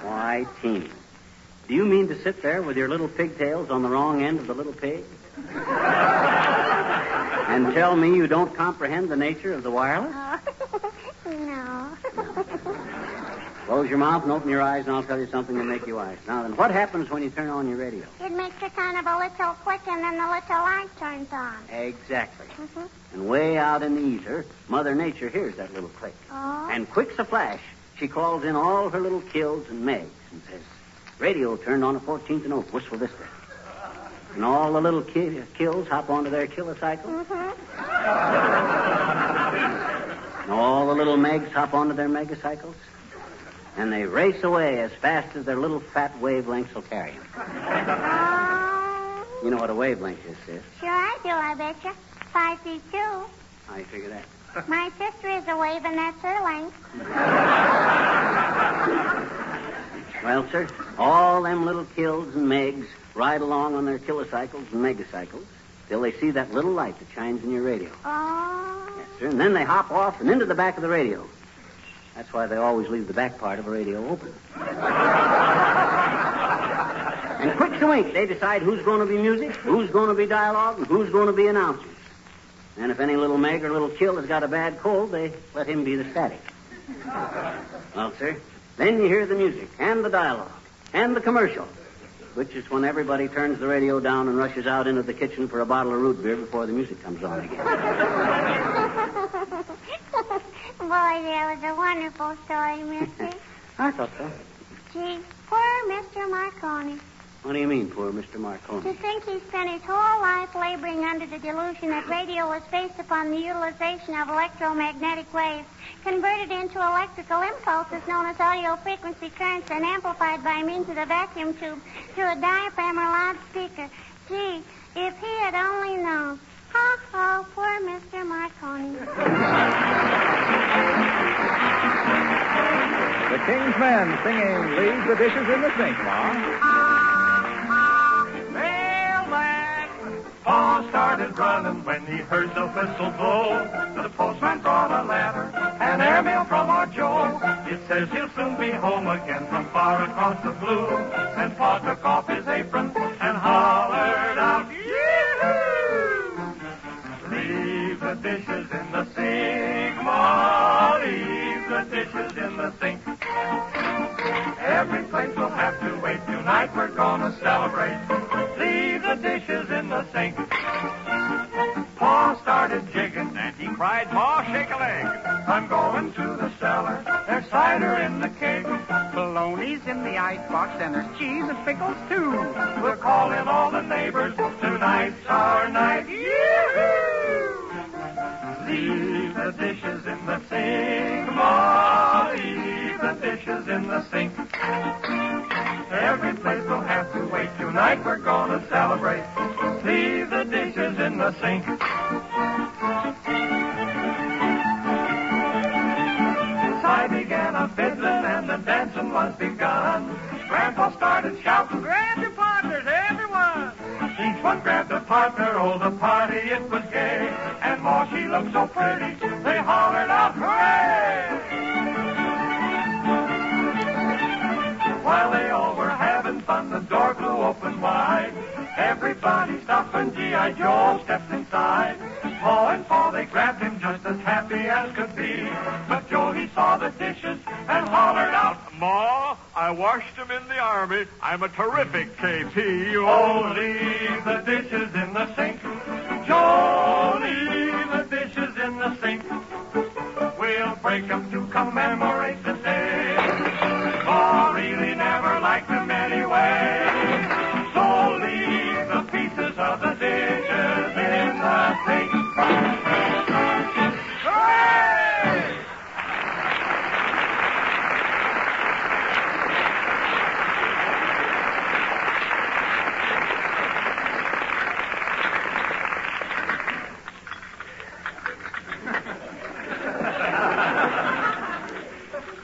Speaker 1: Why, Teeny, do you mean to sit there with your little pigtails on the wrong end of the little pig? And tell me you don't comprehend the nature of the wireless?
Speaker 9: No.
Speaker 1: Close your mouth and open your eyes, and I'll tell you something to make you wise. Now, then, what happens when you turn on your radio?
Speaker 9: It makes a kind of a little click, and then the little light turns on.
Speaker 1: Exactly.
Speaker 9: Mm-hmm.
Speaker 1: And way out in the ether, Mother Nature hears that little click.
Speaker 9: Oh?
Speaker 1: And quick's a flash, she calls in all her little kills and megs and says, radio turned on a 14th note, whistle this way. And all the little kills hop onto their kilocycles.
Speaker 9: Mm-hmm.
Speaker 1: And all the little megs hop onto their megacycles. And they race away as fast as their little fat wavelengths will carry them. You know what a wavelength is, sis?
Speaker 9: Sure I do, I bet you. 5 feet 2.
Speaker 1: How you figure that?
Speaker 9: My sister is a wave, and that's her length.
Speaker 1: Well, sir, all them little kills and megs ride along on their kilocycles and megacycles till they see that little light that shines in your radio.
Speaker 9: Oh.
Speaker 1: Yes, sir. And then they hop off and into the back of the radio. That's why they always leave the back part of a radio open. And quick to wink, they decide who's going to be music, who's going to be dialogue, and who's going to be announcers. And if any little meg or little kill has got a bad cold, they let him be the static. Well, sir, then you hear the music and the dialogue and the commercial, which is when everybody turns the radio down and rushes out into the kitchen for a bottle of root beer before the music comes on again.
Speaker 9: Boy, that was a wonderful story, mister.
Speaker 1: I thought so.
Speaker 9: Gee, poor Mr. Marconi.
Speaker 1: What do you mean, poor Mr. Marconi?
Speaker 9: To think he spent his whole life laboring under the delusion that radio was based upon the utilization of electromagnetic waves, converted into electrical impulses known as audio frequency currents and amplified by means of the vacuum tube through a diaphragm or loudspeaker. Gee, if he had only known. Ha, ha, poor Mr. Marconi.
Speaker 7: The King's Men singing Leave the Dishes in the Sink, Ma.
Speaker 5: Paul started running when he heard the whistle blow. The postman brought a letter, an airmail from our Joe. It says he'll soon be home again from far across the blue. And Paul took off his apron and hollered out, "Yee-hoo! Leave the dishes in the sink, Ma, leave the dishes in the sink. Every place will have to wait. Tonight we're gonna celebrate. Leave the dishes in the sink." Pa started jigging, and he cried, "Ma, shake a leg. I'm going to the cellar. There's cider in the keg. Bologna's in the icebox, and there's cheese and pickles, too. We'll call in all the neighbors. Tonight's our night. Yee-hoo! Leave the dishes in the sink, Ma. Leave the dishes in the sink. Every place will have to wait. Tonight we're gonna celebrate. Leave the dishes in the sink." I began a fiddling and the dancing was begun. Grandpa started shouting, "Grab your partners, everyone!" He Each one grabbed a partner, oh, the party, it was gay. And more, she looked so pretty, they hollered out, hooray! While they all were having fun, the door flew open wide. Everybody stopped when G.I. Joe stepped inside. Pa and Pa, they grabbed him just as happy as could be. But Joe, he saw the dishes and hollered out,
Speaker 3: Ma, I washed them in the Army. I'm a terrific KP.
Speaker 5: Oh, leave the dishes in the sink. Joe, leave the dishes in the sink. We'll break them to commemorate the day. Pa really never liked them anyway. So leave the pieces of the dishes in the sink. Hooray!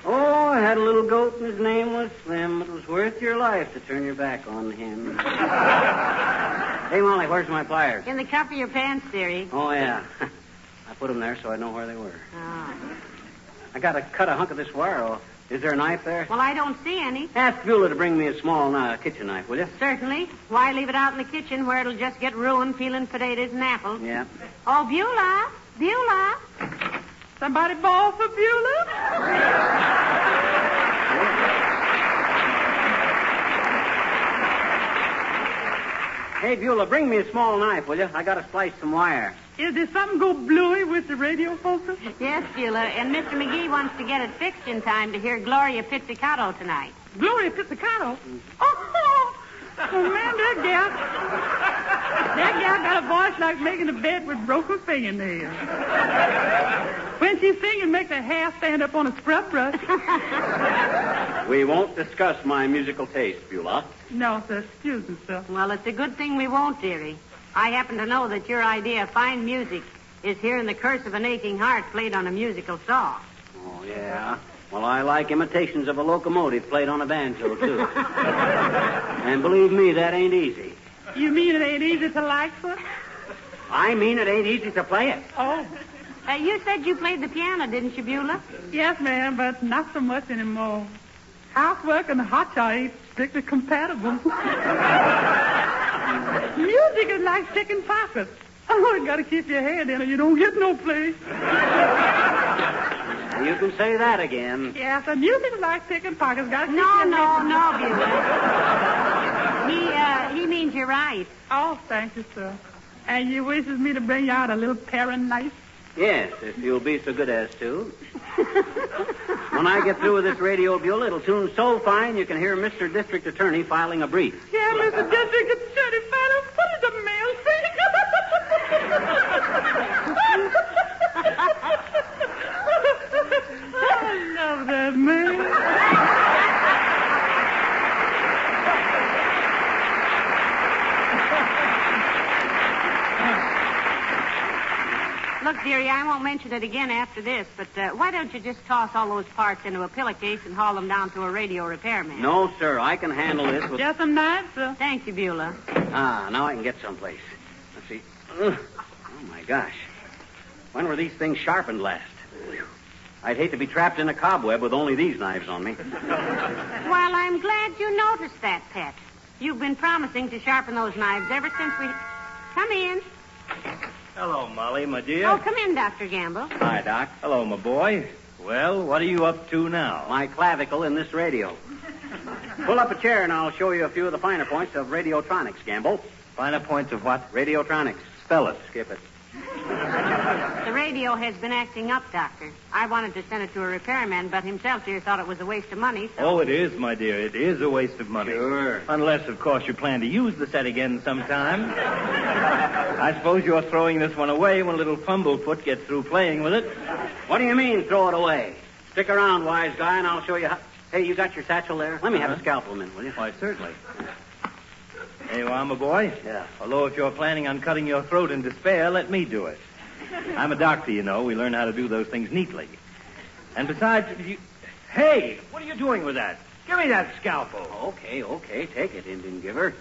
Speaker 1: Oh, I had a little goat and his name was Slim. It was worth your life to turn your back on him. Hey, Molly, where's my pliers?
Speaker 2: In the cuff of your pants, dearie.
Speaker 1: Oh, yeah. I put them there so I know where they were.
Speaker 2: Oh.
Speaker 1: I got to cut a hunk of this wire off. Is there a knife there?
Speaker 2: Well, I don't see any.
Speaker 1: Ask Beulah to bring me a small kitchen knife, will you?
Speaker 2: Certainly. Why leave it out in the kitchen where it'll just get ruined peeling potatoes and apples?
Speaker 1: Yeah.
Speaker 2: Oh, Beulah! Beulah!
Speaker 18: Somebody bawl for Beulah?
Speaker 1: Hey, Beulah, bring me a small knife, will you? I got to splice some wire.
Speaker 18: Is there something go bluey with the radio focus?
Speaker 2: Yes, Beulah, and Mr. McGee wants to get it fixed in time to hear Gloria Pizzicato tonight.
Speaker 18: Gloria Pizzicato? Oh, man, that gal got a voice like making a bed with broken fingernails. When she's singing, makes her hair stand up on a scrub brush.
Speaker 1: We won't discuss my musical taste, Beulah.
Speaker 18: No, sir. Excuse me, sir.
Speaker 2: Well, it's a good thing we won't, dearie. I happen to know that your idea of fine music is hearing the curse of an aching heart played on a musical saw.
Speaker 1: Oh, yeah? Well, I like imitations of a locomotive played on a banjo, too. And believe me, that ain't easy.
Speaker 18: You mean it ain't easy to like, sir?
Speaker 1: I mean it ain't easy to play it.
Speaker 18: Oh.
Speaker 2: You said you played the piano, didn't you, Beulah?
Speaker 18: Yes, ma'am, but not so much anymore. Housework and hotshot ain't strictly compatible. Music is like chicken pockets. Oh, you got to keep your hand in or you don't get no place.
Speaker 1: You can say that again.
Speaker 18: Yes, and music is like chicken pockets. Got to keep
Speaker 2: No,
Speaker 18: your hand
Speaker 2: no, Beulah. He means you're right.
Speaker 18: Oh, thank you, sir. And you wishes me to bring you out a little paring knife?
Speaker 1: Yes, if you'll be so good as to. When I get through with this radio, Beulah, it'll tune so fine you can hear Mr. District Attorney filing a brief.
Speaker 18: Yeah, Mr. District Attorney, what is the mail I love that man.
Speaker 2: Look, dearie, I won't mention it again after this, but why don't you just toss all those parts into a pillowcase and haul them down to a radio repairman?
Speaker 1: No, sir, I can handle this with...
Speaker 18: Just some knives, sir.
Speaker 2: Thank you, Beulah.
Speaker 1: Ah, now I can get someplace. Let's see. Oh, my gosh. When were these things sharpened last? I'd hate to be trapped in a cobweb with only these knives on me.
Speaker 2: Well, I'm glad you noticed that, Pet. You've been promising to sharpen those knives ever since we... Come in.
Speaker 12: Hello, Molly, my dear.
Speaker 2: Oh, come in, Dr. Gamble.
Speaker 1: Hi, Doc.
Speaker 12: Hello, my boy. Well, what are you up to now?
Speaker 1: My clavicle in this radio. Pull up a chair and I'll show you a few of the finer points of radiotronics, Gamble.
Speaker 12: Finer points of what?
Speaker 1: Radiotronics.
Speaker 12: Spell it.
Speaker 1: Skip it.
Speaker 2: The radio has been acting up, Doctor. I wanted to send it to a repairman, but himself here thought it was a waste of money, so...
Speaker 12: Oh, it is, my dear. It is a waste of money.
Speaker 1: Sure.
Speaker 12: Unless, of course, you plan to use the set again sometime. I suppose you're throwing this one away when little Fumblefoot gets through playing with it.
Speaker 1: What do you mean, throw it away? Stick around, wise guy, and I'll show you how... Hey, you got your satchel there? Let me have a scalpel, man, will you?
Speaker 12: Why, certainly. There you are, my boy.
Speaker 1: Yeah.
Speaker 12: Although if you're planning on cutting your throat in despair, let me do it. I'm a doctor, you know. We learn how to do those things neatly. And besides, if you... Hey, what are you doing with that? Give me that scalpel.
Speaker 1: Okay. Take it, Indian giver.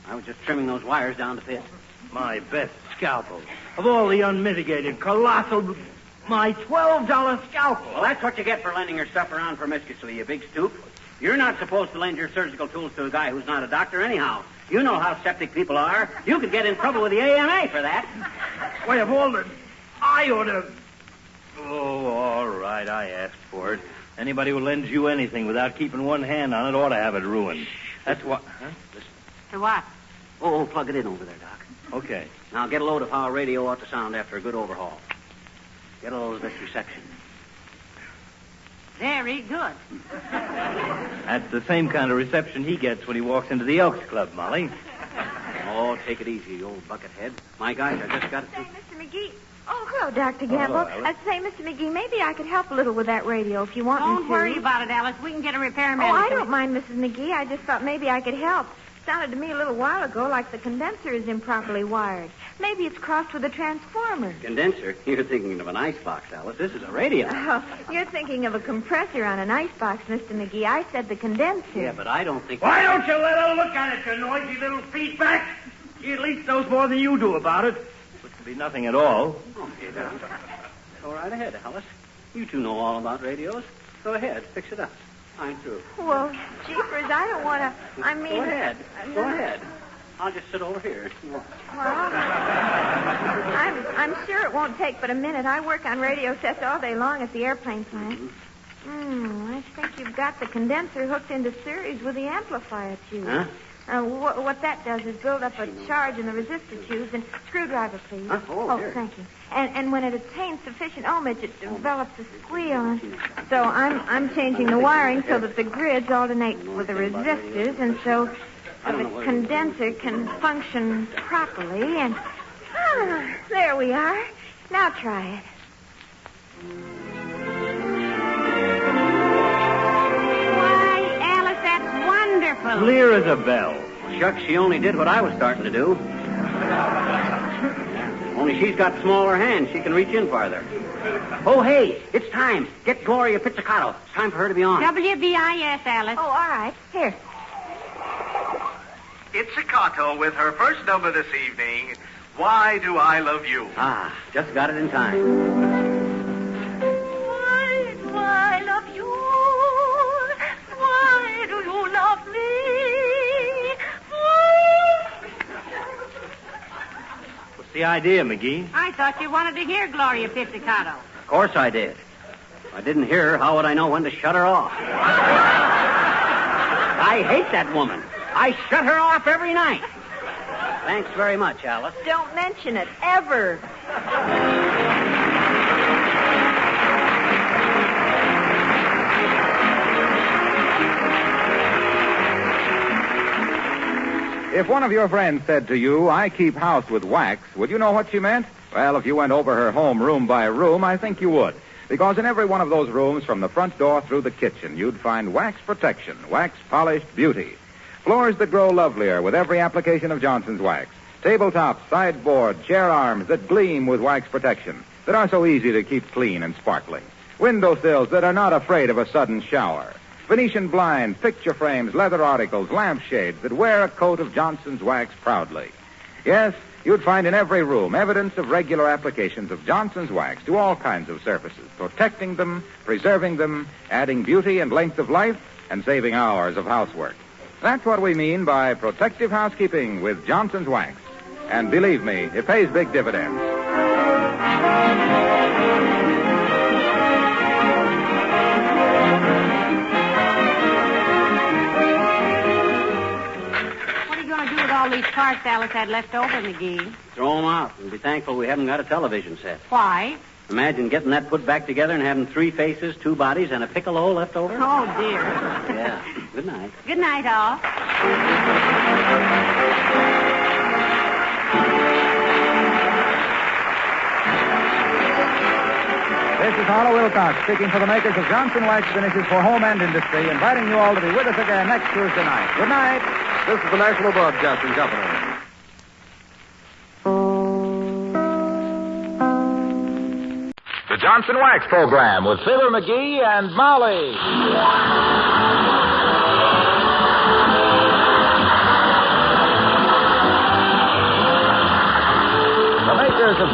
Speaker 1: I was just trimming those wires down the pit.
Speaker 17: My best scalpel. Of all the unmitigated, colossal... My $12 scalpel.
Speaker 1: Well, that's what you get for lending your stuff around promiscuously, you big stoop. You're not supposed to lend your surgical tools to a guy who's not a doctor anyhow. You know how septic people are. You could get in trouble with the AMA for that.
Speaker 17: Why, of all the... I ought to... Oh, all right, I asked for it. Anybody who lends you anything without keeping one hand on it ought to have it ruined. That's what... Huh?
Speaker 2: For what?
Speaker 1: Oh, plug it in over there, Doc.
Speaker 17: Okay.
Speaker 1: Now get a load of how a radio ought to sound after a good overhaul. Get a load of this reception.
Speaker 2: Very good.
Speaker 17: That's the same kind of reception he gets when he walks into the Elks Club, Molly.
Speaker 1: Oh, take it easy, you old buckethead. My guys, I just got to...
Speaker 16: Say, Mr. McGee. Oh, hello, Dr. Gamble. I'd say, Mr. McGee, maybe I could help a little with that radio if you want me to.
Speaker 2: Don't worry about it, Alice. We can get a repairman.
Speaker 16: Oh, I don't mind, Mrs. McGee. I just thought maybe I could help. Sounded to me a little while ago like the condenser is improperly wired. Maybe it's crossed with a transformer.
Speaker 1: Condenser? You're thinking of an icebox, Alice. This is a radio.
Speaker 16: Oh, you're thinking of a compressor on an icebox, Mr. McGee. I said the condenser.
Speaker 1: Yeah, but I don't think...
Speaker 17: Why don't you let her look at it, you noisy little feedback? She at least knows more than you do about it. Which could be nothing at all.
Speaker 1: Okay, then. Go right ahead, Alice. You two know all about radios. Go ahead. Fix it up. I'm through.
Speaker 16: Well, jeepers, I don't want to... I mean...
Speaker 1: Go ahead. Go ahead. I'll just sit over here.
Speaker 16: Well, I'm sure it won't take but a minute. I work on radio sets all day long at the airplane plant. I think you've got the condenser hooked into series with the amplifier tube.
Speaker 1: Huh?
Speaker 16: What that does is build up a charge in the resistor tubes. And screwdriver, please.
Speaker 1: Oh, here.
Speaker 16: Thank you. And when it attains sufficient ohmage, it develops a squeal. So I'm changing the wiring so that the grids alternate with the resistors, and so the condenser can function properly. And there we are. Now try it.
Speaker 2: Why, Alice, that's wonderful.
Speaker 17: Clear as a bell.
Speaker 1: Shucks, she only did what I was starting to do. Only she's got smaller hands. She can reach in farther. Oh, hey, it's time. Get Gloria Pizzicato. It's time for her to be on.
Speaker 2: WBIS, Alice.
Speaker 16: Oh, all right. Here.
Speaker 8: Pizzicato with her first number this evening, Why Do I Love You?
Speaker 1: Ah, just got it in time.
Speaker 9: Why do I love you? Why do you love me?
Speaker 17: What's the idea, McGee?
Speaker 2: I thought you wanted to hear Gloria Pizzicato.
Speaker 1: Of course I did. If I didn't hear her, how would I know when to shut her off? I hate that woman. I shut her off every night. Thanks very much, Alice.
Speaker 16: Don't mention it, ever.
Speaker 7: If one of your friends said to you, I keep house with wax, would you know what she meant? Well, if you went over her home room by room, I think you would. Because in every one of those rooms, from the front door through the kitchen, you'd find wax protection, wax polished beauty. Floors that grow lovelier with every application of Johnson's wax. Tabletops, sideboard, chair arms that gleam with wax protection, that are so easy to keep clean and sparkling. Windowsills that are not afraid of a sudden shower. Venetian blinds, picture frames, leather articles, lampshades that wear a coat of Johnson's wax proudly. Yes, you'd find in every room evidence of regular applications of Johnson's wax to all kinds of surfaces, protecting them, preserving them, adding beauty and length of life, and saving hours of housework. That's what we mean by protective housekeeping with Johnson's wax. And believe me, it pays big dividends.
Speaker 2: What are you going to do with all these parts Alice had left over, McGee?
Speaker 1: Throw them out and be thankful we haven't got a television set.
Speaker 2: Why?
Speaker 1: Imagine getting that put back together and having 3 faces, 2 bodies, and a piccolo left over.
Speaker 2: Oh, dear.
Speaker 1: Yeah. Good night.
Speaker 2: Good night, all.
Speaker 7: This is Harlow Wilcox speaking for the makers of Johnson Wax Finishes for Home and Industry, inviting you all to be with us again next Tuesday night. Good night.
Speaker 21: This is the National Broadcasting Company.
Speaker 7: The Johnson Wax Program with Fibber, McGee, and Molly.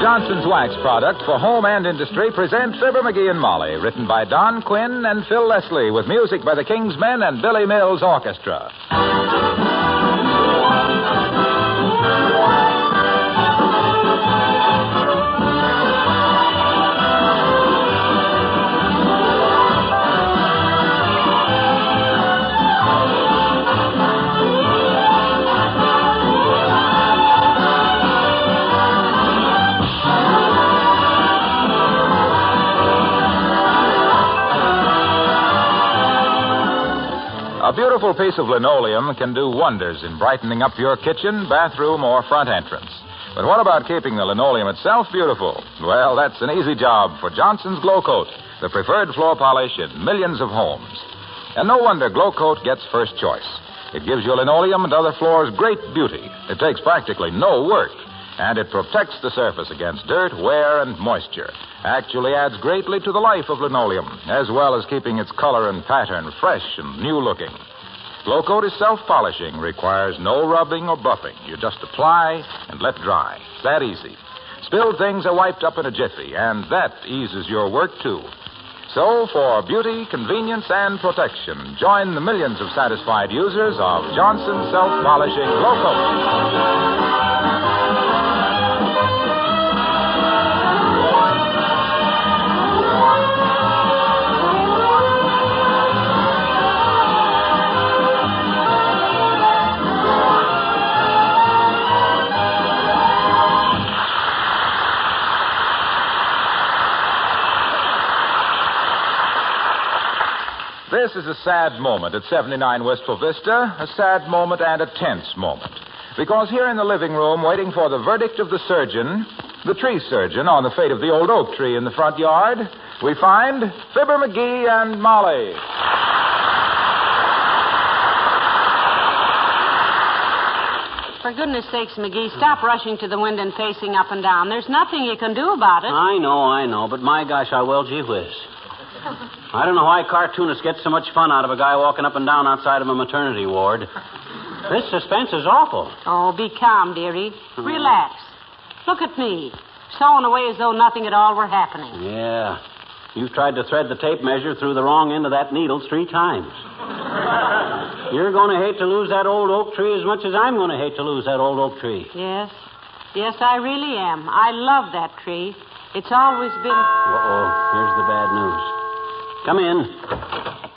Speaker 7: Johnson's Wax products for home and industry present Fibber, McGee, and Molly, written by Don Quinn and Phil Leslie, with music by the King's Men and Billy Mills Orchestra. A beautiful piece of linoleum can do wonders in brightening up your kitchen, bathroom, or front entrance. But what about keeping the linoleum itself beautiful? Well, that's an easy job for Johnson's Glow Coat, the preferred floor polish in millions of homes. And no wonder Glow Coat gets first choice. It gives your linoleum and other floors great beauty. It takes practically no work. And it protects the surface against dirt, wear, and moisture. Actually adds greatly to the life of linoleum, as well as keeping its color and pattern fresh and new-looking. Glow Coat is self-polishing, requires no rubbing or buffing. You just apply and let dry. It's that easy. Spilled things are wiped up in a jiffy, and that eases your work, too. So, for beauty, convenience, and protection, join the millions of satisfied users of Johnson's self-polishing Glow Coat. This is a sad moment at 79 Wistful Vista, a sad moment and a tense moment. Because here in the living room, waiting for the verdict of the surgeon, the tree surgeon, on the fate of the old oak tree in the front yard, we find Fibber, McGee, and Molly.
Speaker 2: For goodness sakes, McGee, stop rushing to the window and pacing up and down. There's nothing you can do about it.
Speaker 1: I know, but my gosh, I will, gee whiz. I don't know why cartoonists get so much fun out of a guy walking up and down outside of a maternity ward. This suspense is awful.
Speaker 2: Oh, be calm, dearie. Relax. Look at me, sewing away as though nothing at all were happening.
Speaker 1: Yeah. You've tried to thread the tape measure through the wrong end of that needle 3 times. You're going to hate to lose that old oak tree as much as I'm going to hate to lose that old oak tree.
Speaker 2: Yes. Yes, I really am. I love that tree. It's always been...
Speaker 1: Uh-oh. Here's the bad news. Come in.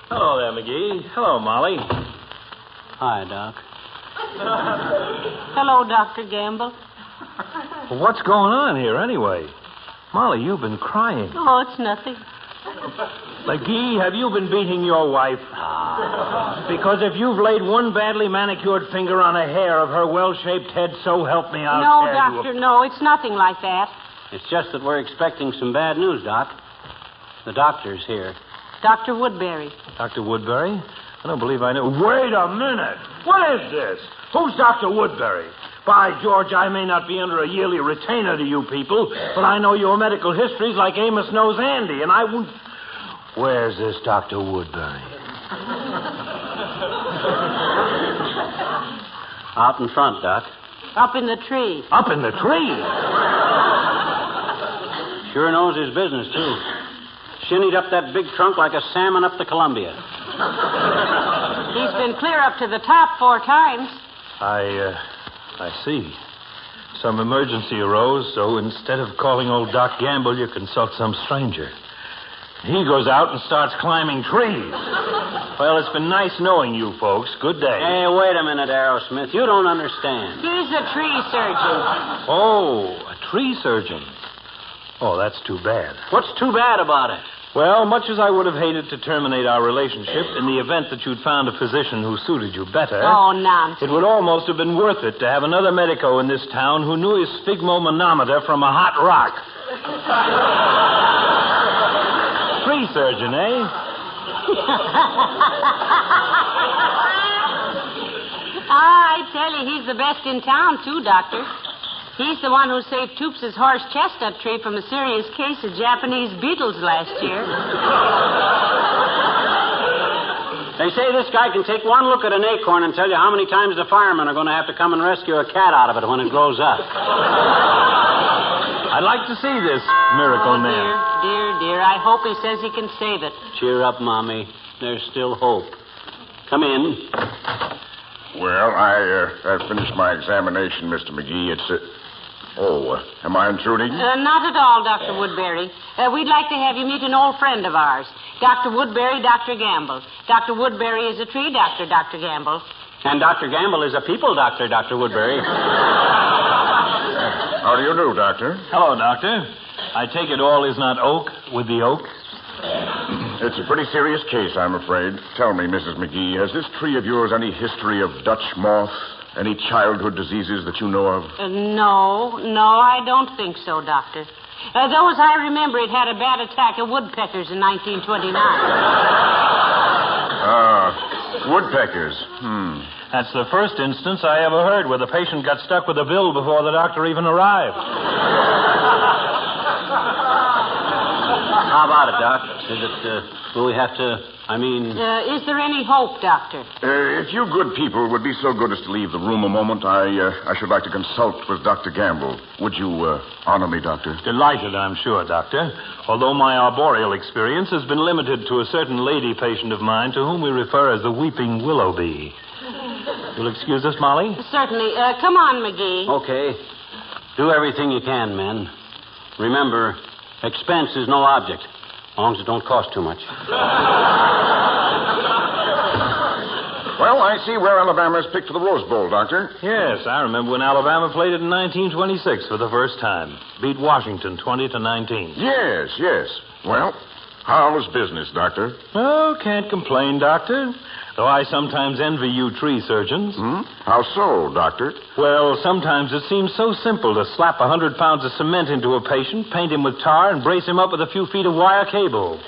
Speaker 17: Hello there, McGee. Hello, Molly.
Speaker 1: Hi, Doc.
Speaker 2: Hello, Dr. Gamble.
Speaker 17: Well, what's going on here, anyway? Molly, you've been crying.
Speaker 2: Oh, it's nothing.
Speaker 17: McGee, have you been beating your wife? Because if you've laid one badly manicured finger on a hair of her well-shaped head, so help me, I'll
Speaker 2: No,
Speaker 17: tear
Speaker 2: Doctor,
Speaker 17: you.
Speaker 2: no, it's nothing like that.
Speaker 1: It's just that we're expecting some bad news, Doc. The doctor's here.
Speaker 2: Dr. Woodbury.
Speaker 17: Dr. Woodbury? I don't believe I know. Wait a minute. What is this? Who's Dr. Woodbury? By George, I may not be under a yearly retainer to you people, but I know your medical histories like Amos knows Andy, and I won't... Where's this Dr. Woodbury?
Speaker 1: Out in front, Doc.
Speaker 2: Up in the tree.
Speaker 17: Up in the tree?
Speaker 1: Sure knows his business, too. Shinnied up that big trunk like a salmon up the Columbia.
Speaker 2: He's been clear up to the top 4 times.
Speaker 17: I see. Some emergency arose, so instead of calling old Doc Gamble, you consult some stranger. He goes out and starts climbing trees. Well, it's been nice knowing you folks. Good day.
Speaker 1: Hey, wait a minute, Aerosmith. You don't understand.
Speaker 2: He's a tree surgeon.
Speaker 17: Oh, a tree surgeon. Oh, that's too bad.
Speaker 1: What's too bad about it?
Speaker 17: Well, much as I would have hated to terminate our relationship, in the event that you'd found a physician who suited you better...
Speaker 2: Oh, nonsense.
Speaker 17: It would almost have been worth it to have another medico in this town who knew his sphygmomanometer from a hot rock. Tree surgeon, eh?
Speaker 2: I tell you, he's the best in town, too, Doctor. He's the one who saved Toops' horse chestnut tree from a serious case of Japanese beetles last year.
Speaker 1: They say this guy can take one look at an acorn and tell you how many times the firemen are going to have to come and rescue a cat out of it when it grows up.
Speaker 17: I'd like to see this miracle man.
Speaker 2: Dear, I hope he says he can save it.
Speaker 20: Cheer up, Mommy. There's still hope. Come in.
Speaker 14: Well, I've finished my examination, Mr. McGee. Am I intruding?
Speaker 2: Not at all, Dr. Woodbury. We'd like to have you meet an old friend of ours, Dr. Woodbury, Dr. Gamble. Dr. Woodbury is a tree doctor, Dr. Gamble.
Speaker 20: And Dr. Gamble is a people doctor, Dr. Woodbury.
Speaker 14: How do you do, Doctor?
Speaker 17: Hello, Doctor. I take it all is not oak with the oak?
Speaker 14: It's a pretty serious case, I'm afraid. Tell me, Mrs. McGee, has this tree of yours any history of Dutch moth? Any childhood diseases that you know of?
Speaker 2: No, I don't think so, Doctor. Though, as I remember, it had a bad attack of woodpeckers in 1929.
Speaker 14: Woodpeckers.
Speaker 17: That's the first instance I ever heard where the patient got stuck with a bill before the doctor even arrived.
Speaker 20: How about it, Doc? Will we have to,
Speaker 2: is there any hope, Doctor?
Speaker 14: If you good people would be so good as to leave the room a moment, I should like to consult with Dr. Gamble. Would you honor me, Doctor?
Speaker 17: Delighted, I'm sure, Doctor. Although my arboreal experience has been limited to a certain lady patient of mine to whom we refer as the weeping willow bee. You'll excuse us, Molly?
Speaker 2: Certainly. Come on, McGee.
Speaker 20: Okay. Do everything you can, men. Remember, expense is no object, as long as it don't cost too much.
Speaker 14: Well, I see where Alabama's picked for the Rose Bowl, Doctor.
Speaker 17: Yes, I remember when Alabama played it in 1926 for the first time. Beat Washington 20-19.
Speaker 14: Yes. Well, how is business, Doctor?
Speaker 17: Oh, can't complain, Doctor. Though I sometimes envy you tree surgeons.
Speaker 14: How so, Doctor?
Speaker 17: Well, sometimes it seems so simple to slap 100 pounds of cement into a patient, paint him with tar, and brace him up with a few feet of wire cable.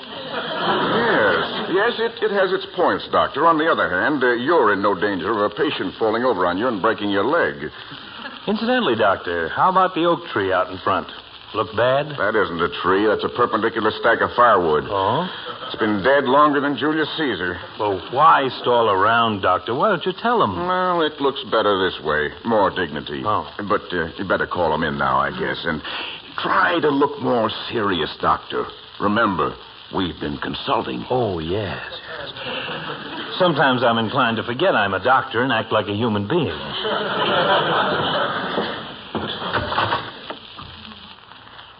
Speaker 14: Yes, it has its points, Doctor. On the other hand, you're in no danger of a patient falling over on you and breaking your leg.
Speaker 17: Incidentally, Doctor, how about the oak tree out in front? Look bad?
Speaker 14: That isn't a tree. That's a perpendicular stack of firewood.
Speaker 17: Oh?
Speaker 14: It's been dead longer than Julius Caesar.
Speaker 17: Well, why stall around, Doctor? Why don't you tell him?
Speaker 14: Well, it looks better this way. More dignity.
Speaker 17: Oh.
Speaker 14: But you better call him in now, I guess. And try to look more serious, Doctor. Remember, we've been consulting.
Speaker 17: Oh, yes. Sometimes I'm inclined to forget I'm a doctor and act like a human being.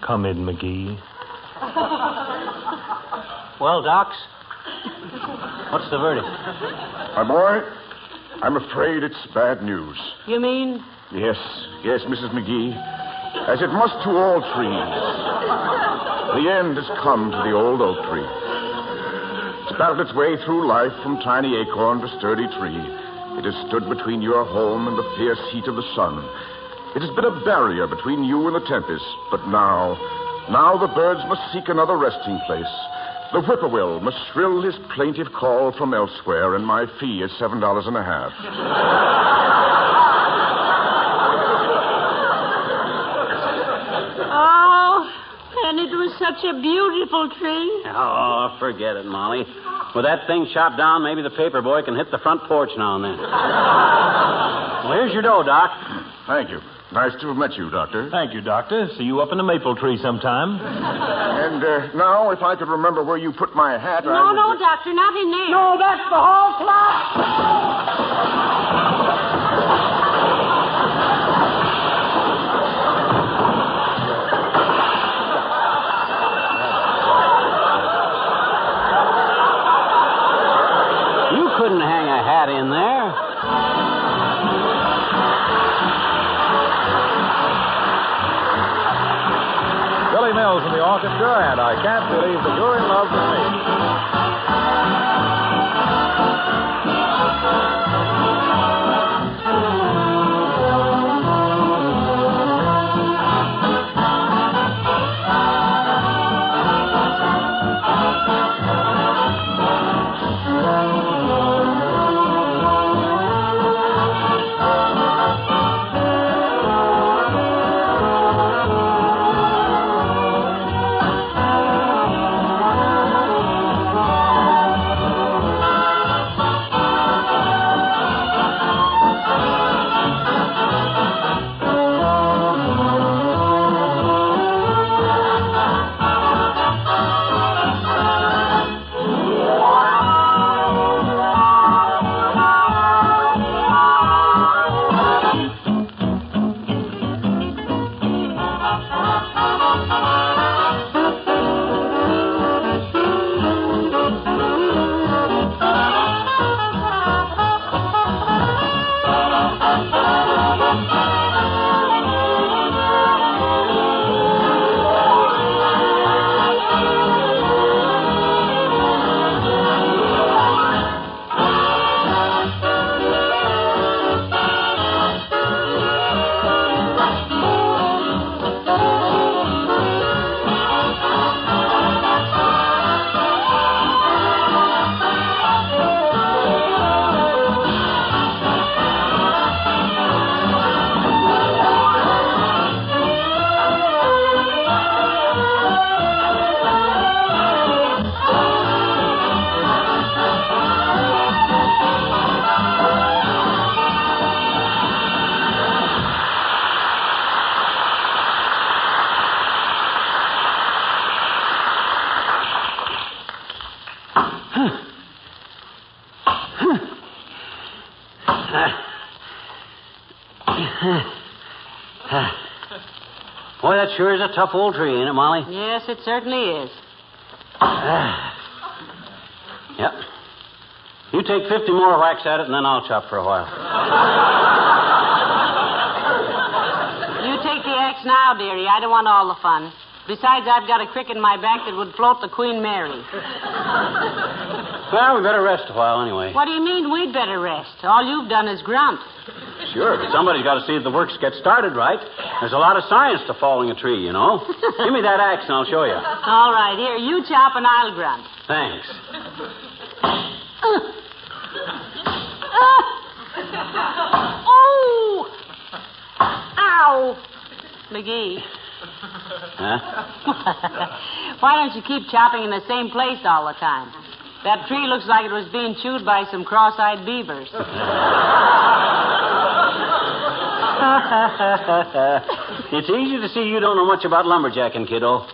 Speaker 17: Come in, McGee.
Speaker 20: Well, Docs, what's the verdict?
Speaker 14: My boy, I'm afraid it's bad news.
Speaker 2: You mean?
Speaker 14: Yes, Mrs. McGee. As it must to all trees. The end has come to the old oak tree. It's battled its way through life from tiny acorn to sturdy tree. It has stood between your home and the fierce heat of the sun. It has been a barrier between you and the tempest. But now the birds must seek another resting place. The whippoorwill must shrill his plaintive call from elsewhere, and my fee is $7.50.
Speaker 2: Oh, and it was such a beautiful tree.
Speaker 20: Oh, forget it, Molly. With that thing chopped down, maybe the paper boy can hit the front porch now and then. Well, here's your dough, Doc.
Speaker 14: Thank you. Nice to have met you, Doctor.
Speaker 17: Thank you, Doctor. See you up in the maple tree sometime.
Speaker 14: And now, if I could remember where you put my hat,
Speaker 2: No, Doctor, not in there.
Speaker 6: No, that's the hall clock.
Speaker 20: You couldn't hang a hat in there.
Speaker 7: Billy Mills in the orchestra, and I Can't Believe That You're in Love with
Speaker 1: Boy, that sure is a tough old tree, ain't it, Molly?
Speaker 2: Yes, it certainly is.
Speaker 1: Yep. You take 50 more whacks at it, and then I'll chop for a while.
Speaker 2: You take the axe now, dearie. I don't want all the fun. Besides, I've got a crick in my back that would float the Queen Mary.
Speaker 1: Well, we better rest a while anyway.
Speaker 2: What do you mean we'd better rest? All you've done is grunt.
Speaker 1: Sure, but somebody's got to see that the works get started right. There's a lot of science to falling a tree, you know. Give me that axe and I'll show you.
Speaker 2: All right, here, you chop and I'll grunt.
Speaker 1: Thanks.
Speaker 2: Oh! Ow! McGee.
Speaker 1: Huh?
Speaker 2: Why don't you keep chopping in the same place all the time? That tree looks like it was being chewed by some cross-eyed beavers.
Speaker 1: It's easy to see you don't know much about lumberjacking, kiddo.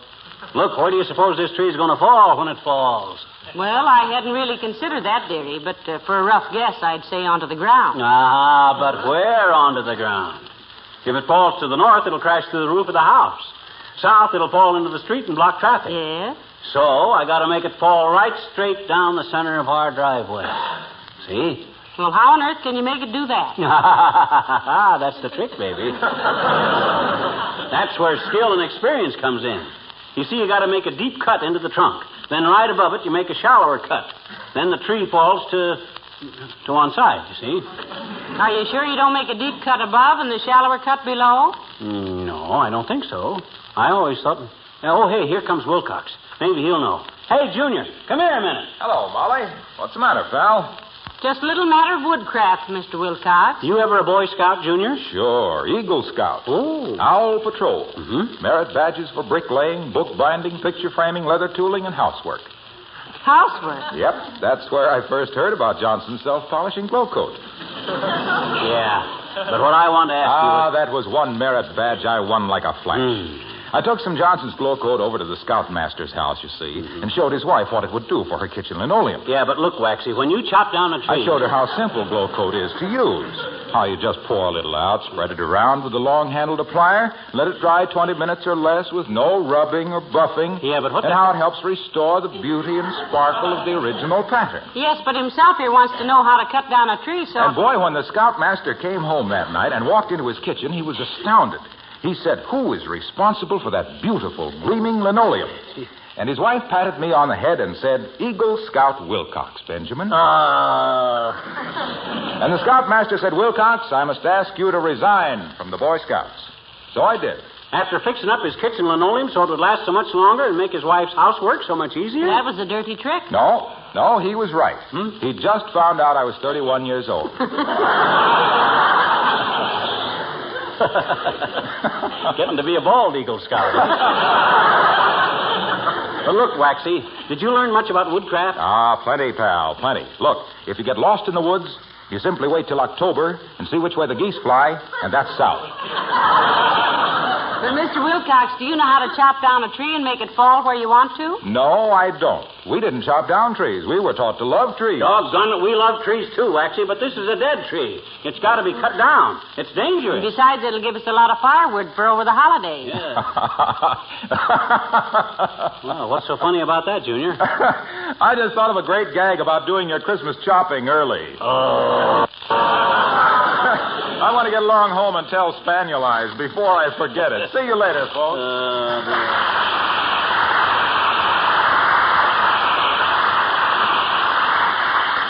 Speaker 1: Look, where do you suppose this tree's going to fall when it falls?
Speaker 2: Well, I hadn't really considered that, dearie, but for a rough guess, I'd say onto the ground.
Speaker 1: Ah, but where onto the ground? If it falls to the north, it'll crash through the roof of the house. South, it'll fall into the street and block traffic.
Speaker 2: Yeah?
Speaker 1: So I got to make it fall right straight down the center of our driveway. See?
Speaker 2: Well, how on earth can you make it do that?
Speaker 1: That's the trick, baby. That's where skill and experience comes in. You see, you got to make a deep cut into the trunk. Then right above it, you make a shallower cut. Then the tree falls to one side, you see.
Speaker 2: Are you sure you don't make a deep cut above and the shallower cut below?
Speaker 1: No, I don't think so. I always thought... Oh, hey, here comes Wilcox. Maybe he'll know. Hey, Junior, come here a minute.
Speaker 7: Hello, Molly. What's the matter, pal?
Speaker 2: Just a little matter of woodcraft, Mr. Wilcox.
Speaker 1: You ever a Boy Scout, Junior?
Speaker 7: Sure. Eagle Scout.
Speaker 1: Oh.
Speaker 7: Owl Patrol.
Speaker 1: Mm-hmm.
Speaker 7: Merit badges for bricklaying, bookbinding, picture framing, leather tooling, and housework.
Speaker 2: Housework?
Speaker 7: Yep. That's where I first heard about Johnson's self-polishing glow coat.
Speaker 1: Yeah. But what I want to ask you...
Speaker 7: that was one merit badge I won like a flash. I took some Johnson's glow coat over to the scoutmaster's house, you see, and showed his wife what it would do for her kitchen linoleum.
Speaker 1: Yeah, but look, Waxy, when you chop down a tree...
Speaker 7: I showed her how simple glow coat is to use. How you just pour a little out, spread it around with a long-handled plier, let it dry 20 minutes or less with no rubbing or buffing.
Speaker 1: Yeah, but what...
Speaker 7: And how it helps restore the beauty and sparkle of the original pattern.
Speaker 2: Yes, but himself here wants to know how to cut down a tree, so...
Speaker 7: And boy, when the scoutmaster came home that night and walked into his kitchen, he was astounded. He said, "Who is responsible for that beautiful, gleaming linoleum?" And his wife patted me on the head and said, "Eagle Scout Wilcox, Benjamin." And the scoutmaster said, "Wilcox, I must ask you to resign from the Boy Scouts." So I did.
Speaker 1: After fixing up his kitchen linoleum so it would last so much longer and make his wife's housework so much easier?
Speaker 2: That was a dirty trick.
Speaker 7: No, he was right. He just found out I was 31 years old.
Speaker 1: Getting to be a bald Eagle Scout. But look, Waxy, did you learn much about woodcraft?
Speaker 7: Plenty, pal, plenty. Look, if you get lost in the woods, you simply wait till October and see which way the geese fly, and that's south.
Speaker 2: But, Mr. Wilcox, do you know how to chop down a tree and make it fall where you want to?
Speaker 7: No, I don't. We didn't chop down trees. We were taught to love trees.
Speaker 1: Doggone it, we love trees, too, actually, but this is a dead tree. It's got to be cut down. It's dangerous.
Speaker 2: And besides, it'll give us a lot of firewood for over the holidays.
Speaker 1: Yeah. Well, what's so funny about that, Junior?
Speaker 7: I just thought of a great gag about doing your Christmas chopping early.
Speaker 1: Oh.
Speaker 14: want to get along home and tell Spaniel Eyes before I forget it. See you later, folks.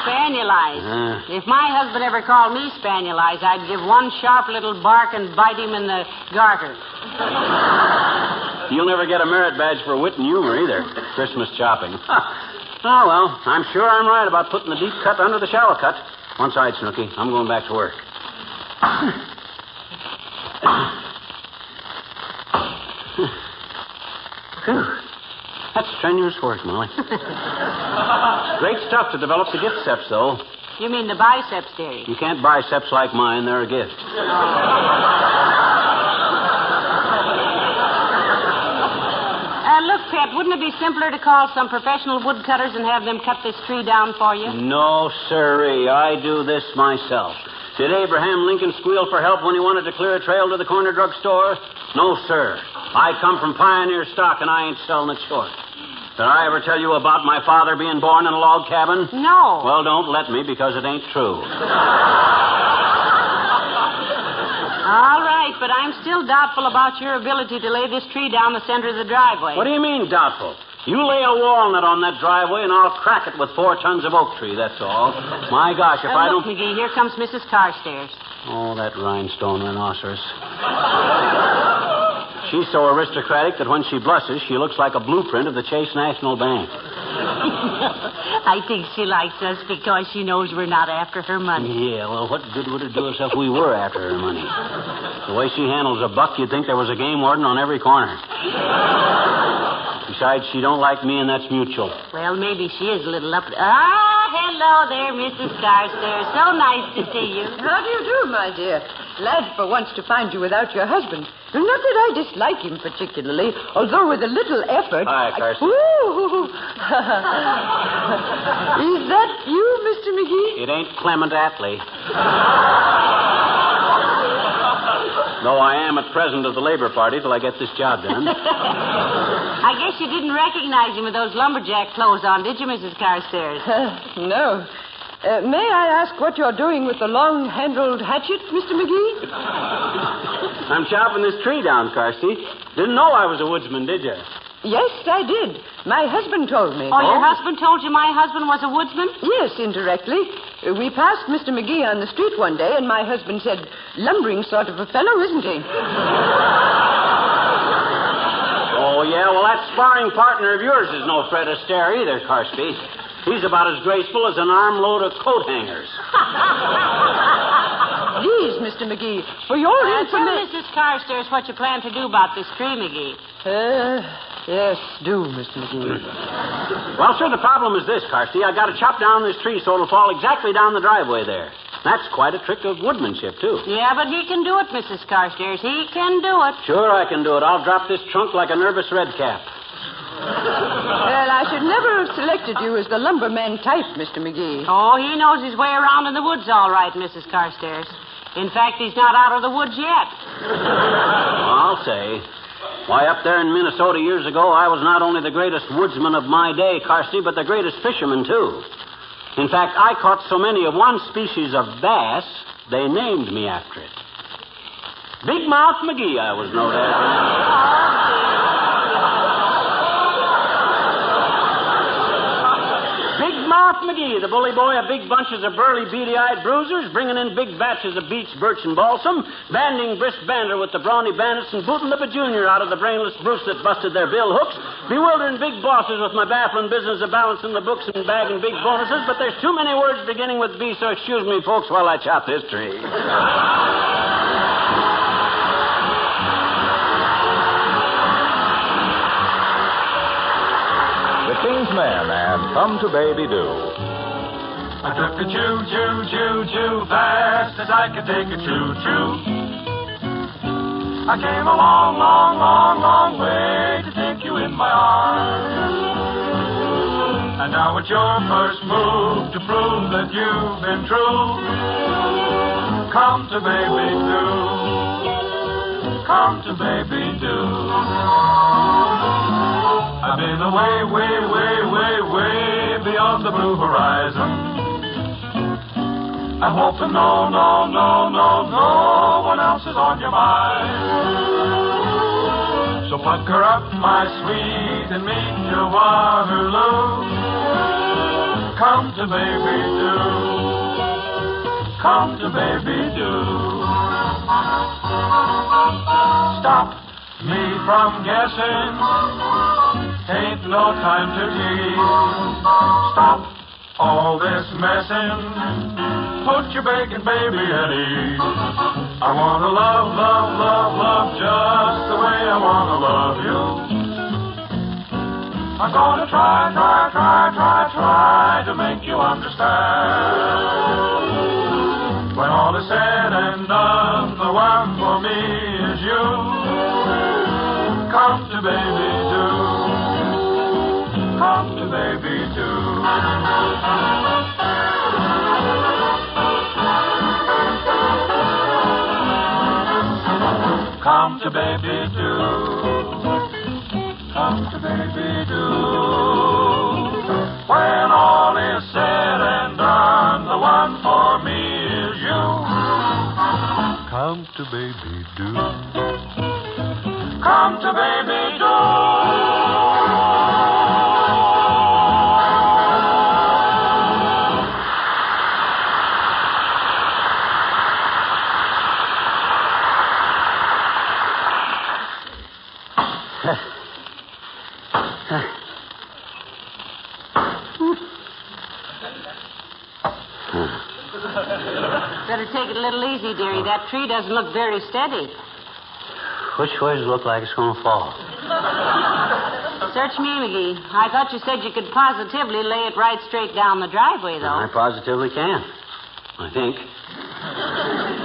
Speaker 2: Spaniel Eyes. If my husband ever called me Spaniel Eyes, I'd give one sharp little bark and bite him in the garter.
Speaker 4: You'll never get a merit badge for wit and humor either. Christmas chopping. Oh, well, I'm sure I'm right about putting the deep cut under the shallow cut. One side, Snooky. I'm going back to work. Whew. That's strenuous work, Molly. Great stuff to develop the gift-ceps, though.
Speaker 2: You mean the biceps theory?
Speaker 4: You can't buy ceps like mine. They're a gift.
Speaker 2: Look, Pet, wouldn't it be simpler to call some professional woodcutters and have them cut this tree down for you?
Speaker 4: No, sirree. I do this myself. Did Abraham Lincoln squeal for help when he wanted to clear a trail to the corner drugstore? No, sir. I come from pioneer stock, and I ain't selling it short. Did I ever tell you about my father being born in a log cabin?
Speaker 2: No.
Speaker 4: Well, don't let me, because it ain't true.
Speaker 2: All right, but I'm still doubtful about your ability to lay this tree down the center of the driveway.
Speaker 4: What do you mean, doubtful? You lay a walnut on that driveway, and I'll crack it with 4 tons of oak tree, that's all. My gosh, if I
Speaker 2: look,
Speaker 4: don't...
Speaker 2: McGee, here comes Mrs. Carstairs.
Speaker 4: Oh, that rhinestone rhinoceros. She's so aristocratic that when she blushes, she looks like a blueprint of the Chase National Bank.
Speaker 2: I think she likes us because she knows we're not after her money.
Speaker 4: Yeah, well, what good would it do us if we were after her money? The way she handles a buck, you'd think there was a game warden on every corner. Besides, she don't like me, and that's mutual.
Speaker 2: Well, maybe she is a little up... Ah, hello there, Mrs. Carstairs. So nice to see you.
Speaker 15: How do you do, my dear? Glad for once to find you without your husband. Not that I dislike him particularly, although with a little effort...
Speaker 4: Hi, Carson.
Speaker 15: Ooh. Is that you, Mr. McGee?
Speaker 4: It ain't Clement Attlee. Though I am at present of the Labor Party till I get this job done.
Speaker 2: I guess you didn't recognize him with those lumberjack clothes on, did you, Mrs. Carstairs?
Speaker 15: No. May I ask what you're doing with the long-handled hatchet, Mr. McGee?
Speaker 4: I'm chopping this tree down, Carsey. Didn't know I was a woodsman, did you?
Speaker 15: Yes, I did. My husband told me.
Speaker 2: Oh, your husband told you my husband was a woodsman?
Speaker 15: Yes, indirectly. We passed Mr. McGee on the street one day, and my husband said, lumbering sort of a fellow, isn't he?
Speaker 4: Oh, yeah? Well, that sparring partner of yours is no Fred Astaire either, Carsey. He's about as graceful as an armload of coat hangers.
Speaker 15: Please, Mr. McGee, for your
Speaker 2: Tell Mrs. Carstairs what you plan to do about this tree, McGee.
Speaker 15: Yes, do, Mr. McGee.
Speaker 4: Well, sir, the problem is this, Carsey. I got to chop down this tree so it'll fall exactly down the driveway there. That's quite a trick of woodmanship, too.
Speaker 2: Yeah, but he can do it, Mrs. Carstairs. He can do it.
Speaker 4: Sure, I can do it. I'll drop this trunk like a nervous redcap.
Speaker 15: Well, I should never have selected you as the lumberman type, Mr. McGee.
Speaker 2: Oh, he knows his way around in the woods all right, Mrs. Carstairs. In fact, he's not out of the woods yet.
Speaker 4: I'll say. Why, up there in Minnesota years ago, I was not only the greatest woodsman of my day, Carsey, but the greatest fisherman, too. In fact, I caught so many of one species of bass, they named me after it. Big Mouth McGee, I was known as. Big Mouth McGee, the bully boy of big bunches of burly, beady-eyed bruisers, bringing in big batches of beech, birch, and balsam, banding brisk banter with the brawny bandits, and booting the junior out of the brainless Bruce that busted their bill hooks, bewildering big bosses with my baffling business of balancing the books and bagging big bonuses, but there's too many words beginning with B, so excuse me, folks, while I chop this tree.
Speaker 7: The King's Men and Come to Baby Do.
Speaker 5: I took a choo-choo fast as I could take a choo-choo. I came a long, long, long, long way to take you in my arms. And now it's your first move to prove that you've been true. Come to Baby Do. Come to Baby Do. I've been away, way, way, way, way beyond the blue horizon. I hope to know, no, no, no, no pounces on your mind. So pucker up, my sweet, and meet your Waterloo. Come to baby do. Come to baby do. Stop me from guessing. Ain't no time to tease. Stop all this messing. Put your bacon baby at ease. I wanna love, love, love, love just the way I wanna love you. I'm gonna try to make you understand. When all is said and done, the one for me is you. Come to baby do. Come to baby do. Come to baby do. Come to baby do. When all is said and done, the one for me is you. Come to baby do. Come to baby do.
Speaker 2: Better take it a little easy, dearie. That tree doesn't look very steady.
Speaker 1: Which way does it look like it's going to fall?
Speaker 2: Search me, McGee. I thought you said you could positively lay it right straight down the driveway, though.
Speaker 1: I positively can. I think.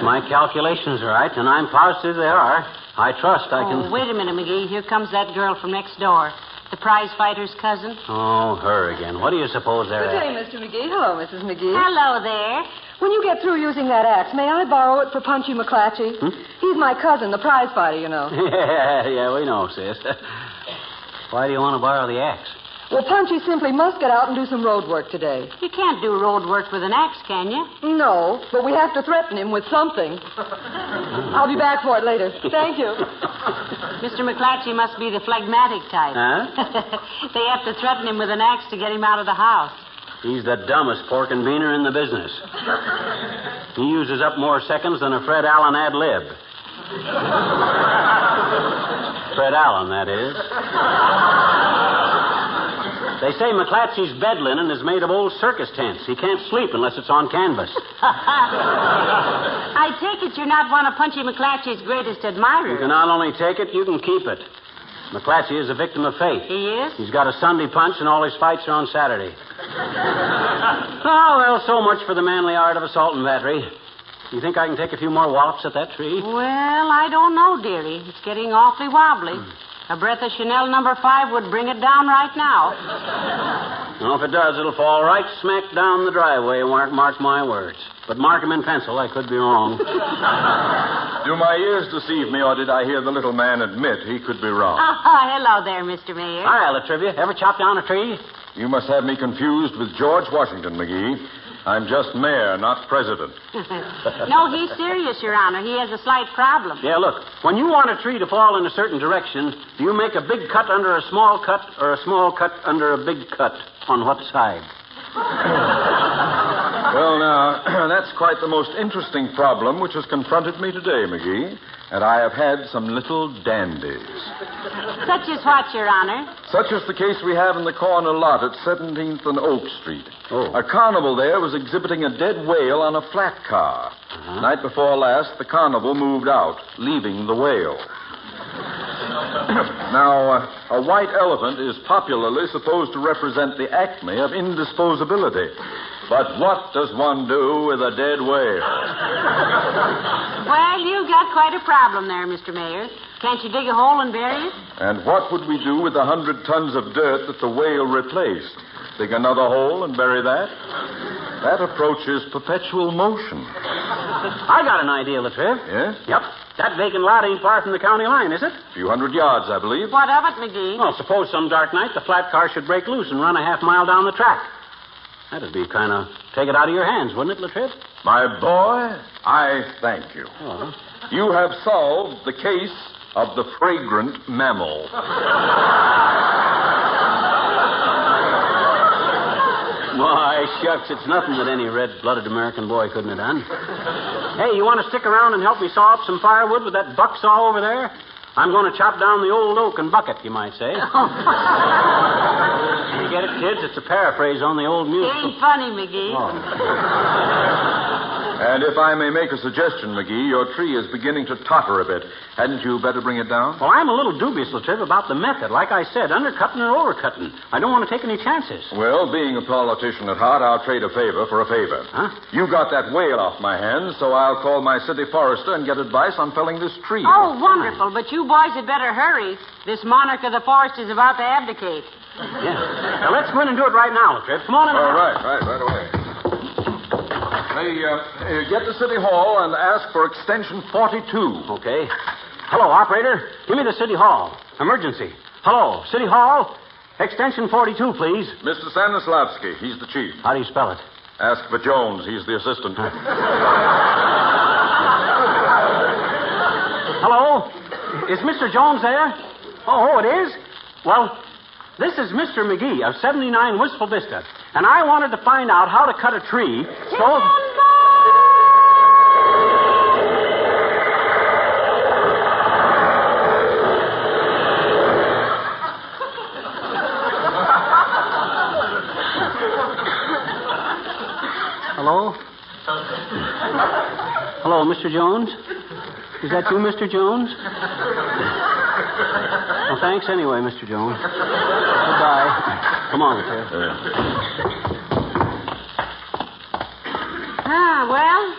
Speaker 1: My calculations are right, and I'm positive they are. I trust I can...
Speaker 2: Oh, wait a minute, McGee. Here comes that girl from next door. The prize fighter's cousin.
Speaker 1: Oh, her again. What do you suppose they're
Speaker 15: Good day, Mr. McGee. Hello, Mrs. McGee.
Speaker 2: Hello there.
Speaker 15: When you get through using that axe, may I borrow it for Punchy McClatchy? He's my cousin, the prize fighter, you know.
Speaker 1: Yeah, we know, sis. Why do you want to borrow the axe?
Speaker 15: Well, Punchy simply must get out and do some road work today.
Speaker 2: You can't do road work with an axe, can you?
Speaker 15: No, but we have to threaten him with something. I'll be back for it later. Thank you.
Speaker 2: Mr. McClatchy must be the phlegmatic type.
Speaker 1: Huh?
Speaker 2: They have to threaten him with an axe to get him out of the house.
Speaker 1: He's the dumbest pork and beaner in the business. He uses up more seconds than a Fred Allen ad lib. Fred Allen, that is. They say McClatchy's bed linen is made of old circus tents. He can't sleep unless it's on canvas.
Speaker 2: I take it you're not one of Punchy McClatchy's greatest admirers.
Speaker 1: You can not only take it, you can keep it. McClatchy is a victim of fate.
Speaker 2: He is?
Speaker 1: He's got a Sunday punch, and all his fights are on Saturday. Oh, well, so much for the manly art of assault and battery. You think I can take a few more wallops at that tree?
Speaker 2: Well, I don't know, dearie. It's getting awfully wobbly. A breath of Chanel No. 5 would bring it down right now.
Speaker 1: Well, if it does, it'll fall right smack down the driveway, mark my words. But mark 'em in pencil. I could be wrong.
Speaker 14: Do my ears deceive me, or did I hear the little man admit he could be wrong?
Speaker 2: Oh, hello there, Mr. Mayor.
Speaker 1: Hi, Latrivia. Ever chop down a tree?
Speaker 14: You must have me confused with George Washington, McGee. I'm just mayor, not president.
Speaker 2: No, he's serious, Your Honor. He has a slight problem.
Speaker 1: Yeah, look. When you want a tree to fall in a certain direction, do you make a big cut under a small cut or a small cut under a big cut? On what side?
Speaker 14: Well, now, that's quite the most interesting problem which has confronted me today, McGee. And I have had some little dandies.
Speaker 2: Such as what, Your Honor?
Speaker 14: Such as the case we have in the corner lot at 17th and Oak Street.
Speaker 1: Oh.
Speaker 14: A carnival there was exhibiting a dead whale on a flat car. Night before last, the carnival moved out, leaving the whale. Now, a white elephant is popularly supposed to represent the acme of indisposability. But what does one do with a dead whale?
Speaker 2: Well, you've got quite a problem there, Mr. Mayor. Can't you dig a hole and bury it?
Speaker 14: And what would we do with the 100 tons of dirt that the whale replaced? Dig another hole and bury that? That approach is perpetual motion.
Speaker 1: I got an idea, Latriv.
Speaker 14: Yes?
Speaker 1: Yep. That vacant lot ain't far from the county line, is it?
Speaker 14: A few hundred yards, I believe.
Speaker 2: What of it, McGee?
Speaker 1: Well, suppose some dark night the flat car should break loose and run a half mile down the track.
Speaker 4: That'd be kind of take it out of your hands, wouldn't it, Latripp?
Speaker 14: My boy, I thank you.
Speaker 4: Oh.
Speaker 14: You have solved the case of the fragrant mammal.
Speaker 4: Why, shucks, it's nothing that any red-blooded American boy couldn't have done. Hey, you want to stick around and help me saw up some firewood with that buck saw over there? I'm going to chop down the old oak and bucket, you might say. You get it, kids? It's a paraphrase on the old musical.
Speaker 15: Ain't funny, McGee.
Speaker 14: And if I may make a suggestion, McGee, your tree is beginning to totter a bit. Hadn't you better bring it down?
Speaker 4: Well, I'm a little dubious, Latripp, about the method. Like I said, undercutting or overcutting. I don't want to take any chances.
Speaker 14: Well, being a politician at heart, I'll trade a favor for a favor.
Speaker 4: Huh?
Speaker 14: You got that whale off my hands, so I'll call my city forester and get advice on felling this tree.
Speaker 15: Oh, wonderful. But you boys had better hurry. This monarch of the forest is about to abdicate.
Speaker 4: Yeah. Now, let's go in and do it right now, Latripp. Come on in.
Speaker 14: All right away. Hey, get to City Hall and ask for extension 42.
Speaker 4: Okay. Hello, operator. Give me the City Hall. Emergency. Hello, City Hall. Extension 42, please.
Speaker 14: Mr. Stanislavski, he's the chief.
Speaker 4: How do you spell it?
Speaker 14: Ask for Jones, he's the assistant.
Speaker 4: Hello? Is Mr. Jones there? Oh, it is? Well, this is Mr. McGee of 79 Wistful Vista, and I wanted to find out how to cut a tree so... Hello? Hello, Mr. Jones? Is that you, Mr. Jones? Well, thanks anyway, Mr. Jones. Goodbye. Come on, Latripp.
Speaker 15: Well,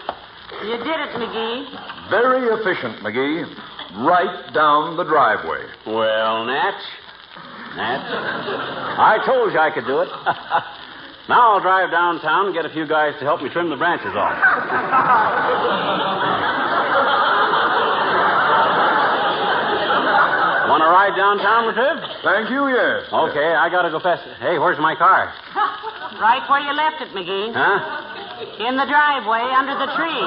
Speaker 15: you did it, McGee.
Speaker 14: Very efficient, McGee. Right down the driveway.
Speaker 4: Well, Natch. I told you I could do it. Now I'll drive downtown and get a few guys to help me trim the branches off. Want to ride downtown, Latripp?
Speaker 14: Thank you, yes.
Speaker 4: Okay, I got to go fast. Hey, where's my car?
Speaker 15: Right where you left it, McGee.
Speaker 4: Huh?
Speaker 15: In the driveway under the tree.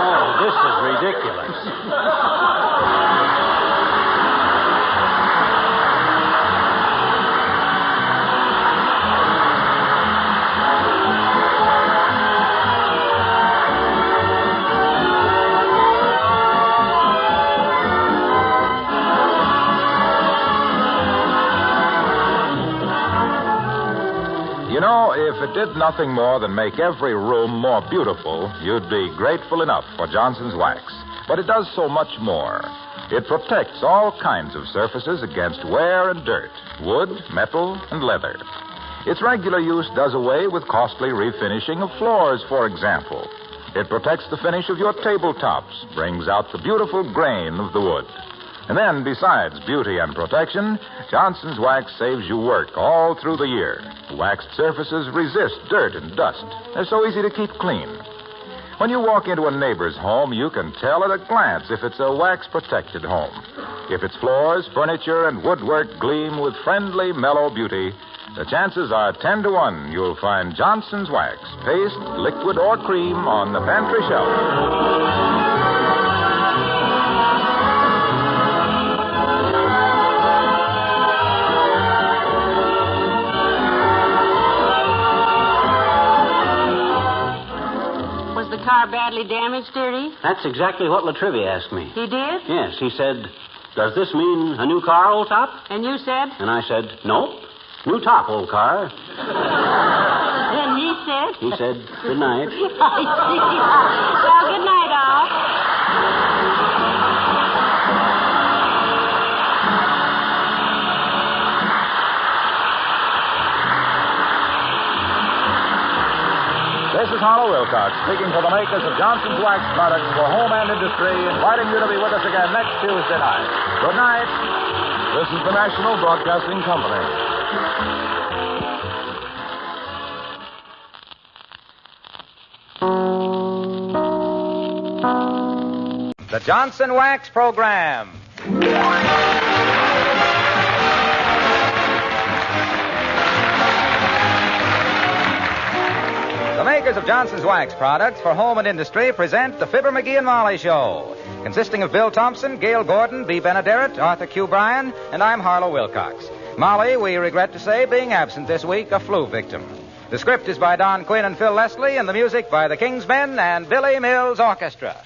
Speaker 4: Oh, this is ridiculous.
Speaker 7: You know, if it did nothing more than make every room more beautiful, you'd be grateful enough for Johnson's Wax. But it does so much more. It protects all kinds of surfaces against wear and dirt, wood, metal, and leather. Its regular use does away with costly refinishing of floors, for example. It protects the finish of your tabletops, brings out the beautiful grain of the wood. And then, besides beauty and protection, Johnson's Wax saves you work all through the year. Waxed surfaces resist dirt and dust. They're so easy to keep clean. When you walk into a neighbor's home, you can tell at a glance if it's a wax-protected home. If its floors, furniture, and woodwork gleam with friendly, mellow beauty, the chances are 10 to 1 you'll find Johnson's Wax, paste, liquid, or cream on the pantry shelf.
Speaker 15: Car badly damaged, dearie?
Speaker 4: That's exactly what Latrivia asked me.
Speaker 15: He did?
Speaker 4: Yes, he said, does this mean a new car, old top?
Speaker 15: And you said?
Speaker 4: And I said, nope. New top, old car.
Speaker 15: And he said?
Speaker 4: He said, good night.
Speaker 15: I see. Well, good night, all.
Speaker 7: This is Harlow Wilcox, speaking for the makers of Johnson's Wax products for home and industry, inviting you to be with us again next Tuesday night. Good night.
Speaker 14: This is the National Broadcasting Company.
Speaker 7: The Johnson Wax Program. makers of Johnson's Wax products for home and industry present the Fibber, McGee, and Molly Show, consisting of Bill Thompson, Gail Gordon, B. Benaderet, Arthur Q. Bryan, and I'm Harlow Wilcox. Molly, we regret to say, being absent this week, a flu victim. The script is by Don Quinn and Phil Leslie, and the music by the King's Men and Billy Mills Orchestra.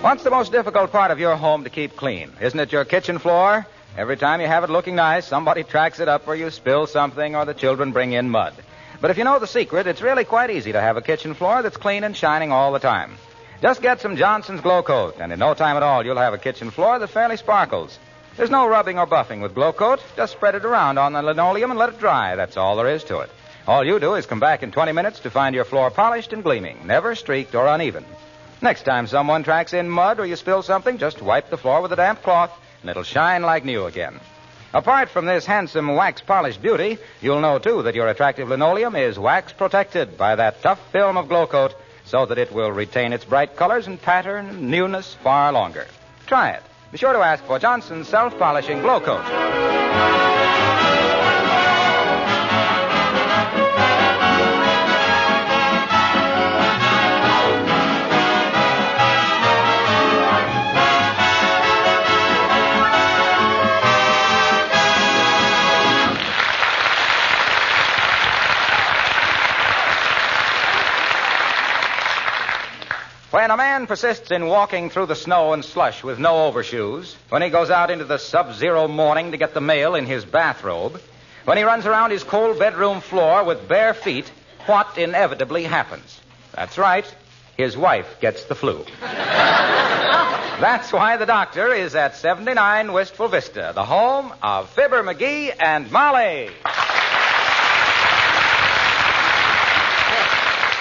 Speaker 7: What's the most difficult part of your home to keep clean? Isn't it your kitchen floor? Every time you have it looking nice, somebody tracks it up or you spill something or the children bring in mud. But if you know the secret, it's really quite easy to have a kitchen floor that's clean and shining all the time. Just get some Johnson's Glow Coat, and in no time at all, you'll have a kitchen floor that fairly sparkles. There's no rubbing or buffing with Glow Coat. Just spread it around on the linoleum and let it dry. That's all there is to it. All you do is come back in 20 minutes to find your floor polished and gleaming, never streaked or uneven. Next time someone tracks in mud or you spill something, just wipe the floor with a damp cloth, and it'll shine like new again. Apart from this handsome wax-polished beauty, you'll know, too, that your attractive linoleum is wax-protected by that tough film of Glow Coat so that it will retain its bright colors and pattern and newness far longer. Try it. Be sure to ask for Johnson's Self-Polishing Glow Coat. When a man persists in walking through the snow and slush with no overshoes, when he goes out into the sub-zero morning to get the mail in his bathrobe, when he runs around his cold bedroom floor with bare feet, what inevitably happens? That's right, his wife gets the flu. That's why the doctor is at 79 Wistful Vista, the home of Fibber, McGee, and Molly.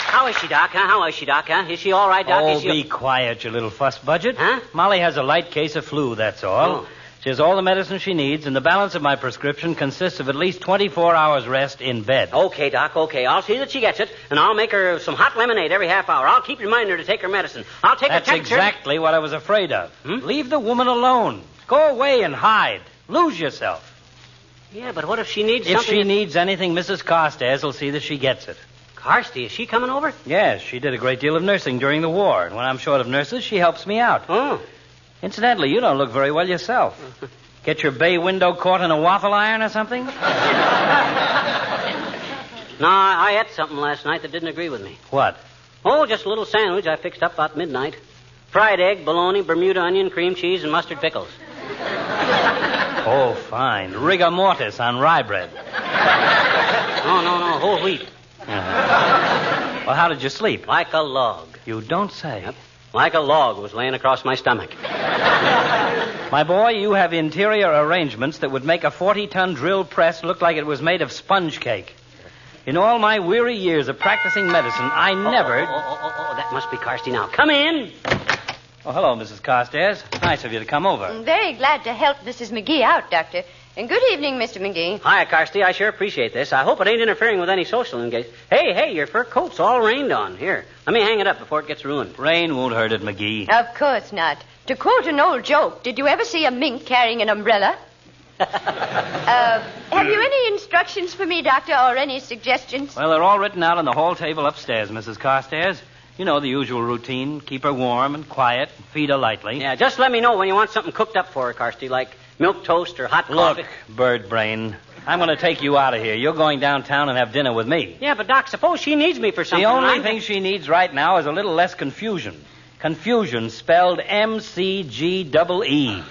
Speaker 1: How is she, Doc? How is she, Doc? Is she all right, Doc?
Speaker 17: Oh, be quiet, you little fuss budget.
Speaker 1: Huh?
Speaker 17: Molly has a light case of flu, that's all.
Speaker 1: Oh.
Speaker 17: She has all the medicine she needs, and the balance of my prescription consists of at least 24 hours rest in bed.
Speaker 1: Okay, Doc, okay. I'll see that she gets it, and I'll make her some hot lemonade every half hour. I'll keep reminding her to take her medicine. I'll take
Speaker 17: That's
Speaker 1: her temperature.
Speaker 17: exactly what I was afraid of. Leave the woman alone. Go away and hide. Lose yourself.
Speaker 1: Yeah, but what if she needs
Speaker 17: If
Speaker 1: something?
Speaker 17: she needs anything, Mrs. Carstairs will see that she gets it.
Speaker 1: Carsty, is she coming over?
Speaker 17: Yes, she did a great deal of nursing during the war, and when I'm short of nurses, she helps me out.
Speaker 1: Oh.
Speaker 17: Incidentally, you don't look very well yourself. Get your bay window caught in a waffle iron or something?
Speaker 1: No, I ate something last night that didn't agree with me.
Speaker 17: What?
Speaker 1: Oh, just a little sandwich I fixed up about midnight. Fried egg, bologna, Bermuda onion, cream cheese, and mustard pickles.
Speaker 17: Oh, fine. Rigor mortis on rye bread.
Speaker 1: No, whole wheat.
Speaker 17: Well, how did you sleep?
Speaker 1: Like a log.
Speaker 17: You don't say.
Speaker 1: Yep. Like a log was laying across my stomach.
Speaker 17: My boy, you have interior arrangements that would make a 40-ton drill press look like it was made of sponge cake. In all my weary years of practicing medicine, I never...
Speaker 1: Oh, that must be Carsty now. Come in.
Speaker 17: Oh, hello, Mrs. Carstairs. Nice of you to come over.
Speaker 10: I'm very glad to help Mrs. McGee out, Doctor. And good evening, Mr. McGee.
Speaker 1: Hiya, Carsty. I sure appreciate this. I hope it ain't interfering with any social engagement. Hey, your fur coat's all rained on. Here, let me hang it up before it gets ruined.
Speaker 17: Rain won't hurt it, McGee.
Speaker 10: Of course not. To quote an old joke, did you ever see a mink carrying an umbrella? Have you any instructions for me, Doctor, or any suggestions?
Speaker 17: Well, they're all written out on the hall table upstairs, Mrs. Carstairs. You know, the usual routine. Keep her warm and quiet. Feed her lightly.
Speaker 1: Yeah, just let me know when you want something cooked up for her, Carsty, like milk toast or hot coffee.
Speaker 17: Look, bird brain, I'm going to take you out of here. You're going downtown and have dinner with me.
Speaker 1: Yeah, but, Doc, suppose she needs me for something.
Speaker 17: The only thing she needs right now is a little less confusion. Confusion spelled M-C-G-E-E.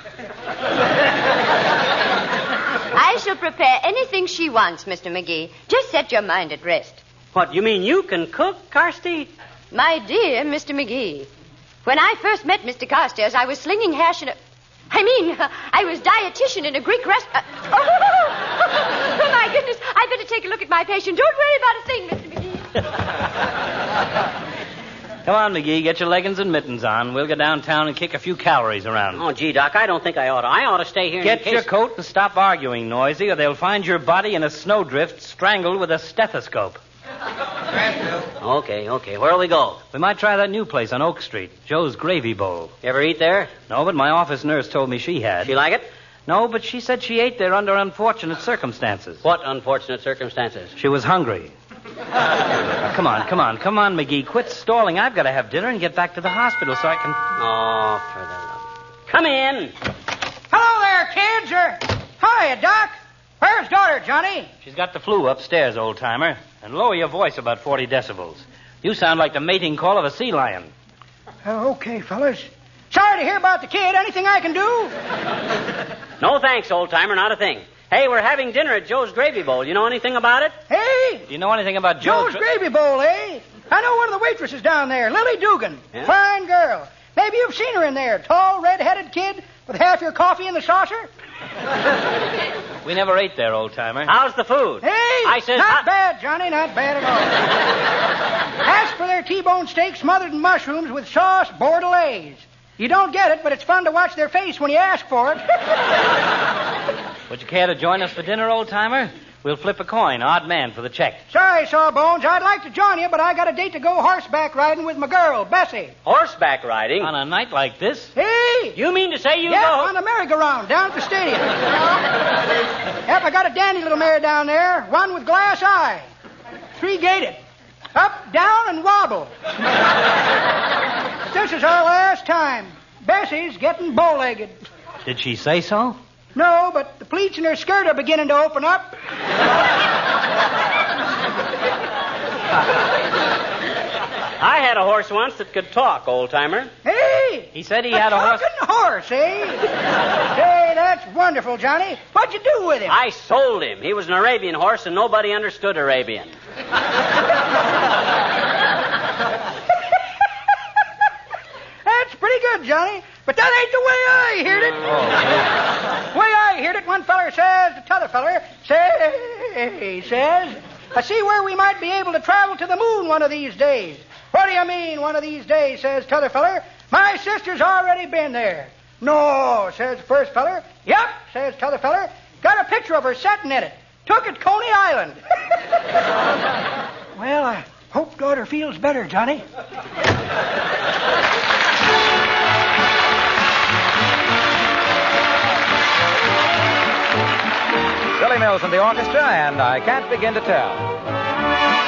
Speaker 10: I shall prepare anything she wants, Mr. McGee. Just set your mind at rest.
Speaker 1: What, you mean you can cook, Carsty?
Speaker 10: My dear Mr. McGee, when I first met Mr. Carstairs, I was slinging hash in a... I was dietitian in a Greek restaurant. Oh, my goodness. I'd better take a look at my patient. Don't worry about a thing, Mr. McGee.
Speaker 12: Come on, McGee. Get your leggings and mittens on. We'll go downtown and kick a few calories around.
Speaker 1: Oh, gee, Doc, I don't think I ought to. I ought to stay here in
Speaker 12: Get
Speaker 1: case...
Speaker 12: your coat and stop arguing, Noisy, or they'll find your body in a snowdrift strangled with a stethoscope.
Speaker 1: Okay. Where'll we go?
Speaker 12: We might try that new place on Oak Street, Joe's Gravy Bowl.
Speaker 1: You ever eat there?
Speaker 12: No, but my office nurse told me she had.
Speaker 1: She like it?
Speaker 12: No, but she said she ate there under unfortunate circumstances.
Speaker 1: What unfortunate circumstances?
Speaker 12: She was hungry. Come on, McGee. Quit stalling. I've got to have dinner and get back to the hospital so I can...
Speaker 1: Oh, for the love... Come in.
Speaker 6: Hello there, kids. Hiya, Doc. Where's daughter, Johnny?
Speaker 12: She's got the flu upstairs, old-timer. And lower your voice about 40 decibels. You sound like the mating call of a sea lion.
Speaker 6: Okay, fellas. Sorry to hear about the kid. Anything I can do?
Speaker 1: No thanks, old-timer. Not a thing. Hey, we're having dinner at Joe's Gravy Bowl. You know anything about it?
Speaker 6: Hey!
Speaker 12: Do you know anything about
Speaker 6: Joe's Gravy Bowl, eh? I know one of the waitresses down there, Lily Dugan.
Speaker 1: Yeah?
Speaker 6: Fine girl. Maybe you've seen her in there. Tall, red-headed kid with half your coffee in the saucer.
Speaker 12: We never ate there, old-timer.
Speaker 1: How's the food?
Speaker 6: Hey!
Speaker 1: I said...
Speaker 6: Not bad, Johnny. Not bad at all. Ask for their T-bone steak smothered in mushrooms with sauce bordelaise. You don't get it, but it's fun to watch their face when you ask for it.
Speaker 12: Would you care to join us for dinner, old-timer? We'll flip a coin, odd man, for the check.
Speaker 6: Sorry, Sawbones. I'd like to join you, but I got a date to go horseback riding with my girl, Bessie.
Speaker 1: Horseback riding?
Speaker 12: On a night like this?
Speaker 6: Hey!
Speaker 1: You mean to say you go...
Speaker 6: on the merry-go-round down at the stadium. Yep, I got a dandy little mare down there, one with glass eye. 3-gated. Up, down, and wobble. This is our last time. Bessie's getting bow-legged.
Speaker 12: Did she say so?
Speaker 6: No, but the pleats in her skirt are beginning to open up.
Speaker 1: I had a horse once that could talk, old-timer.
Speaker 6: Hey!
Speaker 12: He said he had a horse...
Speaker 6: talking horse, eh? Hey, that's wonderful, Johnny. What'd you do with him?
Speaker 1: I sold him. He was an Arabian horse, and nobody understood Arabian.
Speaker 6: That's pretty good, Johnny. But that ain't the way I heard it. The way I heard it, one feller says to t'other feller, says, I see where we might be able to travel to the moon one of these days. What do you mean, one of these days, says t'other feller. My sister's already been there. No, says the first feller. Yep, says t'other feller. Got a picture of her sitting in it. Took at Coney Island. Well, I hope daughter feels better, Johnny.
Speaker 7: Billy Mills and the orchestra, and I Can't Begin to Tell.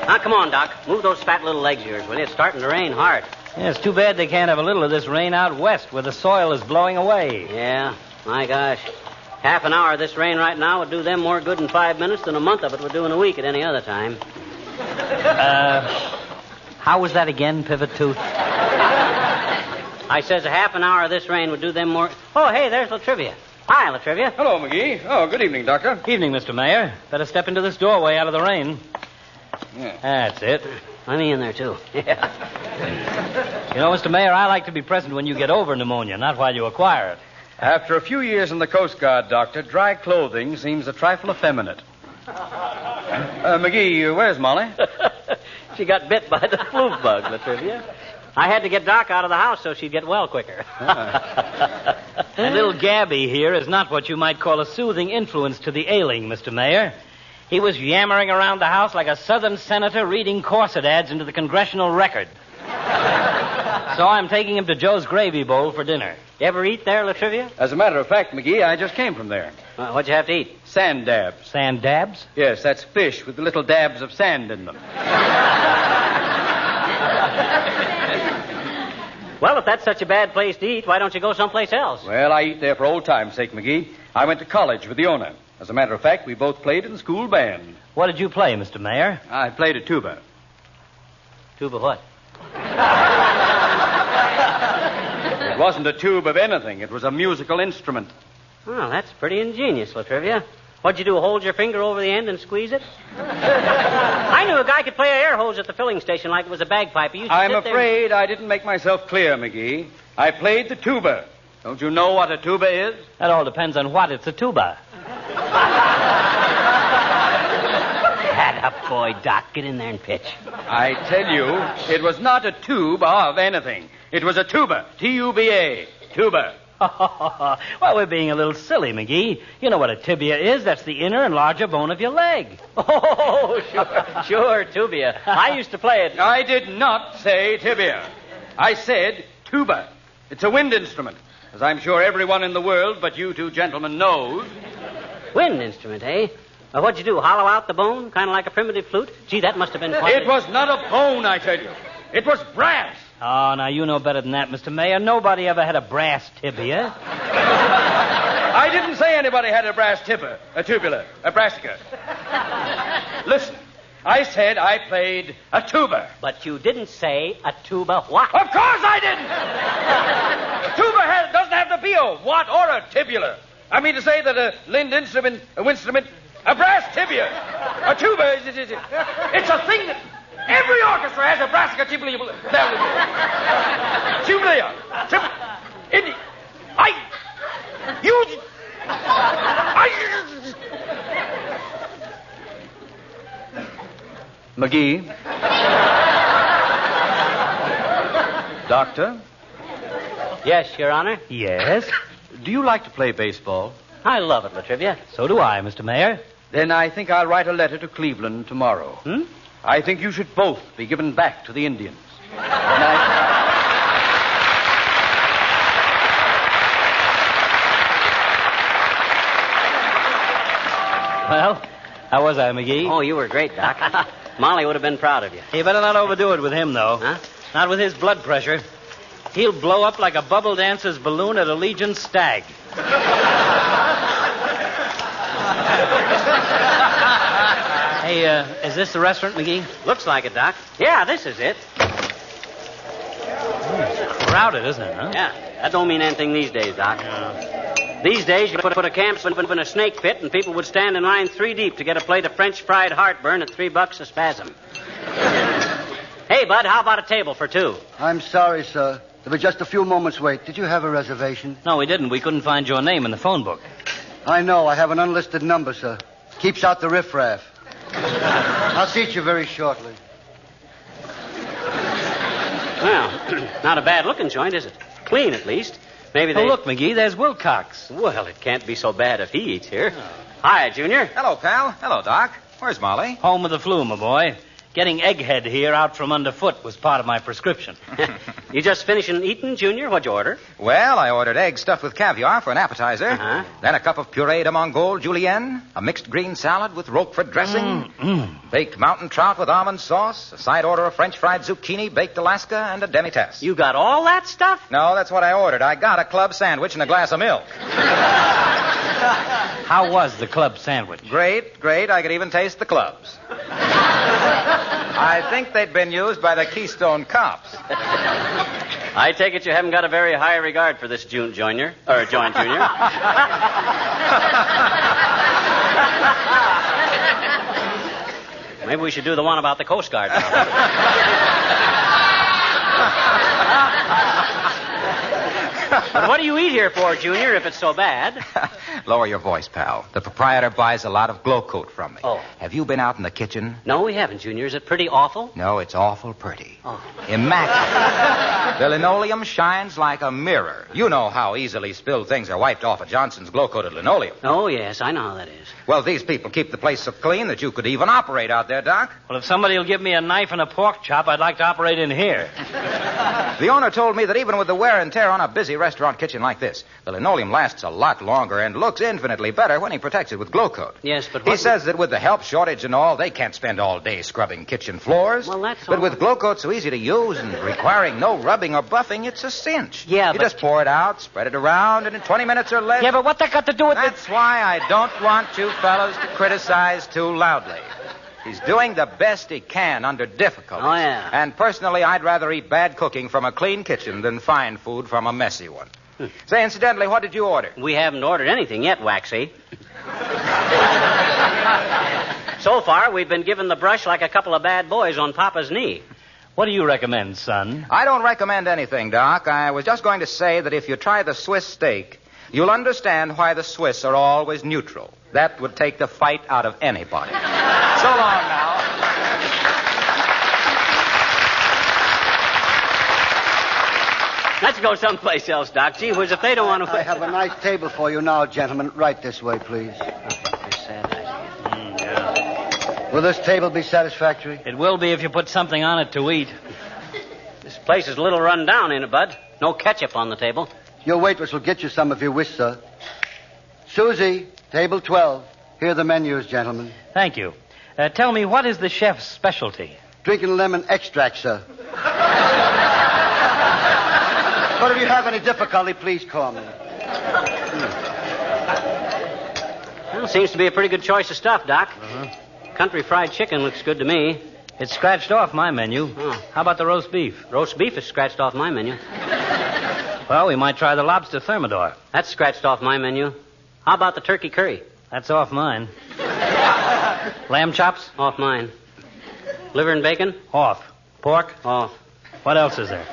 Speaker 1: Now, come on, Doc. Move those fat little legs of yours, will you? It's starting to rain hard.
Speaker 12: Yeah, it's too bad they can't have a little of this rain out west where the soil is blowing away.
Speaker 1: Yeah, my gosh. Half an hour of this rain right now would do them more good in 5 minutes than a month of it would do in a week at any other time.
Speaker 12: How was that again, Pivot Tooth?
Speaker 1: I says a half an hour of this rain would do them more... Oh, hey, there's Latrivia. Hi, Latrivia.
Speaker 19: Hello, McGee. Oh, good evening, Doctor.
Speaker 17: Evening, Mr. Mayor. Better step into this doorway out of the rain.
Speaker 19: Yeah.
Speaker 17: That's it.
Speaker 1: Let me in there, too.
Speaker 17: Yeah. You know, Mr. Mayor, I like to be present when you get over pneumonia, not while you acquire it.
Speaker 19: After a few years in the Coast Guard, Doctor, dry clothing seems a trifle effeminate. McGee, where's Molly?
Speaker 1: She got bit by the flu bug, Latrivia. I had to get Doc out of the house so she'd get well quicker.
Speaker 17: And little Gabby here is not what you might call a soothing influence to the ailing, Mr. Mayor. He was yammering around the house like a Southern senator reading corset ads into the Congressional Record. So I'm taking him to Joe's Gravy Bowl for dinner.
Speaker 1: You ever eat there, Latrivia?
Speaker 19: As a matter of fact, McGee, I just came from there.
Speaker 1: What'd you have to eat?
Speaker 19: Sand dabs.
Speaker 17: Sand dabs?
Speaker 19: Yes, that's fish with little dabs of sand in them.
Speaker 1: Well, if that's such a bad place to eat, why don't you go someplace else?
Speaker 19: Well, I eat there for old time's sake, McGee. I went to college with the owner. As a matter of fact, we both played in the school band.
Speaker 17: What did you play, Mr. Mayor?
Speaker 19: I played a tuba.
Speaker 1: Tuba what?
Speaker 19: It wasn't a tube of anything. It was a musical instrument.
Speaker 1: Oh, that's pretty ingenious, Latrivia. What'd you do, hold your finger over the end and squeeze it? I knew a guy could play an air hose at the filling station like it was a bagpipe. He used to
Speaker 19: I'm
Speaker 1: sit there
Speaker 19: afraid I didn't make myself clear, McGee. I played the tuba. Don't you know what a tuba is?
Speaker 17: That all depends on what it's a tuba.
Speaker 1: Hat up, boy, Doc. Get in there and pitch.
Speaker 19: I tell you, it was not a tube of anything. It was a tuba. T-U-B-A. Tuba.
Speaker 17: Well, we're being a little silly, McGee. You know what a tibia is. That's the inner and larger bone of your leg.
Speaker 1: Oh, sure, tubia. I used to play it.
Speaker 19: I did not say tibia. I said tuba. It's a wind instrument, as I'm sure everyone in the world but you two gentlemen knows.
Speaker 1: Wind instrument, eh? What'd you do, hollow out the bone, kind of like a primitive flute? Gee, that must have been quite...
Speaker 19: It was not a bone, I tell you. It was brass.
Speaker 17: Oh, now, you know better than that, Mr. Mayor. Nobody ever had a brass tibia.
Speaker 19: I didn't say anybody had a brass tibia, a tubula, a brassica. Listen, I said I played a tuba.
Speaker 1: But you didn't say a tuba what?
Speaker 19: Of course I didn't! A tuba doesn't have to be a what or a tibula. I mean to say that a wind instrument, a brass tibia, a tuba, it's a thing that... Every orchestra has a brassica tibia. Tubia. McGee. Doctor?
Speaker 1: Yes, Your Honor.
Speaker 17: Yes?
Speaker 19: Do you like to play baseball?
Speaker 1: I love it, Latrivia.
Speaker 17: So do I, Mr. Mayor.
Speaker 19: Then I think I'll write a letter to Cleveland tomorrow. I think you should both be given back to the Indians.
Speaker 17: Well, how was I, McGee?
Speaker 1: Oh, you were great, Doc. Molly would have been proud of you.
Speaker 17: You better not overdo it with him, though.
Speaker 1: Huh?
Speaker 17: Not with his blood pressure. He'll blow up like a bubble dancer's balloon at a Legion stag. Hey, is this the restaurant, McGee?
Speaker 1: Looks like it, Doc. Yeah, this is it.
Speaker 17: It's crowded, isn't it, huh?
Speaker 1: Yeah, that don't mean anything these days, Doc. These days, you put a camp in a snake pit, and people would stand in line 3 deep to get a plate of French fried heartburn at $3 a spasm. Hey, Bud, how about a table for 2?
Speaker 11: I'm sorry, sir. There was just a few moments' wait. Did you have a reservation?
Speaker 17: No, we didn't. We couldn't find your name in the phone book.
Speaker 11: I know. I have an unlisted number, sir. Keeps out the riffraff. I'll seat you very shortly.
Speaker 1: Well, not a bad-looking joint, is it? Clean, at least. Maybe they...
Speaker 17: Oh, look, McGee, there's Wilcox.
Speaker 1: Well, it can't be so bad if he eats here. Hi, Junior.
Speaker 7: Hello, pal. Hello, Doc. Where's Molly?
Speaker 17: Home with the flu, my boy. Getting egghead here out from underfoot was part of my prescription.
Speaker 1: You just finishing eating, Junior? What'd you order?
Speaker 7: Well, I ordered eggs stuffed with caviar for an appetizer.
Speaker 1: Uh-huh.
Speaker 7: Then a cup of puree de Mongol julienne, a mixed green salad with Roquefort dressing, baked mountain trout with almond sauce, a side order of French fried zucchini, baked Alaska, and a demi-tasse.
Speaker 1: You got all that stuff?
Speaker 7: No, that's what I ordered. I got a club sandwich and a glass of milk.
Speaker 17: How was the club sandwich?
Speaker 7: Great, great. I could even taste the clubs. I think they'd been used by the Keystone Cops.
Speaker 20: I take it you haven't got a very high regard for this Joint Junior. Maybe we should do the one about the Coast Guard now. But what do you eat here for, Junior, if it's so bad?
Speaker 7: Lower your voice, pal. The proprietor buys a lot of glow coat from me.
Speaker 20: Oh.
Speaker 7: Have you been out in the kitchen?
Speaker 20: No, we haven't, Junior. Is it pretty awful?
Speaker 7: No, it's awful pretty.
Speaker 20: Oh.
Speaker 7: Immaculate. The linoleum shines like a mirror. You know how easily spilled things are wiped off of Johnson's glow-coated linoleum.
Speaker 20: Oh, yes, I know how that is.
Speaker 7: Well, these people keep the place so clean that you could even operate out there, Doc.
Speaker 17: Well, if somebody will give me a knife and a pork chop, I'd like to operate in here.
Speaker 7: The owner told me that even with the wear and tear on a busy restaurant kitchen like this, the linoleum lasts a lot longer and looks infinitely better when he protects it with glow coat.
Speaker 20: Yes, but
Speaker 7: he says that with the help shortage and all, they can't spend all day scrubbing kitchen floors.
Speaker 20: Well, that's
Speaker 7: But
Speaker 20: all.
Speaker 7: with glow coat so easy to use and requiring no rubbing or buffing, it's a cinch.
Speaker 20: Yeah,
Speaker 7: you
Speaker 20: but...
Speaker 7: just pour it out, spread it around, and in 20 minutes or less...
Speaker 17: Yeah, but what that got to do with
Speaker 7: That's why I don't want you fellows to criticize too loudly. He's doing the best he can under difficulties.
Speaker 20: Oh, yeah.
Speaker 7: And personally, I'd rather eat bad cooking from a clean kitchen than fine food from a messy one. Say, incidentally, what did you order?
Speaker 20: We haven't ordered anything yet, Waxy. So far, we've been given the brush like a couple of bad boys on Papa's knee.
Speaker 17: What do you recommend, son?
Speaker 7: I don't recommend anything, Doc. I was just going to say that if you try the Swiss steak, you'll understand why the Swiss are always neutral. That would take the fight out of anybody. So long now.
Speaker 20: Let's go someplace else, Doc. Gee whiz, if they don't want to...
Speaker 11: I have a nice table for you now, gentlemen. Right this way, please. Will this table be satisfactory?
Speaker 17: It will be if you put something on it to eat.
Speaker 20: This place is a little run down, ain't it, Bud? No ketchup on the table.
Speaker 11: Your waitress will get you some if you wish, sir. Susie, table 12. Here are the menus, gentlemen.
Speaker 17: Thank you. Tell me, what is the chef's specialty?
Speaker 11: Drinking lemon extract, sir. But if you have any difficulty, please call me.
Speaker 20: Well, seems to be a pretty good choice of stuff, Doc. Country fried chicken looks good to me.
Speaker 17: It's scratched off my menu.
Speaker 20: Oh.
Speaker 17: How about the roast beef?
Speaker 20: Roast beef is scratched off my menu.
Speaker 17: Well, we might try the lobster thermidor.
Speaker 20: That's scratched off my menu. How about the turkey curry?
Speaker 17: That's off mine. Lamb chops?
Speaker 20: Off mine. Liver and bacon?
Speaker 17: Off. Pork?
Speaker 20: Off.
Speaker 17: What else is there?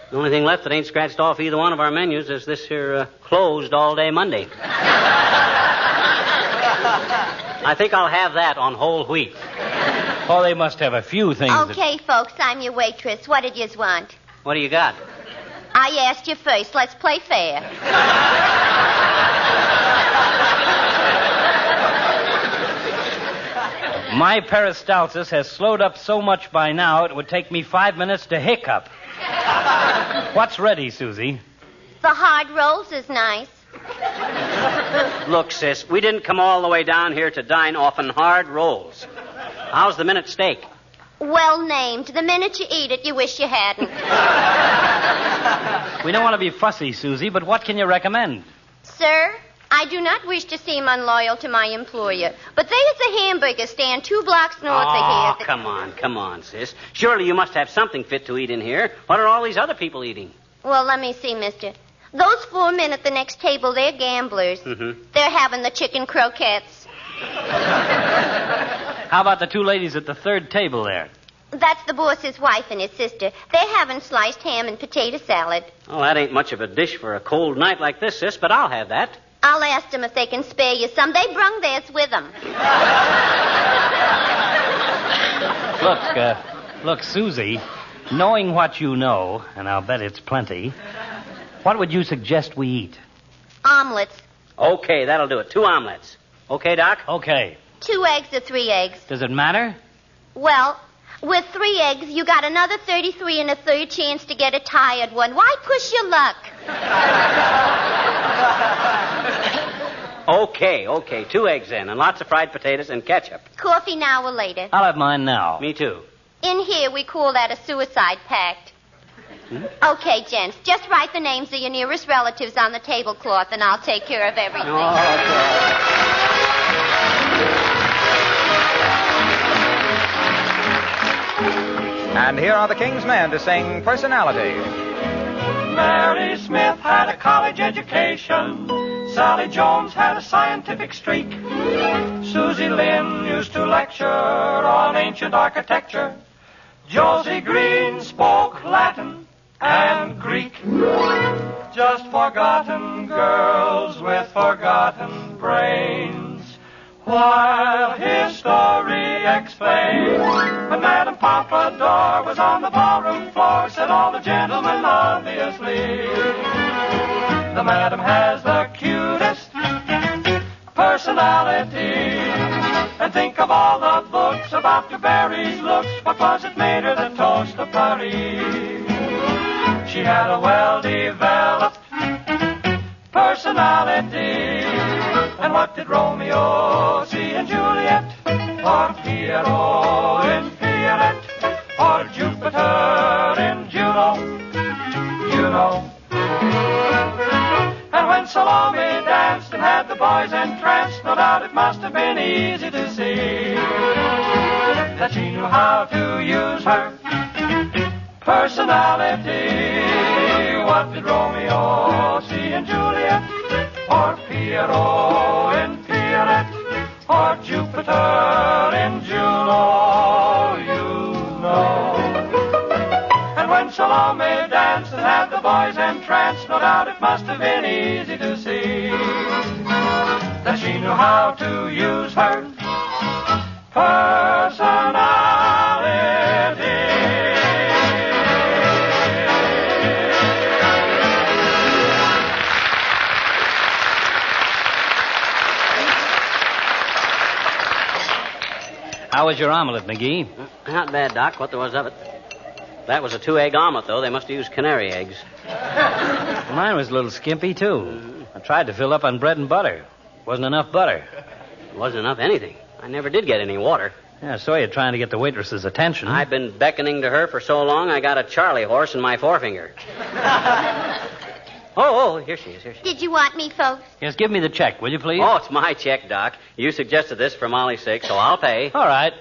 Speaker 20: The only thing left that ain't scratched off either one of our menus is this here closed all day Monday. I think I'll have that on whole wheat.
Speaker 17: Oh, they must have a few things.
Speaker 9: Okay, folks, I'm your waitress. What did you want?
Speaker 20: What do you got?
Speaker 9: I asked you first. Let's play fair.
Speaker 17: My peristalsis has slowed up so much by now it would take me 5 minutes to hiccup. What's ready, Susie?
Speaker 9: The hard rolls is nice.
Speaker 20: Look, sis, we didn't come all the way down here to dine off on hard rolls. How's the minute steak?
Speaker 9: Well named. The minute you eat it, you wish you hadn't.
Speaker 17: We don't want to be fussy, Susie, but what can you recommend?
Speaker 9: Sir, I do not wish to seem unloyal to my employer, but there's a hamburger stand 2 blocks north of here.
Speaker 20: Come on, sis. Surely you must have something fit to eat in here. What are all these other people eating?
Speaker 9: Well, let me see, mister. Those 4 men at the next table, they're gamblers.
Speaker 20: Mm-hmm.
Speaker 9: They're having the chicken croquettes.
Speaker 17: How about the 2 ladies at the third table there?
Speaker 9: That's the boss's wife and his sister. They're having sliced ham and potato salad.
Speaker 20: Oh, that ain't much of a dish for a cold night like this, sis, but I'll have that.
Speaker 9: I'll ask them if they can spare you some. They brung theirs with them.
Speaker 17: Look, Susie, knowing what you know, and I'll bet it's plenty, what would you suggest we eat?
Speaker 9: Omelets.
Speaker 20: Okay, that'll do it. 2 omelets. Okay, Doc?
Speaker 17: Okay.
Speaker 9: 2 eggs or 3 eggs?
Speaker 17: Does it matter?
Speaker 9: Well, with 3 eggs, you got another 33 and a third chance to get a tired one. Why push your luck?
Speaker 20: Okay. 2 eggs then, and lots of fried potatoes and ketchup.
Speaker 9: Coffee now or later?
Speaker 17: I'll have mine now.
Speaker 20: Me too.
Speaker 9: In here, we call that a suicide pact.
Speaker 10: Okay, gents, just write the names of your nearest relatives on the tablecloth, and I'll take care of everything.
Speaker 7: And here are the King's Men to sing Personality.
Speaker 13: Mary Smith had a college education. Sally Jones had a scientific streak. Susie Lynn used to lecture on ancient architecture. Josie Green spoke Latin and Greek. Just forgotten girls with forgotten brains. While history explains, when Madame Pompadour was on the ballroom floor, said all the gentlemen obviously, the Madam has the cutest personality. And think of all the books about DuBarry's looks. What was it made her the toast of Paris? She had a well-developed personality. And what did Romeo see in Juliet? Or Piero in Pierrette? Or Jupiter in Juno? You know. And when Salome danced and had the boys entranced, no doubt it must have been easy to see that she knew how to use her personality. What did Romeo see in Juliet? Or Piero in Pierrette? Or Jupiter in Juno? You know. And when Salome danced and had the boys entranced, no doubt it must have been easy to see that she knew how to use her personality.
Speaker 12: How was your omelet, McGee?
Speaker 22: Not bad, Doc. What there was of it. That was a 2-egg omelet, though. They must have used canary eggs.
Speaker 12: Mine was a little skimpy, too. I tried to fill up on bread and butter. Wasn't enough butter.
Speaker 22: Wasn't enough anything. I never did get any water.
Speaker 12: Yeah, I saw you trying to get the waitress's attention.
Speaker 22: I've been beckoning to her for so long, I got a Charlie horse in my forefinger. Oh, here she is.
Speaker 10: Did you want me, folks?
Speaker 12: Yes, give me the check, will you, please?
Speaker 22: Oh, it's my check, Doc. You suggested this for Molly's sake, so I'll pay.
Speaker 12: All right.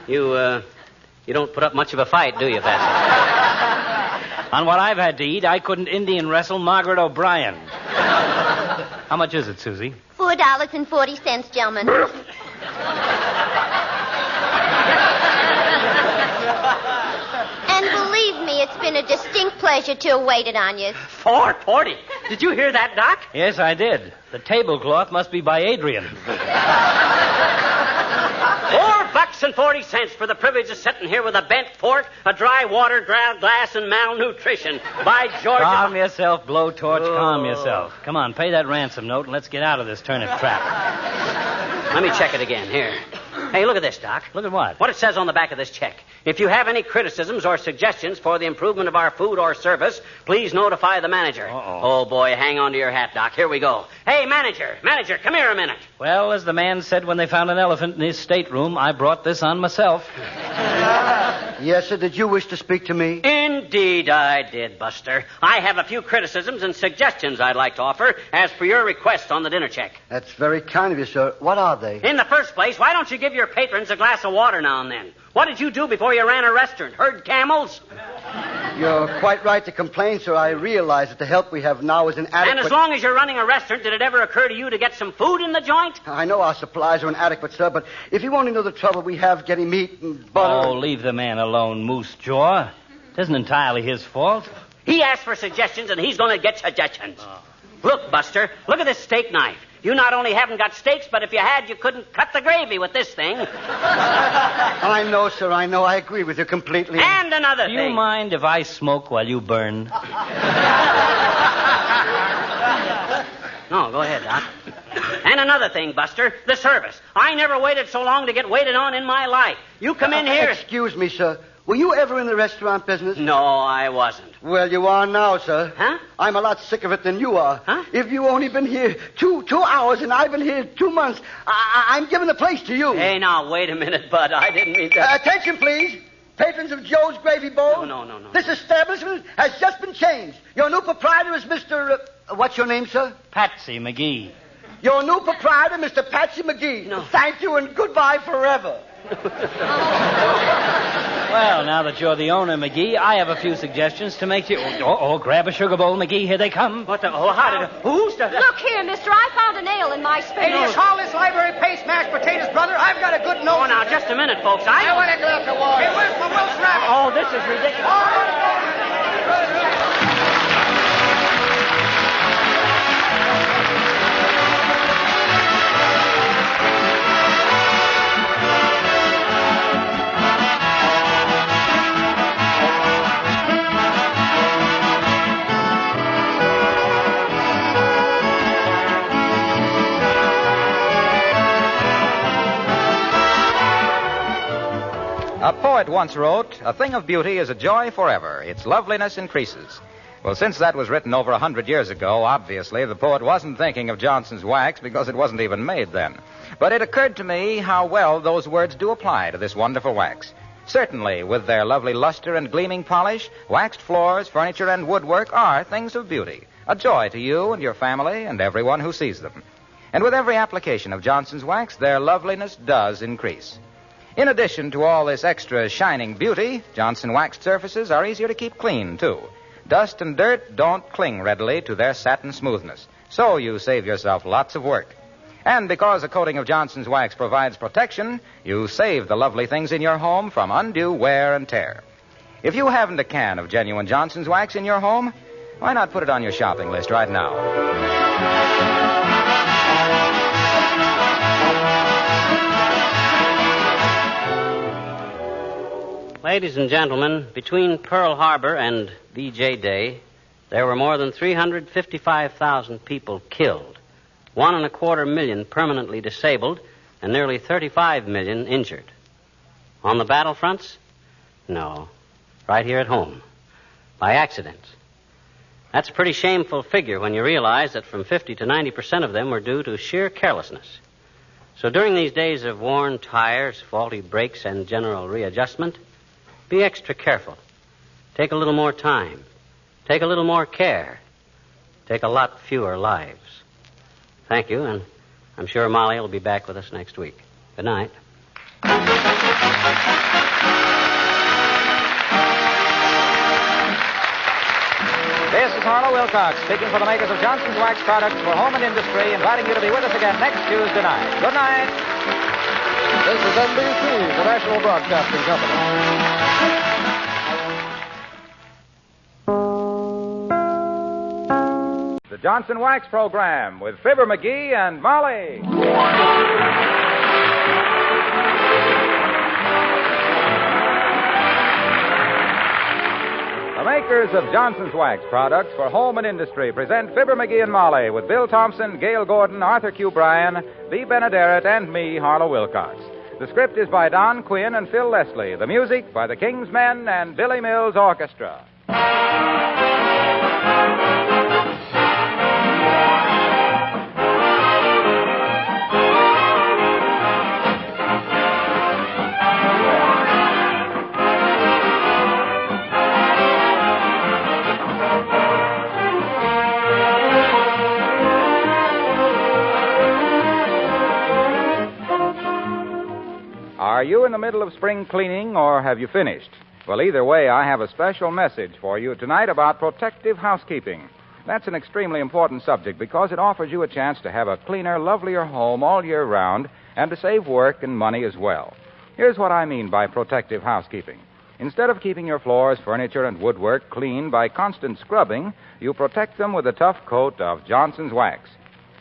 Speaker 22: You don't put up much of a fight, do you, Patsy?
Speaker 12: On what I've had to eat, I couldn't Indian wrestle Margaret O'Brien. How much is it, Susie?
Speaker 10: $4.40, gentlemen. And believe me, it's been a distinct pleasure to have waited on you.
Speaker 22: $4.40? Did you hear that, Doc?
Speaker 12: Yes, I did. The tablecloth must be by Adrian.
Speaker 22: $4.40 for the privilege of sitting here with a bent fork, a dry water glass, and malnutrition. By George...
Speaker 12: Calm yourself, blowtorch. Calm yourself. Come on, pay that ransom note and let's get out of this turnip trap.
Speaker 22: Let me check it again. Here. Hey, look at this, Doc.
Speaker 12: Look at what?
Speaker 22: What it says on the back of this check. If you have any criticisms or suggestions for the improvement of our food or service, please notify the manager.
Speaker 12: Uh-oh.
Speaker 22: Oh, boy, hang on to your hat, Doc. Here we go. Hey, manager, come here a minute.
Speaker 12: Well, as the man said when they found an elephant in his stateroom, I brought this on myself.
Speaker 11: Yes, sir. Did you wish to speak to me?
Speaker 22: Indeed I did, Buster. I have a few criticisms and suggestions I'd like to offer as per your request on the dinner check.
Speaker 11: That's very kind of you, sir. What are they?
Speaker 22: In the first place, why don't you give your patrons a glass of water now and then? What did you do before you ran a restaurant? Herd camels?
Speaker 11: You're quite right to complain, sir. I realize that the help we have now is inadequate.
Speaker 22: And as long as you're running a restaurant, did it ever occur to you to get some food in the joint?
Speaker 11: I know our supplies are inadequate, sir, but if you only know the trouble we have getting meat and butter...
Speaker 12: Oh, leave the man alone, Moose Jaw. It isn't entirely his fault.
Speaker 22: He asked for suggestions, and he's going to get suggestions. Oh. Look, Buster, look at this steak knife. You not only haven't got steaks, but if you had, you couldn't cut the gravy with this thing.
Speaker 11: I know, sir, I know. I agree with you completely.
Speaker 22: And another thing.
Speaker 12: Do you mind if I smoke while you burn?
Speaker 22: No, go ahead, Doc. And another thing, Buster, the service. I never waited so long to get waited on in my life. You come in here...
Speaker 11: Excuse me, sir. Were you ever in the restaurant business?
Speaker 22: No, I wasn't.
Speaker 11: Well, you are now, sir.
Speaker 22: Huh?
Speaker 11: I'm a lot sick of it than you are.
Speaker 22: Huh?
Speaker 11: If you only been here two hours and I've been here 2 months, I'm giving the place to you.
Speaker 22: Hey, now, wait a minute, Bud. I didn't mean that.
Speaker 11: Attention, please. Patrons of Joe's Gravy Bowl.
Speaker 22: No.
Speaker 11: This establishment has just been changed. Your new proprietor is Mr. What's your name, sir?
Speaker 17: Patsy McGee.
Speaker 11: Your new proprietor, Mr. Patsy McGee.
Speaker 22: No.
Speaker 11: Thank you and goodbye forever.
Speaker 17: Well, now that you're the owner, McGee, I have a few suggestions to make you... grab a sugar bowl, McGee. Here they come.
Speaker 22: What the... Oh, how did... Who's the...
Speaker 10: Look here, mister. I found a nail in my
Speaker 6: Hey,
Speaker 10: spade.
Speaker 6: do you call this library paste mashed potatoes, brother? I've got a good nose.
Speaker 22: Oh, now, just a minute, folks.
Speaker 6: I want to go up the wall. Hey, where's my Wilson rabbit?
Speaker 22: Oh, this is ridiculous.
Speaker 7: A poet once wrote, "A thing of beauty is a joy forever. Its loveliness increases." Well, since that was written over 100 years ago, obviously the poet wasn't thinking of Johnson's wax because it wasn't even made then. But it occurred to me how well those words do apply to this wonderful wax. Certainly, with their lovely luster and gleaming polish, waxed floors, furniture, and woodwork are things of beauty, a joy to you and your family and everyone who sees them. And with every application of Johnson's wax, their loveliness does increase. In addition to all this extra shining beauty, Johnson waxed surfaces are easier to keep clean, too. Dust and dirt don't cling readily to their satin smoothness, so you save yourself lots of work. And because a coating of Johnson's wax provides protection, you save the lovely things in your home from undue wear and tear. If you haven't a can of genuine Johnson's wax in your home, why not put it on your shopping list right now?
Speaker 22: Ladies and gentlemen, between Pearl Harbor and VJ Day, there were more than 355,000 people killed, 1.25 million permanently disabled, and nearly 35 million injured. On the battlefronts? No. Right here at home. By accident. That's a pretty shameful figure when you realize that from 50 to 90% of them were due to sheer carelessness. So during these days of worn tires, faulty brakes, and general readjustment, be extra careful. Take a little more time. Take a little more care. Take a lot fewer lives. Thank you, and I'm sure Molly will be back with us next week. Good night.
Speaker 7: This is Harlow Wilcox, speaking for the makers of Johnson's Wax Products for Home and Industry, inviting you to be with us again next Tuesday night. Good night.
Speaker 21: This is NBC, the National Broadcasting Company.
Speaker 7: The Johnson Wax Program with Fibber, McGee, and Molly. The makers of Johnson's Wax Products for Home and Industry present Fibber, McGee, and Molly with Bill Thompson, Gail Gordon, Arthur Q. Bryan, B. Benaderet, and me, Harlow Wilcox. The script is by Don Quinn and Phil Leslie. The music by the King's Men and Billy Mills Orchestra. Are you in the middle of spring cleaning or have you finished? Well, either way, I have a special message for you tonight about protective housekeeping. That's an extremely important subject because it offers you a chance to have a cleaner, lovelier home all year round and to save work and money as well. Here's what I mean by protective housekeeping. Instead of keeping your floors, furniture, and woodwork clean by constant scrubbing, you protect them with a tough coat of Johnson's Wax.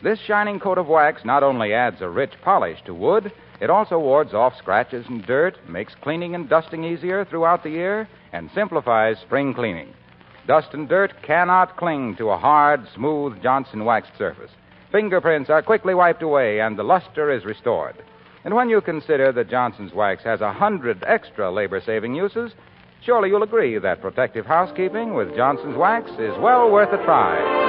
Speaker 7: This shining coat of wax not only adds a rich polish to wood, it also wards off scratches and dirt, makes cleaning and dusting easier throughout the year, and simplifies spring cleaning. Dust and dirt cannot cling to a hard, smooth Johnson waxed surface. Fingerprints are quickly wiped away, and the luster is restored. And when you consider that Johnson's Wax has 100 extra labor-saving uses, Surely you'll agree that protective housekeeping with Johnson's Wax is well worth a try.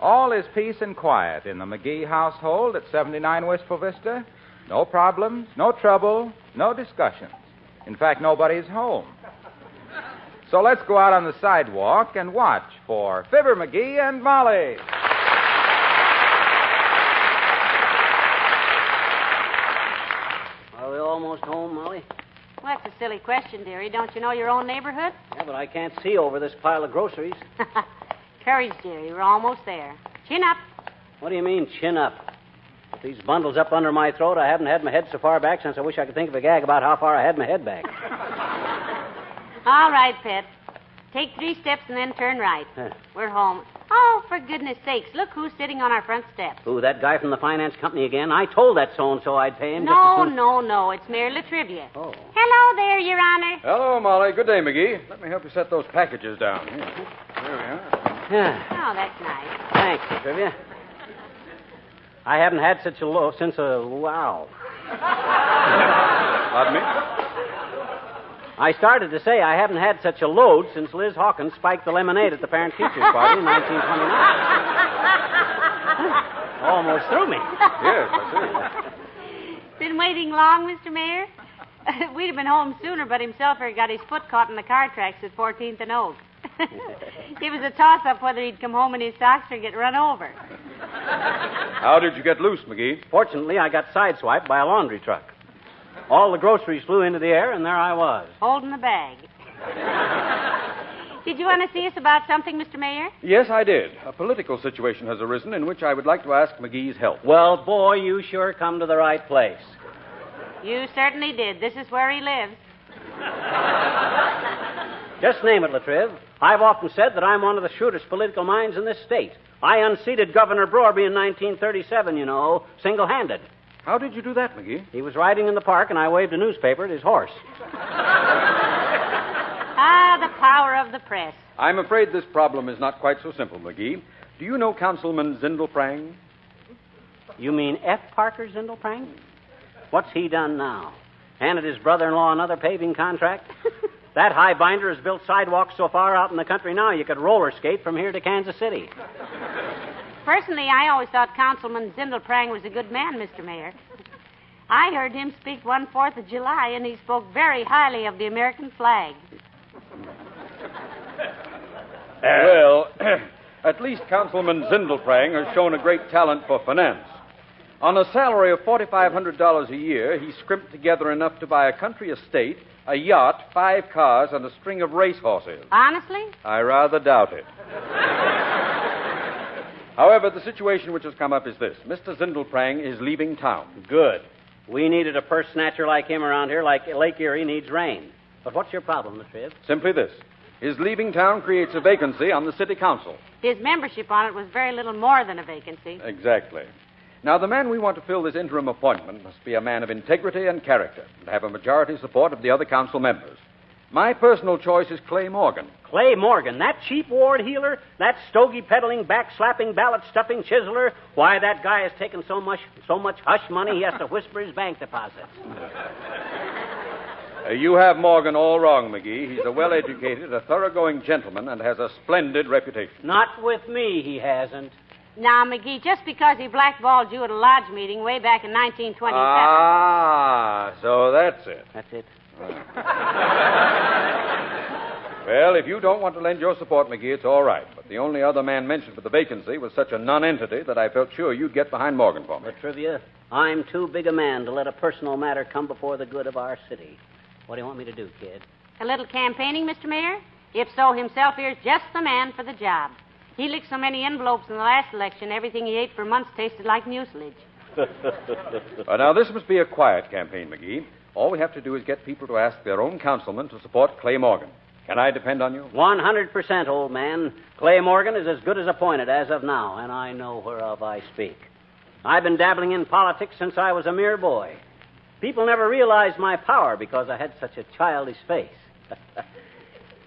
Speaker 7: All is peace and quiet in the McGee household at 79 Wistful Vista. No problems, no trouble, no discussions. In fact, nobody's home. So let's go out on the sidewalk and watch for Fibber, McGee, and Molly.
Speaker 22: Are we almost home, Molly?
Speaker 2: Well, that's a silly question, dearie. Don't you know your own neighborhood?
Speaker 22: Yeah, but I can't see over this pile of groceries.
Speaker 2: Courage, dearie. We're almost there. Chin up.
Speaker 22: What do you mean, chin up? With these bundles up under my throat, I haven't had my head so far back since I wish I could think of a gag about how far I had my head back.
Speaker 2: All right, pet. Take 3 steps and then turn right. We're home. Oh, for goodness sakes, look who's sitting on our front steps.
Speaker 22: Who, that guy from the finance company again? I told that so-and-so I'd pay him
Speaker 2: No,
Speaker 22: just as soon...
Speaker 2: no. It's Mayor Latrivia.
Speaker 22: Oh.
Speaker 2: Hello there, Your Honor.
Speaker 21: Hello, Molly. Good day, McGee. Let me help you set those packages down. Here. There we are.
Speaker 22: Yeah.
Speaker 2: Oh, that's nice.
Speaker 22: Thanks, Latrivia. I haven't had such a low since a... Wow.
Speaker 21: Pardon me?
Speaker 22: I started to say I haven't had such a load since Liz Hawkins spiked the lemonade at the parent-teachers party in 1929. Almost threw me.
Speaker 21: Yes, I see.
Speaker 2: Been waiting long, Mr. Mayor? We'd have been home sooner, but himself here got his foot caught in the car tracks at 14th and Oak. It was a toss-up whether he'd come home in his socks or get run over.
Speaker 21: How did you get loose, McGee?
Speaker 22: Fortunately, I got sideswiped by a laundry truck. All the groceries flew into the air, and there I was.
Speaker 2: Holding the bag. Did you want to see us about something, Mr. Mayor?
Speaker 21: Yes, I did. A political situation has arisen in which I would like to ask McGee's help.
Speaker 22: Well, boy, you sure come to the right place.
Speaker 2: You certainly did. This is where he lives.
Speaker 22: Just name it, Latriv. I've often said that I'm one of the shrewdest political minds in this state. I unseated Governor Broerby in 1937, you know, single-handed.
Speaker 21: How did you do that, McGee?
Speaker 22: He was riding in the park, and I waved a newspaper at his horse.
Speaker 2: Ah, the power of the press.
Speaker 21: I'm afraid this problem is not quite so simple, McGee. Do you know Councilman Zindelprang?
Speaker 22: You mean F. Parker Zindelprang? What's he done now? Handed his brother-in-law another paving contract? That highbinder has built sidewalks so far out in the country now you could roller skate from here to Kansas City.
Speaker 2: Personally, I always thought Councilman Zindelprang was a good man, Mr. Mayor. I heard him speak one 4th of July, and he spoke very highly of the American flag.
Speaker 21: Well, at least Councilman Zindelprang has shown a great talent for finance. On a salary of $4,500 a year, he scrimped together enough to buy a country estate, a yacht, 5 cars, and a string of racehorses.
Speaker 2: Honestly?
Speaker 21: I rather doubt it. However, the situation which has come up is this. Mr. Zindelprang is leaving town.
Speaker 22: Good. We needed a purse snatcher like him around here, like Lake Erie needs rain. But what's your problem, Latriv?
Speaker 21: Simply this. His leaving town creates a vacancy on the city council.
Speaker 2: His membership on it was very little more than a vacancy.
Speaker 21: Exactly. Now, the man we want to fill this interim appointment must be a man of integrity and character and have a majority support of the other council members. My personal choice is Clay Morgan.
Speaker 22: Clay Morgan, that cheap ward healer, that stogie-peddling, back-slapping, ballot-stuffing chiseler. Why, that guy has taken so much hush money he has to whisper his bank deposits.
Speaker 21: You have Morgan all wrong, McGee. He's a well-educated, a thoroughgoing gentleman, and has a splendid reputation.
Speaker 22: Not with me, he hasn't.
Speaker 2: Now, McGee, just because he blackballed you at a lodge meeting way back in 1927...
Speaker 21: Ah, so that's it.
Speaker 22: That's it.
Speaker 21: Well, if you don't want to lend your support, McGee, it's all right. But the only other man mentioned for the vacancy was such a non-entity that I felt sure you'd get behind Morgan for me.
Speaker 22: But, Trivia, I'm too big a man to let a personal matter come before the good of our city. What do you want me to do, kid?
Speaker 2: A little campaigning, Mr. Mayor? If so, himself here's just the man for the job. He licked so many envelopes in the last election, everything he ate for months tasted like mucilage.
Speaker 21: Now, this must be a quiet campaign, McGee. All we have to do is get people to ask their own councilman to support Clay Morgan. Can I depend on you?
Speaker 1: 100%, old man. Clay Morgan is as good as appointed as of now, and I know whereof I speak. I've been dabbling in politics since I was a mere boy. People never realized my power because I had such a childish face.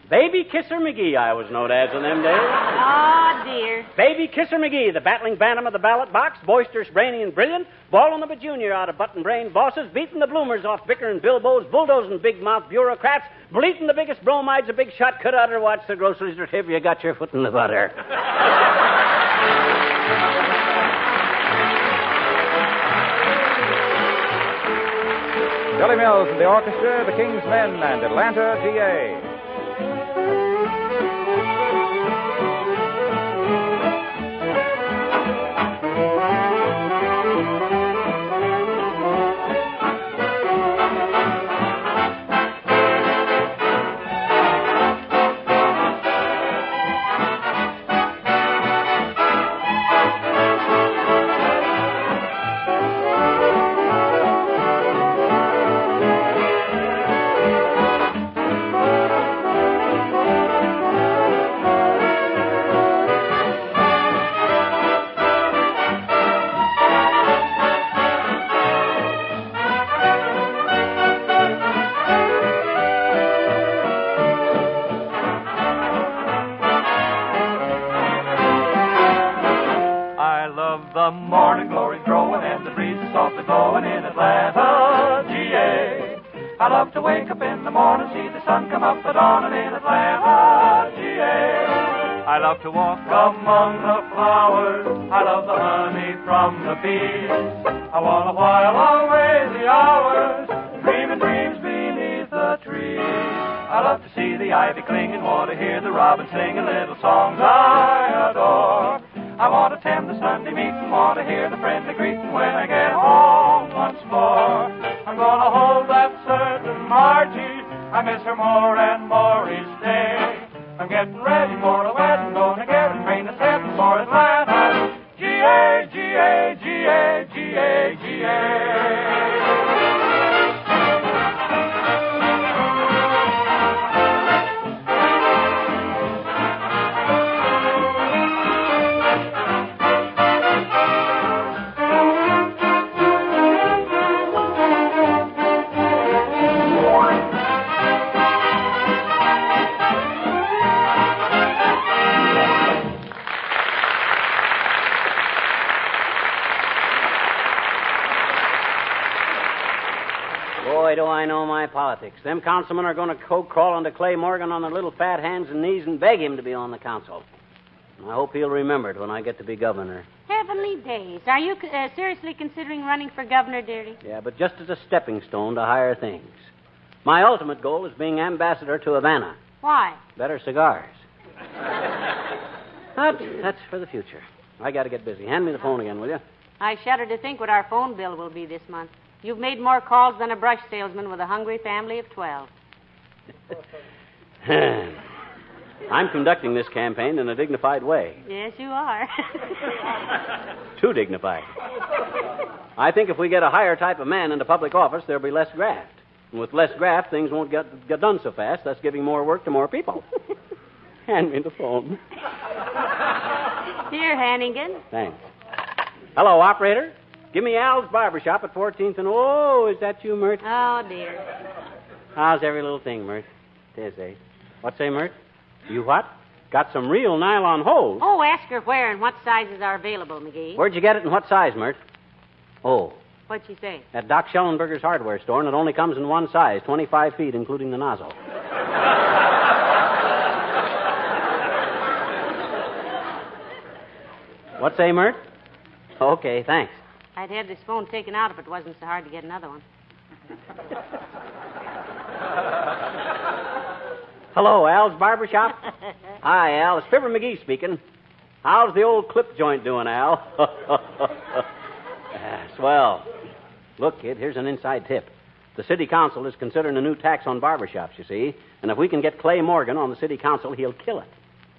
Speaker 1: Baby Kisser McGee, I was known as in them days.
Speaker 2: Oh, dear.
Speaker 1: Baby Kisser McGee, the battling bantam of the ballot box, boisterous, brainy, and brilliant, balling the junior out of button-brained bosses, beating the bloomers off bickering bilbos, bulldozing big-mouth bureaucrats, bleating the biggest bromides a big shot could utter. Watch the groceries or if you got your foot in the butter.
Speaker 7: Billy Mills and the orchestra, the King's Men, and Atlanta, GA.
Speaker 13: The morning glory's growing and the breeze is softly blowing in Atlanta, GA. I love to wake up in the morning, see the sun come up at dawn in Atlanta, GA. I love to walk among the flowers, I love the honey from the bees. I want to while away the hours, dreaming dreams beneath the trees. I love to see the ivy clinging, want to hear the robin singing little songs I adore. I want to attend the Sunday meeting, want to hear the friendly greeting when I get home once more. I'm going to hold that certain Margie, I miss her more and more each day. I'm getting ready for a wedding, going to get a train that's heading for Atlanta. G-A, G-A, G-A, G-A, G-A.
Speaker 1: Boy, do I know my politics. Them councilmen are going to crawl into Clay Morgan on their little fat hands and knees and beg him to be on the council. I hope he'll remember it when I get to be governor.
Speaker 2: Heavenly days. Are you seriously considering running for governor, dearie?
Speaker 1: Yeah, but just as a stepping stone to higher things. My ultimate goal is being ambassador to Havana.
Speaker 2: Why?
Speaker 1: Better cigars. But that's for the future. I got to get busy. Hand me the phone again, will you?
Speaker 2: I shudder to think what our phone bill will be this month. You've made more calls than a brush salesman with a hungry family of 12.
Speaker 1: I'm conducting this campaign in a dignified way.
Speaker 2: Yes, you are.
Speaker 1: Too dignified. I think if we get a higher type of man into public office, there'll be less graft. And with less graft, things won't get done so fast, thus giving more work to more people. Hand me the phone.
Speaker 2: Here, Hannigan.
Speaker 1: Thanks. Hello, operator. Give me Al's Barbershop at 14th and... Oh, is that you, Mert?
Speaker 2: Oh, dear.
Speaker 1: How's every little thing, Mert? Tis, eh? What say, Mert? You what? Got some real nylon hose.
Speaker 2: Oh, ask her where and what sizes are available, McGee.
Speaker 1: Where'd you get it and what size, Mert? Oh,
Speaker 2: What'd she say?
Speaker 1: at Doc Schellenberger's hardware store, and it only comes in one size, 25 feet, including the nozzle. What say, Mert? Okay, thanks.
Speaker 2: I'd have this phone taken out if it wasn't so hard to get another one.
Speaker 1: Hello, Al's Barbershop. Hi, Al. It's Fibber McGee speaking. How's the old clip joint doing, Al? Swell. Look, kid, here's an inside tip. The city council is considering a new tax on barbershops, you see. And if we can get Clay Morgan on the city council, he'll kill it.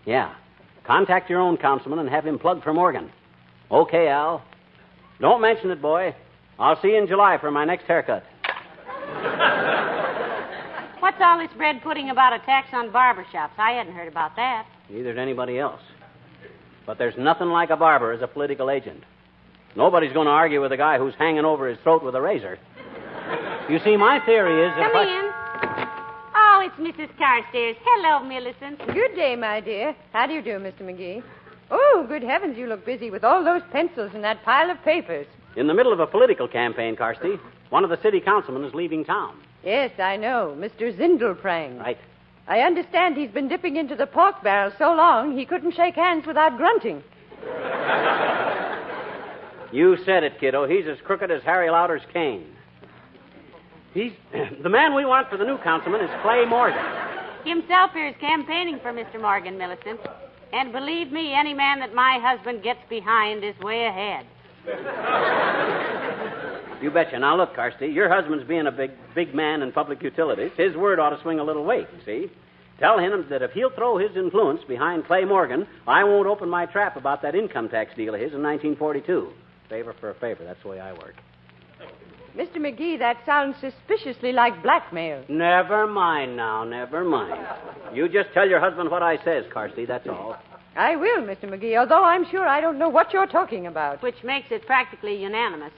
Speaker 1: Yeah. Contact your own councilman and have him plugged for Morgan. Okay, Al. Don't mention it, boy. I'll see you in July for my next haircut.
Speaker 2: What What's all this bread pudding about a tax on barber shops? I hadn't heard about that.
Speaker 22: Neither did anybody else. But there's nothing like a barber as a political agent. Nobody's going to argue with a guy who's hanging over his throat with a razor. You see, my theory is that
Speaker 2: Come in. Oh, it's Mrs. Carstairs. Hello, Millicent.
Speaker 10: Good day, my dear. How do you do, Mr. McGee? Oh, good heavens, you look busy with all those pencils and that pile of papers.
Speaker 22: In the middle of a political campaign, Carsty, one of the city councilmen is leaving town.
Speaker 10: Yes, I know. Mr. Zindelprang.
Speaker 22: Right.
Speaker 10: I understand he's been dipping into the pork barrel so long he couldn't shake hands without grunting.
Speaker 22: You said it, kiddo. He's as crooked as Harry Lauder's cane. The man we want for the new councilman is Clay Morgan.
Speaker 2: Himself here is campaigning for Mr. Morgan, Millicent. And believe me, any man that my husband gets behind is way ahead.
Speaker 22: You betcha. Now, look, Carsty, your husband's being a big man in public utilities. His word ought to swing a little weight, you see. Tell him that if he'll throw his influence behind Clay Morgan, I won't open my trap about that income tax deal of his in 1942. Favor for a favor. That's the way I work.
Speaker 10: Mr. McGee, that sounds suspiciously like blackmail.
Speaker 22: Never mind now, never mind. You just tell your husband what I says, Carsty, that's all.
Speaker 10: I will, Mr. McGee, although I'm sure I don't know what you're talking about.
Speaker 2: Which makes it practically unanimous.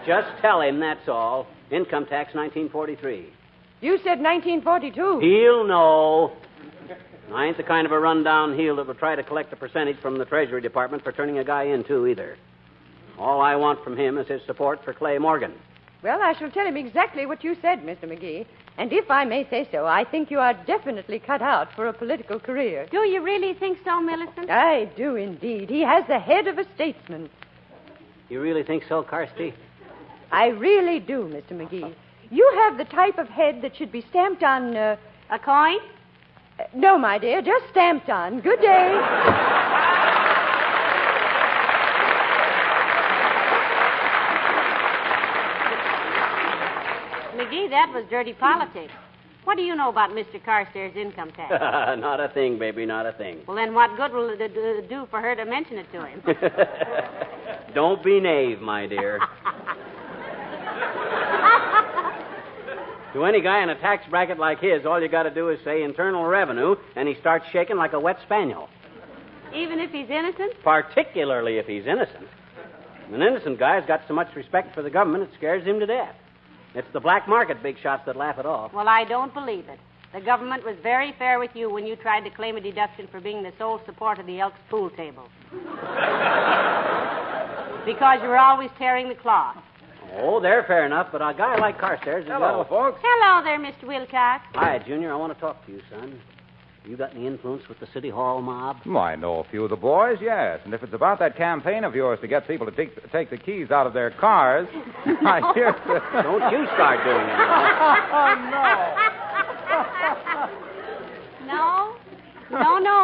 Speaker 22: Just tell him, that's all. Income tax 1943.
Speaker 10: You said 1942.
Speaker 22: He'll know. I ain't the kind of a run-down heel that would try to collect a percentage from the Treasury Department for turning a guy in, too, either. All I want from him is his support for Clay Morgan.
Speaker 10: Well, I shall tell him exactly what you said, Mr. McGee. And if I may say so, I think you are definitely cut out for a political career.
Speaker 2: Do you really think so, Millicent?
Speaker 10: I do indeed. He has the head of a statesman.
Speaker 22: You really think so, Carsty?
Speaker 10: I really do, Mr. McGee. You have the type of head that should be stamped on...
Speaker 2: A coin?
Speaker 10: No, my dear, just stamped on. Good day.
Speaker 2: McGee, that was dirty politics. What do you know about Mr. Carstairs' income tax?
Speaker 22: Not a thing, baby, not a thing.
Speaker 2: Well, then what good will it do for her to mention it to him?
Speaker 22: Don't be naive, my dear. To any guy in a tax bracket like his, all you got to do is say Internal Revenue, and he starts shaking like a wet spaniel.
Speaker 2: Even if he's innocent?
Speaker 22: Particularly if he's innocent. An innocent guy's got so much respect for the government, it scares him to death. It's the black market big shots that laugh it off.
Speaker 2: Well, I don't believe it. The government was very fair with you when you tried to claim a deduction for being the sole support of the Elks pool table. Because you were always tearing the cloth.
Speaker 22: Oh, they're fair enough, but a guy like Carstairs...
Speaker 21: Hello, folks.
Speaker 2: Hello there, Mr. Wilcox.
Speaker 22: Hi, Junior. I want to talk to you, son. You got any influence with the City Hall mob?
Speaker 7: I know a few of the boys, yes. And if it's about that campaign of yours to get people to take the keys out of their cars, I hear...
Speaker 22: Don't you start doing it.
Speaker 2: No,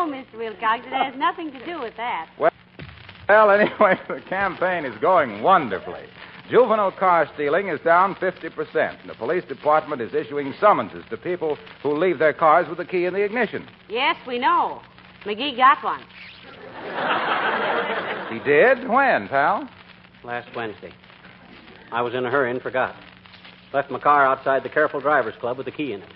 Speaker 2: Mr. Wilcox. It has nothing to do with that.
Speaker 7: Well, anyway, the campaign is going wonderfully. Juvenile car stealing is down 50%. The police department is issuing summonses to people who leave their cars with the key in the ignition.
Speaker 2: Yes, we know. McGee got one.
Speaker 7: He did? When, pal?
Speaker 22: Last Wednesday. I was in a hurry and forgot. Left my car outside the Careful Drivers Club with the key in it.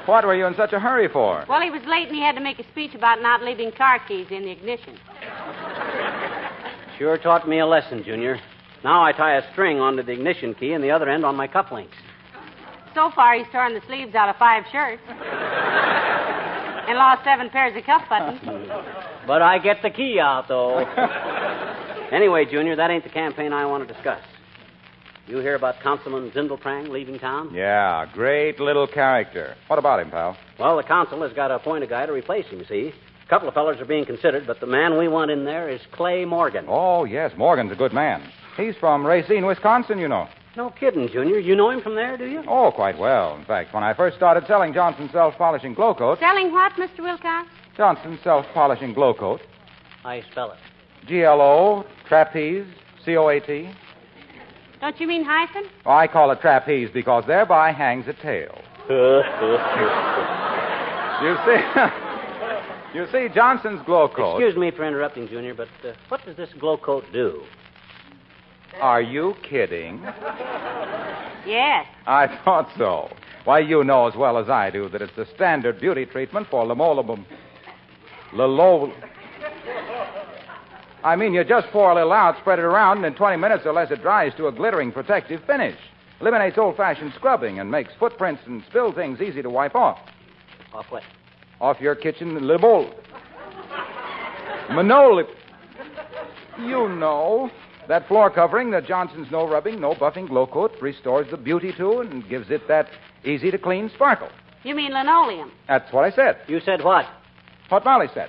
Speaker 7: What were you in such a hurry for?
Speaker 2: Well, he was late and he had to make a speech about not leaving car keys in the ignition.
Speaker 22: Sure taught me a lesson, Junior. Now I tie a string onto the ignition key and the other end on my cufflinks.
Speaker 2: So far, he's torn the sleeves out of 5 shirts. And lost 7 pairs of cuff buttons.
Speaker 22: But I get the key out, though. Anyway, Junior, that ain't the campaign I want to discuss. You hear about Councilman Zindelprang leaving town?
Speaker 7: Yeah, great little character. What about him, pal?
Speaker 22: Well, the council has got to appoint a guy to replace him, you see. A couple of fellers are being considered, but the man we want in there is Clay Morgan.
Speaker 7: Oh, yes, Morgan's a good man. He's from Racine, Wisconsin, you know.
Speaker 22: No kidding, Junior. You know him from there, do you?
Speaker 7: Oh, quite well. In fact, when I first started selling Johnson's self-polishing glow coat...
Speaker 2: Selling what, Mr. Wilcox?
Speaker 7: Johnson's self-polishing glow coat.
Speaker 22: How you spell it?
Speaker 7: GLO, trapeze, COAT.
Speaker 2: Don't you mean hyphen?
Speaker 7: Oh, I call it trapeze because thereby hangs a tail. You see, Johnson's glow coat...
Speaker 22: Excuse me for interrupting, Junior, but what does this glow coat do?
Speaker 7: Are you kidding?
Speaker 2: Yes.
Speaker 7: I thought so. Why, you know as well as I do that it's the standard beauty treatment for I mean, you just pour a little out, spread it around, and in 20 minutes or less it dries to a glittering protective finish. Eliminates old-fashioned scrubbing and makes footprints and spill things easy to wipe off.
Speaker 1: Off what?
Speaker 7: Off your kitchen bowl. Manoli. You know. That floor covering, the Johnson's no rubbing, no buffing glow coat, restores the beauty to it and gives it that easy-to-clean sparkle.
Speaker 2: You mean linoleum?
Speaker 7: That's what I said.
Speaker 1: You said what?
Speaker 7: What Molly said.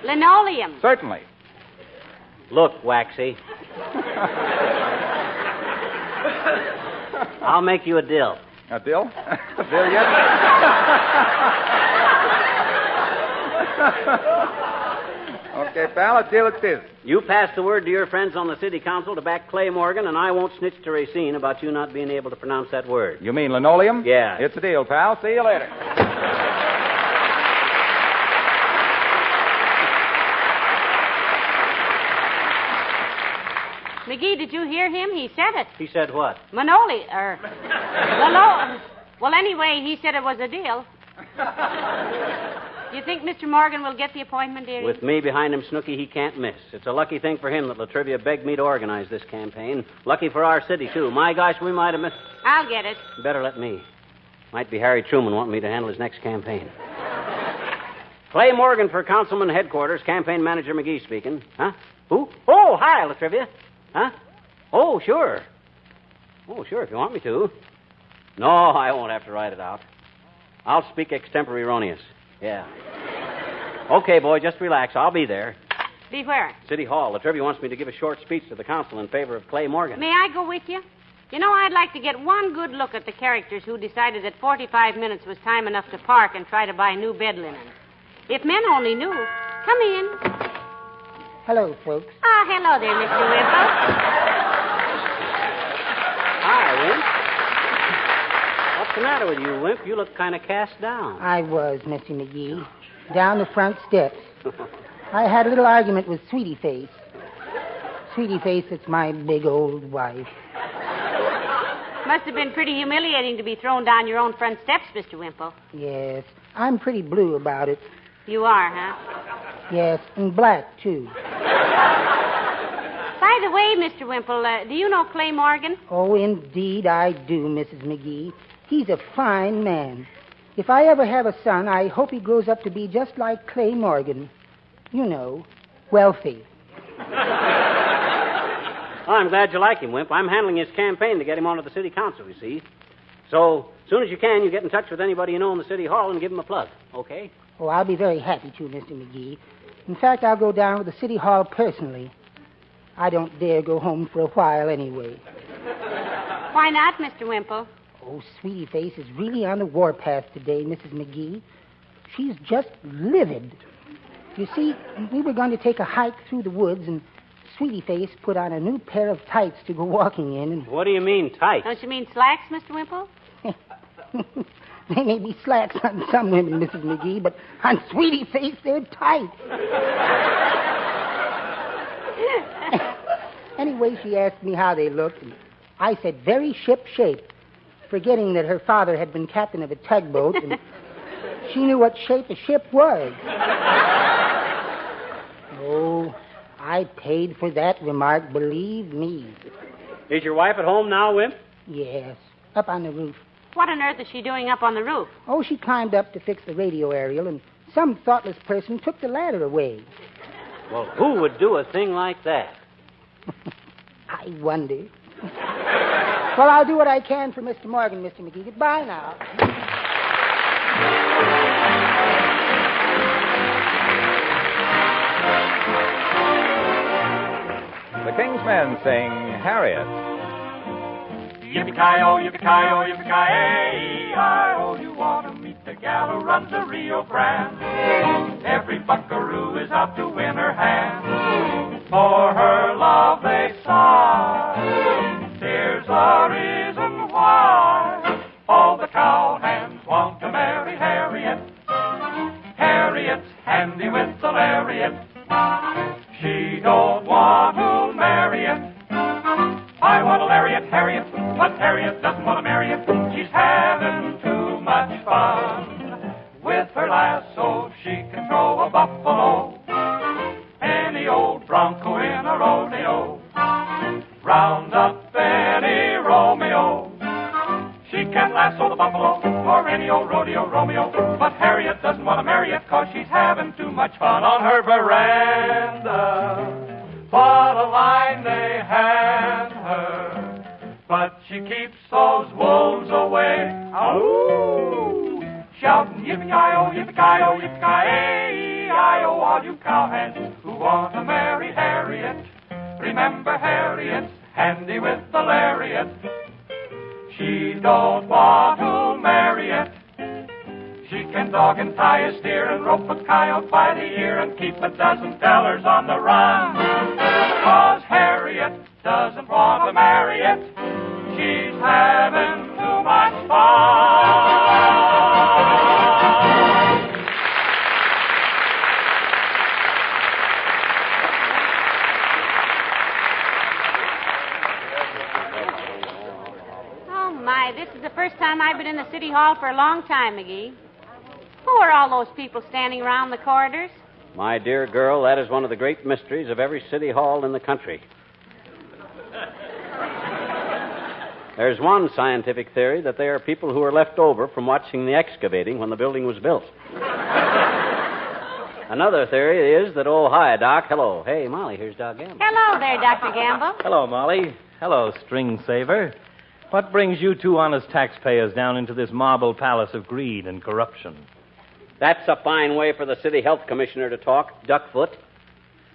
Speaker 2: Linoleum.
Speaker 7: Certainly.
Speaker 1: Look, Waxy. I'll make you a deal.
Speaker 7: A deal? A deal yet? Okay, pal, a deal it is.
Speaker 1: You pass the word to your friends on the city council to back Clay Morgan, and I won't snitch to Racine about you not being able to pronounce that word.
Speaker 7: You mean linoleum?
Speaker 1: Yeah.
Speaker 7: It's a deal, pal. See you later.
Speaker 2: McGee, did you hear him? He said it.
Speaker 1: He said what?
Speaker 2: Well, anyway, he said it was a deal. You think Mr. Morgan will get the appointment, dearie?
Speaker 1: With me behind him, Snooky, he can't miss. It's a lucky thing for him that Latrivia begged me to organize this campaign. Lucky for our city, too. My gosh, we might have missed...
Speaker 2: I'll get it.
Speaker 1: Better let me. Might be Harry Truman wanting me to handle his next campaign. Clay Morgan for Councilman Headquarters, Campaign Manager McGee speaking. Huh? Who? Oh, hi, Latrivia. Huh? Oh, sure. Oh, sure, if you want me to. No, I won't have to write it out. I'll speak extemporaneous. Yeah. Okay, boy, just relax. I'll be there.
Speaker 2: Be where?
Speaker 1: City Hall. Latrivia wants me to give a short speech to the council in favor of Clay Morgan.
Speaker 2: May I go with you? You know, I'd like to get one good look at the characters who decided that 45 minutes was time enough to park and try to buy new bed linen. If men only knew. Come in.
Speaker 3: Hello, folks.
Speaker 2: Ah, hello there, Mr. Whipple.
Speaker 1: Hi, Wimp. What's the matter with you, Wimp? You look kind of cast down.
Speaker 3: I was, Mr. McGee. Down the front steps. I had a little argument with Sweetie Face. Sweetie Face, it's my big old wife.
Speaker 2: Must have been pretty humiliating to be thrown down your own front steps, Mr. Wimple.
Speaker 3: Yes, I'm pretty blue about it.
Speaker 2: You are, huh?
Speaker 3: Yes, and black, too.
Speaker 2: By the way, Mr. Wimple, do you know Clay Morgan?
Speaker 3: Oh, indeed I do, Mrs. McGee. He's a fine man. If I ever have a son, I hope he grows up to be just like Clay Morgan. You know, wealthy.
Speaker 1: Well, I'm glad you like him, Wimp. I'm handling his campaign to get him onto the city council, you see. So, as soon as you can, you get in touch with anybody you know in the city hall and give him a plug, okay?
Speaker 3: Oh, I'll be very happy to, Mr. McGee. In fact, I'll go down to the city hall personally. I don't dare go home for a while anyway.
Speaker 2: Why not, Mr. Wimple?
Speaker 3: Oh, Sweetie Face is really on the warpath today, Mrs. McGee. She's just livid. You see, we were going to take a hike through the woods, and Sweetie Face put on a new pair of tights to go walking in. And...
Speaker 1: What do you mean, tights?
Speaker 2: Don't you mean slacks, Mr. Wimple?
Speaker 3: They may be slacks on some women, Mrs. McGee, but on Sweetie Face, they're tight. Anyway, she asked me how they looked, and I said very ship-shape, forgetting that her father had been captain of a tugboat, and she knew what shape a ship was. Oh, I paid for that remark, believe me.
Speaker 1: Is your wife at home now, Wimp?
Speaker 3: Yes, up on the roof.
Speaker 2: What on earth is she doing up on the roof?
Speaker 3: Oh, she climbed up to fix the radio aerial, and some thoughtless person took the ladder away.
Speaker 1: Well, who would do a thing like that?
Speaker 3: I wonder. Well, I'll do what I can for Mr. Morgan, Mr. McGee. Goodbye now.
Speaker 7: The King's Men sing Harriet.
Speaker 13: Yippee-ki-yo, yippee-ki-yo, yippee-ki-yay-I-oh, you want to meet the gal who runs the Rio Grande. Every buckaroo is out to win her hand. For her love they sigh. There's a reason why. All the cowhands want to marry Harriet. Harriet's handy with the lariat. She don't want having fun. With her lasso, she can throw a buffalo, any old bronco in a rodeo. Round up any Romeo. She can lasso the buffalo or any old rodeo Romeo. But Harriet doesn't want to marry it 'cause she's having too much fun on her veranda. What a line they hand her. But she keeps those wolves away. Ow! Shouting yippee-ki-yo, yippee-ki-yo, yippee-ki-yo, all you cowhands who want to marry Harriet. Remember Harriet's handy with the lariat. She don't want to marry it. She can dog and tie a steer and rope a coyote by the ear and keep a dozen tellers on the run. 'Cause Harriet doesn't want to marry it. She's having too much fun.
Speaker 2: Oh, my, this is the first time I've been in the city hall for a long time, McGee. Who are all those people standing around the corridors?
Speaker 22: My dear girl, that is one of the great mysteries of every city hall in the country. There's one scientific theory that they are people who were left over from watching the excavating when the building was built. Another theory is that, oh, hi, Doc. Hello. Hey, Molly, here's Doc Gamble.
Speaker 2: Hello there, Dr. Gamble.
Speaker 17: Hello, Molly. Hello, String Saver. What brings you two honest taxpayers down into this marble palace of greed and corruption?
Speaker 22: That's a fine way for the city health commissioner to talk, Duckfoot.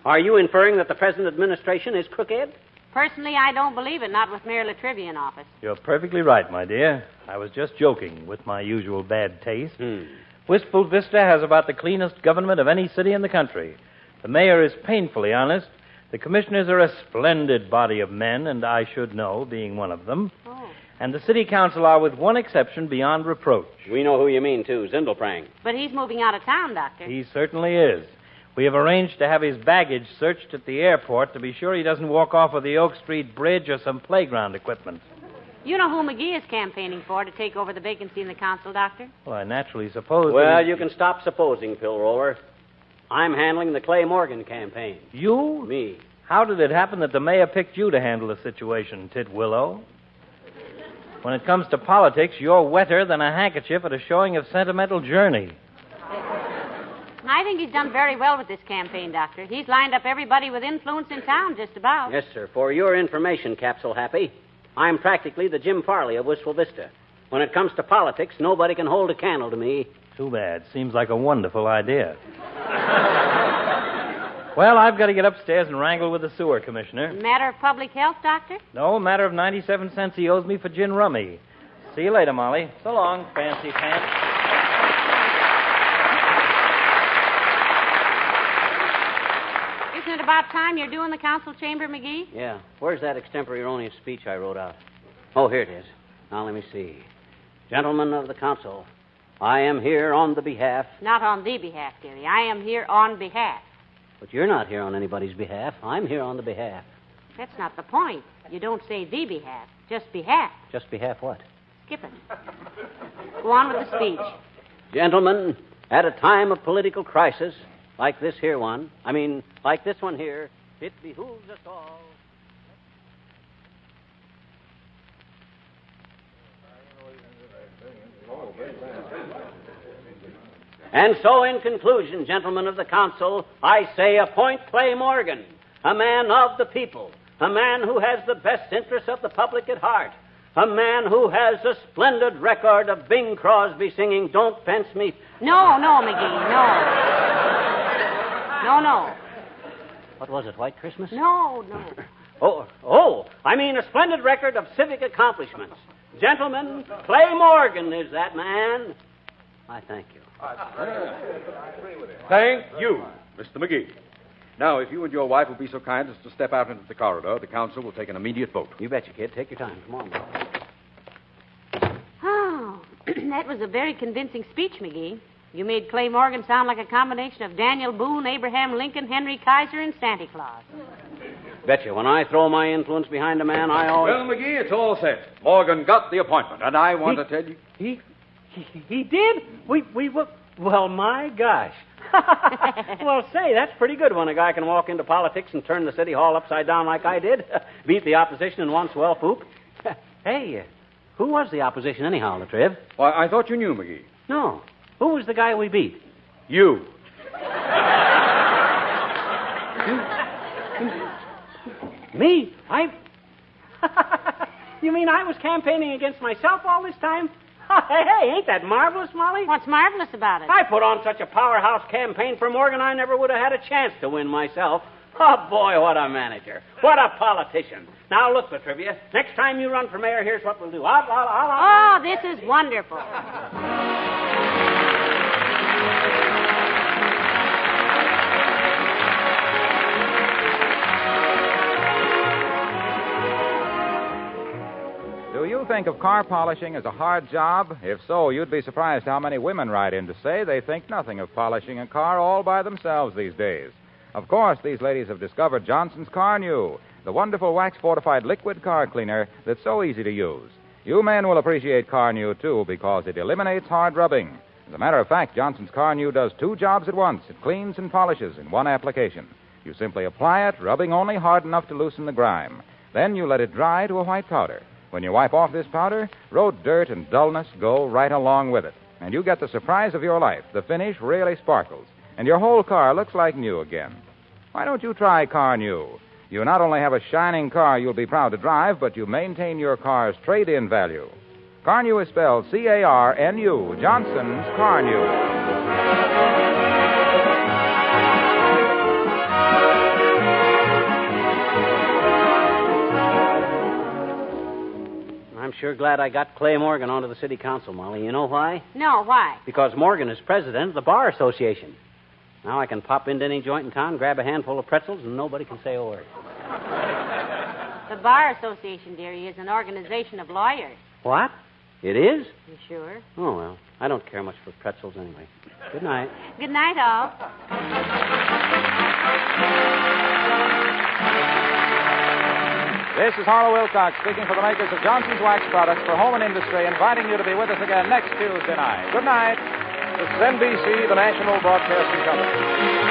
Speaker 22: Are you inferring that the present administration is crooked?
Speaker 2: Personally, I don't believe it, not with Mayor Latrivia in office.
Speaker 17: You're perfectly right, my dear. I was just joking with my usual bad taste. Wistful Vista has about the cleanest government of any city in the country. The mayor is painfully honest. The commissioners are a splendid body of men, and I should know, being one of them.
Speaker 2: Oh.
Speaker 17: And the city council are, with one exception, beyond reproach.
Speaker 22: We know who you mean, too, Zindelprang.
Speaker 2: But he's moving out of town, Doctor.
Speaker 17: He certainly is. We have arranged to have his baggage searched at the airport to be sure he doesn't walk off with the Oak Street Bridge or some playground equipment.
Speaker 2: You know who McGee is campaigning for to take over the vacancy in the council, Doctor?
Speaker 17: Well, I naturally suppose...
Speaker 22: Well, you can stop supposing, Pill Roller. I'm handling the Clay Morgan campaign.
Speaker 17: You?
Speaker 22: Me.
Speaker 17: How did it happen that the mayor picked you to handle the situation, Titwillow? When it comes to politics, you're wetter than a handkerchief at a showing of Sentimental Journey.
Speaker 2: I think he's done very well with this campaign, Doctor. He's lined up everybody with influence in town, just about.
Speaker 22: Yes, sir. For your information, Capsule Happy, I'm practically the Jim Farley of Wistful Vista. When it comes to politics, nobody can hold a candle to me.
Speaker 17: Too bad. Seems like a wonderful idea. Well, I've got to get upstairs and wrangle with the sewer commissioner.
Speaker 2: Matter of public health, Doctor?
Speaker 17: No, matter of 97 cents he owes me for gin rummy. See you later, Molly. So long, fancy pants.
Speaker 2: Isn't it about time you're doing the council chamber, McGee?
Speaker 22: Yeah. Where's that extemporaneous speech I wrote out? Oh, here it is. Now, let me see. Gentlemen of the council, I am here on the behalf...
Speaker 2: Not on the behalf, dearie. I am here on behalf.
Speaker 22: But you're not here on anybody's behalf. I'm here on the behalf.
Speaker 2: That's not the point. You don't say the behalf, just behalf.
Speaker 22: Just behalf what?
Speaker 2: Skip it. Go on with the speech.
Speaker 22: Gentlemen, at a time of political crisis, like this here one, like this one here, it behooves us all... And so, in conclusion, gentlemen of the council, I say appoint Clay Morgan, a man of the people, a man who has the best interests of the public at heart, a man who has a splendid record of Bing Crosby singing Don't Fence Me.
Speaker 2: No, McGee, no.
Speaker 22: What was it, White Christmas?
Speaker 2: No.
Speaker 22: A splendid record of civic accomplishments. Gentlemen, Clay Morgan is that man. I thank you.
Speaker 21: Thank you, Mr. McGee. Now, if you and your wife will be so kind as to step out into the corridor, the council will take an immediate vote.
Speaker 22: You betcha, kid. Take your time. Come on, boy.
Speaker 2: Oh, that was a very convincing speech, McGee. You made Clay Morgan sound like a combination of Daniel Boone, Abraham Lincoln, Henry Kaiser, and Santa Claus.
Speaker 22: Betcha, when I throw my influence behind a man, I always...
Speaker 21: Well, McGee, it's all set. Morgan got the appointment, and I want to tell you...
Speaker 4: He did? We were... Well, my gosh. Well, say, that's pretty good when a guy can walk into politics and turn the city hall upside down like I did. Beat the opposition in one swell poop. Hey, who was the opposition anyhow, Latriv?
Speaker 21: Why, I thought you knew, McGee.
Speaker 4: No. Who was the guy we beat?
Speaker 21: You.
Speaker 4: Me? You mean I was campaigning against myself all this time? Hey, ain't that marvelous, Molly?
Speaker 2: What's marvelous about it?
Speaker 4: I put on such a powerhouse campaign for Morgan, I never would have had a chance to win myself. Oh, boy, what a manager. What a politician. Now, look, Latrivia, next time you run for mayor, here's what we'll do.
Speaker 2: Oh, this is wonderful.
Speaker 7: Do you think of car polishing as a hard job? If so, you'd be surprised how many women write in to say they think nothing of polishing a car all by themselves these days. Of course, these ladies have discovered Johnson's Car New, the wonderful wax-fortified liquid car cleaner that's so easy to use. You men will appreciate Car New, too, because it eliminates hard rubbing. As a matter of fact, Johnson's Car New does two jobs at once. It cleans and polishes in one application. You simply apply it, rubbing only hard enough to loosen the grime. Then you let it dry to a white powder. When you wipe off this powder, road dirt and dullness go right along with it. And you get the surprise of your life. The finish really sparkles. And your whole car looks like new again. Why don't you try Car New? You not only have a shining car you'll be proud to drive, but you maintain your car's trade-in value. Car New is spelled C-A-R-N-U, Johnson's Car New.
Speaker 4: I'm sure glad I got Clay Morgan onto the city council, Molly. You know why?
Speaker 2: No, why?
Speaker 4: Because Morgan is president of the Bar Association. Now I can pop into any joint in town, grab a handful of pretzels, and nobody can say a word.
Speaker 2: The Bar Association, dearie, is an organization of lawyers.
Speaker 4: What? It is?
Speaker 2: You sure?
Speaker 4: Oh, well, I don't care much for pretzels anyway. Good night.
Speaker 2: Good night, all.
Speaker 7: This is Harlow Wilcox speaking for the makers of Johnson's Wax Products for Home and Industry, inviting you to be with us again next Tuesday night. Good night.
Speaker 21: This is NBC, the national broadcasting company.